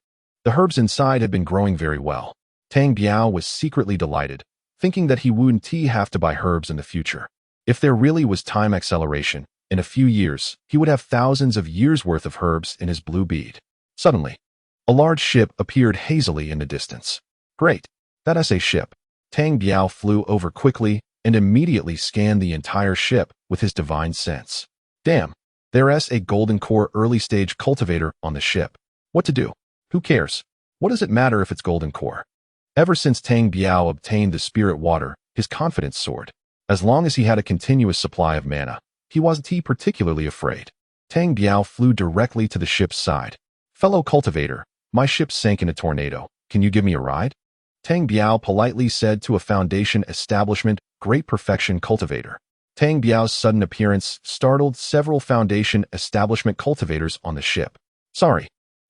the herbs inside had been growing very well. Tang Biao was secretly delighted, thinking that he wouldn't have to buy herbs in the future. If there really was time acceleration, in a few years, he would have thousands of years' worth of herbs in his blue bead. Suddenly, a large ship appeared hazily in the distance. Great, that's a ship. Tang Biao flew over quickly and immediately scanned the entire ship with his divine sense. Damn, there's a golden core early-stage cultivator on the ship. What to do? Who cares? What does it matter if it's golden core? Ever since Tang Biao obtained the spirit water, his confidence soared. As long as he had a continuous supply of mana, he wasn't particularly afraid. Tang Biao flew directly to the ship's side. Fellow cultivator, my ship sank in a tornado. Can you give me a ride? Tang Biao politely said to a Foundation establishment great perfection cultivator. Tang Biao's sudden appearance startled several Foundation establishment cultivators on the ship. Sorry,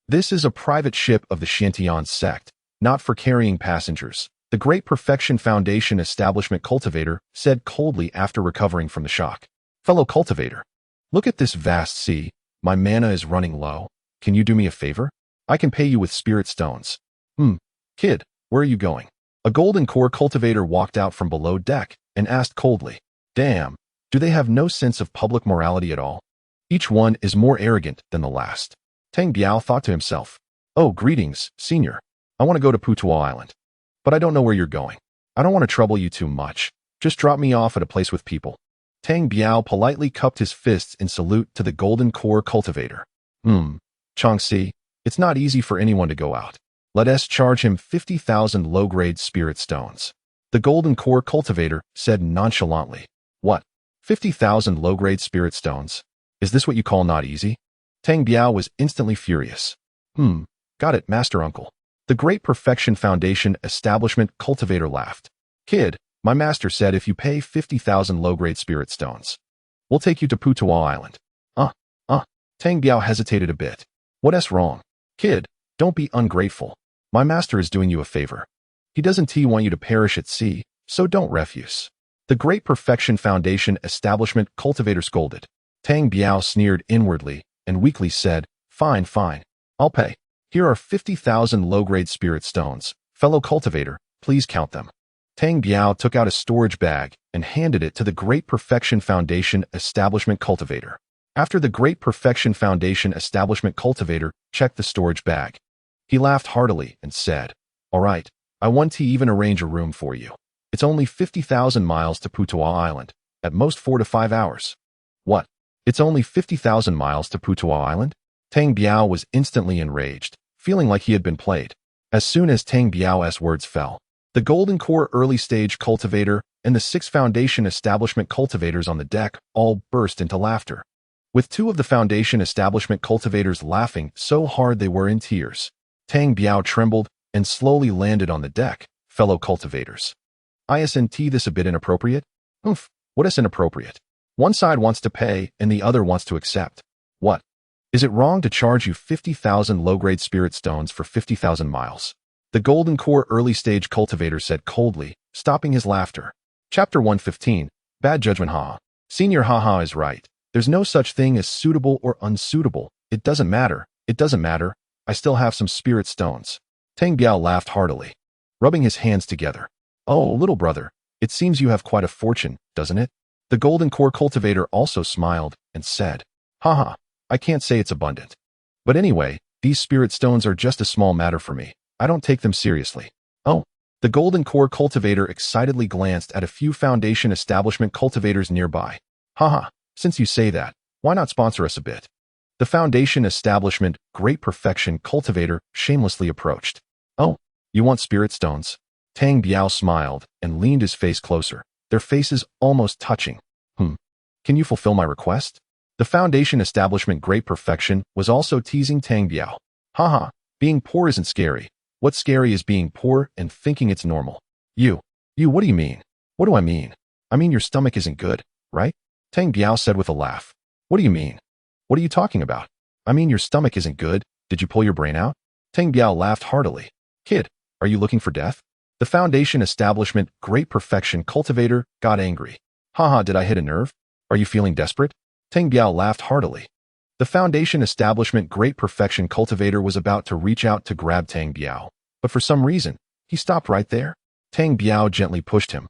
this is a private ship of the Xiantian sect, not for carrying passengers, the Great Perfection Foundation establishment cultivator said coldly after recovering from the shock. Fellow cultivator, look at this vast sea. My mana is running low. Can you do me a favor? I can pay you with spirit stones. Kid, where are you going? A golden core cultivator walked out from below deck and asked coldly. Damn, do they have no sense of public morality at all? Each one is more arrogant than the last. Tang Biao thought to himself. Oh, greetings, senior. I want to go to Putuo Island. But I don't know where you're going. I don't want to trouble you too much. Just drop me off at a place with people. Tang Biao politely cupped his fists in salute to the golden core cultivator. Changxi, it's not easy for anyone to go out. Let us charge him 50,000 low-grade spirit stones. The golden core cultivator said nonchalantly. What? 50,000 low-grade spirit stones? Is this what you call not easy? Tang Biao was instantly furious. Got it, Master Uncle. The Great Perfection Foundation establishment cultivator laughed. Kid, my master said if you pay 50,000 low-grade spirit stones, we'll take you to Putuo Island. Tang Biao hesitated a bit. What's wrong? Kid, don't be ungrateful. My master is doing you a favor. He doesn't want you to perish at sea, so don't refuse. The Great Perfection Foundation establishment cultivator scolded. Tang Biao sneered inwardly and weakly said, Fine, I'll pay. Here are 50,000 low-grade spirit stones. Fellow cultivator, please count them. Tang Biao took out a storage bag and handed it to the Great Perfection Foundation establishment cultivator. After the Great Perfection Foundation establishment cultivator checked the storage bag, he laughed heartily and said, All right, I want to even arrange a room for you. It's only 50,000 miles to Putuo Island, at most 4 to 5 hours. What? It's only 50,000 miles to Putuo Island? Tang Biao was instantly enraged, feeling like he had been played. As soon as Tang Biao's words fell, the Golden Core early stage cultivator and the 6 Foundation establishment cultivators on the deck all burst into laughter, with 2 of the Foundation establishment cultivators laughing so hard they were in tears. Tang Biao trembled and slowly landed on the deck. Fellow cultivators, isn't this a bit inappropriate? What is inappropriate? One side wants to pay and the other wants to accept. What? Is it wrong to charge you 50,000 low-grade spirit stones for 50,000 miles? The Golden Core early-stage cultivator said coldly, stopping his laughter. Chapter 115, Bad Judgment. Haha. Senior haha is right. There's no such thing as suitable or unsuitable. It doesn't matter. It doesn't matter. I still have some spirit stones. Tang Biao laughed heartily, rubbing his hands together. Oh, little brother, it seems you have quite a fortune, doesn't it? The Golden Core cultivator also smiled and said, haha, I can't say it's abundant. But anyway, these spirit stones are just a small matter for me. I don't take them seriously. Oh. The Golden Core cultivator excitedly glanced at a few Foundation establishment cultivators nearby. Haha, since you say that, why not sponsor us a bit? The Foundation establishment Great Perfection cultivator shamelessly approached. Oh, you want spirit stones? Tang Biao smiled and leaned his face closer, their faces almost touching. Can you fulfill my request? The Foundation establishment Great Perfection was also teasing Tang Biao. Haha, being poor isn't scary. What's scary is being poor and thinking it's normal. You, what do you mean? What do I mean? I mean your stomach isn't good, right? Tang Biao said with a laugh. What do you mean? What are you talking about? I mean your stomach isn't good. Did you pull your brain out? Tang Biao laughed heartily. Kid, are you looking for death? The Foundation establishment Great Perfection cultivator got angry. Haha, did I hit a nerve? Are you feeling desperate? Tang Biao laughed heartily. The Foundation establishment Great Perfection cultivator was about to reach out to grab Tang Biao, but for some reason, he stopped right there. Tang Biao gently pushed him,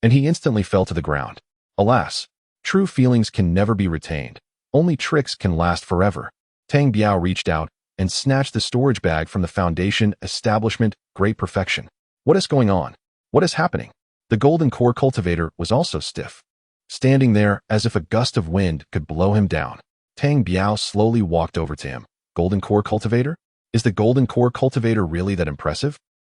and he instantly fell to the ground. Alas, true feelings can never be retained. Only tricks can last forever. Tang Biao reached out and snatched the storage bag from the Foundation establishment Great Perfection. What is going on? What is happening? The Golden Core cultivator was also stiff, standing there as if a gust of wind could blow him down. Tang Biao slowly walked over to him. Golden Core cultivator? Is the Golden Core cultivator really that impressive?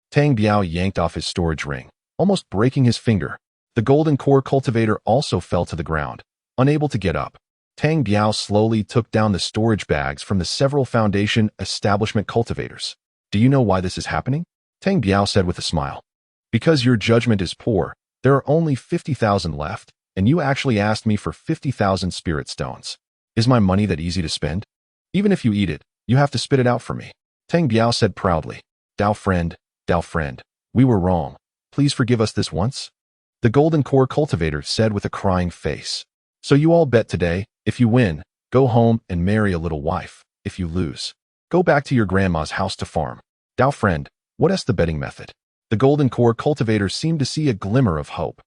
Tang Biao yanked off his storage ring, almost breaking his finger. The Golden Core cultivator also fell to the ground, unable to get up. Tang Biao slowly took down the storage bags from the several Foundation establishment cultivators. Do you know why this is happening? Tang Biao said with a smile. Because your judgment is poor, there are only 50,000 left, and you actually asked me for 50,000 spirit stones. Is my money that easy to spend? Even if you eat it, you have to spit it out for me. Tang Biao said proudly. Dao friend, we were wrong. Please forgive us this once. The Golden Core cultivator said with a crying face. So you all bet today, if you win, go home and marry a little wife. If you lose, go back to your grandma's house to farm. Dao friend, what is the betting method? The Golden Core cultivator seemed to see a glimmer of hope.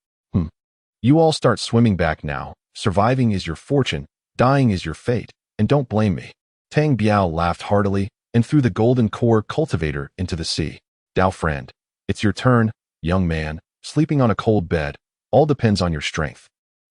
You all start swimming back now. Surviving is your fortune. Dying is your fate, and don't blame me. Tang Biao laughed heartily and threw the Golden Core cultivator into the sea. Dao friend, it's your turn, young man, sleeping on a cold bed. All depends on your strength.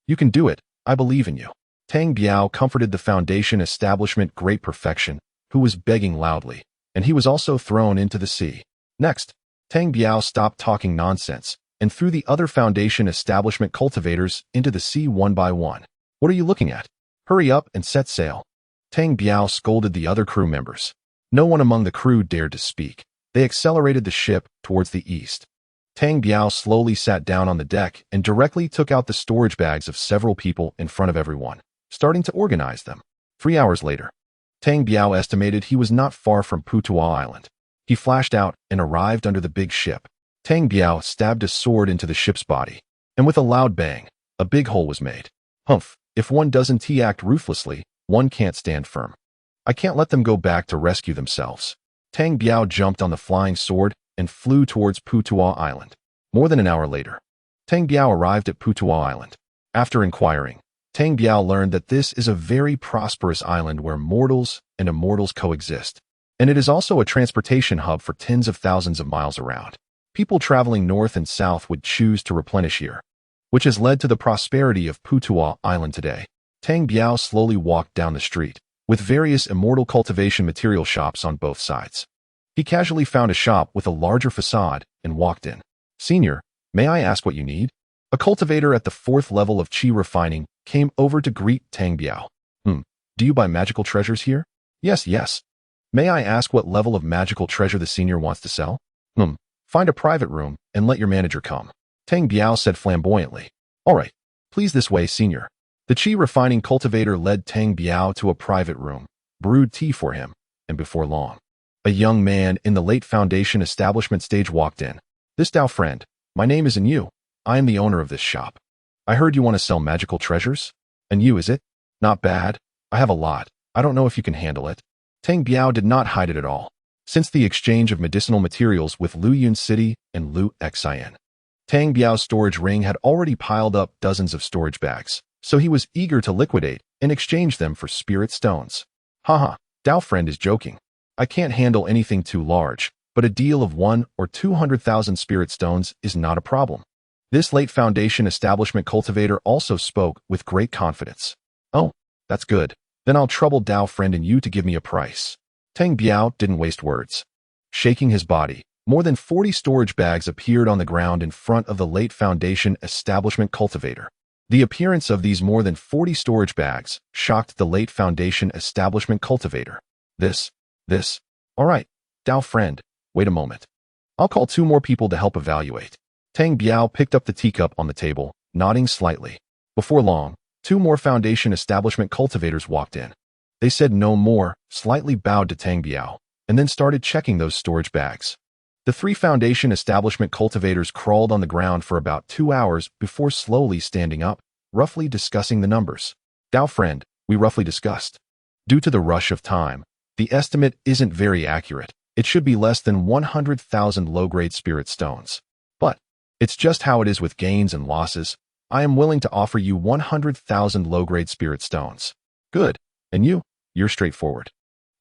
You can do it, I believe in you. Tang Biao comforted the Foundation establishment Great Perfection, who was begging loudly, and he was also thrown into the sea. Next, Tang Biao stopped talking nonsense and threw the other Foundation establishment cultivators into the sea one by one. What are you looking at? Hurry up and set sail. Tang Biao scolded the other crew members. No one among the crew dared to speak. They accelerated the ship towards the east. Tang Biao slowly sat down on the deck and directly took out the storage bags of several people in front of everyone, starting to organize them. 3 hours later, Tang Biao estimated he was not far from Putua Island. He flashed out and arrived under the big ship. Tang Biao stabbed a sword into the ship's body, and with a loud bang, a big hole was made. Humph. If one doesn't act ruthlessly, one can't stand firm. I can't let them go back to rescue themselves. Tang Biao jumped on the flying sword and flew towards Putua Island. More than an hour later, Tang Biao arrived at Putua Island. After inquiring, Tang Biao learned that this is a very prosperous island where mortals and immortals coexist, and it is also a transportation hub for tens of thousands of miles around. People traveling north and south would choose to replenish here, which has led to the prosperity of Putua Island today. Tang Biao slowly walked down the street, with various immortal cultivation material shops on both sides. He casually found a shop with a larger facade and walked in. Senior, may I ask what you need? A cultivator at the 4th level of Qi refining came over to greet Tang Biao. Do you buy magical treasures here? Yes. May I ask what level of magical treasure the senior wants to sell? Find a private room and let your manager come. Tang Biao said flamboyantly. All right, please this way, senior. The Qi refining cultivator led Tang Biao to a private room, brewed tea for him, and before long, a young man in the late foundation establishment stage walked in. "This Dao friend, my name is Yu. I am the owner of this shop. I heard you want to sell magical treasures? And you, is it? Not bad. I have a lot. I don't know if you can handle it." Tang Biao did not hide it at all. Since the exchange of medicinal materials with Lu Yun City and Lu Xin, Tang Biao's storage ring had already piled up dozens of storage bags, so he was eager to liquidate and exchange them for spirit stones. Haha, Dao friend is joking. I can't handle anything too large, but a deal of 1 or 200,000 spirit stones is not a problem. This late foundation establishment cultivator also spoke with great confidence. "Oh, that's good. Then I'll trouble Dao friend and you to give me a price." Tang Biao didn't waste words. Shaking his body, more than 40 storage bags appeared on the ground in front of the late foundation establishment cultivator. The appearance of these more than 40 storage bags shocked the late foundation establishment cultivator. This. All right, Dao friend, wait a moment. I'll call 2 more people to help evaluate. Tang Biao picked up the teacup on the table, nodding slightly. Before long, 2 more foundation establishment cultivators walked in. They said no more, slightly bowed to Tang Biao, and then started checking those storage bags. The 3 foundation establishment cultivators crawled on the ground for about 2 hours before slowly standing up, roughly discussing the numbers. "Dao friend, we roughly discussed. Due to the rush of time, the estimate isn't very accurate. It should be less than 100,000 low-grade spirit stones. But it's just how it is with gains and losses. I am willing to offer you 100,000 low-grade spirit stones." "Good. And you're straightforward.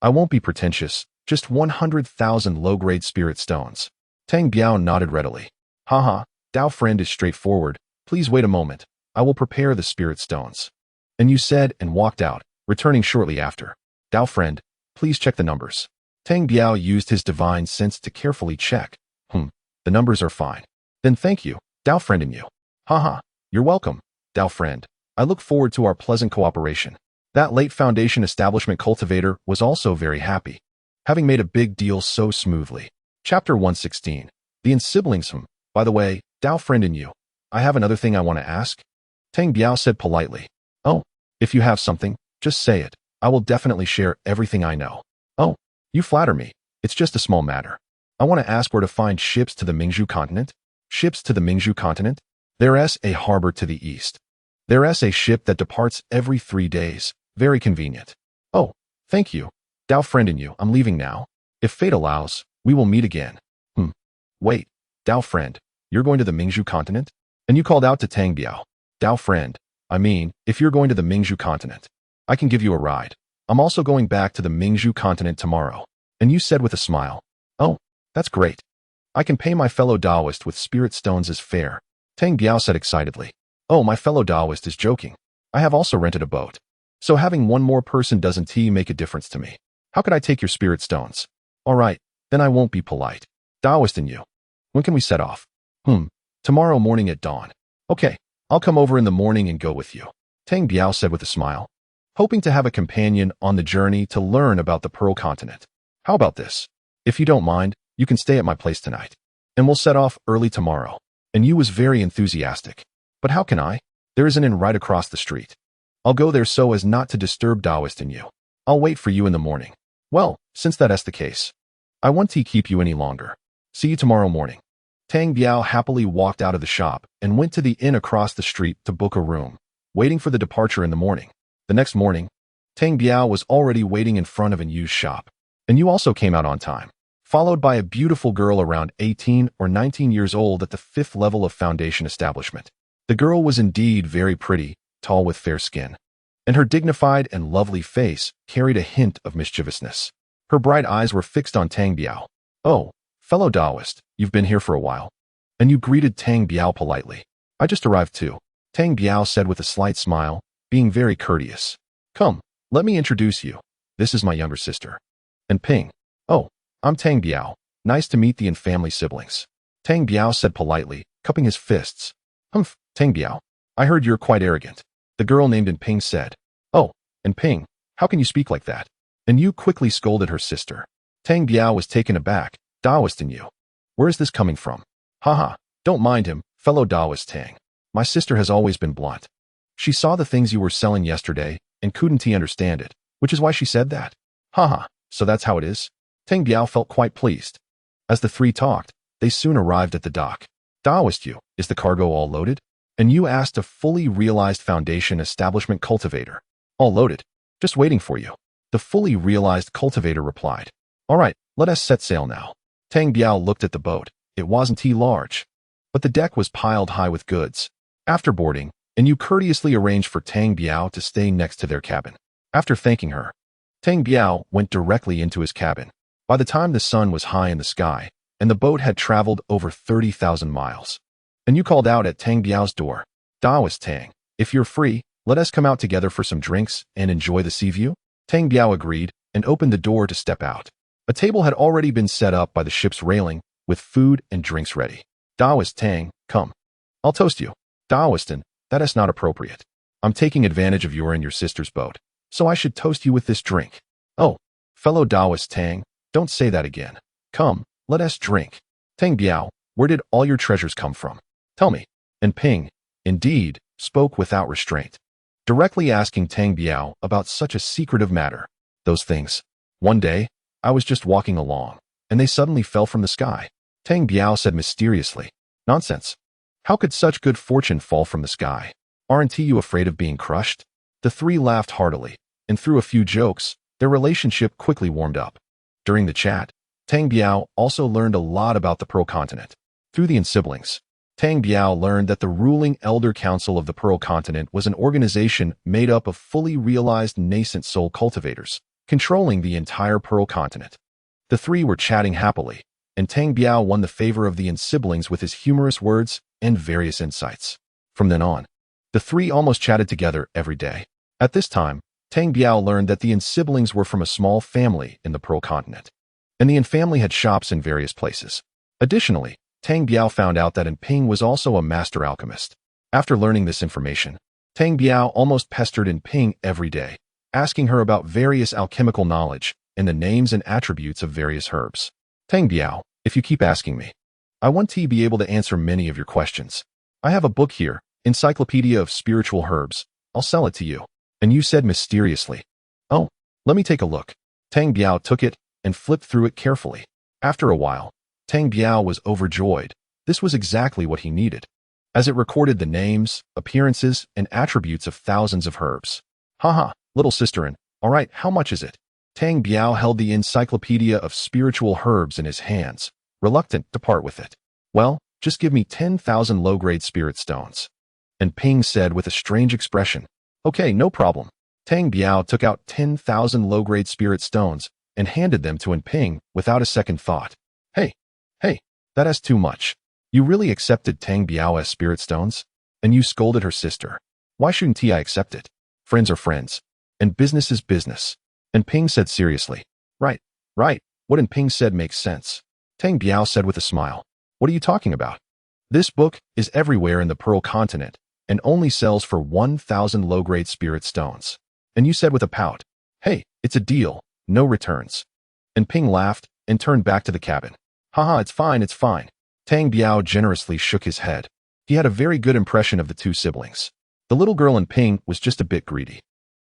I won't be pretentious, just 100,000 low-grade spirit stones." Tang Biao nodded readily. "Haha, Dao friend is straightforward. Please wait a moment. I will prepare the spirit stones." And you said and walked out, returning shortly after. "Dao friend, please check the numbers." Tang Biao used his divine sense to carefully check. The numbers are fine. "Then thank you, Dao friend and you." "Haha, you're welcome, Dao friend. I look forward to our pleasant cooperation." That late foundation establishment cultivator was also very happy, having made a big deal so smoothly. Chapter 116. The siblings. By the way, Dao friend and you, I have another thing I want to ask. Tang Biao said politely. "Oh, if you have something, just say it. I will definitely share everything I know." "Oh, you flatter me. It's just a small matter. I want to ask where to find ships to the Mingzhu continent." "Ships to the Mingzhu continent? There's a harbor to the east. There's a ship that departs every 3 days. Very convenient." "Oh, thank you, Dao friend and you. I'm leaving now. If fate allows, we will meet again." Wait, Dao friend, you're going to the Mingzhu continent?" And you called out to Tang Biao. "Dao friend, I mean, if you're going to the Mingzhu continent, I can give you a ride. I'm also going back to the Mingzhu continent tomorrow." And you said with a smile. "Oh, that's great. I can pay my fellow Daoist with spirit stones as fare." Tang Biao said excitedly. "Oh, my fellow Daoist is joking. I have also rented a boat. So having 1 more person doesn't make a difference to me. How could I take your spirit stones?" "All right, then I won't be polite. Daoist and you. When can we set off?" Tomorrow morning at dawn." "Okay, I'll come over in the morning and go with you," Tang Biao said with a smile, hoping to have a companion on the journey to learn about the Pearl Continent. "How about this? If you don't mind, you can stay at my place tonight, and we'll set off early tomorrow." And you was very enthusiastic. "But how can I? There is an inn right across the street. I'll go there so as not to disturb Daoist and you. I'll wait for you in the morning." "Well, since that's the case, I won't keep you any longer. See you tomorrow morning." Tang Biao happily walked out of the shop and went to the inn across the street to book a room, waiting for the departure in the morning. The next morning, Tang Biao was already waiting in front of Yu's shop. And Yu also came out on time, followed by a beautiful girl around 18 or 19 years old at the 5th level of foundation establishment. The girl was indeed very pretty, tall with fair skin, and her dignified and lovely face carried a hint of mischievousness. Her bright eyes were fixed on Tang Biao. "Oh, fellow Daoist, you've been here for a while." And you greeted Tang Biao politely. "I just arrived too," Tang Biao said with a slight smile, being very courteous. "Come, let me introduce you. This is my younger sister. And Ping. Oh, I'm Tang Biao. Nice to meet the family siblings." Tang Biao said politely, cupping his fists. Tang Biao, I heard you're quite arrogant." The girl named Ping said. "Oh, and Ping, how can you speak like that?" And you quickly scolded her sister. Tang Biao was taken aback. "Daoist and you. Where is this coming from?" "Haha, don't mind him, fellow Daoist Tang. My sister has always been blunt. She saw the things you were selling yesterday and couldn't understand it, which is why she said that." Haha, so that's how it is? Tang Biao felt quite pleased. As the three talked, they soon arrived at the dock. Daoist you, is the cargo all loaded? And you asked a fully realized foundation establishment cultivator. All loaded. Just waiting for you. The fully realized cultivator replied. All right, let us set sail now. Tang Biao looked at the boat. It wasn't too large, but the deck was piled high with goods. After boarding, and you courteously arranged for Tang Biao to stay next to their cabin. After thanking her, Tang Biao went directly into his cabin. By the time the sun was high in the sky, and the boat had traveled over 30,000 miles. And you called out at Tang Biao's door. Daoist Tang, if you're free, let us come out together for some drinks and enjoy the sea view. Tang Biao agreed and opened the door to step out. A table had already been set up by the ship's railing with food and drinks ready. Daoist Tang, come. I'll toast you. Daoistan, that is not appropriate. I'm taking advantage of your and your sister's boat, so I should toast you with this drink. Oh, fellow Daoist Tang, don't say that again. Come, let us drink. Tang Biao, where did all your treasures come from? Tell me. And Ping, indeed, spoke without restraint, directly asking Tang Biao about such a secretive matter. Those things. One day, I was just walking along, and they suddenly fell from the sky. Tang Biao said mysteriously. Nonsense. How could such good fortune fall from the sky? Aren't you afraid of being crushed? The three laughed heartily, and through a few jokes, their relationship quickly warmed up. During the chat, Tang Biao also learned a lot about the Pearl Continent. Through the siblings, Tang Biao learned that the ruling Elder Council of the Pearl Continent was an organization made up of fully realized nascent soul cultivators, controlling the entire Pearl Continent. The three were chatting happily, and Tang Biao won the favor of the siblings with his humorous words and various insights. From then on, the three almost chatted together every day. At this time, Tang Biao learned that the siblings were from a small family in the Pearl Continent, and the family had shops in various places. Additionally, Tang Biao found out that Ping was also a master alchemist. After learning this information, Tang Biao almost pestered Ping every day, asking her about various alchemical knowledge and the names and attributes of various herbs. Tang Biao, if you keep asking me, I want to be able to answer many of your questions. I have a book here, Encyclopedia of Spiritual Herbs. I'll sell it to you. And you said mysteriously, oh, let me take a look. Tang Biao took it and flipped through it carefully. After a while, Tang Biao was overjoyed. This was exactly what he needed, as it recorded the names, appearances, and attributes of thousands of herbs. Haha, little sisterin, all right, how much is it? Tang Biao held the Encyclopedia of Spiritual Herbs in his hands, reluctant to part with it. Well, just give me 10,000 low-grade spirit stones. And Ping said with a strange expression, okay, no problem. Tang Biao took out 10,000 low-grade spirit stones and handed them to Ping without a second thought. Hey, that is too much. You really accepted Tang Biao as spirit stones? And you scolded her sister. Why shouldn't I accept it? Friends are friends, and business is business. And Ping said seriously. Right. What Ping said makes sense. Tang Biao said with a smile. What are you talking about? This book is everywhere in the Pearl Continent and only sells for 1,000 low-grade spirit stones. And you said with a pout, hey, it's a deal, no returns. And Ping laughed and turned back to the cabin. Haha, it's fine. Tang Biao generously shook his head. He had a very good impression of the two siblings. The little girl in Ping was just a bit greedy.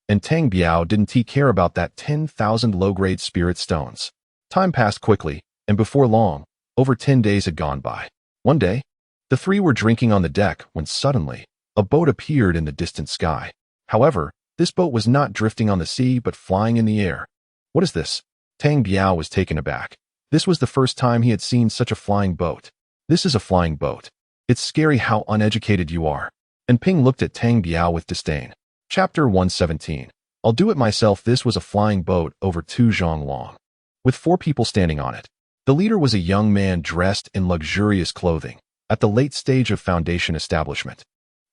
And Tang Biao didn't care about that 10,000 low-grade spirit stones. Time passed quickly, and before long, over 10 days had gone by. One day, the three were drinking on the deck when suddenly, a boat appeared in the distant sky. However, this boat was not drifting on the sea but flying in the air. What is this? Tang Biao was taken aback. This was the first time he had seen such a flying boat. This is a flying boat. It's scary how uneducated you are. And Ping looked at Tang Biao with disdain. Chapter 117. I'll do it myself. This was a flying boat over 2 zhang long, with 4 people standing on it. The leader was a young man dressed in luxurious clothing, at the late stage of foundation establishment.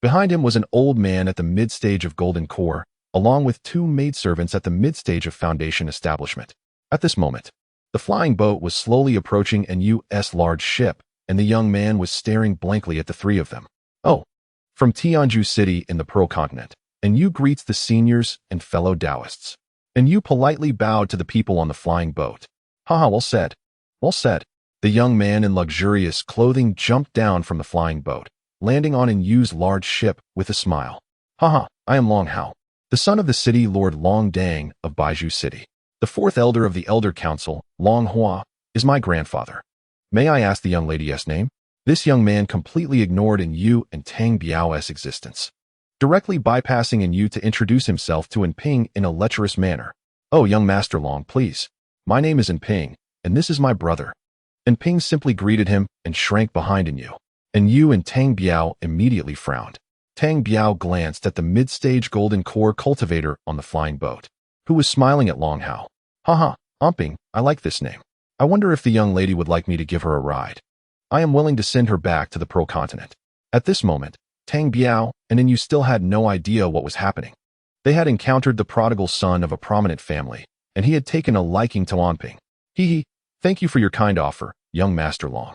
Behind him was an old man at the mid-stage of golden core, along with 2 maidservants at the mid-stage of foundation establishment. At this moment, the flying boat was slowly approaching an U.S. large ship, and the young man was staring blankly at the 3 of them. Oh, from Tianju City in the Pearl Continent, and you greets the seniors and fellow Taoists. And you politely bowed to the people on the flying boat. Haha, well said. The young man in luxurious clothing jumped down from the flying boat, landing on Yu's large ship with a smile. Haha, I am Long Hao, the son of the city Lord Long Dang of Baiju City. The fourth elder of the Elder Council, Long Hua, is my grandfather. May I ask the young lady's name? This young man completely ignored In Yu and Tang Biao's existence, directly bypassing In Yu to introduce himself to In Ping in a lecherous manner. Oh, young Master Long, please. My name is In Ping, and this is my brother. In Ping simply greeted him and shrank behind In Yu. In Yu and Tang Biao immediately frowned. Tang Biao glanced at the mid-stage golden core cultivator on the flying boat, who was smiling at Long Hao. Haha, Ping, I like this name. I wonder if the young lady would like me to give her a ride. I am willing to send her back to the Pearl Continent. At this moment, Tang Biao and In Yu still had no idea what was happening. They had encountered the prodigal son of a prominent family, and he had taken a liking to Ping. Hee, thank you for your kind offer, young Master Long.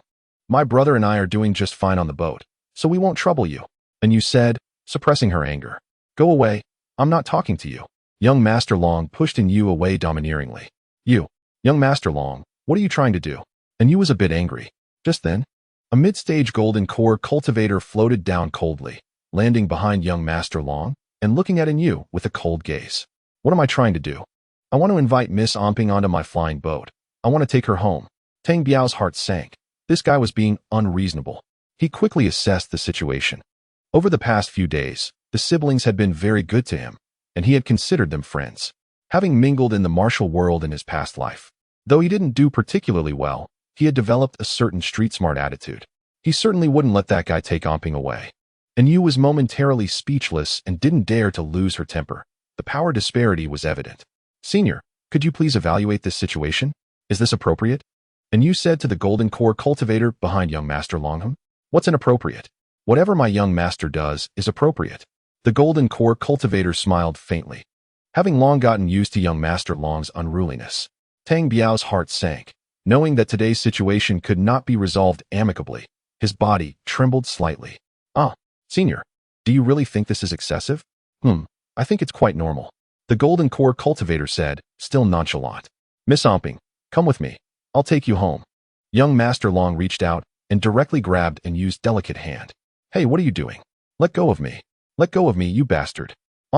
My brother and I are doing just fine on the boat, so we won't trouble you. And you said, suppressing her anger. Go away, I'm not talking to you. Young Master Long pushed In Yu away domineeringly. You, young Master Long, what are you trying to do? And Yu was a bit angry. Just then, a mid-stage golden core cultivator floated down coldly, landing behind young Master Long and looking at In Yu with a cold gaze. What am I trying to do? I want to invite Miss Ping onto my flying boat. I want to take her home. Tang Biao's heart sank. This guy was being unreasonable. He quickly assessed the situation. Over the past few days, the siblings had been very good to him, and he had considered them friends, having mingled in the martial world in his past life. Though he didn't do particularly well, he had developed a certain street-smart attitude. He certainly wouldn't let that guy take Ping away. And Yu was momentarily speechless and didn't dare to lose her temper. The power disparity was evident. Senior, could you please evaluate this situation? Is this appropriate? And Yu said to the golden core cultivator behind young Master Longham. What's inappropriate? Whatever my young master does is appropriate. The golden core cultivator smiled faintly. Having long gotten used to young Master Long's unruliness, Tang Biao's heart sank. Knowing that today's situation could not be resolved amicably, his body trembled slightly. Senior, do you really think this is excessive? I think it's quite normal. The golden core cultivator said, still nonchalant. Miss Ping, come with me. I'll take you home. Young Master Long reached out and directly grabbed In Yu's delicate hand. Hey, what are you doing? Let go of me. Let go of me, you bastard.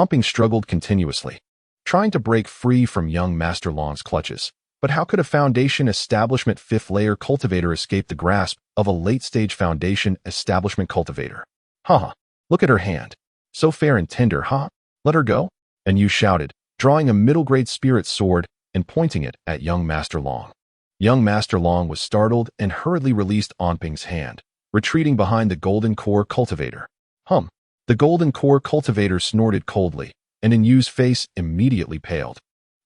Ping struggled continuously, trying to break free from young Master Long's clutches. But how could a Foundation Establishment 5th layer cultivator escape the grasp of a late-stage Foundation Establishment cultivator? Look at her hand. So fair and tender, Let her go? And Yu shouted, drawing a middle-grade spirit sword and pointing it at young Master Long. Young Master Long was startled and hurriedly released Ping's hand, retreating behind the golden core cultivator. The golden core cultivator snorted coldly, and In Yu's face immediately paled,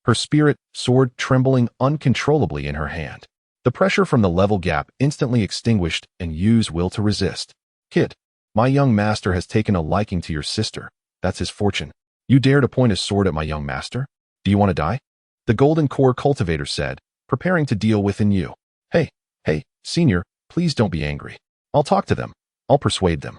her spirit sword trembling uncontrollably in her hand. The pressure from the level gap instantly extinguished In Yu's will to resist. Kid, my young master has taken a liking to your sister. That's his fortune. You dare to point a sword at my young master? Do you want to die? The golden core cultivator said, preparing to deal with In Yu. Hey, senior, please don't be angry. I'll talk to them. I'll persuade them.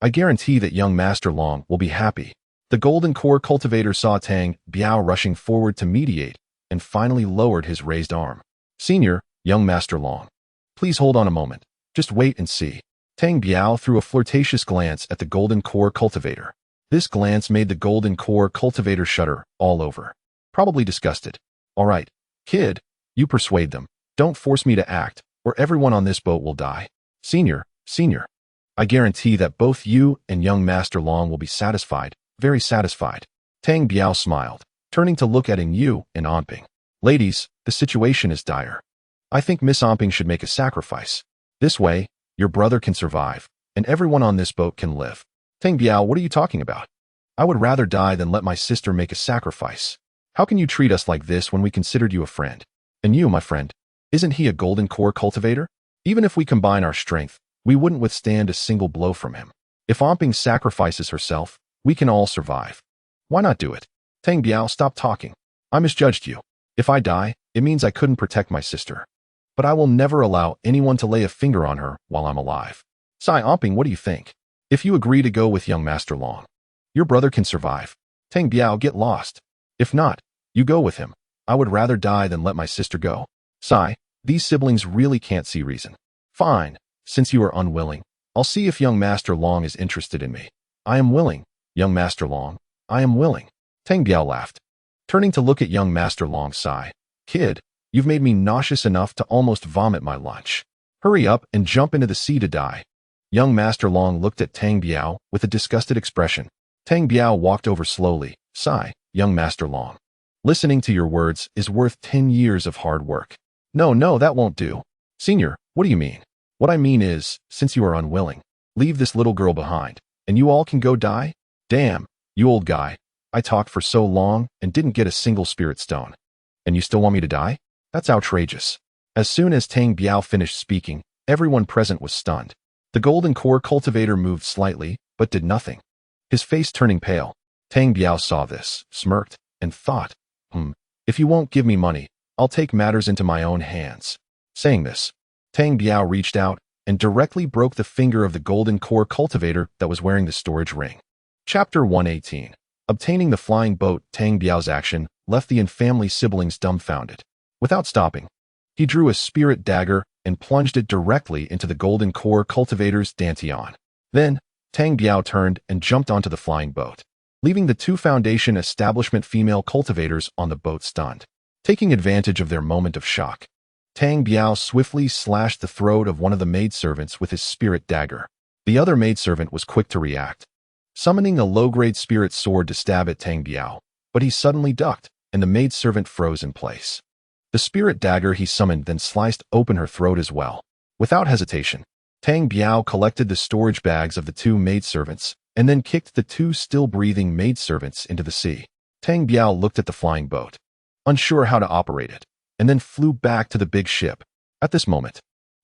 I guarantee that young Master Long will be happy. The golden core cultivator saw Tang Biao rushing forward to mediate and finally lowered his raised arm. Senior, young Master Long, please hold on a moment. Just wait and see. Tang Biao threw a flirtatious glance at the golden core cultivator. This glance made the golden core cultivator shudder all over, probably disgusted. All right, kid, you persuade them. Don't force me to act, or everyone on this boat will die. Senior, I guarantee that both you and young Master Long will be satisfied, very satisfied. Tang Biao smiled, turning to look at In Yu and Ping. Ladies, the situation is dire. I think Miss Ping should make a sacrifice. This way, your brother can survive, and everyone on this boat can live. Tang Biao, what are you talking about? I would rather die than let my sister make a sacrifice. How can you treat us like this when we considered you a friend? And you, my friend, isn't he a golden core cultivator? Even if we combine our strength, we wouldn't withstand a single blow from him. If Ping sacrifices herself, we can all survive. Why not do it? Tang Biao, stop talking. I misjudged you. If I die, it means I couldn't protect my sister. But I will never allow anyone to lay a finger on her while I'm alive. Ping, what do you think? If you agree to go with young Master Long, your brother can survive. Tang Biao, get lost. If not, you go with him. I would rather die than let my sister go. These siblings really can't see reason. Fine, since you are unwilling, I'll see if young Master Long is interested in me. I am willing, young Master Long. I am willing. Tang Biao laughed. Turning to look at young Master Long, Kid, you've made me nauseous enough to almost vomit my lunch. Hurry up and jump into the sea to die. Young Master Long looked at Tang Biao with a disgusted expression. Tang Biao walked over slowly. Sigh, young Master Long. Listening to your words is worth 10 years of hard work. No, that won't do. Senior, what do you mean? What I mean is, since you are unwilling, leave this little girl behind, and you all can go die? Damn, you old guy. I talked for so long and didn't get a single spirit stone. And you still want me to die? That's outrageous. As soon as Tang Biao finished speaking, everyone present was stunned. The golden core cultivator moved slightly, but did nothing. His face turning pale. Tang Biao saw this, smirked, and thought, if you won't give me money, I'll take matters into my own hands. Saying this, Tang Biao reached out and directly broke the finger of the golden core cultivator that was wearing the storage ring. Chapter 118. Obtaining the flying boat. Tang Biao's action left the infamily siblings dumbfounded. Without stopping, he drew a spirit dagger and plunged it directly into the golden core cultivator's dantian. Then, Tang Biao turned and jumped onto the flying boat, leaving the two Foundation establishment female cultivators on the boat stunned. Taking advantage of their moment of shock, Tang Biao swiftly slashed the throat of one of the maidservants with his spirit dagger. The other maidservant was quick to react, summoning a low-grade spirit sword to stab at Tang Biao, but he suddenly ducked, and the maidservant froze in place. The spirit dagger he summoned then sliced open her throat as well. Without hesitation, Tang Biao collected the storage bags of the two maidservants and then kicked the two still-breathing maidservants into the sea. Tang Biao looked at the flying boat, unsure how to operate it, and then flew back to the big ship. At this moment,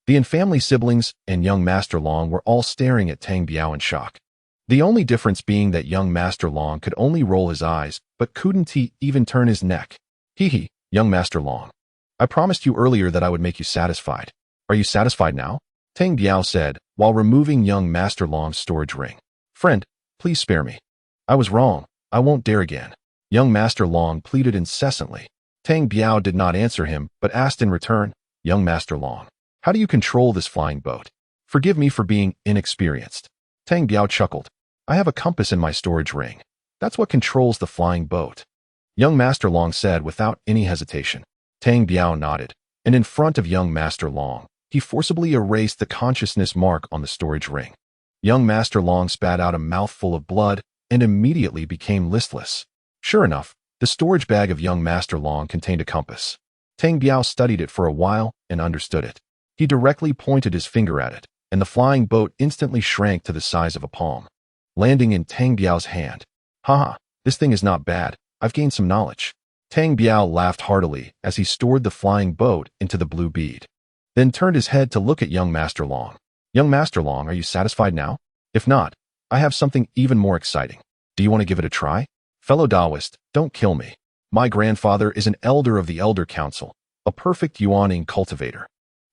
the infamily siblings and young Master Long were all staring at Tang Biao in shock. The only difference being that young Master Long could only roll his eyes, but couldn't he even turn his neck. Hee, young Master Long. I promised you earlier that I would make you satisfied. Are you satisfied now? Tang Biao said, while removing young Master Long's storage ring. Friend, please spare me. I was wrong. I won't dare again. Young Master Long pleaded incessantly. Tang Biao did not answer him, but asked in return, Young Master Long, how do you control this flying boat? Forgive me for being inexperienced. Tang Biao chuckled. I have a compass in my storage ring. That's what controls the flying boat. Young Master Long said without any hesitation. Tang Biao nodded, and in front of young Master Long, he forcibly erased the consciousness mark on the storage ring. Young Master Long spat out a mouthful of blood and immediately became listless. Sure enough, the storage bag of young Master Long contained a compass. Tang Biao studied it for a while and understood it. He directly pointed his finger at it, and the flying boat instantly shrank to the size of a palm, landing in Tang Biao's hand. Haha, this thing is not bad. I've gained some knowledge. Tang Biao laughed heartily as he stored the flying boat into the blue bead, then turned his head to look at young Master Long. Young Master Long, are you satisfied now? If not, I have something even more exciting. Do you want to give it a try? Fellow Taoist, don't kill me. My grandfather is an elder of the Elder Council, a perfect Yuaning cultivator.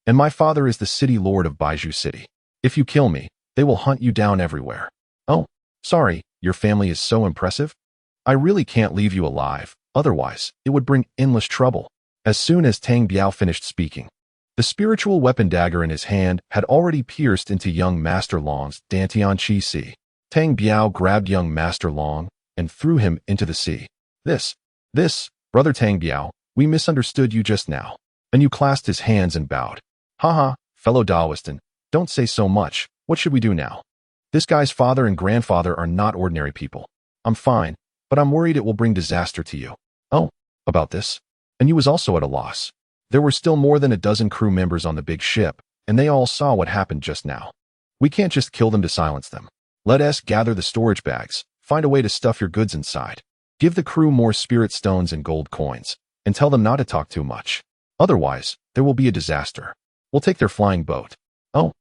And my father is the city lord of Baizhu City. If you kill me, they will hunt you down everywhere. Oh, sorry, your family is so impressive. I really can't leave you alive, otherwise it would bring endless trouble. As soon as Tang Biao finished speaking, the spiritual weapon dagger in his hand had already pierced into young Master Long's dantian chi si. Tang Biao grabbed young Master Long and threw him into the sea. This, brother Tang Biao, we misunderstood you just now. And you clasped his hands and bowed. Haha, fellow Taoistan, don't say so much. What should we do now? This guy's father and grandfather are not ordinary people. I'm fine, but I'm worried it will bring disaster to you. Oh, about this? And you was also at a loss. There were still more than a dozen crew members on the big ship, and they all saw what happened just now. We can't just kill them to silence them. Let us gather the storage bags, find a way to stuff your goods inside. Give the crew more spirit stones and gold coins, and tell them not to talk too much. Otherwise, there will be a disaster. We'll take their flying boat. Oh,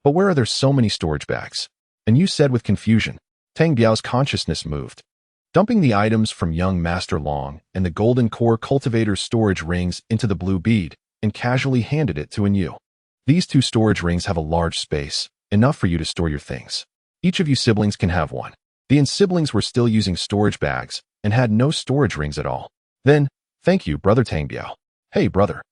but where are there so many storage bags? And you said with confusion. Tang Biao's consciousness moved, dumping the items from young Master Long and the golden core cultivator's storage rings into the blue bead and casually handed it to Yu. These two storage rings have a large space, enough for you to store your things. Each of you siblings can have one. The siblings were still using storage bags and had no storage rings at all. Then, thank you, brother Tang Biao. Hey, brother.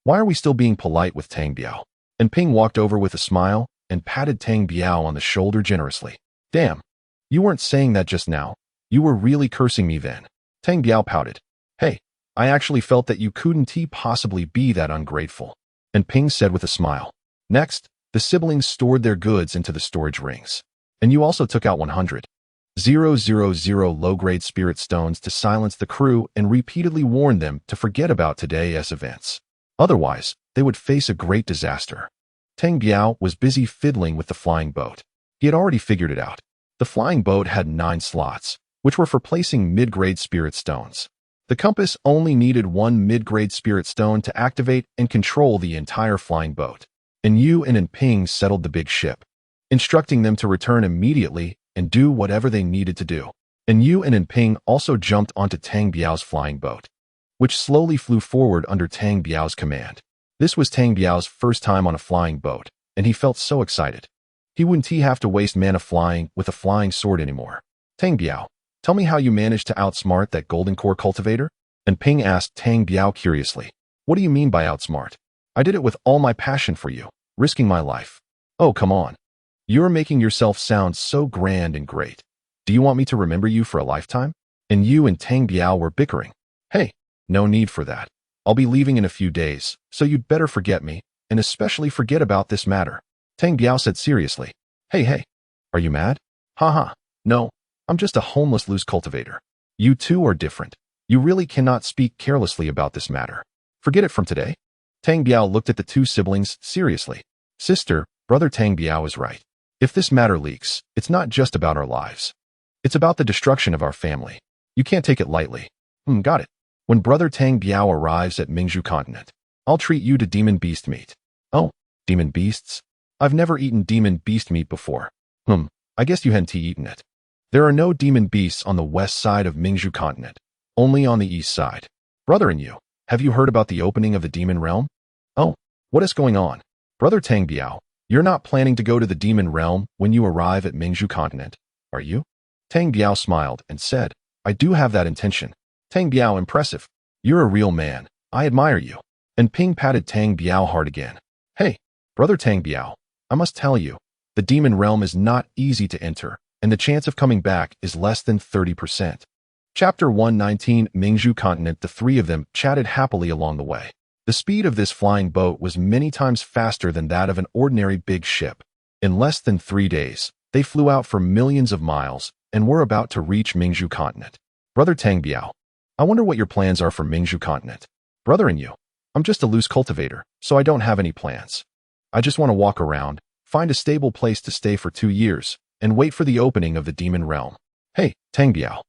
Why are we still being polite with Tang Biao? And Ping walked over with a smile and patted Tang Biao on the shoulder generously. Damn, you weren't saying that just now. You were really cursing me then. Tang Biao pouted. Hey, I actually felt that you couldn't possibly be that ungrateful. And Ping said with a smile. Next, the siblings stored their goods into the storage rings. And you also took out 100,000 low-grade spirit stones to silence the crew and repeatedly warned them to forget about today's events. Otherwise, they would face a great disaster. Tang Biao was busy fiddling with the flying boat. He had already figured it out. The flying boat had 9 slots, which were for placing mid-grade spirit stones. The compass only needed 1 mid-grade spirit stone to activate and control the entire flying boat. And Yu and Ping settled the big ship, instructing them to return immediately and do whatever they needed to do. And Yu and Ping also jumped onto Tang Biao's flying boat, which slowly flew forward under Tang Biao's command. This was Tang Biao's first time on a flying boat, and he felt so excited. He wouldn't have to waste mana flying with a flying sword anymore. Tang Biao, tell me how you managed to outsmart that golden core cultivator? And Ping asked Tang Biao curiously. What do you mean by outsmart? I did it with all my passion for you, risking my life. Oh, come on. You're making yourself sound so grand and great. Do you want me to remember you for a lifetime? And Yu and Tang Biao were bickering. Hey, no need for that. I'll be leaving in a few days, so you'd better forget me, and especially forget about this matter. Tang Biao said seriously. Hey, are you mad? Haha, no, I'm just a homeless loose cultivator. You two are different. You really cannot speak carelessly about this matter. Forget it from today. Tang Biao looked at the two siblings seriously. Sister, brother Tang Biao is right. If this matter leaks, it's not just about our lives. It's about the destruction of our family. You can't take it lightly. Got it. When brother Tang Biao arrives at Mingzhu continent, I'll treat you to demon beast meat. Oh, demon beasts? I've never eaten demon beast meat before. I guess you hadn't eaten it. There are no demon beasts on the west side of Mingzhu continent, only on the east side. Brother and you, have you heard about the opening of the demon realm? Oh, what is going on? Brother Tang Biao, you're not planning to go to the demon realm when you arrive at Mingzhu continent, are you? Tang Biao smiled and said, I do have that intention. Tang Biao, impressive. You're a real man. I admire you. And Ping patted Tang Biao hard again. Hey, brother Tang Biao, I must tell you, the demon realm is not easy to enter, and the chance of coming back is less than 30%. Chapter 119, Mingzhu continent. The three of them chatted happily along the way. The speed of this flying boat was many times faster than that of an ordinary big ship. In less than 3 days, they flew out for millions of miles and were about to reach Mingzhu continent. Brother Tang Biao, I wonder what your plans are for Mingzhu continent. Brother and you, I'm just a loose cultivator, so I don't have any plans. I just want to walk around, find a stable place to stay for 2 years, and wait for the opening of the demon realm. Hey, Tang Biao,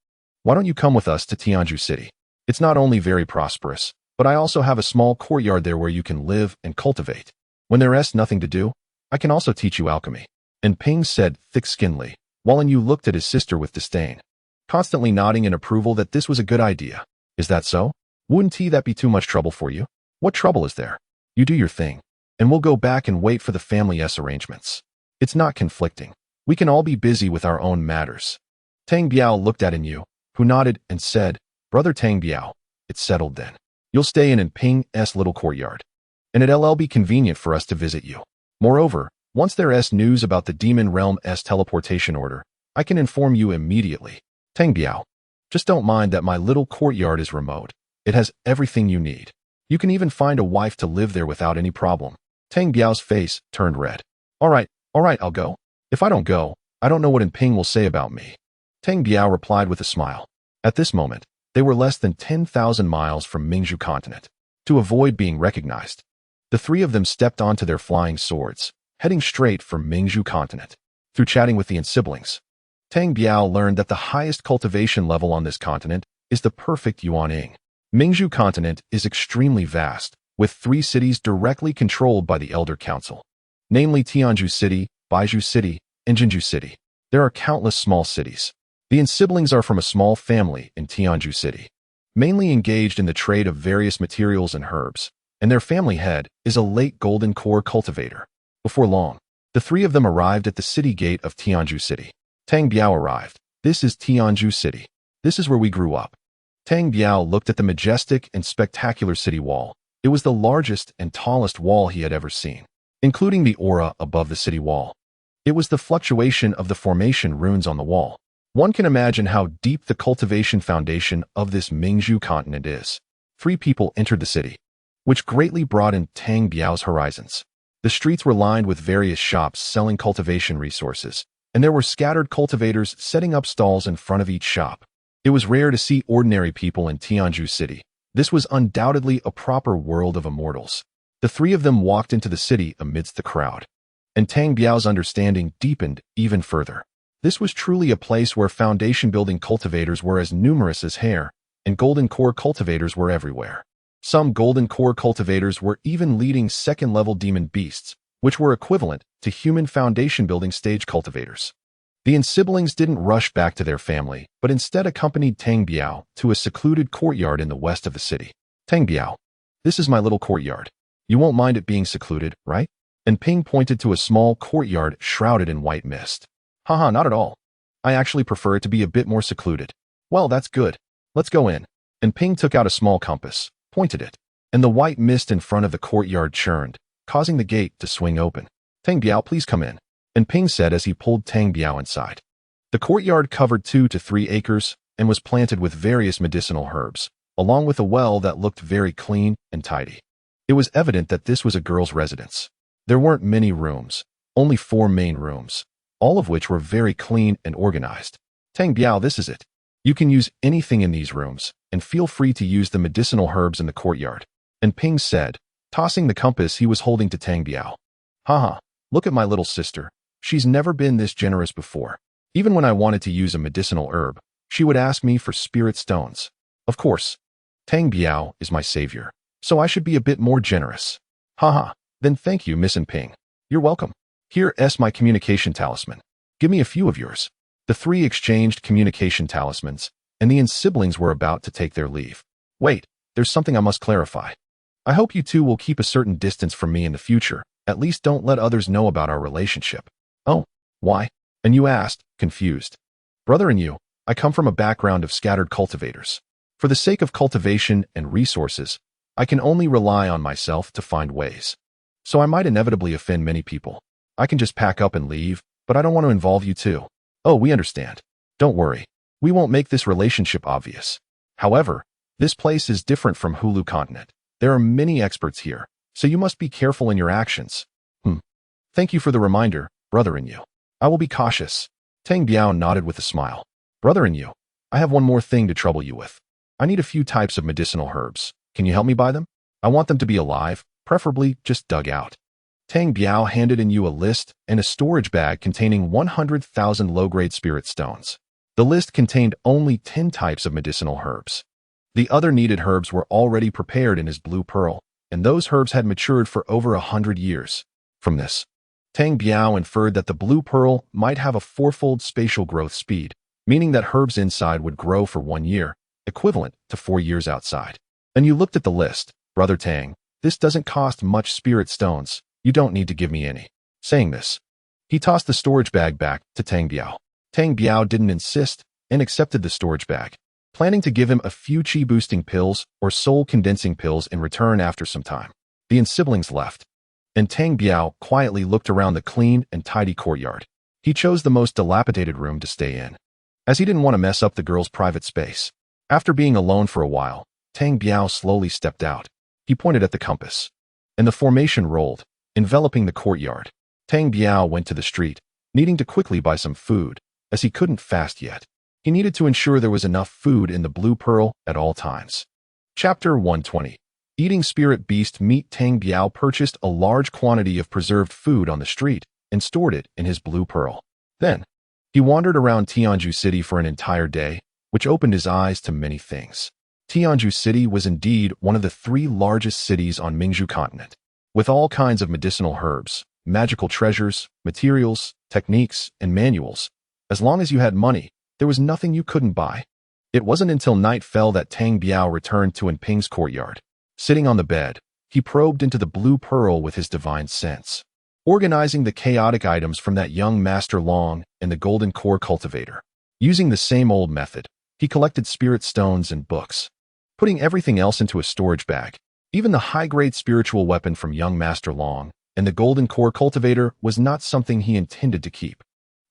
why don't you come with us to Tianzhu City? It's not only very prosperous, but I also have a small courtyard there where you can live and cultivate. When there's nothing to do, I can also teach you alchemy. And Ping said thick-skinnedly, while Yu looked at his sister with disdain, constantly nodding in approval that this was a good idea. Is that so? Wouldn't that be too much trouble for you? What trouble is there? You do your thing, and we'll go back and wait for the family's arrangements. It's not conflicting. We can all be busy with our own matters. Tang Biao looked at Yu, who nodded and said, Brother Tang Biao, it's settled then. You'll stay in Ping's little courtyard, and it'll be convenient for us to visit you. Moreover, once there's news about the demon realm's teleportation order, I can inform you immediately. Tang Biao, just don't mind that my little courtyard is remote. It has everything you need. You can even find a wife to live there without any problem. Tang Biao's face turned red. All right, I'll go. If I don't go, I don't know what Ping will say about me. Tang Biao replied with a smile. At this moment, they were less than 10,000 miles from Mingzhu continent. To avoid being recognized, the three of them stepped onto their flying swords, heading straight for Mingzhu continent. Through chatting with the siblings, Tang Biao learned that the highest cultivation level on this continent is the perfect Yuaning. Mingzhu continent is extremely vast, with 3 cities directly controlled by the Elder Council, namely Tianzhu City, Baizhu City, and Jinzhu City. There are countless small cities. The siblings are from a small family in Tianzhu City, mainly engaged in the trade of various materials and herbs, and their family head is a late golden core cultivator. Before long, the 3 of them arrived at the city gate of Tianzhu City. Tang Biao arrived. This is Tianzhu City. This is where we grew up. Tang Biao looked at the majestic and spectacular city wall. It was the largest and tallest wall he had ever seen, including the aura above the city wall. It was the fluctuation of the formation runes on the wall. One can imagine how deep the cultivation foundation of this Mingzhu continent is. three people entered the city, which greatly broadened Tang Biao's horizons. The streets were lined with various shops selling cultivation resources, and there were scattered cultivators setting up stalls in front of each shop. It was rare to see ordinary people in Tianju City. This was undoubtedly a proper world of immortals. The three of them walked into the city amidst the crowd, and Tang Biao's understanding deepened even further. This was truly a place where foundation-building cultivators were as numerous as hair, and golden core cultivators were everywhere. Some golden core cultivators were even leading second-level demon beasts, which were equivalent to human foundation-building stage cultivators. The siblings didn't rush back to their family, but instead accompanied Tang Biao to a secluded courtyard in the west of the city. Tang Biao, this is my little courtyard. You won't mind it being secluded, right? And Ping pointed to a small courtyard shrouded in white mist. Haha, not at all. I actually prefer it to be a bit more secluded. Well, that's good. Let's go in. And Ping took out a small compass, pointed it, and the white mist in front of the courtyard churned, causing the gate to swing open. Tang Biao, please come in. And Ping said as he pulled Tang Biao inside. The courtyard covered 2 to 3 acres and was planted with various medicinal herbs, along with a well that looked very clean and tidy. It was evident that this was a girl's residence. There weren't many rooms, only 4 main rooms, all of which were very clean and organized. Tang Biao, this is it. You can use anything in these rooms, and feel free to use the medicinal herbs in the courtyard. And Ping said, tossing the compass he was holding to Tang Biao. Haha, look at my little sister. She's never been this generous before. Even when I wanted to use a medicinal herb, she would ask me for spirit stones. Of course, Tang Biao is my savior, so I should be a bit more generous. Haha, then thank you, Miss and Ping. You're welcome. Here's my communication talisman. Give me a few of yours. The three exchanged communication talismans, and the siblings were about to take their leave. Wait, there's something I must clarify. I hope you two will keep a certain distance from me in the future. At least don't let others know about our relationship. Oh, why? And you asked, confused. Brother and you, I come from a background of scattered cultivators. For the sake of cultivation and resources, I can only rely on myself to find ways. So I might inevitably offend many people. I can just pack up and leave, but I don't want to involve you too. Oh, we understand. Don't worry. We won't make this relationship obvious. However, this place is different from Hulu continent. There are many experts here, so you must be careful in your actions. Thank you for the reminder, brother and you. I will be cautious. Tang Biao nodded with a smile. Brother and you, I have one more thing to trouble you with. I need a few types of medicinal herbs. Can you help me buy them? I want them to be alive, preferably just dug out. Tang Biao handed in you a list and a storage bag containing 100,000 low-grade spirit stones. The list contained only 10 types of medicinal herbs. The other needed herbs were already prepared in his blue pearl, and those herbs had matured for over 100 years. From this, Tang Biao inferred that the blue pearl might have a 4-fold spatial growth speed, meaning that herbs inside would grow for 1 year, equivalent to 4 years outside. And you looked at the list, Brother Tang. This doesn't cost much spirit stones. You don't need to give me any. Saying this, he tossed the storage bag back to Tang Biao. Tang Biao didn't insist and accepted the storage bag, planning to give him a few chi-boosting pills or soul-condensing pills in return after some time. The siblings left, and Tang Biao quietly looked around the clean and tidy courtyard. He chose the most dilapidated room to stay in, as he didn't want to mess up the girl's private space. After being alone for a while, Tang Biao slowly stepped out. He pointed at the compass, and the formation rolled, enveloping the courtyard. Tang Biao went to the street, needing to quickly buy some food, as he couldn't fast yet. He needed to ensure there was enough food in the blue pearl at all times. Chapter 120. Eating spirit beast meat. Tang Biao purchased a large quantity of preserved food on the street and stored it in his blue pearl. Then, he wandered around Tianju City for an entire day, which opened his eyes to many things. Tianju City was indeed one of the 3 largest cities on Mingzhu continent, with all kinds of medicinal herbs, magical treasures, materials, techniques, and manuals. As long as you had money, there was nothing you couldn't buy. It wasn't until night fell that Tang Biao returned to Ping's courtyard. Sitting on the bed, he probed into the blue pearl with his divine sense, organizing the chaotic items from that young Master Long and the golden core cultivator. Using the same old method, he collected spirit stones and books, putting everything else into a storage bag. Even the high-grade spiritual weapon from young Master Long and the golden core cultivator was not something he intended to keep.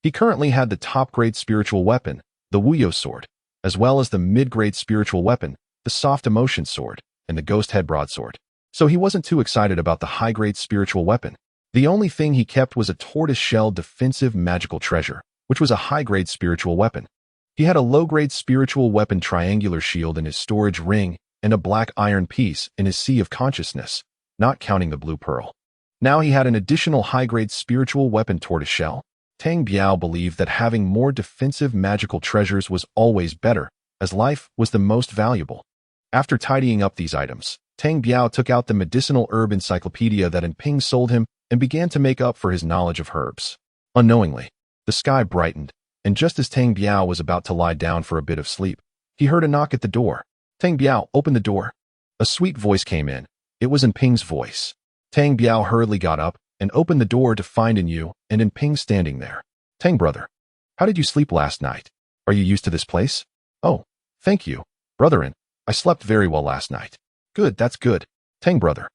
He currently had the top-grade spiritual weapon, the Wuyo sword, as well as the mid-grade spiritual weapon, the soft emotion sword, and the ghost head broadsword. So he wasn't too excited about the high-grade spiritual weapon. The only thing he kept was a tortoise-shell defensive magical treasure, which was a high-grade spiritual weapon. He had a low-grade spiritual weapon triangular shield in his storage ring and a black iron piece in his sea of consciousness, not counting the blue pearl. Now he had an additional high-grade spiritual weapon tortoise-shell. Tang Biao believed that having more defensive magical treasures was always better, as life was the most valuable. After tidying up these items, Tang Biao took out the medicinal herb encyclopedia that Ping sold him and began to make up for his knowledge of herbs. Unknowingly, the sky brightened, and just as Tang Biao was about to lie down for a bit of sleep, he heard a knock at the door. Tang Biao, open the door. A sweet voice came in. It was Ping's voice. Tang Biao hurriedly got up and opened the door to find Yu and Ping standing there. Tang brother, how did you sleep last night? Are you used to this place? Oh, thank you, brother. I slept very well last night. Good, that's good. Tang brother,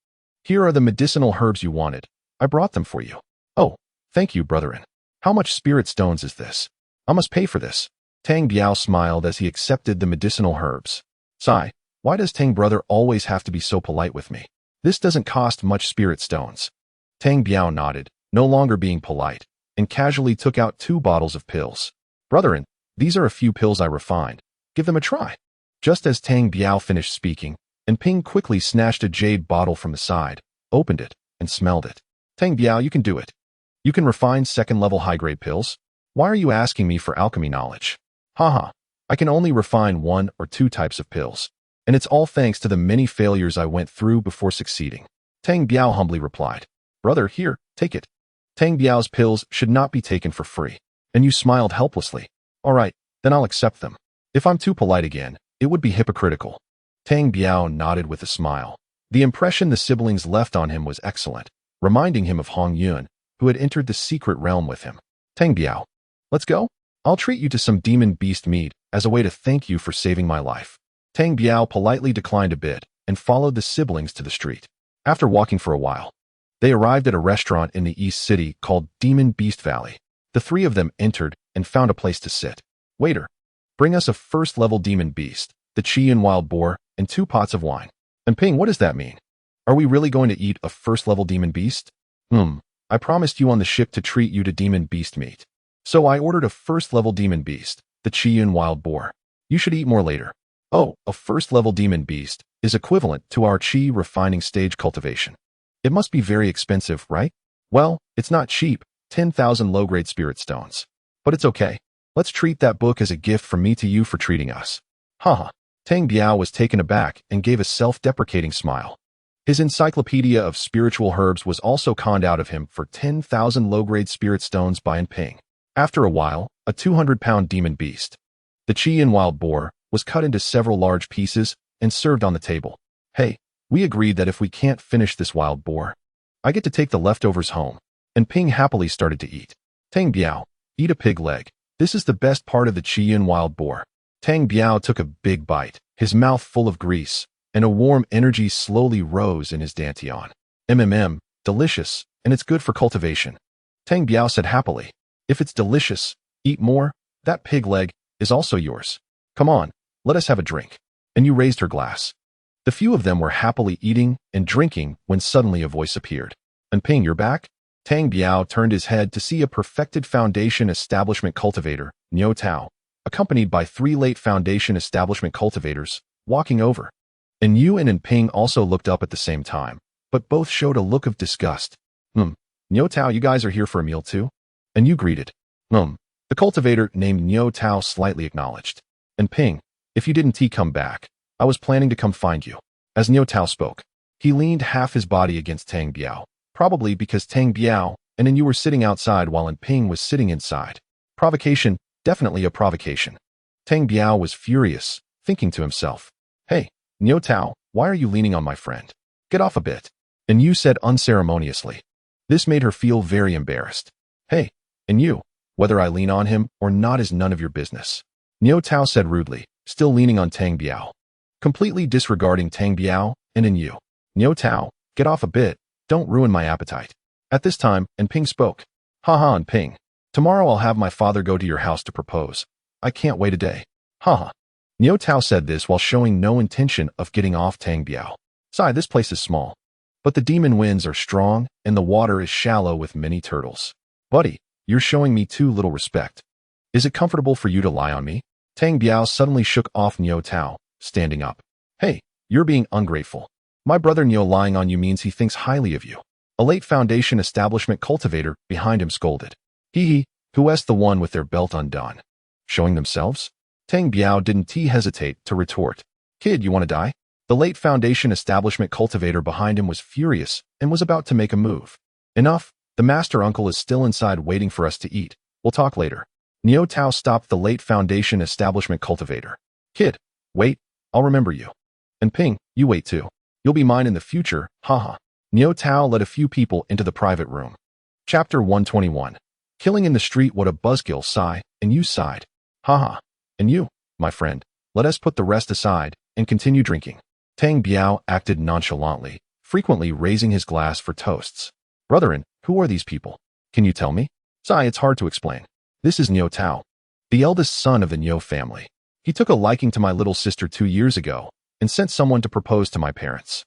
here are the medicinal herbs you wanted. I brought them for you. Oh, thank you, brother. How much spirit stones is this? I must pay for this. Tang Biao smiled as he accepted the medicinal herbs. Sigh, why does Tang brother always have to be so polite with me? This doesn't cost much spirit stones. Tang Biao nodded, no longer being polite, and casually took out 2 bottles of pills. Brother, these are a few pills I refined. Give them a try. Just as Tang Biao finished speaking, Ping quickly snatched a jade bottle from the side, opened it, and smelled it. Tang Biao, you can do it. You can refine second-level high-grade pills? Why are you asking me for alchemy knowledge? Haha, I can only refine 1 or 2 types of pills, and it's all thanks to the many failures I went through before succeeding. Tang Biao humbly replied. Brother, here, take it. Tang Biao's pills should not be taken for free, and Yu smiled helplessly. All right, then I'll accept them. If I'm too polite again, it would be hypocritical. Tang Biao nodded with a smile. The impression the siblings left on him was excellent, reminding him of Hong Yun, who had entered the secret realm with him. Tang Biao, let's go? I'll treat you to some demon beast meat as a way to thank you for saving my life. Tang Biao politely declined a bit and followed the siblings to the street. After walking for a while, they arrived at a restaurant in the East City called Demon Beast Valley. The 3 of them entered and found a place to sit. Waiter, bring us a first-level demon beast, the Qian wild boar, and 2 pots of wine. Ping, what does that mean? Are we really going to eat a first-level demon beast? I promised you on the ship to treat you to demon beast meat. So I ordered a first-level demon beast, the Qian wild boar. You should eat more later. Oh, a first-level demon beast is equivalent to our Qi refining stage cultivation. It must be very expensive, right? Well, it's not cheap, 10,000 low-grade spirit stones. But it's okay. Let's treat that book as a gift from me to you for treating us. Haha. Tang Biao was taken aback and gave a self-deprecating smile. His encyclopedia of spiritual herbs was also conned out of him for 10,000 low-grade spirit stones by Ping. After a while, a 200-pound demon beast, the Qian wild boar, was cut into several large pieces and served on the table. Hey, we agreed that if we can't finish this wild boar, I get to take the leftovers home. Ping happily started to eat. Tang Biao, eat a pig leg. This is the best part of the Qian wild boar. Tang Biao took a big bite, his mouth full of grease, and a warm energy slowly rose in his dantian. Delicious, and it's good for cultivation. Tang Biao said happily. If it's delicious, eat more. That pig leg is also yours. Come on, let us have a drink. Yu raised her glass. The few of them were happily eating and drinking when suddenly a voice appeared. Ping, you're back? Tang Biao turned his head to see a perfected foundation establishment cultivator, Niu Tao, accompanied by 3 late foundation establishment cultivators, walking over. Yu and Ping also looked up at the same time, but both showed a look of disgust. Niu Tao, you guys are here for a meal too? Yu greeted. The cultivator named Niu Tao slightly acknowledged. Ping, if you didn't come back, I was planning to come find you. As Niu Tao spoke, he leaned half his body against Tang Biao, probably because Tang Biao and Yu were sitting outside while Ping was sitting inside. Provocation, definitely a provocation. Tang Biao was furious, thinking to himself, Hey, Niu Tao, why are you leaning on my friend? Get off a bit. Yu said unceremoniously. This made her feel very embarrassed. Hey, Yu, whether I lean on him or not is none of your business. Niu Tao said rudely, still leaning on Tang Biao. Completely disregarding Tang Biao and Yu. Niu Tao, get off a bit, don't ruin my appetite. At this time, Ping spoke. Haha, Ping. Tomorrow I'll have my father go to your house to propose. I can't wait a day. Haha. Niu Tao said this while showing no intention of getting off Tang Biao. Sigh, this place is small. But the demon winds are strong, and the water is shallow with many turtles. Buddy, you're showing me too little respect. Is it comfortable for you to lie on me? Tang Biao suddenly shook off Niu Tao, standing up. Hey, you're being ungrateful. My brother Niu lying on you means he thinks highly of you. A late Foundation establishment cultivator behind him scolded. Hee, who's the one with their belt undone? Showing themselves? Tang Biao didn't hesitate to retort. Kid, you want to die? The late Foundation establishment cultivator behind him was furious and was about to make a move. Enough, the master uncle is still inside waiting for us to eat. We'll talk later. Niu Tao stopped the late Foundation establishment cultivator. Kid, wait, I'll remember you. And Ping, you wait too. You'll be mine in the future, haha. Niu Tao led a few people into the private room. Chapter 121. Killing in the street, what a buzzkill, sigh, and you sighed. Haha. And you, my friend, let us put the rest aside and continue drinking. Tang Biao acted nonchalantly, frequently raising his glass for toasts. Brethren, who are these people? Can you tell me? Sigh, it's hard to explain. This is Niu Tao, the eldest son of the Niu family. He took a liking to my little sister 2 years ago and sent someone to propose to my parents.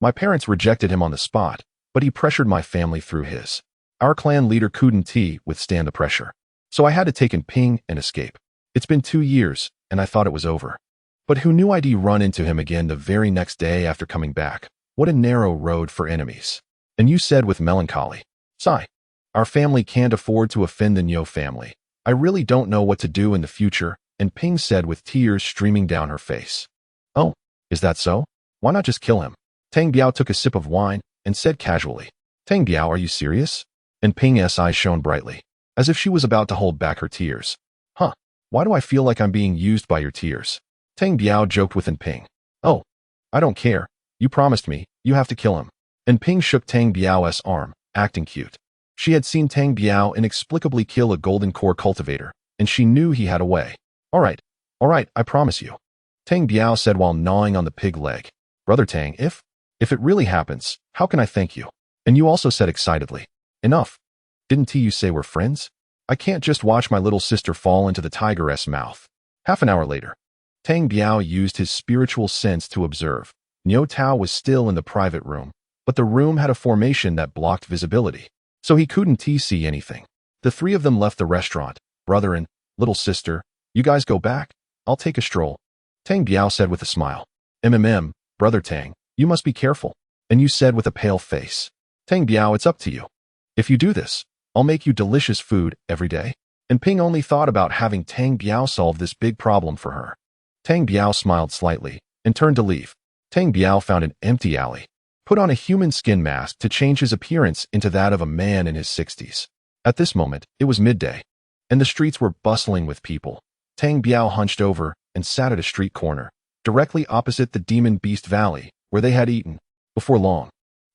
My parents rejected him on the spot, but he pressured my family through his. Our clan leader couldn't withstand the pressure. So I had to take in Ping and escape. It's been 2 years, and I thought it was over. But who knew I'd run into him again the very next day after coming back? What a narrow road for enemies. And you said with melancholy, sigh, our family can't afford to offend the Niu family. I really don't know what to do in the future, and Ping said with tears streaming down her face. Oh, is that so? Why not just kill him? Tang Biao took a sip of wine and said casually, Tang Biao, are you serious? And Ping's eyes shone brightly, as if she was about to hold back her tears. Huh, why do I feel like I'm being used by your tears? Tang Biao joked within Ping. Oh, I don't care. You promised me, you have to kill him. And Ping shook Tang Biao's arm, acting cute. She had seen Tang Biao inexplicably kill a golden core cultivator, and she knew he had a way. All right, I promise you. Tang Biao said while gnawing on the pig leg. Brother Tang, if it really happens, how can I thank you? And you also said excitedly. Enough. Didn't you say we're friends? I can't just watch my little sister fall into the tiger's mouth. Half an hour later, Tang Biao used his spiritual sense to observe. Niu Tao was still in the private room, but the room had a formation that blocked visibility, so he couldn't see anything. The three of them left the restaurant. Brother and little sister, you guys go back. I'll take a stroll. Tang Biao said with a smile. Brother Tang, you must be careful. And you said with a pale face. Tang Biao, it's up to you. If you do this, I'll make you delicious food every day. And Ping only thought about having Tang Biao solve this big problem for her. Tang Biao smiled slightly and turned to leave. Tang Biao found an empty alley, put on a human skin mask to change his appearance into that of a man in his 60s. At this moment, it was midday, and the streets were bustling with people. Tang Biao hunched over and sat at a street corner, directly opposite the Demon Beast Valley, where they had eaten. Before long,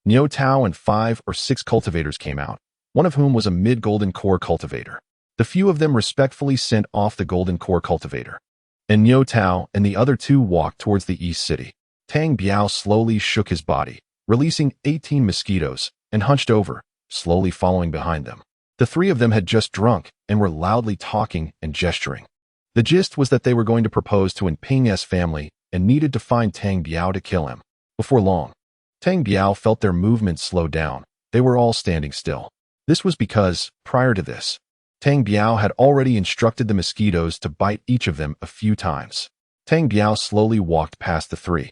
Niu Tao and 5 or 6 cultivators came out, one of whom was a mid-golden core cultivator. The few of them respectfully sent off the golden core cultivator, and Niu Tao and the other 2 walked towards the east city. Tang Biao slowly shook his body, releasing 18 mosquitoes, and hunched over, slowly following behind them. The 3 of them had just drunk and were loudly talking and gesturing. The gist was that they were going to propose to Ping's family and needed to find Tang Biao to kill him. Before long, Tang Biao felt their movements slow down. They were all standing still. This was because, prior to this, Tang Biao had already instructed the mosquitoes to bite each of them a few times. Tang Biao slowly walked past the 3,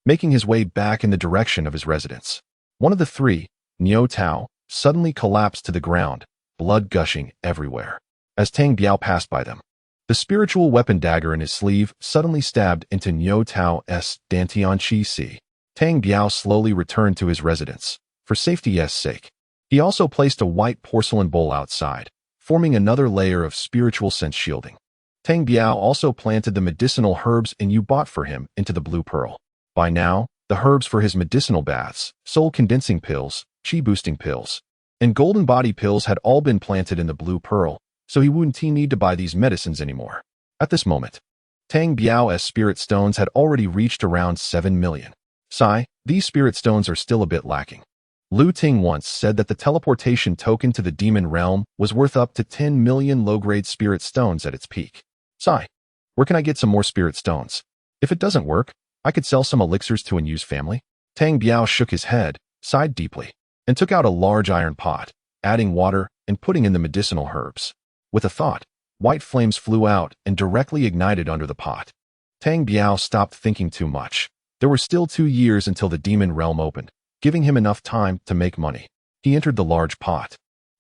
making his way back in the direction of his residence. One of the 3, Niu Tao, suddenly collapsed to the ground, blood gushing everywhere. As Tang Biao passed by them, the spiritual weapon dagger in his sleeve suddenly stabbed into Niu Tao's dantian chi. Tang Biao slowly returned to his residence, for safety's sake. He also placed a white porcelain bowl outside, forming another layer of spiritual sense shielding. Tang Biao also planted the medicinal herbs you bought for him into the blue pearl. By now, the herbs for his medicinal baths, soul-condensing pills, chi-boosting pills, and golden body pills had all been planted in the blue pearl, so he wouldn't need to buy these medicines anymore. At this moment, Tang Biao's spirit stones had already reached around 7 million. Sigh, these spirit stones are still a bit lacking. Lu Ting once said that the teleportation token to the demon realm was worth up to 10 million low-grade spirit stones at its peak. Sigh, where can I get some more spirit stones? If it doesn't work, I could sell some elixirs to Yu's family. Tang Biao shook his head, sighed deeply, and took out a large iron pot, adding water and putting in the medicinal herbs. With a thought, white flames flew out and directly ignited under the pot. Tang Biao stopped thinking too much. There were still 2 years until the demon realm opened, giving him enough time to make money. He entered the large pot,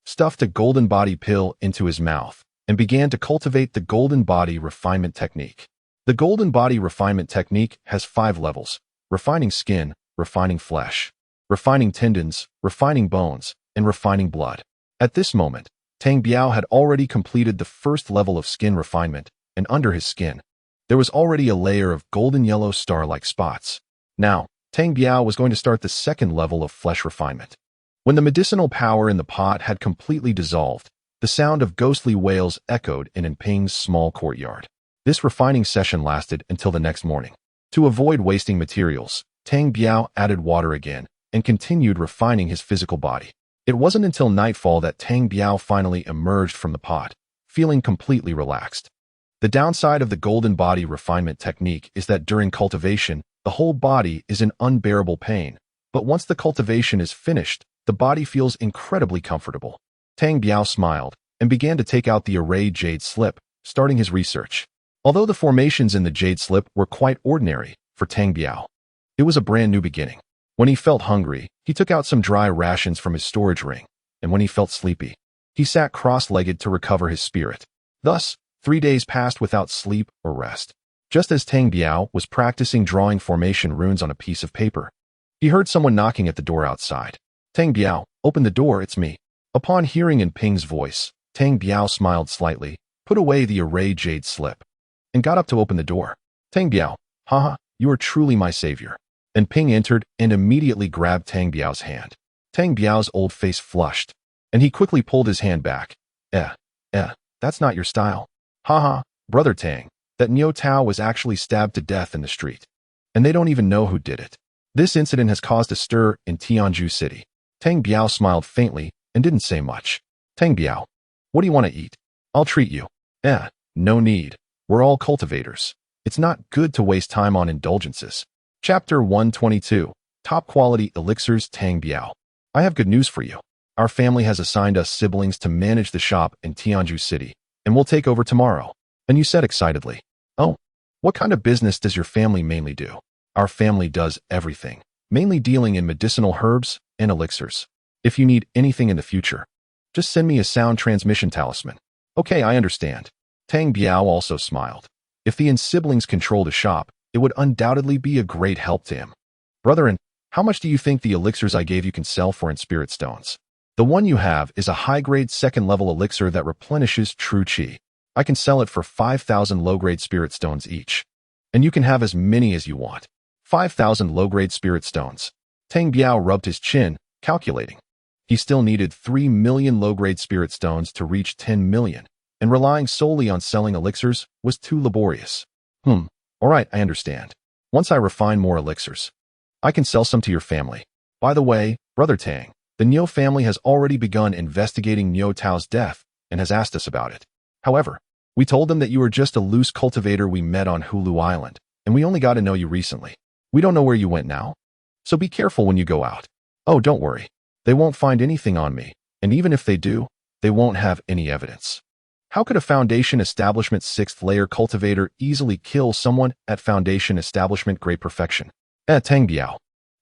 stuffed a golden body pill into his mouth, and began to cultivate the golden body refinement technique. The golden body refinement technique has 5 levels: refining skin, refining flesh, refining tendons, refining bones, and refining blood. At this moment, Tang Biao had already completed the first level of skin refinement, and under his skin, there was already a layer of golden yellow star-like spots. Now, Tang Biao was going to start the second level of flesh refinement. When the medicinal power in the pot had completely dissolved, the sound of ghostly wails echoed in Ping's small courtyard. This refining session lasted until the next morning. To avoid wasting materials, Tang Biao added water again and continued refining his physical body. It wasn't until nightfall that Tang Biao finally emerged from the pot, feeling completely relaxed. The downside of the golden body refinement technique is that during cultivation, the whole body is in unbearable pain, but once the cultivation is finished, the body feels incredibly comfortable. Tang Biao smiled and began to take out the array jade slip, starting his research. Although the formations in the jade slip were quite ordinary for Tang Biao, it was a brand new beginning. When he felt hungry, he took out some dry rations from his storage ring, and when he felt sleepy, he sat cross-legged to recover his spirit. Thus, 3 days passed without sleep or rest. Just as Tang Biao was practicing drawing formation runes on a piece of paper, he heard someone knocking at the door outside. "Tang Biao, open the door, it's me." Upon hearing Ping's voice, Tang Biao smiled slightly, put away the array jade slip, and got up to open the door. "Tang Biao, haha, you are truly my savior." Ping entered and immediately grabbed Tang Biao's hand. Tang Biao's old face flushed, and he quickly pulled his hand back. That's not your style." "Haha, brother Tang, that Niu Tao was actually stabbed to death in the street, and they don't even know who did it. This incident has caused a stir in Tianju City." Tang Biao smiled faintly and didn't say much. "Tang Biao, what do you want to eat? I'll treat you." No need. We're all cultivators. It's not good to waste time on indulgences." Chapter 122. Top Quality Elixirs. Tang Biao, I have good news for you. Our family has assigned us siblings to manage the shop in Tianju City, and we'll take over tomorrow." And you said excitedly, "Oh, what kind of business does your family mainly do?" "Our family does everything, mainly dealing in medicinal herbs and elixirs. If you need anything in the future, just send me a sound transmission talisman." "Okay, I understand." Tang Biao also smiled. If the siblings controlled a shop, it would undoubtedly be a great help to him. "Brethren, how much do you think the elixirs I gave you can sell for in spirit stones?" "The one you have is a high-grade second-level elixir that replenishes true qi. I can sell it for 5,000 low-grade spirit stones each. And you can have as many as you want." 5,000 low-grade spirit stones. Tang Biao rubbed his chin, calculating. He still needed 3 million low-grade spirit stones to reach 10 million, and relying solely on selling elixirs was too laborious. All right, I understand. Once I refine more elixirs, I can sell some to your family. By the way, brother Tang, the Niu family has already begun investigating Niu Tao's death and has asked us about it. However, we told them that you were just a loose cultivator we met on Hulu Island, and we only got to know you recently. We don't know where you went now, so be careful when you go out." "Oh, don't worry. They won't find anything on me, and even if they do, they won't have any evidence." How could a Foundation Establishment 6th layer cultivator easily kill someone at Foundation Establishment grade perfection? Tang Biao,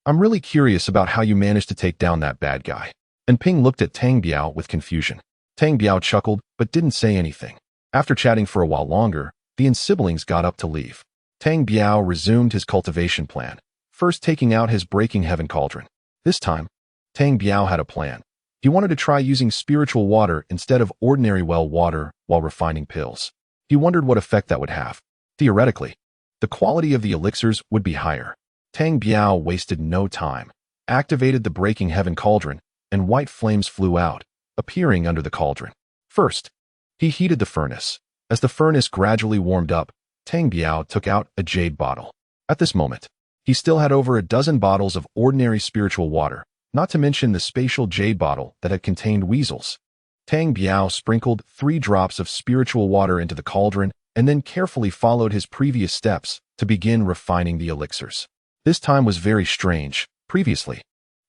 I'm really curious about how you managed to take down that bad guy." Ping looked at Tang Biao with confusion. Tang Biao chuckled but didn't say anything. After chatting for a while longer, the siblings got up to leave. Tang Biao resumed his cultivation plan, first taking out his Breaking Heaven cauldron. This time, Tang Biao had a plan. He wanted to try using spiritual water instead of ordinary well water while refining pills. He wondered what effect that would have. Theoretically, the quality of the elixirs would be higher. Tang Biao wasted no time, activated the Breaking Heaven cauldron, and white flames flew out, appearing under the cauldron. First, he heated the furnace. As the furnace gradually warmed up, Tang Biao took out a jade bottle. At this moment, he still had over a dozen bottles of ordinary spiritual water, not to mention the spatial jade bottle that had contained weasels. Tang Biao sprinkled 3 drops of spiritual water into the cauldron and then carefully followed his previous steps to begin refining the elixirs. This time was very strange. Previously,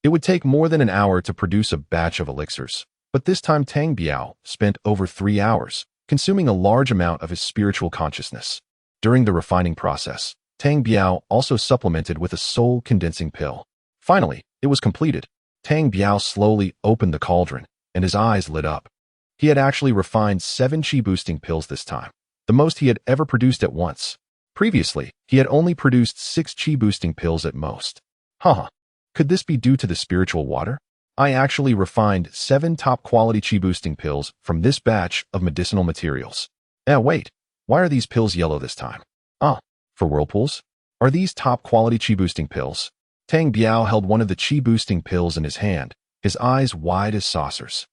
it would take more than an hour to produce a batch of elixirs, but this time Tang Biao spent over 3 hours, consuming a large amount of his spiritual consciousness. During the refining process, Tang Biao also supplemented with a soul-condensing pill. Finally, it was completed. Tang Biao slowly opened the cauldron, and his eyes lit up. He had actually refined 7 chi-boosting pills this time, the most he had ever produced at once. Previously, he had only produced 6 chi-boosting pills at most. Could this be due to the spiritual water? I actually refined 7 top-quality chi-boosting pills from this batch of medicinal materials. Wait, why are these pills yellow this time? For whirlpools? Are these top-quality chi-boosting pills? Tang Biao held one of the chi-boosting pills in his hand, his eyes wide as saucers.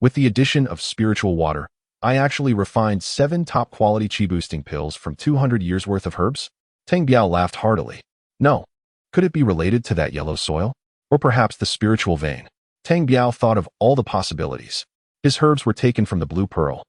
With the addition of spiritual water, I actually refined 7 top-quality chi-boosting pills from 200 years' worth of herbs? Tang Biao laughed heartily. No. Could it be related to that yellow soil? Or perhaps the spiritual vein? Tang Biao thought of all the possibilities. His herbs were taken from the blue pearl,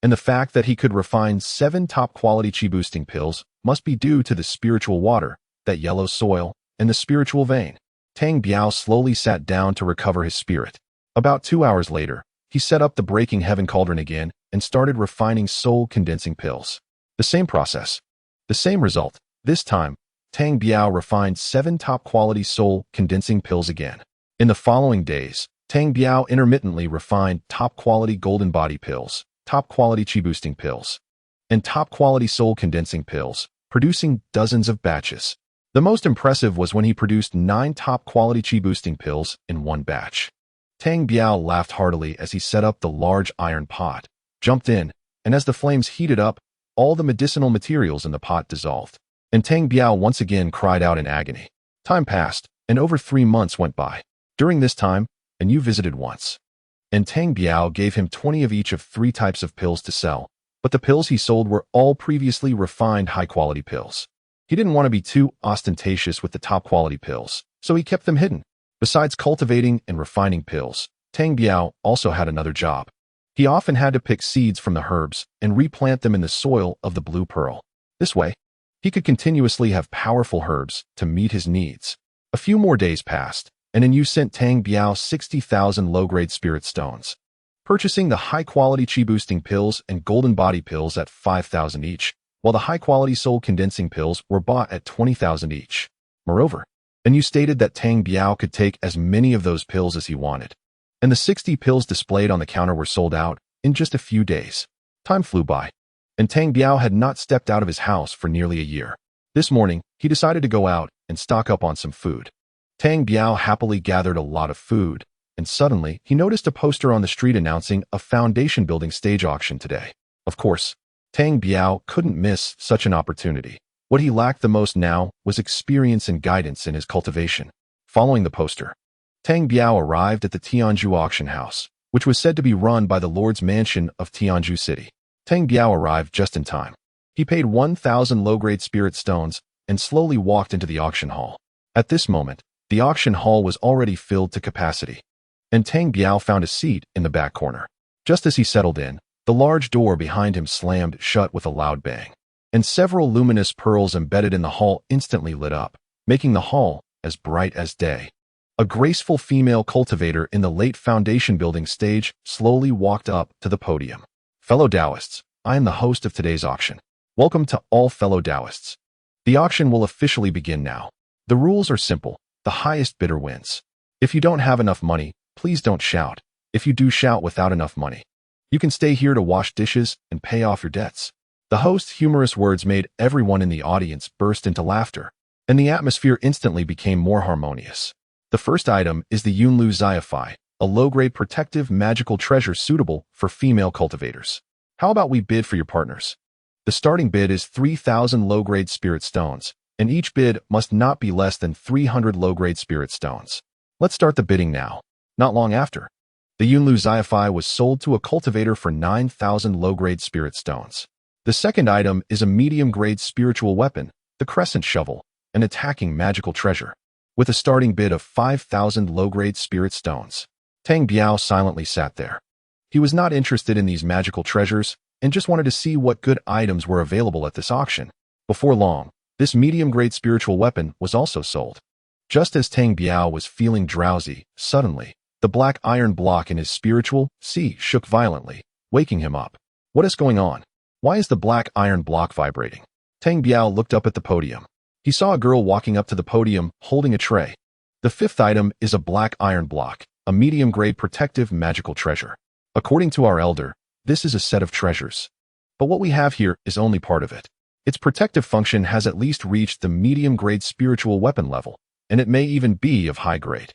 and the fact that he could refine 7 top-quality chi-boosting pills must be due to the spiritual water, that yellow soil, and the spiritual vein. Tang Biao slowly sat down to recover his spirit. About 2 hours later, he set up the breaking heaven cauldron again and started refining soul-condensing pills. The same process. The same result. This time, Tang Biao refined 7 top-quality soul-condensing pills again. In the following days, Tang Biao intermittently refined top-quality golden body pills, top-quality chi-boosting pills, and top-quality soul-condensing pills, producing dozens of batches. The most impressive was when he produced 9 top-quality chi-boosting pills in one batch. Tang Biao laughed heartily as he set up the large iron pot, jumped in, and as the flames heated up, all the medicinal materials in the pot dissolved. And Tang Biao once again cried out in agony. Time passed, and over 3 months went by. During this time, and you visited once. And Tang Biao gave him 20 of each of 3 types of pills to sell, but the pills he sold were all previously refined high-quality pills. He didn't want to be too ostentatious with the top-quality pills, so he kept them hidden. Besides cultivating and refining pills, Tang Biao also had another job. He often had to pick seeds from the herbs and replant them in the soil of the blue pearl. This way, he could continuously have powerful herbs to meet his needs. A few more days passed, and then you sent Tang Biao 60,000 low-grade spirit stones, purchasing the high-quality chi-boosting pills and golden body pills at 5,000 each, while the high-quality soul-condensing pills were bought at 20,000 each. Moreover, and you stated that Tang Biao could take as many of those pills as he wanted, and the 60 pills displayed on the counter were sold out in just a few days. Time flew by, and Tang Biao had not stepped out of his house for nearly a year. This morning, he decided to go out and stock up on some food. Tang Biao happily gathered a lot of food, and suddenly, he noticed a poster on the street announcing a foundation building stage auction today. Of course, Tang Biao couldn't miss such an opportunity. What he lacked the most now was experience and guidance in his cultivation. Following the poster, Tang Biao arrived at the Tianzhu auction house, which was said to be run by the Lord's Mansion of Tianzhu City. Tang Biao arrived just in time. He paid 1,000 low-grade spirit stones and slowly walked into the auction hall. At this moment, the auction hall was already filled to capacity, and Tang Biao found a seat in the back corner. Just as he settled in, the large door behind him slammed shut with a loud bang, and several luminous pearls embedded in the hall instantly lit up, making the hall as bright as day. A graceful female cultivator in the late foundation building stage slowly walked up to the podium. Fellow Taoists, I am the host of today's auction. Welcome to all fellow Taoists. The auction will officially begin now. The rules are simple. The highest bidder wins. If you don't have enough money, please don't shout. If you do shout without enough money, you can stay here to wash dishes and pay off your debts. The host's humorous words made everyone in the audience burst into laughter, and the atmosphere instantly became more harmonious. The first item is the Yunlu Xiaofai, a low-grade protective magical treasure suitable for female cultivators. How about we bid for your partners? The starting bid is 3,000 low-grade spirit stones, and each bid must not be less than 300 low-grade spirit stones. Let's start the bidding now. Not long after, the Yunlu Xiaofai was sold to a cultivator for 9,000 low-grade spirit stones. The second item is a medium-grade spiritual weapon, the Crescent Shovel, an attacking magical treasure, with a starting bid of 5,000 low-grade spirit stones. Tang Biao silently sat there. He was not interested in these magical treasures and just wanted to see what good items were available at this auction. Before long, this medium-grade spiritual weapon was also sold. Just as Tang Biao was feeling drowsy, suddenly, the black iron block in his spiritual sea shook violently, waking him up. What is going on? Why is the black iron block vibrating? Tang Biao looked up at the podium. He saw a girl walking up to the podium, holding a tray. The fifth item is a black iron block, a medium-grade protective magical treasure. According to our elder, this is a set of treasures. But what we have here is only part of it. Its protective function has at least reached the medium-grade spiritual weapon level, and it may even be of high grade.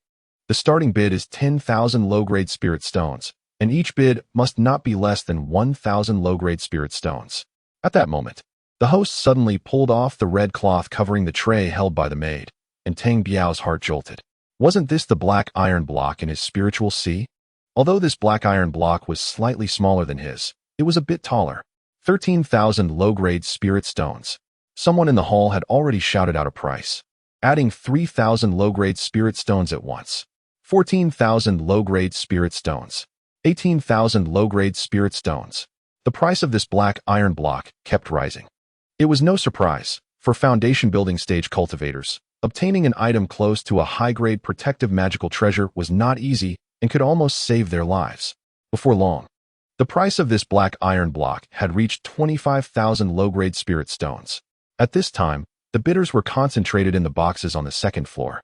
The starting bid is 10,000 low-grade spirit stones, and each bid must not be less than 1,000 low-grade spirit stones. At that moment, the host suddenly pulled off the red cloth covering the tray held by the maid, and Tang Biao's heart jolted. Wasn't this the black iron block in his spiritual sea? Although this black iron block was slightly smaller than his, it was a bit taller. 13,000 low-grade spirit stones. Someone in the hall had already shouted out a price, adding 3,000 low-grade spirit stones at once. 14,000 low-grade spirit stones. 18,000 low-grade spirit stones. The price of this black iron block kept rising. It was no surprise, for foundation building stage cultivators, obtaining an item close to a high-grade protective magical treasure was not easy and could almost save their lives. Before long, the price of this black iron block had reached 25,000 low-grade spirit stones. At this time, the bidders were concentrated in the boxes on the second floor,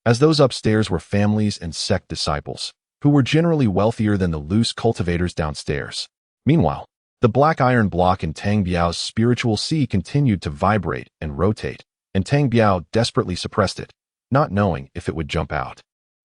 as those upstairs were families and sect disciples, who were generally wealthier than the loose cultivators downstairs. Meanwhile, the black iron block in Tang Biao's spiritual sea continued to vibrate and rotate, and Tang Biao desperately suppressed it, not knowing if it would jump out.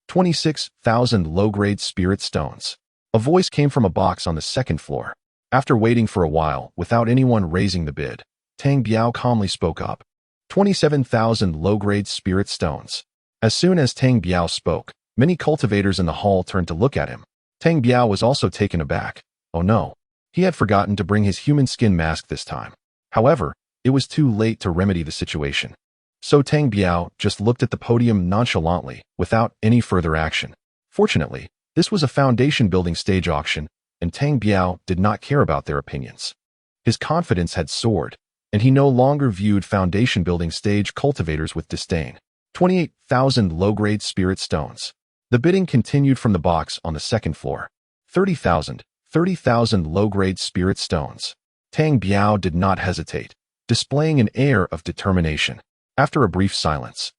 26,000 low-grade spirit stones. A voice came from a box on the second floor. After waiting for a while without anyone raising the bid, Tang Biao calmly spoke up. 27,000 low-grade spirit stones. As soon as Tang Biao spoke, many cultivators in the hall turned to look at him. Tang Biao was also taken aback. Oh no. He had forgotten to bring his human skin mask this time. However, it was too late to remedy the situation. So Tang Biao just looked at the podium nonchalantly, without any further action. Fortunately, this was a foundation building stage auction, and Tang Biao did not care about their opinions. His confidence had soared, and he no longer viewed foundation building stage cultivators with disdain. 28,000 low-grade spirit stones. The bidding continued from the box on the second floor. 30,000 low-grade spirit stones. Tang Biao did not hesitate, displaying an air of determination. After a brief silence,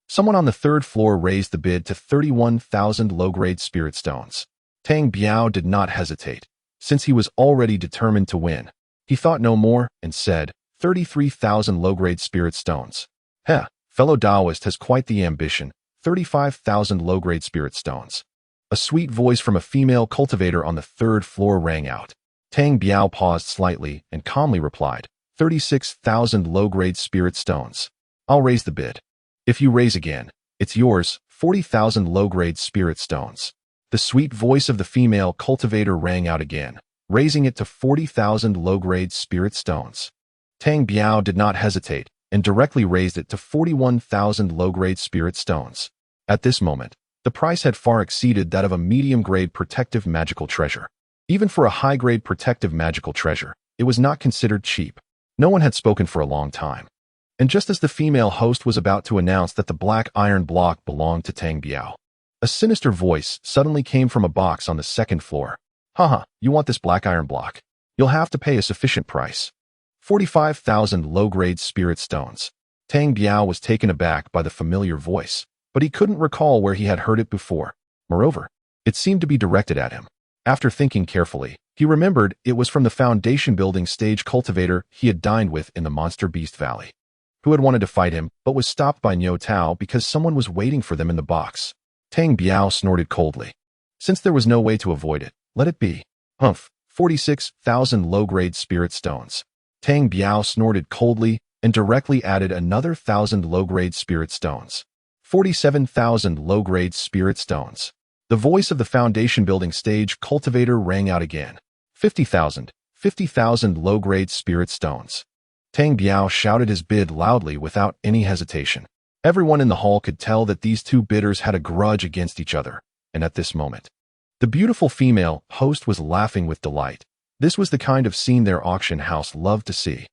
someone on the third floor raised the bid to 31,000 low-grade spirit stones. Tang Biao did not hesitate, since he was already determined to win. He thought no more and said, 33,000 low-grade spirit stones. Heh, fellow Taoist has quite the ambition. 35,000 low-grade spirit stones. A sweet voice from a female cultivator on the third floor rang out. Tang Biao paused slightly and calmly replied, 36,000 low-grade spirit stones. I'll raise the bid. If you raise again, it's yours, 40,000 low-grade spirit stones. The sweet voice of the female cultivator rang out again, raising it to 40,000 low-grade spirit stones. Tang Biao did not hesitate and directly raised it to 41,000 low-grade spirit stones. At this moment, the price had far exceeded that of a medium-grade protective magical treasure. Even for a high-grade protective magical treasure, it was not considered cheap. No one had spoken for a long time. And just as the female host was about to announce that the black iron block belonged to Tang Biao, a sinister voice suddenly came from a box on the second floor. Haha, you want this black iron block? You'll have to pay a sufficient price. 45,000 low-grade spirit stones. Tang Biao was taken aback by the familiar voice, but he couldn't recall where he had heard it before. Moreover, it seemed to be directed at him. After thinking carefully, he remembered it was from the foundation building stage cultivator he had dined with in the Monster Beast Valley, who had wanted to fight him but was stopped by Niu Tao because someone was waiting for them in the box. Tang Biao snorted coldly. Since there was no way to avoid it, let it be. Humph, 46,000 low-grade spirit stones. Tang Biao snorted coldly and directly added another 1,000 low-grade spirit stones. 47,000 low-grade spirit stones. The voice of the foundation building stage cultivator rang out again. 50,000 low-grade spirit stones. Tang Biao shouted his bid loudly without any hesitation. Everyone in the hall could tell that these two bidders had a grudge against each other, and at this moment, the beautiful female host was laughing with delight. This was the kind of scene their auction house loved to see.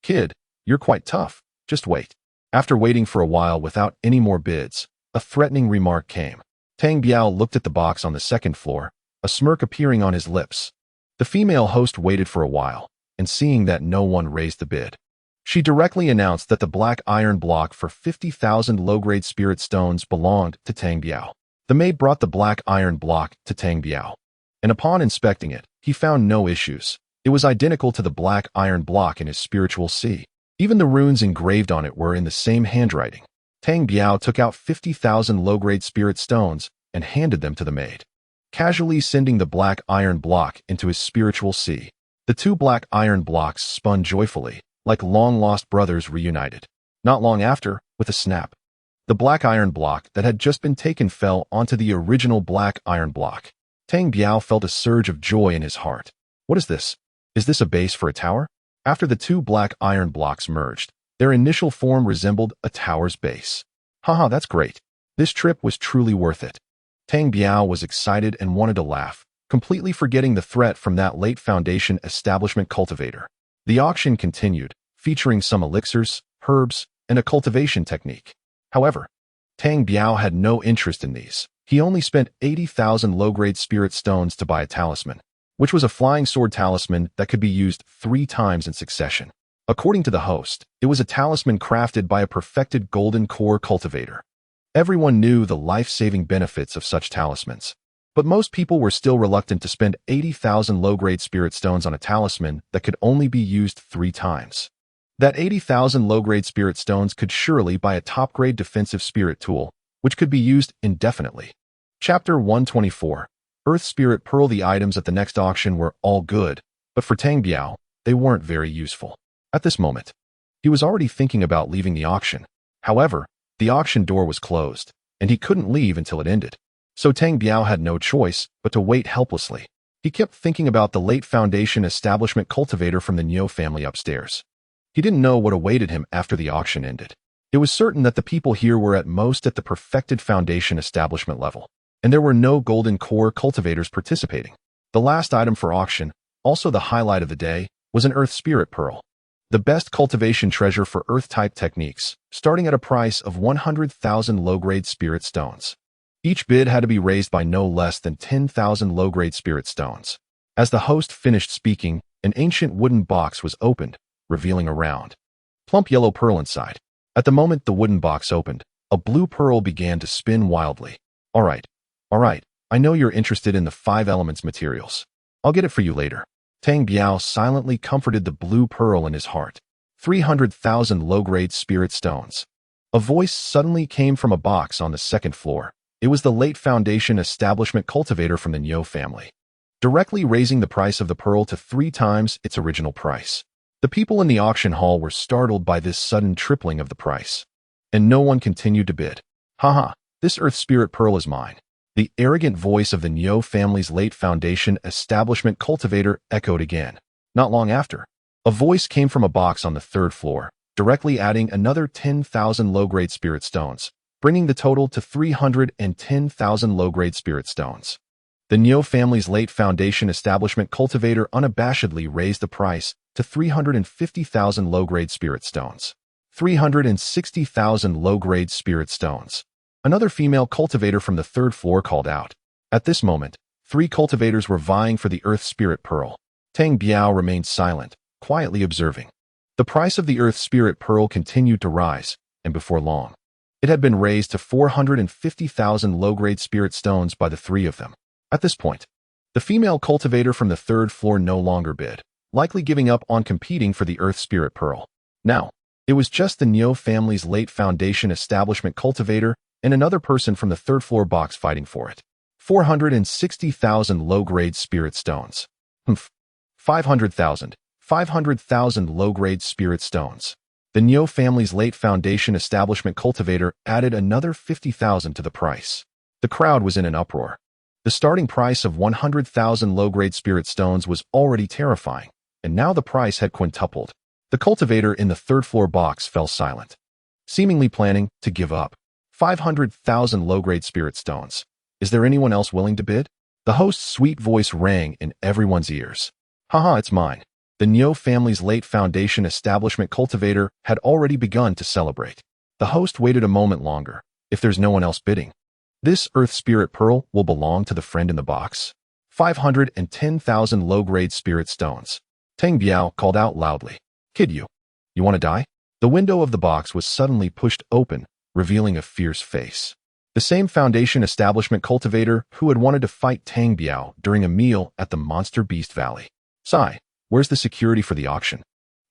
Kid, you're quite tough. Just wait. After waiting for a while without any more bids, a threatening remark came. Tang Biao looked at the box on the second floor, a smirk appearing on his lips. The female host waited for a while, and seeing that no one raised the bid, she directly announced that the black iron block for 50,000 low-grade spirit stones belonged to Tang Biao. The maid brought the black iron block to Tang Biao, and upon inspecting it, he found no issues. It was identical to the black iron block in his spiritual sea. Even the runes engraved on it were in the same handwriting. Tang Biao took out 50,000 low-grade spirit stones and handed them to the maid, casually sending the black iron block into his spiritual sea. The two black iron blocks spun joyfully, like long-lost brothers reunited. Not long after, with a snap, the black iron block that had just been taken fell onto the original black iron block. Tang Biao felt a surge of joy in his heart. What is this? Is this a base for a tower? After the two black iron blocks merged, their initial form resembled a tower's base. Haha, that's great. This trip was truly worth it. Tang Biao was excited and wanted to laugh, completely forgetting the threat from that late Foundation establishment cultivator. The auction continued, featuring some elixirs, herbs, and a cultivation technique. However, Tang Biao had no interest in these. He only spent 80,000 low-grade spirit stones to buy a talisman, which was a flying sword talisman that could be used 3 times in succession. According to the host, it was a talisman crafted by a perfected golden core cultivator. Everyone knew the life-saving benefits of such talismans, but most people were still reluctant to spend 80,000 low-grade spirit stones on a talisman that could only be used 3 times. That 80,000 low-grade spirit stones could surely buy a top-grade defensive spirit tool, which could be used indefinitely. Chapter 124. Earth Spirit Pearl. The items at the next auction were all good, but for Tang Biao, they weren't very useful. At this moment, he was already thinking about leaving the auction. However, the auction door was closed, and he couldn't leave until it ended. So Tang Biao had no choice but to wait helplessly. He kept thinking about the late Foundation establishment cultivator from the Niu family upstairs. He didn't know what awaited him after the auction ended. It was certain that the people here were at most at the perfected Foundation establishment level, and there were no golden core cultivators participating. The last item for auction, also the highlight of the day, was an Earth Spirit Pearl. The best cultivation treasure for Earth-type techniques, starting at a price of 100,000 low-grade spirit stones. Each bid had to be raised by no less than 10,000 low-grade spirit stones. As the host finished speaking, an ancient wooden box was opened, revealing a round, plump yellow pearl inside. At the moment the wooden box opened, a blue pearl began to spin wildly. All right, I know you're interested in the 5 elements materials. I'll get it for you later. Tang Biao silently comforted the blue pearl in his heart. 300,000 low-grade spirit stones. A voice suddenly came from a box on the second floor. It was the late Foundation establishment cultivator from the Niu family, directly raising the price of the pearl to 3 times its original price. The people in the auction hall were startled by this sudden tripling of the price, and no one continued to bid. Haha, this Earth Spirit Pearl is mine. The arrogant voice of the Niu family's late Foundation establishment cultivator echoed again. Not long after, a voice came from a box on the 3rd floor, directly adding another 10,000 low-grade spirit stones, bringing the total to 310,000 low-grade spirit stones. The Niu family's late Foundation establishment cultivator unabashedly raised the price to 350,000 low-grade spirit stones. 360,000 low-grade spirit stones. Another female cultivator from the 3rd floor called out. At this moment, 3 cultivators were vying for the Earth Spirit Pearl. Tang Biao remained silent, quietly observing. The price of the Earth Spirit Pearl continued to rise, and before long, it had been raised to 450,000 low-grade spirit stones by the 3 of them. At this point, the female cultivator from the 3rd floor no longer bid, likely giving up on competing for the Earth Spirit Pearl. Now, it was just the Niu family's late Foundation establishment cultivator and another person from the 3rd floor box fighting for it. 460,000 low-grade spirit stones. 500,000 low-grade spirit stones. The Niu family's late Foundation establishment cultivator added another 50,000 to the price. The crowd was in an uproar. The starting price of 100,000 low-grade spirit stones was already terrifying, and now the price had quintupled. The cultivator in the 3rd floor box fell silent, seemingly planning to give up. 500,000 low-grade spirit stones. Is there anyone else willing to bid? The host's sweet voice rang in everyone's ears. Haha, it's mine. The Niu family's late Foundation establishment cultivator had already begun to celebrate. The host waited a moment longer. If there's no one else bidding, this Earth Spirit Pearl will belong to the friend in the box. 510,000 low-grade spirit stones. Tang Biao called out loudly. Kid, you want to die? The window of the box was suddenly pushed open, revealing a fierce face. The same Foundation establishment cultivator who had wanted to fight Tang Biao during a meal at the Monster Beast Valley. Sai, where's the security for the auction?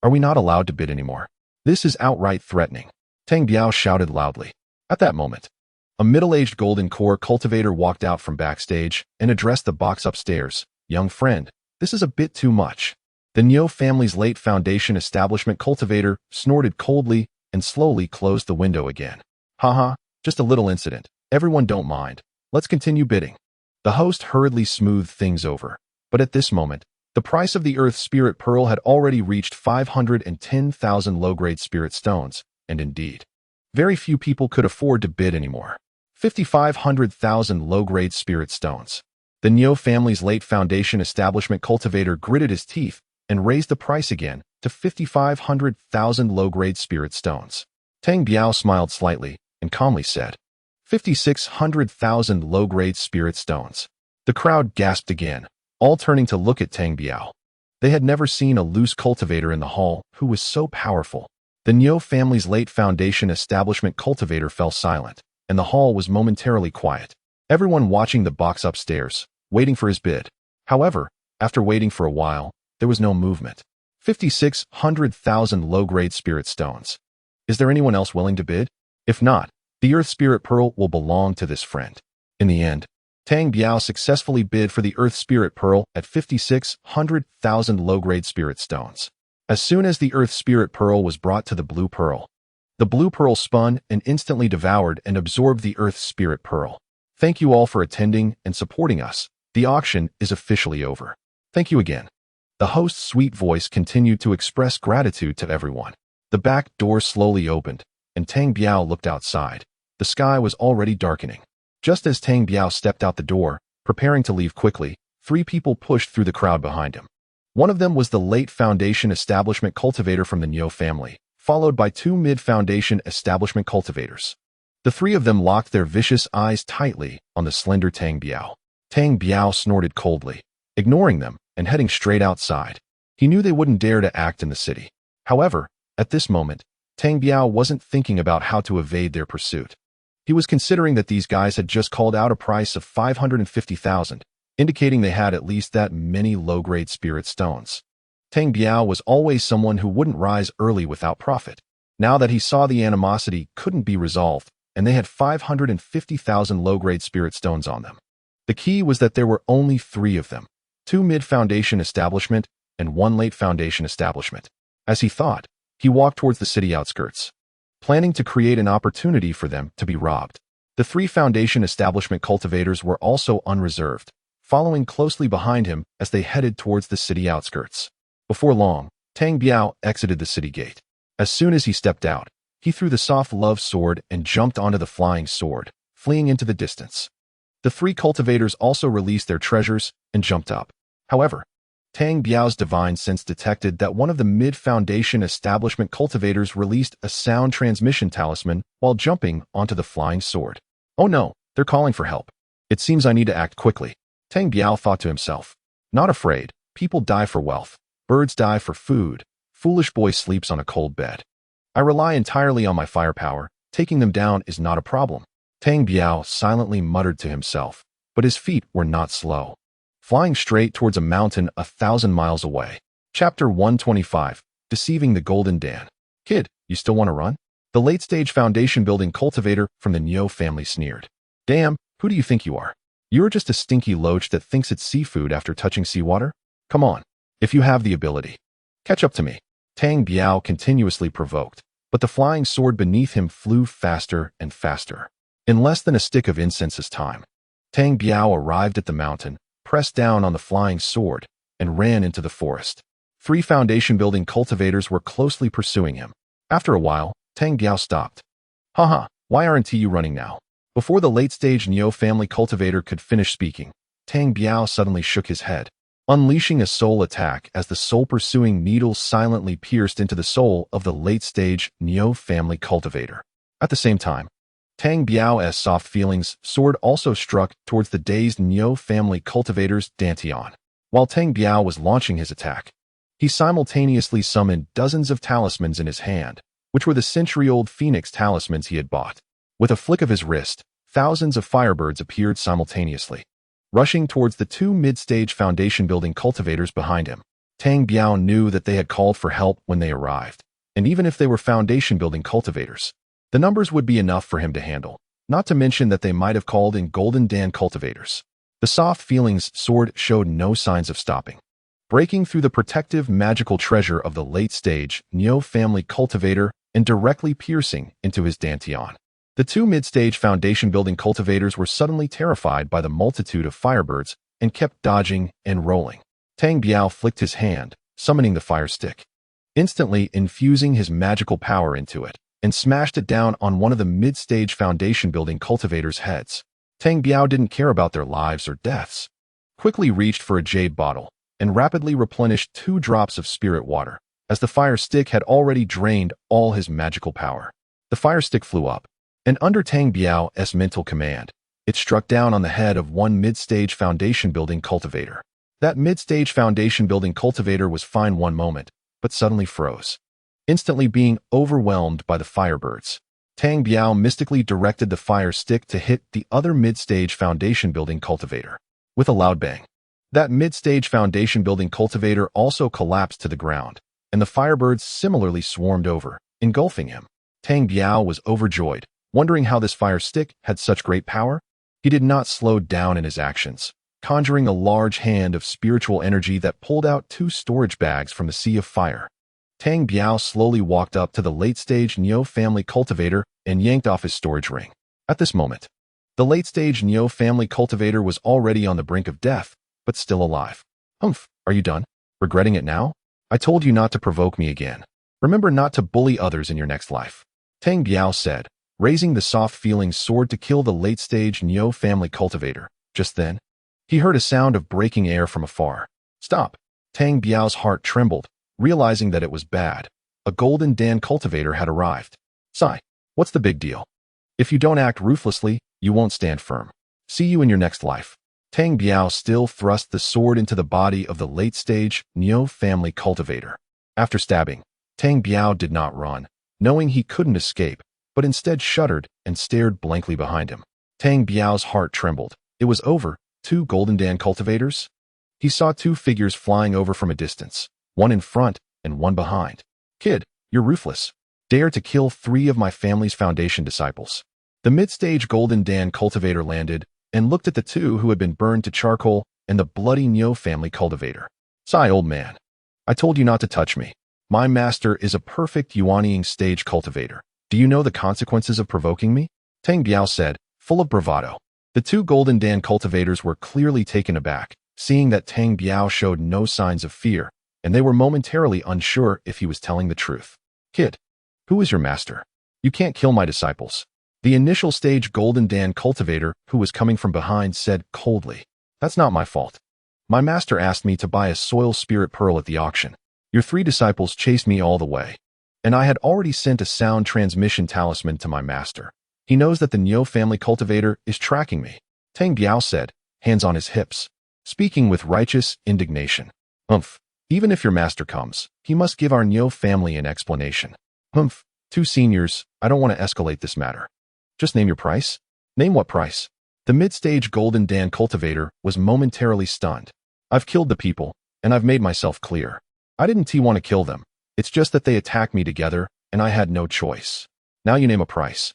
Are we not allowed to bid anymore? This is outright threatening. Tang Biao shouted loudly. At that moment, a middle-aged golden core cultivator walked out from backstage and addressed the box upstairs. Young friend, this is a bit too much. The Niu family's late Foundation establishment cultivator snorted coldly and slowly closed the window again. Haha, just a little incident. Everyone don't mind. Let's continue bidding. The host hurriedly smoothed things over. But at this moment, the price of the Earth Spirit Pearl had already reached 510,000 low-grade spirit stones, and indeed, very few people could afford to bid anymore. 5,500,000 low-grade spirit stones. The Niu family's late Foundation establishment cultivator gritted his teeth and raised the price again to 5,500,000 low-grade spirit stones. Tang Biao smiled slightly and calmly said, 5,600,000 low-grade spirit stones. The crowd gasped again, all turning to look at Tang Biao. They had never seen a loose cultivator in the hall who was so powerful. The Niu family's late Foundation establishment cultivator fell silent, and the hall was momentarily quiet. Everyone watching the box upstairs, waiting for his bid. However, after waiting for a while, there was no movement. 5,600,000 low-grade spirit stones. Is there anyone else willing to bid? If not, the Earth Spirit Pearl will belong to this friend. In the end, Tang Biao successfully bid for the Earth Spirit Pearl at 5,600,000 low-grade spirit stones. As soon as the Earth Spirit Pearl was brought to the Blue Pearl, the Blue Pearl spun and instantly devoured and absorbed the Earth Spirit Pearl. Thank you all for attending and supporting us. The auction is officially over. Thank you again. The host's sweet voice continued to express gratitude to everyone. The back door slowly opened, and Tang Biao looked outside. The sky was already darkening. Just as Tang Biao stepped out the door, preparing to leave quickly, 3 people pushed through the crowd behind him. One of them was the late Foundation establishment cultivator from the Niu family, followed by 2 mid-Foundation establishment cultivators. The 3 of them locked their vicious eyes tightly on the slender Tang Biao. Tang Biao snorted coldly, ignoring them and heading straight outside. He knew they wouldn't dare to act in the city. However, at this moment, Tang Biao wasn't thinking about how to evade their pursuit. He was considering that these guys had just called out a price of 550,000, indicating they had at least that many low-grade spirit stones. Tang Biao was always someone who wouldn't rise early without profit. Now that he saw the animosity couldn't be resolved, and they had 550,000 low-grade spirit stones on them. The key was that there were only 3 of them, 2 mid-Foundation establishment and 1 late Foundation establishment. As he thought, he walked towards the city outskirts, planning to create an opportunity for them to be robbed. The 3 Foundation establishment cultivators were also unreserved, following closely behind him as they headed towards the city outskirts. Before long, Tang Biao exited the city gate. As soon as he stepped out, he threw the soft love sword and jumped onto the flying sword, fleeing into the distance. The 3 cultivators also released their treasures and jumped up. However, Tang Biao's divine sense detected that one of the mid-Foundation establishment cultivators released a sound transmission talisman while jumping onto the flying sword. Oh no, they're calling for help. It seems I need to act quickly. Tang Biao thought to himself. Not afraid, people die for wealth. Birds die for food. Foolish boy sleeps on a cold bed. I rely entirely on my firepower. Taking them down is not a problem. Tang Biao silently muttered to himself, but his feet were not slow, flying straight towards a mountain 1,000 miles away. Chapter 125, Deceiving the Golden Dan. Kid, you still want to run? The late-stage foundation building cultivator from the Niu family sneered. Damn, who do you think you are? You're just a stinky loach that thinks it's seafood after touching seawater? Come on, if you have the ability. Catch up to me. Tang Biao continuously provoked, but the flying sword beneath him flew faster and faster. In less than a stick of incense's time, Tang Biao arrived at the mountain, pressed down on the flying sword, and ran into the forest. 3 foundation-building cultivators were closely pursuing him. After a while, Tang Biao stopped. Haha, why aren't you running now? Before the late-stage Niu family cultivator could finish speaking, Tang Biao suddenly shook his head, unleashing a soul attack as the soul-pursuing needle silently pierced into the soul of the late-stage Niu family cultivator. At the same time, Tang Biao's soft feelings sword also struck towards the dazed Niu family cultivators Dantian. While Tang Biao was launching his attack, he simultaneously summoned dozens of talismans in his hand, which were the century-old phoenix talismans he had bought. With a flick of his wrist, thousands of firebirds appeared simultaneously, rushing towards the two mid-stage foundation-building cultivators behind him. Tang Biao knew that they had called for help when they arrived, and even if they were foundation-building cultivators, the numbers would be enough for him to handle, not to mention that they might have called in Golden Dan cultivators. The soft feelings sword showed no signs of stopping, breaking through the protective magical treasure of the late-stage Niu family cultivator and directly piercing into his Dantian. The two mid-stage foundation-building cultivators were suddenly terrified by the multitude of firebirds and kept dodging and rolling. Tang Biao flicked his hand, summoning the fire stick, instantly infusing his magical power into it, and smashed it down on one of the mid-stage foundation-building cultivators' heads. Tang Biao didn't care about their lives or deaths, quickly reached for a jade bottle, and rapidly replenished 2 drops of spirit water, as the fire stick had already drained all his magical power. The fire stick flew up, and under Tang Biao's mental command, it struck down on the head of one mid-stage foundation-building cultivator. That mid-stage foundation-building cultivator was fine one moment, but suddenly froze, instantly being overwhelmed by the firebirds. Tang Biao mystically directed the fire stick to hit the other mid-stage foundation-building cultivator. With a loud bang, that mid-stage foundation-building cultivator also collapsed to the ground, and the firebirds similarly swarmed over, engulfing him. Tang Biao was overjoyed, wondering how this fire stick had such great power. He did not slow down in his actions, conjuring a large hand of spiritual energy that pulled out 2 storage bags from the sea of fire. Tang Biao slowly walked up to the late-stage Niu family cultivator and yanked off his storage ring. At this moment, the late-stage Niu family cultivator was already on the brink of death, but still alive. Humph, are you done? Regretting it now? I told you not to provoke me again. Remember not to bully others in your next life. Tang Biao said, raising the soft-feeling sword to kill the late-stage Niu family cultivator. Just then, he heard a sound of breaking air from afar. Stop! Tang Biao's heart trembled, realizing that it was bad. A Golden Dan cultivator had arrived. Sigh, what's the big deal? If you don't act ruthlessly, you won't stand firm. See you in your next life. Tang Biao still thrust the sword into the body of the late-stage Niu family cultivator. After stabbing, Tang Biao did not run, knowing he couldn't escape, but instead shuddered and stared blankly behind him. Tang Biao's heart trembled. It was over. 2 Golden Dan cultivators? He saw 2 figures flying over from a distance, one in front and one behind. Kid, you're ruthless. Dare to kill 3 of my family's foundation disciples. The mid-stage Golden Dan cultivator landed and looked at the 2 who had been burned to charcoal and the bloody Niu family cultivator. Sigh, old man. I told you not to touch me. My master is a perfect Yuanying stage cultivator. Do you know the consequences of provoking me? Tang Biao said, full of bravado. The 2 Golden Dan cultivators were clearly taken aback, seeing that Tang Biao showed no signs of fear, and they were momentarily unsure if he was telling the truth. Kid, who is your master? You can't kill my disciples. The initial stage Golden Dan cultivator, who was coming from behind, said coldly, That's not my fault. My master asked me to buy a soil spirit pearl at the auction. Your 3 disciples chased me all the way, and I had already sent a sound transmission talisman to my master. He knows that the Niu family cultivator is tracking me. Tang Biao said, hands on his hips, speaking with righteous indignation. Humph, even if your master comes, he must give our Niu family an explanation. Humph, 2 seniors, I don't want to escalate this matter. Just name your price. Name what price? The mid-stage Golden Dan cultivator was momentarily stunned. I've killed the people, and I've made myself clear. I didn't want to kill them. It's just that they attacked me together, and I had no choice. Now you name a price.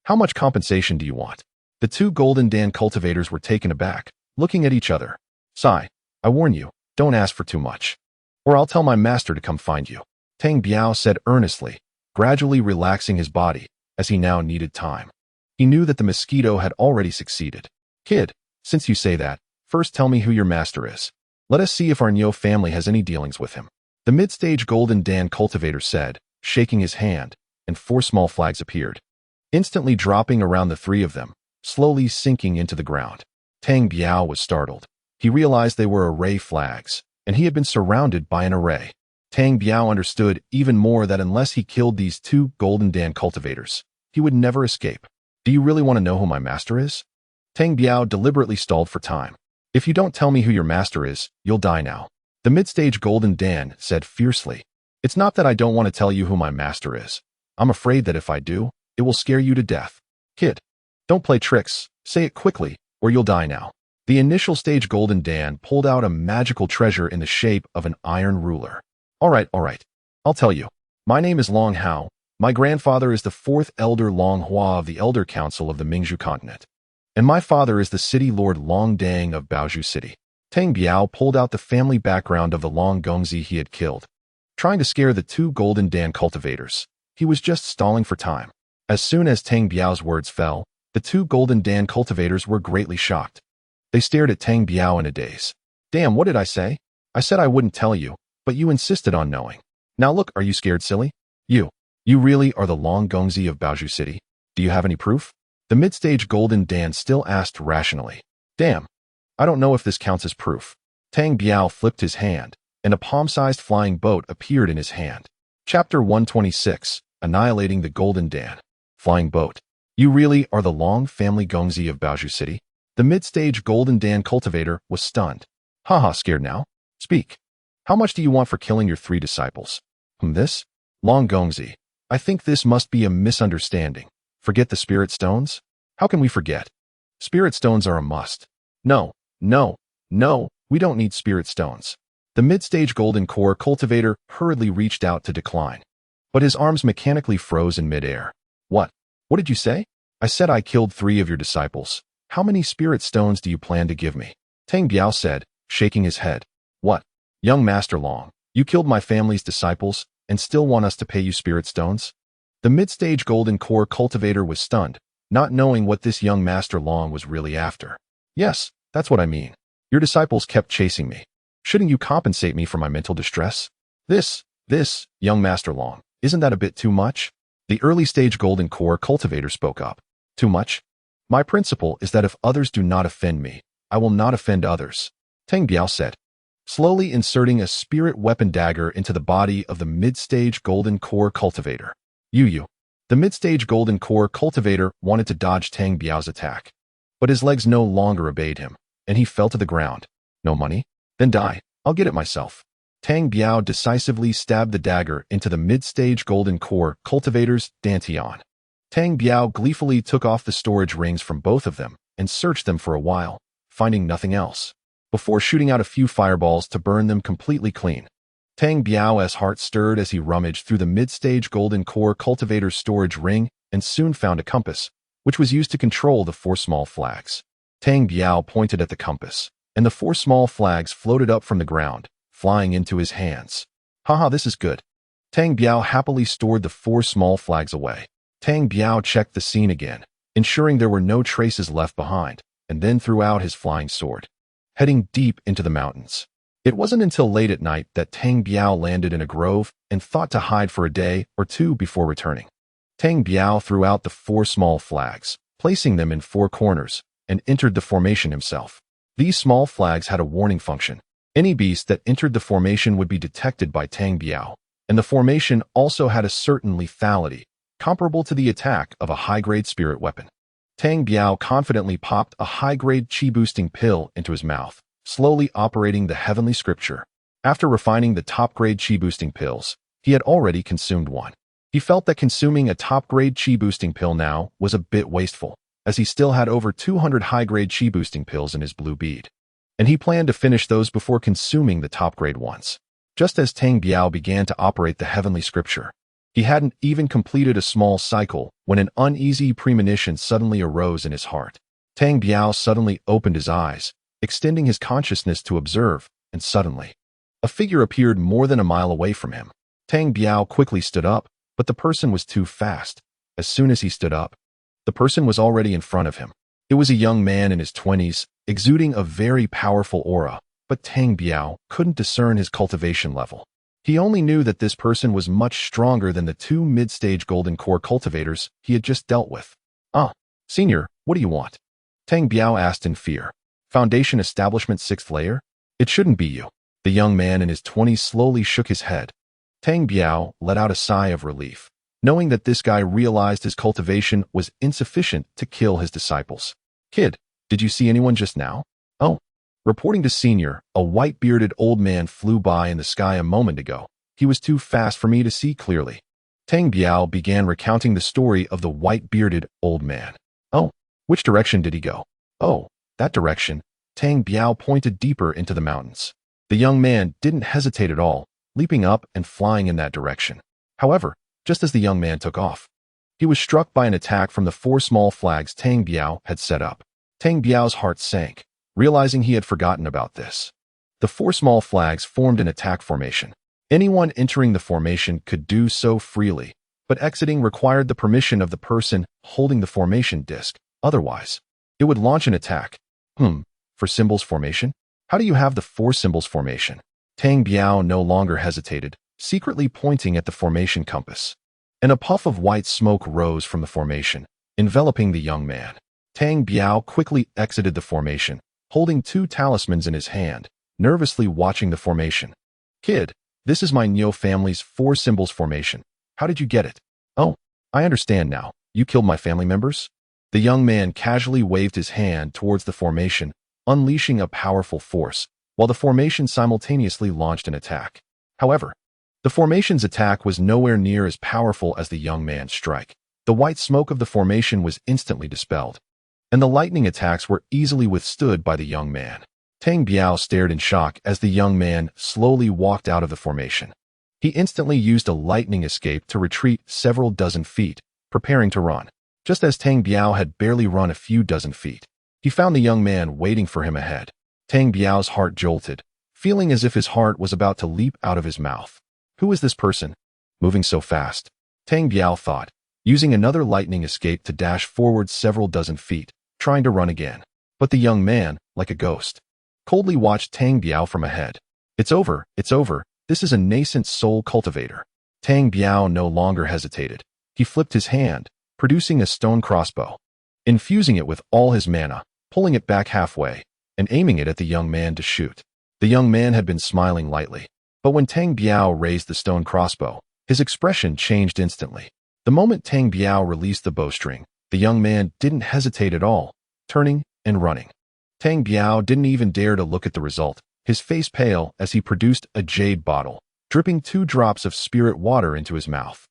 How much compensation do you want? The 2 Golden Dan cultivators were taken aback, looking at each other. Sigh, I warn you, don't ask for too much, or I'll tell my master to come find you. Tang Biao said earnestly, gradually relaxing his body, as he now needed time. He knew that the mosquito had already succeeded. Kid, since you say that, first tell me who your master is. Let us see if our Niu family has any dealings with him. The mid-stage Golden Dan cultivator said, shaking his hand, and 4 small flags appeared, instantly dropping around the 3 of them, slowly sinking into the ground. Tang Biao was startled. He realized they were array flags, and he had been surrounded by an array. Tang Biao understood even more that unless he killed these 2 Golden Dan cultivators, he would never escape. Do you really want to know who my master is? Tang Biao deliberately stalled for time. If you don't tell me who your master is, you'll die now. The mid-stage Golden Dan said fiercely. It's not that I don't want to tell you who my master is. I'm afraid that if I do, it will scare you to death. Kid, don't play tricks. Say it quickly, or you'll die now. The initial stage Golden Dan pulled out a magical treasure in the shape of an iron ruler. All right. I'll tell you. My name is Long Hao. My grandfather is the 4th Elder Long Hua of the Elder Council of the Mingzhu continent. And my father is the city lord Long Dang of Baozhou City. Tang Biao pulled out the family background of the Long Gongzi he had killed, trying to scare the 2 Golden Dan cultivators. He was just stalling for time. As soon as Tang Biao's words fell, the 2 Golden Dan cultivators were greatly shocked. They stared at Tang Biao in a daze. Damn, what did I say? I said I wouldn't tell you, but you insisted on knowing. Now look, are you scared, silly? You really are the Long Gongzi of Baozhou City? Do you have any proof? The mid-stage Golden Dan still asked rationally. Damn, I don't know if this counts as proof. Tang Biao flipped his hand, and a palm-sized flying boat appeared in his hand. Chapter 126, Annihilating the Golden Dan. Flying boat. You really are the Long family Gongzi of Baozhou City? The mid-stage Golden Dan cultivator was stunned. Haha, scared now? Speak. How much do you want for killing your 3 disciples? This? Long Gongzi. I think this must be a misunderstanding. Forget the spirit stones? How can we forget? Spirit stones are a must. No, we don't need spirit stones. The mid-stage Golden Core cultivator hurriedly reached out to decline, but his arms mechanically froze in midair. What? What did you say? I said I killed 3 of your disciples. How many spirit stones do you plan to give me? Tang Biao said, shaking his head. What? Young Master Long, you killed my family's disciples and still want us to pay you spirit stones? The mid-stage Golden Core cultivator was stunned, not knowing what this young Master Long was really after. Yes, that's what I mean. Your disciples kept chasing me. Shouldn't you compensate me for my mental distress? This, young Master Long, isn't that a bit too much? The early-stage Golden Core cultivator spoke up. Too much? My principle is that if others do not offend me, I will not offend others. Tang Biao said, slowly inserting a spirit weapon dagger into the body of the mid-stage Golden Core cultivator. The mid-stage Golden Core cultivator wanted to dodge Tang Biao's attack, but his legs no longer obeyed him, and he fell to the ground. No money? Then die. I'll get it myself. Tang Biao decisively stabbed the dagger into the mid-stage Golden Core cultivator's dantian. Tang Biao gleefully took off the storage rings from both of them and searched them for a while, finding nothing else, before shooting out a few fireballs to burn them completely clean. Tang Biao's heart stirred as he rummaged through the mid-stage Golden Core cultivator's storage ring and soon found a compass, which was used to control the 4 small flags. Tang Biao pointed at the compass, and the 4 small flags floated up from the ground, flying into his hands. Haha, this is good. Tang Biao happily stored the 4 small flags away. Tang Biao checked the scene again, ensuring there were no traces left behind, and then threw out his flying sword, heading deep into the mountains. It wasn't until late at night that Tang Biao landed in a grove and thought to hide for a day or 2 before returning. Tang Biao threw out the 4 small flags, placing them in 4 corners, and entered the formation himself. These small flags had a warning function. Any beast that entered the formation would be detected by Tang Biao, and the formation also had a certain lethality, comparable to the attack of a high-grade spirit weapon. Tang Biao confidently popped a high-grade chi-boosting pill into his mouth, slowly operating the heavenly scripture. After refining the top-grade chi-boosting pills, he had already consumed 1. He felt that consuming a top-grade chi-boosting pill now was a bit wasteful, as he still had over 200 high-grade chi-boosting pills in his blue bead, and he planned to finish those before consuming the top-grade ones. Just as Tang Biao began to operate the heavenly scripture, he hadn't even completed a small cycle when an uneasy premonition suddenly arose in his heart. Tang Biao suddenly opened his eyes, extending his consciousness to observe, and suddenly, a figure appeared more than a mile away from him. Tang Biao quickly stood up, but the person was too fast. As soon as he stood up, the person was already in front of him. It was a young man in his 20s, exuding a very powerful aura, but Tang Biao couldn't discern his cultivation level. He only knew that this person was much stronger than the 2 mid-stage Golden Core cultivators he had just dealt with. Senior, what do you want? Tang Biao asked in fear. Foundation Establishment 6th layer? It shouldn't be you. The young man in his 20s slowly shook his head. Tang Biao let out a sigh of relief. knowing that this guy realized his cultivation was insufficient to kill his disciples. Kid, did you see anyone just now? Oh. Reporting to Senior, a white-bearded old man flew by in the sky a moment ago. He was too fast for me to see clearly. Tang Biao began recounting the story of the white-bearded old man. Oh, which direction did he go? Oh, that direction. Tang Biao pointed deeper into the mountains. The young man didn't hesitate at all, leaping up and flying in that direction. However, just as the young man took off, he was struck by an attack from the 4 small flags Tang Biao had set up. Tang Biao's heart sank, realizing he had forgotten about this. The 4 small flags formed an attack formation. Anyone entering the formation could do so freely, but exiting required the permission of the person holding the formation disc. Otherwise, it would launch an attack. For symbols formation? How do you have the 4 symbols formation? Tang Biao no longer hesitated, secretly pointing at the formation compass. And a puff of white smoke rose from the formation, enveloping the young man. Tang Biao quickly exited the formation, holding 2 talismans in his hand, nervously watching the formation. Kid, this is my Nyo family's 4 symbols formation. How did you get it? Oh, I understand now. You killed my family members? The young man casually waved his hand towards the formation, unleashing a powerful force, while the formation simultaneously launched an attack. However, the formation's attack was nowhere near as powerful as the young man's strike. The white smoke of the formation was instantly dispelled, and the lightning attacks were easily withstood by the young man. Tang Biao stared in shock as the young man slowly walked out of the formation. He instantly used a lightning escape to retreat several dozen feet, preparing to run. Just as Tang Biao had barely run a few dozen feet, he found the young man waiting for him ahead. Tang Biao's heart jolted, feeling as if his heart was about to leap out of his mouth. Who is this person, moving so fast? Tang Biao thought, using another lightning escape to dash forward several dozen feet, trying to run again. But the young man, like a ghost, coldly watched Tang Biao from ahead. It's over, this is a nascent soul cultivator. Tang Biao no longer hesitated. He flipped his hand, producing a stone crossbow, infusing it with all his mana, pulling it back halfway, and aiming it at the young man to shoot. The young man had been smiling lightly, but when Tang Biao raised the stone crossbow, his expression changed instantly. The moment Tang Biao released the bowstring, the young man didn't hesitate at all, turning and running. Tang Biao didn't even dare to look at the result, his face pale as he produced a jade bottle, dripping 2 drops of spirit water into his mouth.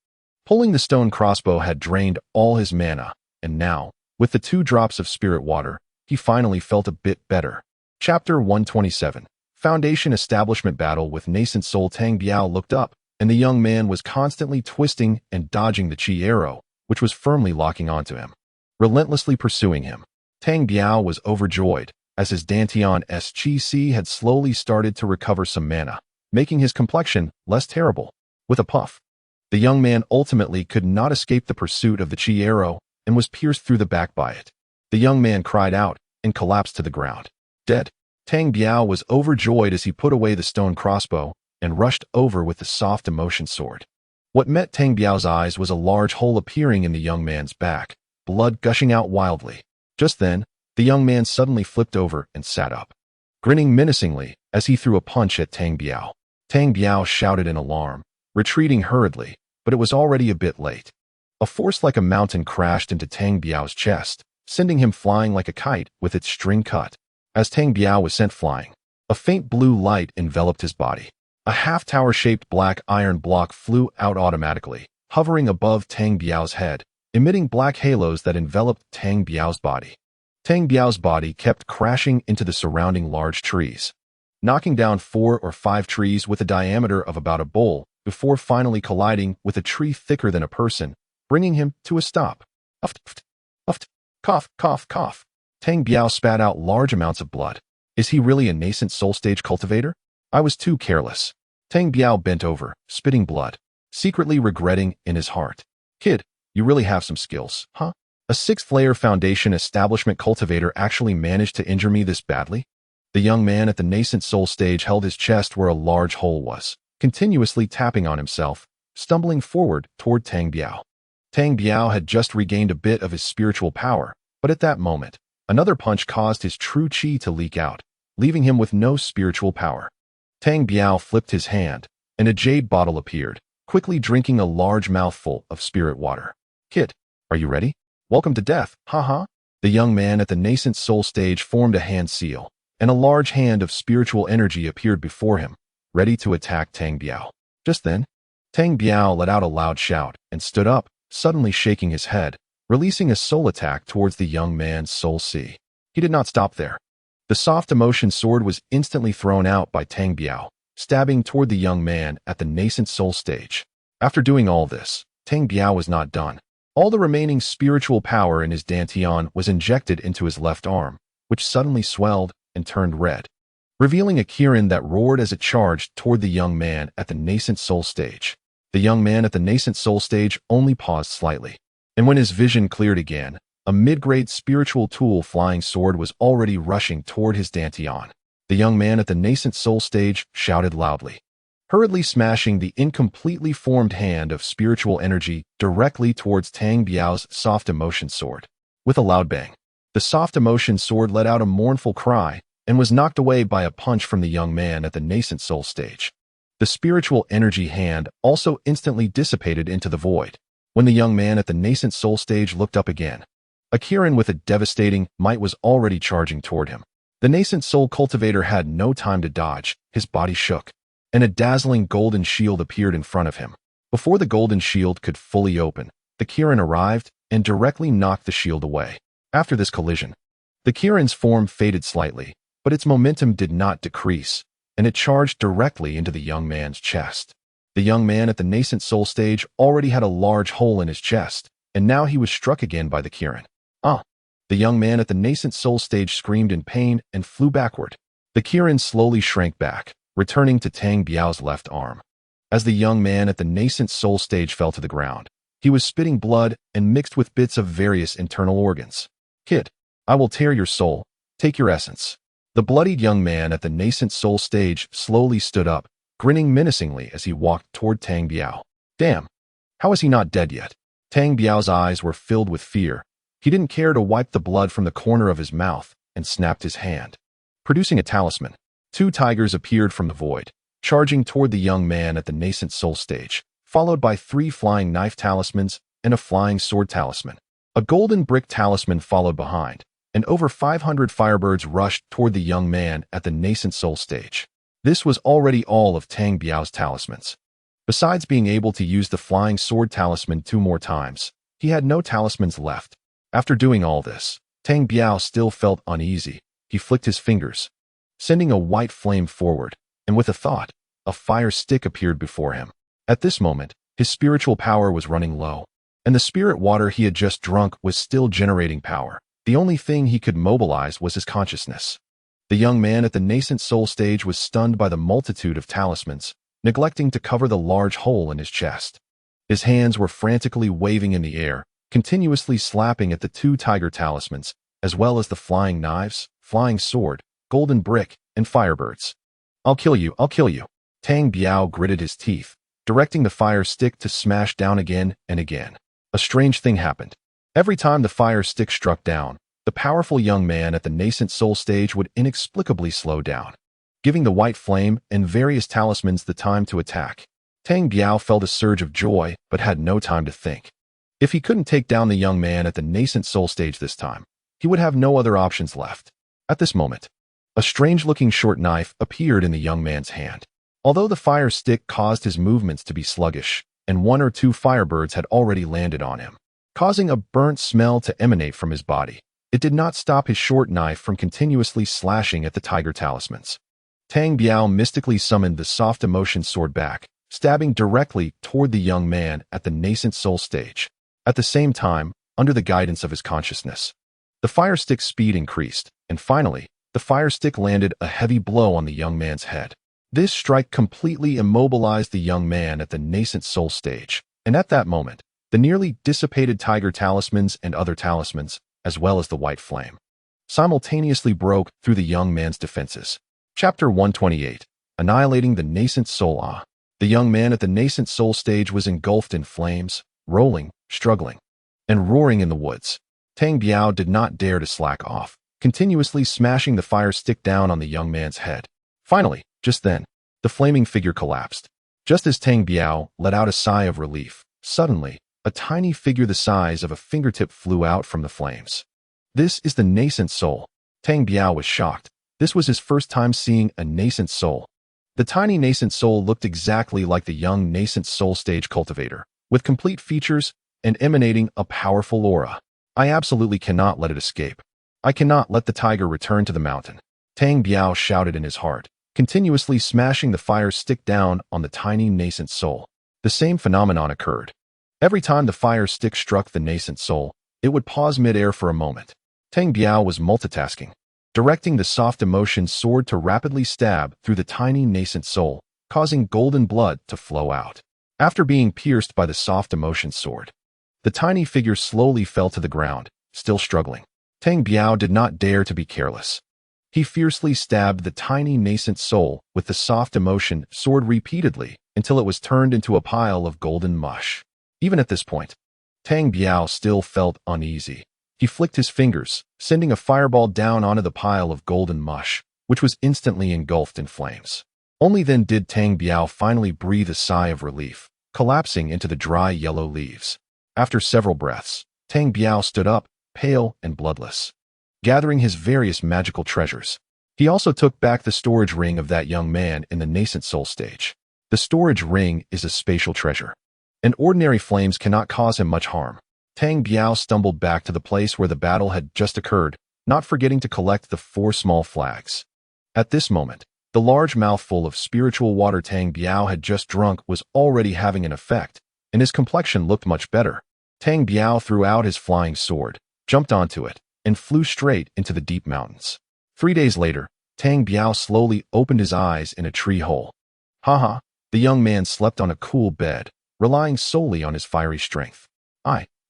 Pulling the stone crossbow had drained all his mana, and now, with the 2 drops of spirit water, he finally felt a bit better. Chapter 127. Foundation Establishment Battle with Nascent Soul. Tang Biao looked up, and the young man was constantly twisting and dodging the chi arrow, which was firmly locking onto him, relentlessly pursuing him. Tang Biao was overjoyed, as his Dantian's chi had slowly started to recover some mana, making his complexion less terrible. With a puff, the young man ultimately could not escape the pursuit of the chi arrow and was pierced through the back by it. The young man cried out and collapsed to the ground, dead. Tang Biao was overjoyed as he put away the stone crossbow and rushed over with the soft emotion sword. What met Tang Biao's eyes was a large hole appearing in the young man's back, blood gushing out wildly. Just then, the young man suddenly flipped over and sat up, grinning menacingly as he threw a punch at Tang Biao. Tang Biao shouted in alarm, retreating hurriedly, but it was already a bit late. A force like a mountain crashed into Tang Biao's chest, sending him flying like a kite with its string cut. As Tang Biao was sent flying, a faint blue light enveloped his body. A half-tower-shaped black iron block flew out automatically, hovering above Tang Biao's head, emitting black halos that enveloped Tang Biao's body. Tang Biao's body kept crashing into the surrounding large trees, knocking down 4 or 5 trees with a diameter of about a bowl before finally colliding with a tree thicker than a person, bringing him to a stop. Uft, cough, cough, cough. Tang Biao spat out large amounts of blood. Is he really a nascent soul stage cultivator? I was too careless. Tang Biao bent over, spitting blood, secretly regretting in his heart. Kid, you really have some skills, huh? A 6th-layer Foundation Establishment cultivator actually managed to injure me this badly? The young man at the nascent soul stage held his chest where a large hole was, continuously tapping on himself, stumbling forward toward Tang Biao. Tang Biao had just regained a bit of his spiritual power, but at that moment, another punch caused his true chi to leak out, leaving him with no spiritual power. Tang Biao flipped his hand, and a jade bottle appeared, quickly drinking a large mouthful of spirit water. Kid, are you ready? Welcome to death, haha. The young man at the nascent soul stage formed a hand seal, and a large hand of spiritual energy appeared before him, ready to attack Tang Biao. Just then, Tang Biao let out a loud shout and stood up, suddenly shaking his head, releasing a soul attack towards the young man's soul sea. He did not stop there. The soft emotion sword was instantly thrown out by Tang Biao, stabbing toward the young man at the nascent soul stage. After doing all this, Tang Biao was not done. All the remaining spiritual power in his dantian was injected into his left arm, which suddenly swelled and turned red, revealing a Kirin that roared as it charged toward the young man at the nascent soul stage. The young man at the nascent soul stage only paused slightly, and when his vision cleared again, a mid-grade spiritual tool flying sword was already rushing toward his dantian. The young man at the nascent soul stage shouted loudly, hurriedly smashing the incompletely formed hand of spiritual energy directly towards Tang Biao's soft emotion sword. With a loud bang, the soft emotion sword let out a mournful cry and was knocked away by a punch from the young man at the nascent soul stage. The spiritual energy hand also instantly dissipated into the void. When the young man at the nascent soul stage looked up again, a Kirin with a devastating might was already charging toward him. The nascent soul cultivator had no time to dodge. His body shook, and a dazzling golden shield appeared in front of him. Before the golden shield could fully open, the Kirin arrived and directly knocked the shield away. After this collision, the Kirin's form faded slightly, but its momentum did not decrease, and it charged directly into the young man's chest. The young man at the nascent soul stage already had a large hole in his chest, and now he was struck again by the Kirin. The young man at the nascent soul stage screamed in pain and flew backward. The Kirin slowly shrank back, returning to Tang Biao's left arm. As the young man at the nascent soul stage fell to the ground, he was spitting blood and mixed with bits of various internal organs. Kid, I will tear your soul, take your essence. The bloodied young man at the nascent soul stage slowly stood up, grinning menacingly as he walked toward Tang Biao. Damn, how is he not dead yet? Tang Biao's eyes were filled with fear. He didn't care to wipe the blood from the corner of his mouth and snapped his hand, producing a talisman. Two tigers appeared from the void, charging toward the young man at the nascent soul stage, followed by 3 flying knife talismans and a flying sword talisman. A golden brick talisman followed behind, and over 500 firebirds rushed toward the young man at the nascent soul stage. This was already all of Tang Biao's talismans. Besides being able to use the flying sword talisman 2 more times, he had no talismans left. After doing all this, Tang Biao still felt uneasy. He flicked his fingers, sending a white flame forward, and with a thought, a fire stick appeared before him. At this moment, his spiritual power was running low, and the spirit water he had just drunk was still generating power. The only thing he could mobilize was his consciousness. The young man at the nascent soul stage was stunned by the multitude of talismans, neglecting to cover the large hole in his chest. His hands were frantically waving in the air, continuously slapping at the 2 tiger talismans, as well as the flying knives, flying sword, golden brick, and firebirds. I'll kill you, I'll kill you. Tang Biao gritted his teeth, directing the fire stick to smash down again and again. A strange thing happened. Every time the fire stick struck down, the powerful young man at the nascent soul stage would inexplicably slow down, giving the white flame and various talismans the time to attack. Tang Biao felt a surge of joy, but had no time to think. If he couldn't take down the young man at the nascent soul stage this time, he would have no other options left. At this moment, a strange-looking short knife appeared in the young man's hand. Although the fire stick caused his movements to be sluggish, and 1 or 2 firebirds had already landed on him, causing a burnt smell to emanate from his body, it did not stop his short knife from continuously slashing at the tiger talismans. Tang Biao mystically summoned the soft emotion sword back, stabbing directly toward the young man at the nascent soul stage. At the same time, under the guidance of his consciousness, the fire stick's speed increased, and finally, the fire stick landed a heavy blow on the young man's head. This strike completely immobilized the young man at the nascent soul stage, and at that moment, the nearly dissipated tiger talismans and other talismans, as well as the white flame, simultaneously broke through the young man's defenses. Chapter 128. Annihilating the Nascent Soul. The young man at the nascent soul stage was engulfed in flames, rolling, struggling, and roaring in the woods. Tang Biao did not dare to slack off, continuously smashing the fire stick down on the young man's head. Finally, just then, the flaming figure collapsed, Just as Tang Biao let out a sigh of relief, suddenly, a tiny figure the size of a fingertip flew out from the flames. This is the nascent soul. Tang Biao was shocked. This was his first time seeing a nascent soul. The tiny nascent soul looked exactly like the young nascent soul stage cultivator, with complete features and emanating a powerful aura. I absolutely cannot let it escape. I cannot let the tiger return to the mountain. Tang Biao shouted in his heart, continuously smashing the fire stick down on the tiny nascent soul. The same phenomenon occurred. Every time the fire stick struck the nascent soul, it would pause mid-air for a moment. Tang Biao was multitasking, directing the soft emotion sword to rapidly stab through the tiny nascent soul, causing golden blood to flow out. After being pierced by the soft emotion sword, the tiny figure slowly fell to the ground, still struggling. Tang Biao did not dare to be careless. He fiercely stabbed the tiny nascent soul with the soft emotion sword repeatedly until it was turned into a pile of golden mush. Even at this point, Tang Biao still felt uneasy. He flicked his fingers, sending a fireball down onto the pile of golden mush, which was instantly engulfed in flames. Only then did Tang Biao finally breathe a sigh of relief, collapsing into the dry yellow leaves. After several breaths, Tang Biao stood up, pale and bloodless, gathering his various magical treasures. He also took back the storage ring of that young man in the nascent soul stage. The storage ring is a spatial treasure, and ordinary flames cannot cause him much harm. Tang Biao stumbled back to the place where the battle had just occurred, not forgetting to collect the 4 small flags. At this moment, the large mouthful of spiritual water Tang Biao had just drunk was already having an effect, and his complexion looked much better. Tang Biao threw out his flying sword, jumped onto it, and flew straight into the deep mountains. 3 days later, Tang Biao slowly opened his eyes in a tree hole. Haha, the young man slept on a cool bed, relying solely on his fiery strength.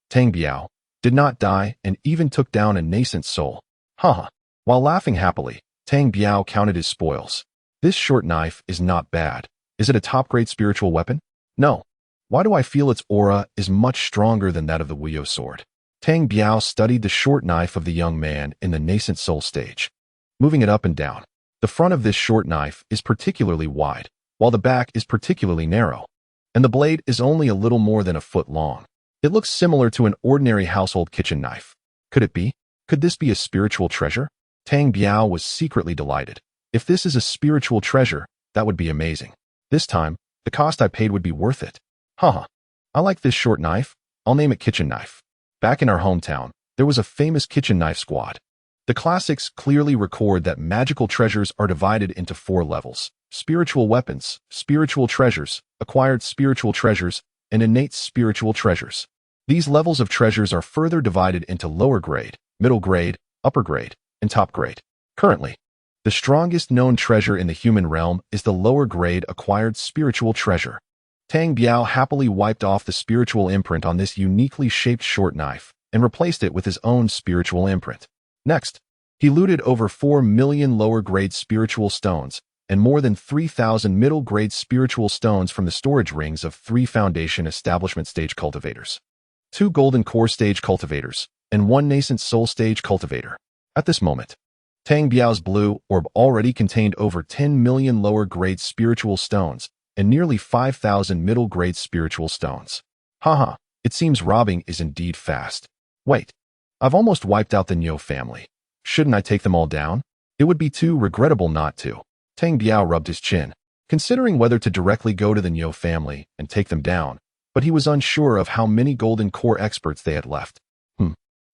Tang Biao, did not die and even took down a nascent soul. Haha. While laughing happily, Tang Biao counted his spoils. This short knife is not bad. Is it a top-grade spiritual weapon? No. Why do I feel its aura is much stronger than that of the Wuyo sword? Tang Biao studied the short knife of the young man in the nascent soul stage, moving it up and down. The front of this short knife is particularly wide, while the back is particularly narrow, and the blade is only a little more than a foot long. It looks similar to an ordinary household kitchen knife. Could it be? Could this be a spiritual treasure? Tang Biao was secretly delighted. If this is a spiritual treasure, that would be amazing. This time, the cost I paid would be worth it. Haha. I like this short knife. I'll name it kitchen knife. Back in our hometown, there was a famous kitchen knife squad. The classics clearly record that magical treasures are divided into 4 levels: spiritual weapons, spiritual treasures, acquired spiritual treasures, and innate spiritual treasures. These levels of treasures are further divided into lower grade, middle grade, upper grade, and top grade. Currently, the strongest known treasure in the human realm is the lower grade acquired spiritual treasure. Tang Biao happily wiped off the spiritual imprint on this uniquely shaped short knife and replaced it with his own spiritual imprint. Next, he looted over 4 million lower grade spiritual stones and more than 3,000 middle-grade spiritual stones from the storage rings of 3 foundation establishment stage cultivators, 2 golden core stage cultivators, and 1 nascent soul stage cultivator. At this moment, Tang Biao's blue orb already contained over 10 million lower-grade spiritual stones and nearly 5,000 middle-grade spiritual stones. Haha, it seems robbing is indeed fast. Wait, I've almost wiped out the Niu family. Shouldn't I take them all down? It would be too regrettable not to. Tang Biao rubbed his chin, considering whether to directly go to the Niu family and take them down, but he was unsure of how many golden core experts they had left.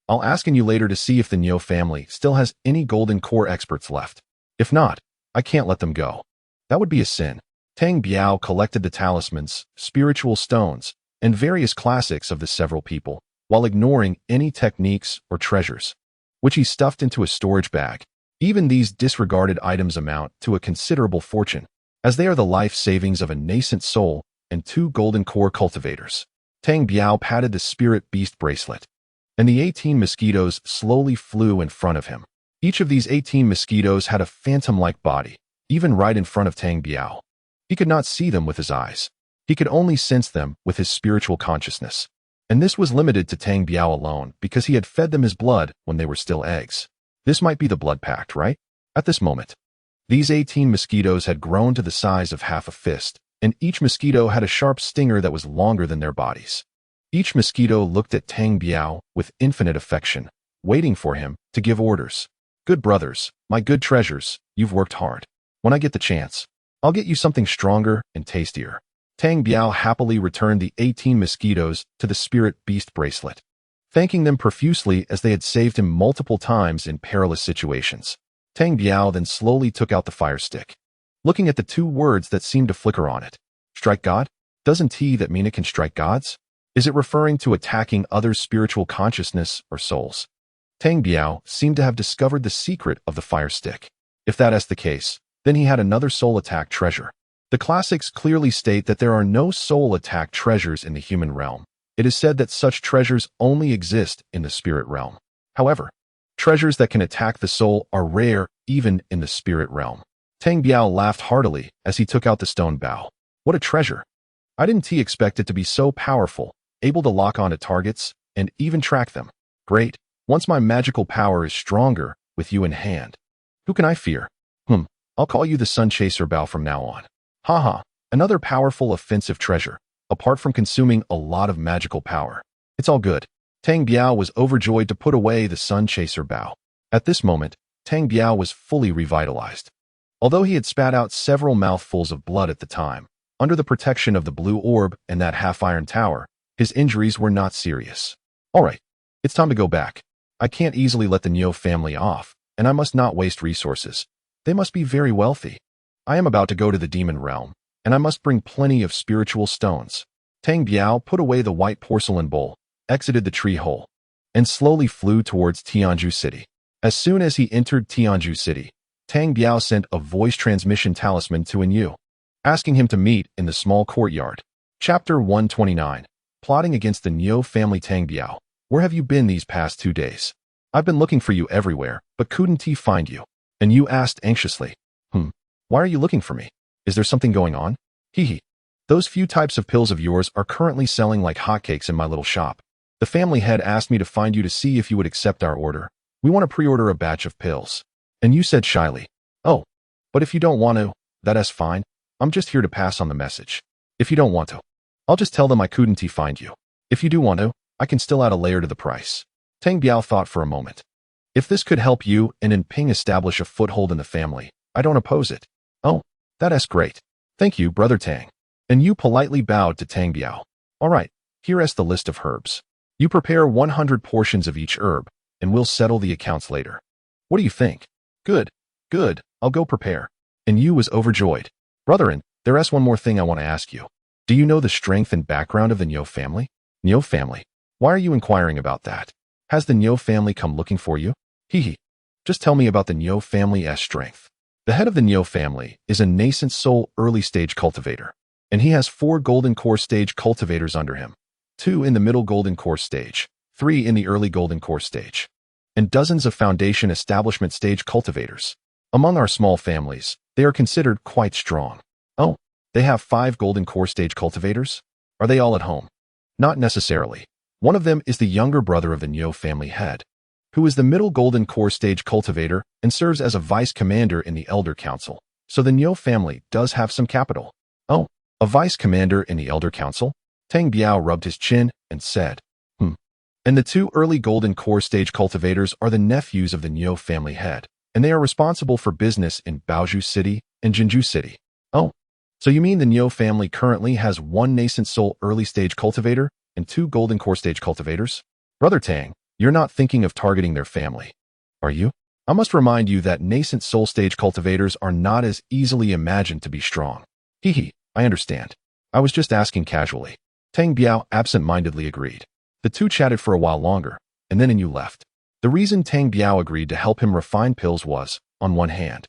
I'll ask you later to see if the Niu family still has any golden core experts left. If not, I can't let them go. That would be a sin. Tang Biao collected the talismans, spiritual stones, and various classics of the several people, while ignoring any techniques or treasures, which he stuffed into a storage bag. Even these disregarded items amount to a considerable fortune, as they are the life savings of a nascent soul and 2 golden core cultivators. Tang Biao patted the spirit beast bracelet, and the 18 mosquitoes slowly flew in front of him. Each of these 18 mosquitoes had a phantom-like body, even right in front of Tang Biao. He could not see them with his eyes. He could only sense them with his spiritual consciousness. And this was limited to Tang Biao alone because he had fed them his blood when they were still eggs. This might be the blood pact, right? At this moment, these 18 mosquitoes had grown to the size of half a fist and each mosquito had a sharp stinger that was longer than their bodies. Each mosquito looked at Tang Biao with infinite affection, waiting for him to give orders. Good brothers, my good treasures, you've worked hard. When I get the chance, I'll get you something stronger and tastier. Tang Biao happily returned the 18 mosquitoes to the spirit beast bracelet, thanking them profusely as they had saved him multiple times in perilous situations. Tang Biao then slowly took out the fire stick, looking at the two words that seemed to flicker on it. Strike God? Doesn't he that mean it can strike gods? Is it referring to attacking others' spiritual consciousness or souls? Tang Biao seemed to have discovered the secret of the fire stick. If that is the case, then he had another soul attack treasure. The classics clearly state that there are no soul attack treasures in the human realm. It is said that such treasures only exist in the spirit realm. However, treasures that can attack the soul are rare even in the spirit realm. Tang Biao laughed heartily as he took out the stone bow. What a treasure! I didn't expect it to be so powerful, able to lock onto targets and even track them. Great. Once my magical power is stronger with you in hand, who can I fear? I'll call you the Sun Chaser Bow from now on. Haha, another powerful offensive treasure, apart from consuming a lot of magical power. It's all good. Tang Biao was overjoyed to put away the Sun Chaser Bow. At this moment, Tang Biao was fully revitalized. Although he had spat out several mouthfuls of blood at the time, under the protection of the blue orb and that half-iron tower, his injuries were not serious. All right, it's time to go back. I can't easily let the Niu family off, and I must not waste resources. They must be very wealthy. I am about to go to the demon realm, and I must bring plenty of spiritual stones. Tang Biao put away the white porcelain bowl, exited the tree hole, and slowly flew towards Tianzhu City. As soon as he entered Tianzhu City, Tang Biao sent a voice transmission talisman to Niu, asking him to meet in the small courtyard. Chapter 129. Plotting against the Niu family. Tang Biao, where have you been these past 2 days? I've been looking for you everywhere, but couldn't find you. And Niu asked anxiously. Why are you looking for me? Is there something going on? Hee. Those few types of pills of yours are currently selling like hotcakes in my little shop. The family head asked me to find you to see if you would accept our order. We want to pre-order a batch of pills. And you said shyly, oh, but if you don't want to, that's fine. I'm just here to pass on the message. If you don't want to, I'll just tell them I couldn't find you. If you do want to, I can still add a layer to the price. Tang Biao thought for a moment. If this could help you and Ping establish a foothold in the family, I don't oppose it. Oh, that's great. Thank you, Brother Tang. And Niu politely bowed to Tang Biao. All right, here is the list of herbs. You prepare 100 portions of each herb, and we'll settle the accounts later. What do you think? Good, I'll go prepare. And Niu was overjoyed. Brethren, there's one more thing I want to ask you. Do you know the strength and background of the Niu family? Niu family? Why are you inquiring about that? Has the Niu family come looking for you? Hee. Just tell me about the Niu family's strength. The head of the Niu family is a nascent soul early-stage cultivator, and he has 4 golden core stage cultivators under him, 2 in the middle golden core stage, 3 in the early golden core stage, and dozens of foundation establishment stage cultivators. Among our small families, they are considered quite strong. Oh, they have 5 golden core stage cultivators? Are they all at home? Not necessarily. One of them is the younger brother of the Niu family head, who is the middle golden core stage cultivator and serves as a vice commander in the Elder Council. So the Niu family does have some capital. Oh, a vice commander in the Elder Council? Tang Biao rubbed his chin and said, And the 2 early golden core stage cultivators are the nephews of the Niu family head, and they are responsible for business in Baozhou City and Jinzhou City. Oh, so you mean the Niu family currently has 1 nascent soul early stage cultivator and 2 golden core stage cultivators? Brother Tang, you're not thinking of targeting their family, are you? I must remind you that nascent soul stage cultivators are not as easily imagined to be strong. Hee, I understand. I was just asking casually. Tang Biao absent-mindedly agreed. The two chatted for a while longer, and then Niu left. The reason Tang Biao agreed to help him refine pills was, on one hand,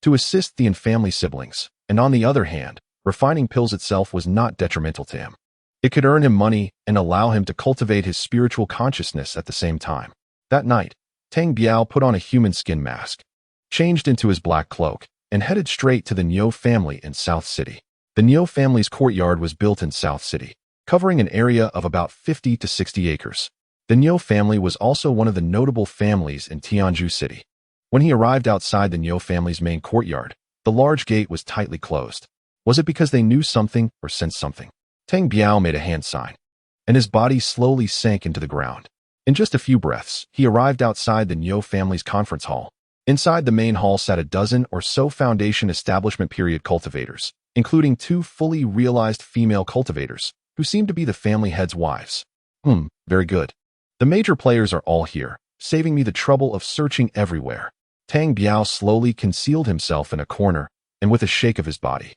to assist the in-family siblings, and on the other hand, refining pills itself was not detrimental to him. It could earn him money and allow him to cultivate his spiritual consciousness at the same time. That night, Tang Biao put on a human skin mask, changed into his black cloak, and headed straight to the Niu family in South City. The Niu family's courtyard was built in South City, covering an area of about 50 to 60 acres. The Niu family was also one of the notable families in Tianzhu City. When he arrived outside the Niu family's main courtyard, the large gate was tightly closed. Was it because they knew something or sensed something? Tang Biao made a hand sign, and his body slowly sank into the ground. In just a few breaths, he arrived outside the Niu family's conference hall. Inside the main hall sat a dozen or so Foundation establishment period cultivators, including 2 fully realized female cultivators, who seemed to be the family heads' wives. Very good. The major players are all here, saving me the trouble of searching everywhere. Tang Biao slowly concealed himself in a corner, and with a shake of his body,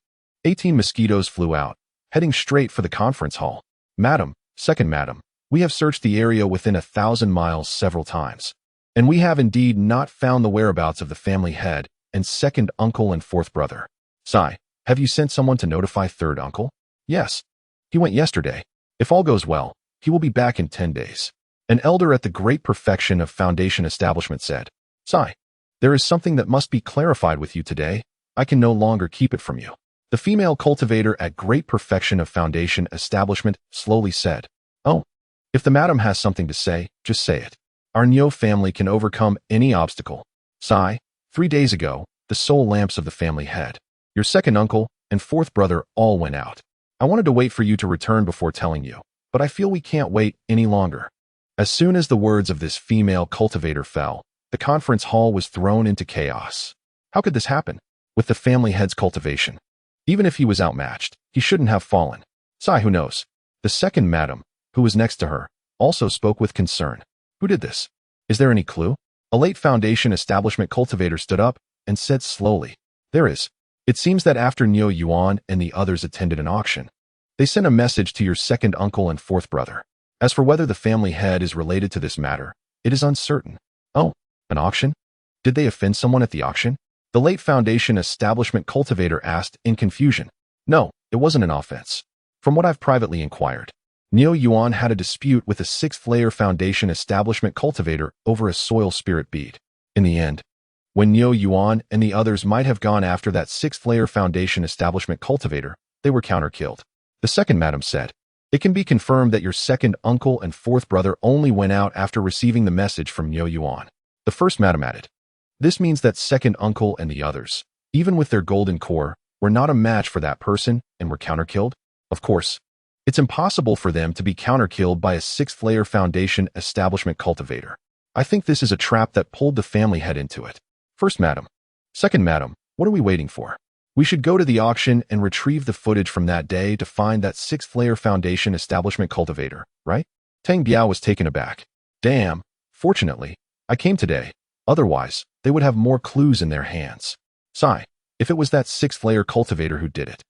18 mosquitoes flew out, heading straight for the conference hall. Madam, second madam, we have searched the area within 1,000 miles several times, and we have indeed not found the whereabouts of the family head and second uncle and fourth brother. Sai, have you sent someone to notify third uncle? Yes. He went yesterday. If all goes well, he will be back in 10 days. An elder at the Great Perfection of Foundation Establishment said. Sai, there is something that must be clarified with you today. I can no longer keep it from you. The female cultivator at Great Perfection of Foundation Establishment slowly said. Oh, if the madam has something to say, just say it. Our Niu family can overcome any obstacle. Sai, 3 days ago, the soul lamps of the family head, your second uncle, and fourth brother all went out. I wanted to wait for you to return before telling you, but I feel we can't wait any longer. As soon as the words of this female cultivator fell, the conference hall was thrown into chaos. How could this happen? With the family head's cultivation. Even if he was outmatched, he shouldn't have fallen. Sai, who knows? The second madam, who was next to her, also spoke with concern. Who did this? Is there any clue? A late Foundation establishment cultivator stood up and said slowly. There is. It seems that after Niu Yuan and the others attended an auction, they sent a message to your second uncle and fourth brother. As for whether the family head is related to this matter, it is uncertain. Oh, an auction? Did they offend someone at the auction? The late Foundation establishment cultivator asked in confusion. No, it wasn't an offense. From what I've privately inquired, Niu Yuan had a dispute with a 6th-layer Foundation establishment cultivator over a soil spirit bead. In the end, when Niu Yuan and the others might have gone after that 6th-layer Foundation establishment cultivator, they were counter-killed. The second madam said, it can be confirmed that your second uncle and fourth brother only went out after receiving the message from Niu Yuan. The first madam added, this means that second uncle and the others, even with their golden core, were not a match for that person and were counter-killed. Of course, it's impossible for them to be counter-killed by a 6th-layer Foundation establishment cultivator. I think this is a trap that pulled the family head into it. First madam. Second madam, what are we waiting for? We should go to the auction and retrieve the footage from that day to find that 6th-layer Foundation establishment cultivator, right? Tang Biao was taken aback. Damn, fortunately, I came today. Otherwise, they would have more clues in their hands. Sai, if it was that 6th-layer cultivator who did it,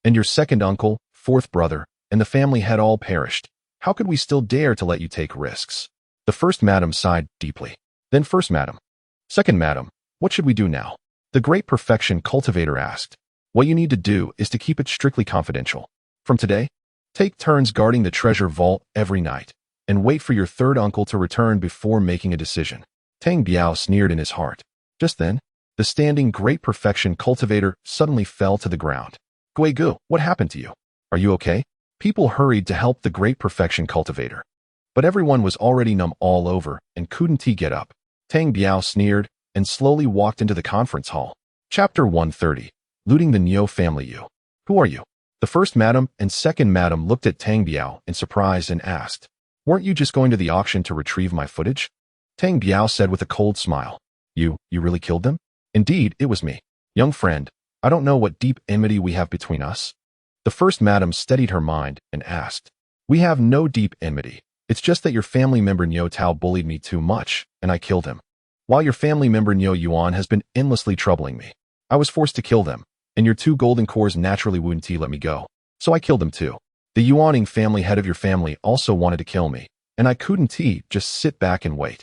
and your second uncle, fourth brother, and the family had all perished, how could we still dare to let you take risks? The first madam sighed deeply. Then first madam. Second madam, what should we do now? The Great Perfection cultivator asked. What you need to do is to keep it strictly confidential. From today, take turns guarding the treasure vault every night, and wait for your third uncle to return before making a decision. Tang Biao sneered in his heart. Just then, the standing Great Perfection cultivator suddenly fell to the ground. Gui Gu, what happened to you? Are you okay? People hurried to help the Great Perfection cultivator. But everyone was already numb all over and couldn't get up. Tang Biao sneered and slowly walked into the conference hall. Chapter 130. Looting the Niu family. You. Who are you? The first madam and second madam looked at Tang Biao in surprise and asked, weren't you just going to the auction to retrieve my footage? Tang Biao said with a cold smile. You really killed them? Indeed, it was me. Young friend, I don't know what deep enmity we have between us. The first madam steadied her mind and asked, we have no deep enmity. It's just that your family member Niu Tao bullied me too much, and I killed him. While your family member Niu Yuan has been endlessly troubling me, I was forced to kill them, and your 2 golden cores naturally wouldn't let me go. So I killed them too. The Yuaning family head of your family also wanted to kill me, and I couldn't just sit back and wait.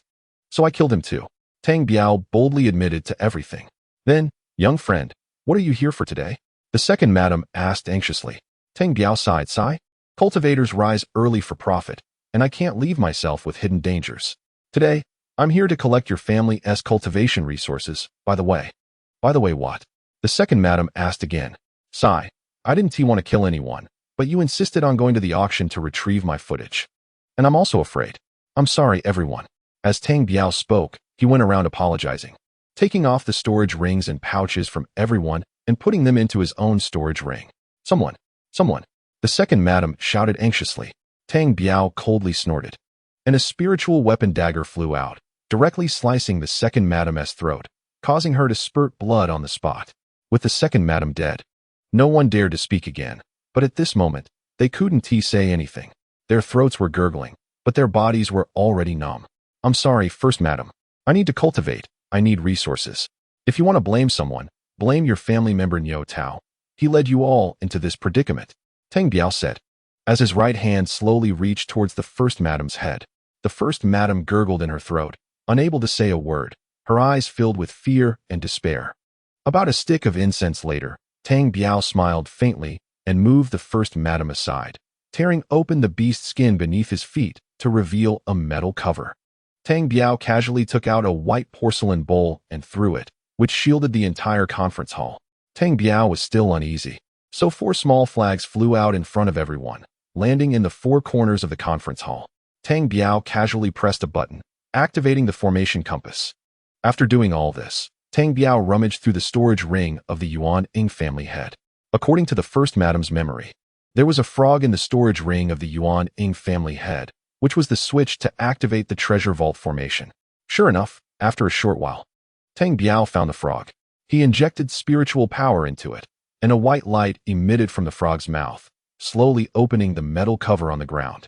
So I killed him too. Tang Biao boldly admitted to everything. Then, young friend, what are you here for today? The second madam asked anxiously. Tang Biao sighed. Sigh. Cultivators rise early for profit, and I can't leave myself with hidden dangers. Today, I'm here to collect your family's cultivation resources, by the way. By the way what? The second madam asked again. Sigh. I didn't want to kill anyone, but you insisted on going to the auction to retrieve my footage. And I'm also afraid. I'm sorry, everyone. As Tang Biao spoke, he went around apologizing, taking off the storage rings and pouches from everyone and putting them into his own storage ring. Someone! Someone! The second madam shouted anxiously. Tang Biao coldly snorted, and a spiritual weapon dagger flew out, directly slicing the second madam's throat, causing her to spurt blood on the spot. With the second madam dead, no one dared to speak again, but at this moment, they couldn't say anything. Their throats were gurgling, but their bodies were already numb. I'm sorry, first madam. I need to cultivate. I need resources. If you want to blame someone, blame your family member Niu Tao. He led you all into this predicament, Tang Biao said, as his right hand slowly reached towards the first madam's head. The first madam gurgled in her throat, unable to say a word, her eyes filled with fear and despair. About a stick of incense later, Tang Biao smiled faintly and moved the first madam aside, tearing open the beast's skin beneath his feet to reveal a metal cover. Tang Biao casually took out a white porcelain bowl and threw it, which shielded the entire conference hall. Tang Biao was still uneasy, so 4 small flags flew out in front of everyone, landing in the 4 corners of the conference hall. Tang Biao casually pressed a button, activating the formation compass. After doing all this, Tang Biao rummaged through the storage ring of the Yuan Ying family head. According to the first madam's memory, there was a frog in the storage ring of the Yuan Ying family head, which was the switch to activate the treasure vault formation. Sure enough, after a short while, Tang Biao found the frog. He injected spiritual power into it, and a white light emitted from the frog's mouth, slowly opening the metal cover on the ground.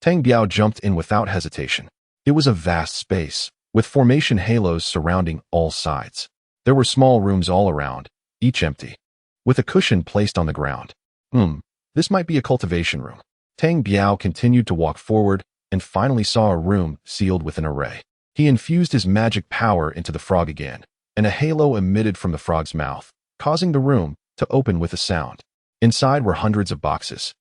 Tang Biao jumped in without hesitation. It was a vast space, with formation halos surrounding all sides. There were small rooms all around, each empty, with a cushion placed on the ground. This might be a cultivation room. Tang Biao continued to walk forward and finally saw a room sealed with an array. He infused his magic power into the frog again, and a halo emitted from the frog's mouth, causing the room to open with a sound. Inside were hundreds of boxes,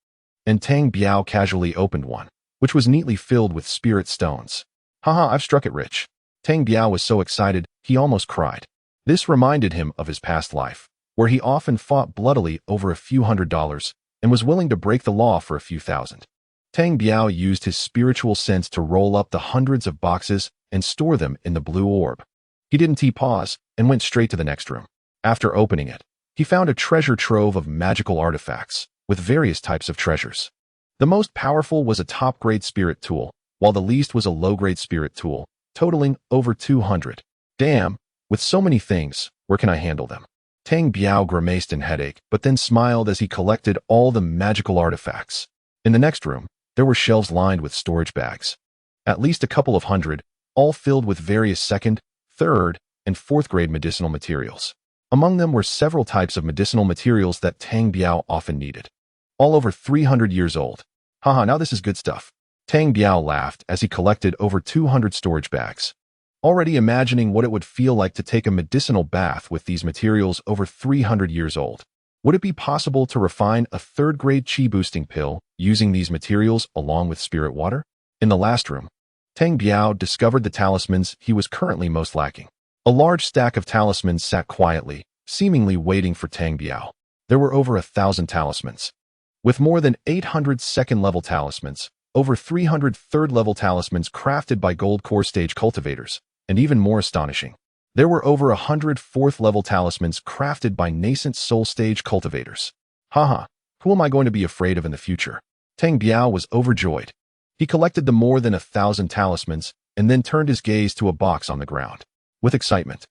and Tang Biao casually opened one, which was neatly filled with spirit stones. Haha, I've struck it rich. Tang Biao was so excited, he almost cried. This reminded him of his past life, where he often fought bloodily over a few $100s and was willing to break the law for a few thousand. Tang Biao used his spiritual sense to roll up the hundreds of boxes and store them in the blue orb. He didn't pause and went straight to the next room. After opening it, he found a treasure trove of magical artifacts with various types of treasures. The most powerful was a top-grade spirit tool, while the least was a low-grade spirit tool, totaling over 200. Damn, with so many things, where can I handle them? Tang Biao grimaced in headache, but then smiled as he collected all the magical artifacts. In the next room, there were shelves lined with storage bags. At least a couple of hundred, all filled with various 2nd, 3rd, and 4th grade medicinal materials. Among them were several types of medicinal materials that Tang Biao often needed. All over 300 years old. Haha, now this is good stuff. Tang Biao laughed as he collected over 200 storage bags, already imagining what it would feel like to take a medicinal bath with these materials over 300 years old. Would it be possible to refine a 3rd-grade chi-boosting pill using these materials along with spirit water? In the last room, Tang Biao discovered the talismans he was currently most lacking. A large stack of talismans sat quietly, seemingly waiting for Tang Biao. There were over 1,000 talismans, with more than 800 2nd-level talismans, over 300 3rd-level talismans crafted by gold core stage cultivators, and even more astonishing, there were over 100 4th-level talismans crafted by nascent soul stage cultivators. Haha, who am I going to be afraid of in the future? Tang Biao was overjoyed. He collected the more than 1,000 talismans and then turned his gaze to a box on the ground. With excitement,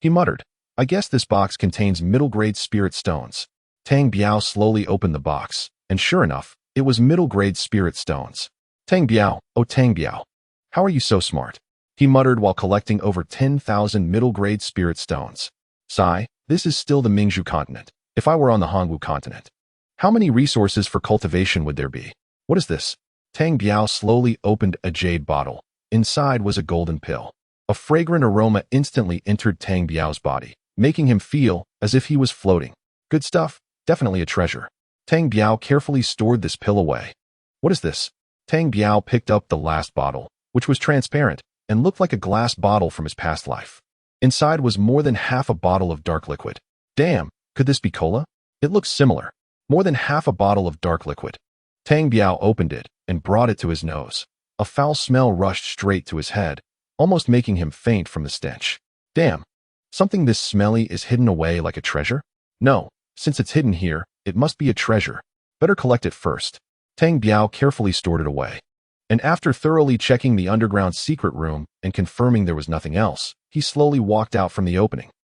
he muttered, I guess this box contains middle-grade spirit stones. Tang Biao slowly opened the box, and sure enough, it was middle-grade spirit stones. Tang Biao, oh Tang Biao, how are you so smart? He muttered while collecting over 10,000 middle-grade spirit stones. Sigh, this is still the Mingzhu continent. If I were on the Hongwu continent, how many resources for cultivation would there be? What is this? Tang Biao slowly opened a jade bottle. Inside was a golden pill. A fragrant aroma instantly entered Tang Biao's body, making him feel as if he was floating. Good stuff, definitely a treasure. Tang Biao carefully stored this pill away. What is this? Tang Biao picked up the last bottle, which was transparent and looked like a glass bottle from his past life. Inside was more than half a bottle of dark liquid. Damn, could this be cola? It looks similar. More than half a bottle of dark liquid. Tang Biao opened it and brought it to his nose. A foul smell rushed straight to his head, almost making him faint from the stench. Damn, something this smelly is hidden away like a treasure? No, since it's hidden here, It must be a treasure. Better collect it first. Tang Biao carefully stored it away. And after thoroughly checking the underground secret room and confirming there was nothing else, he slowly walked out from the opening.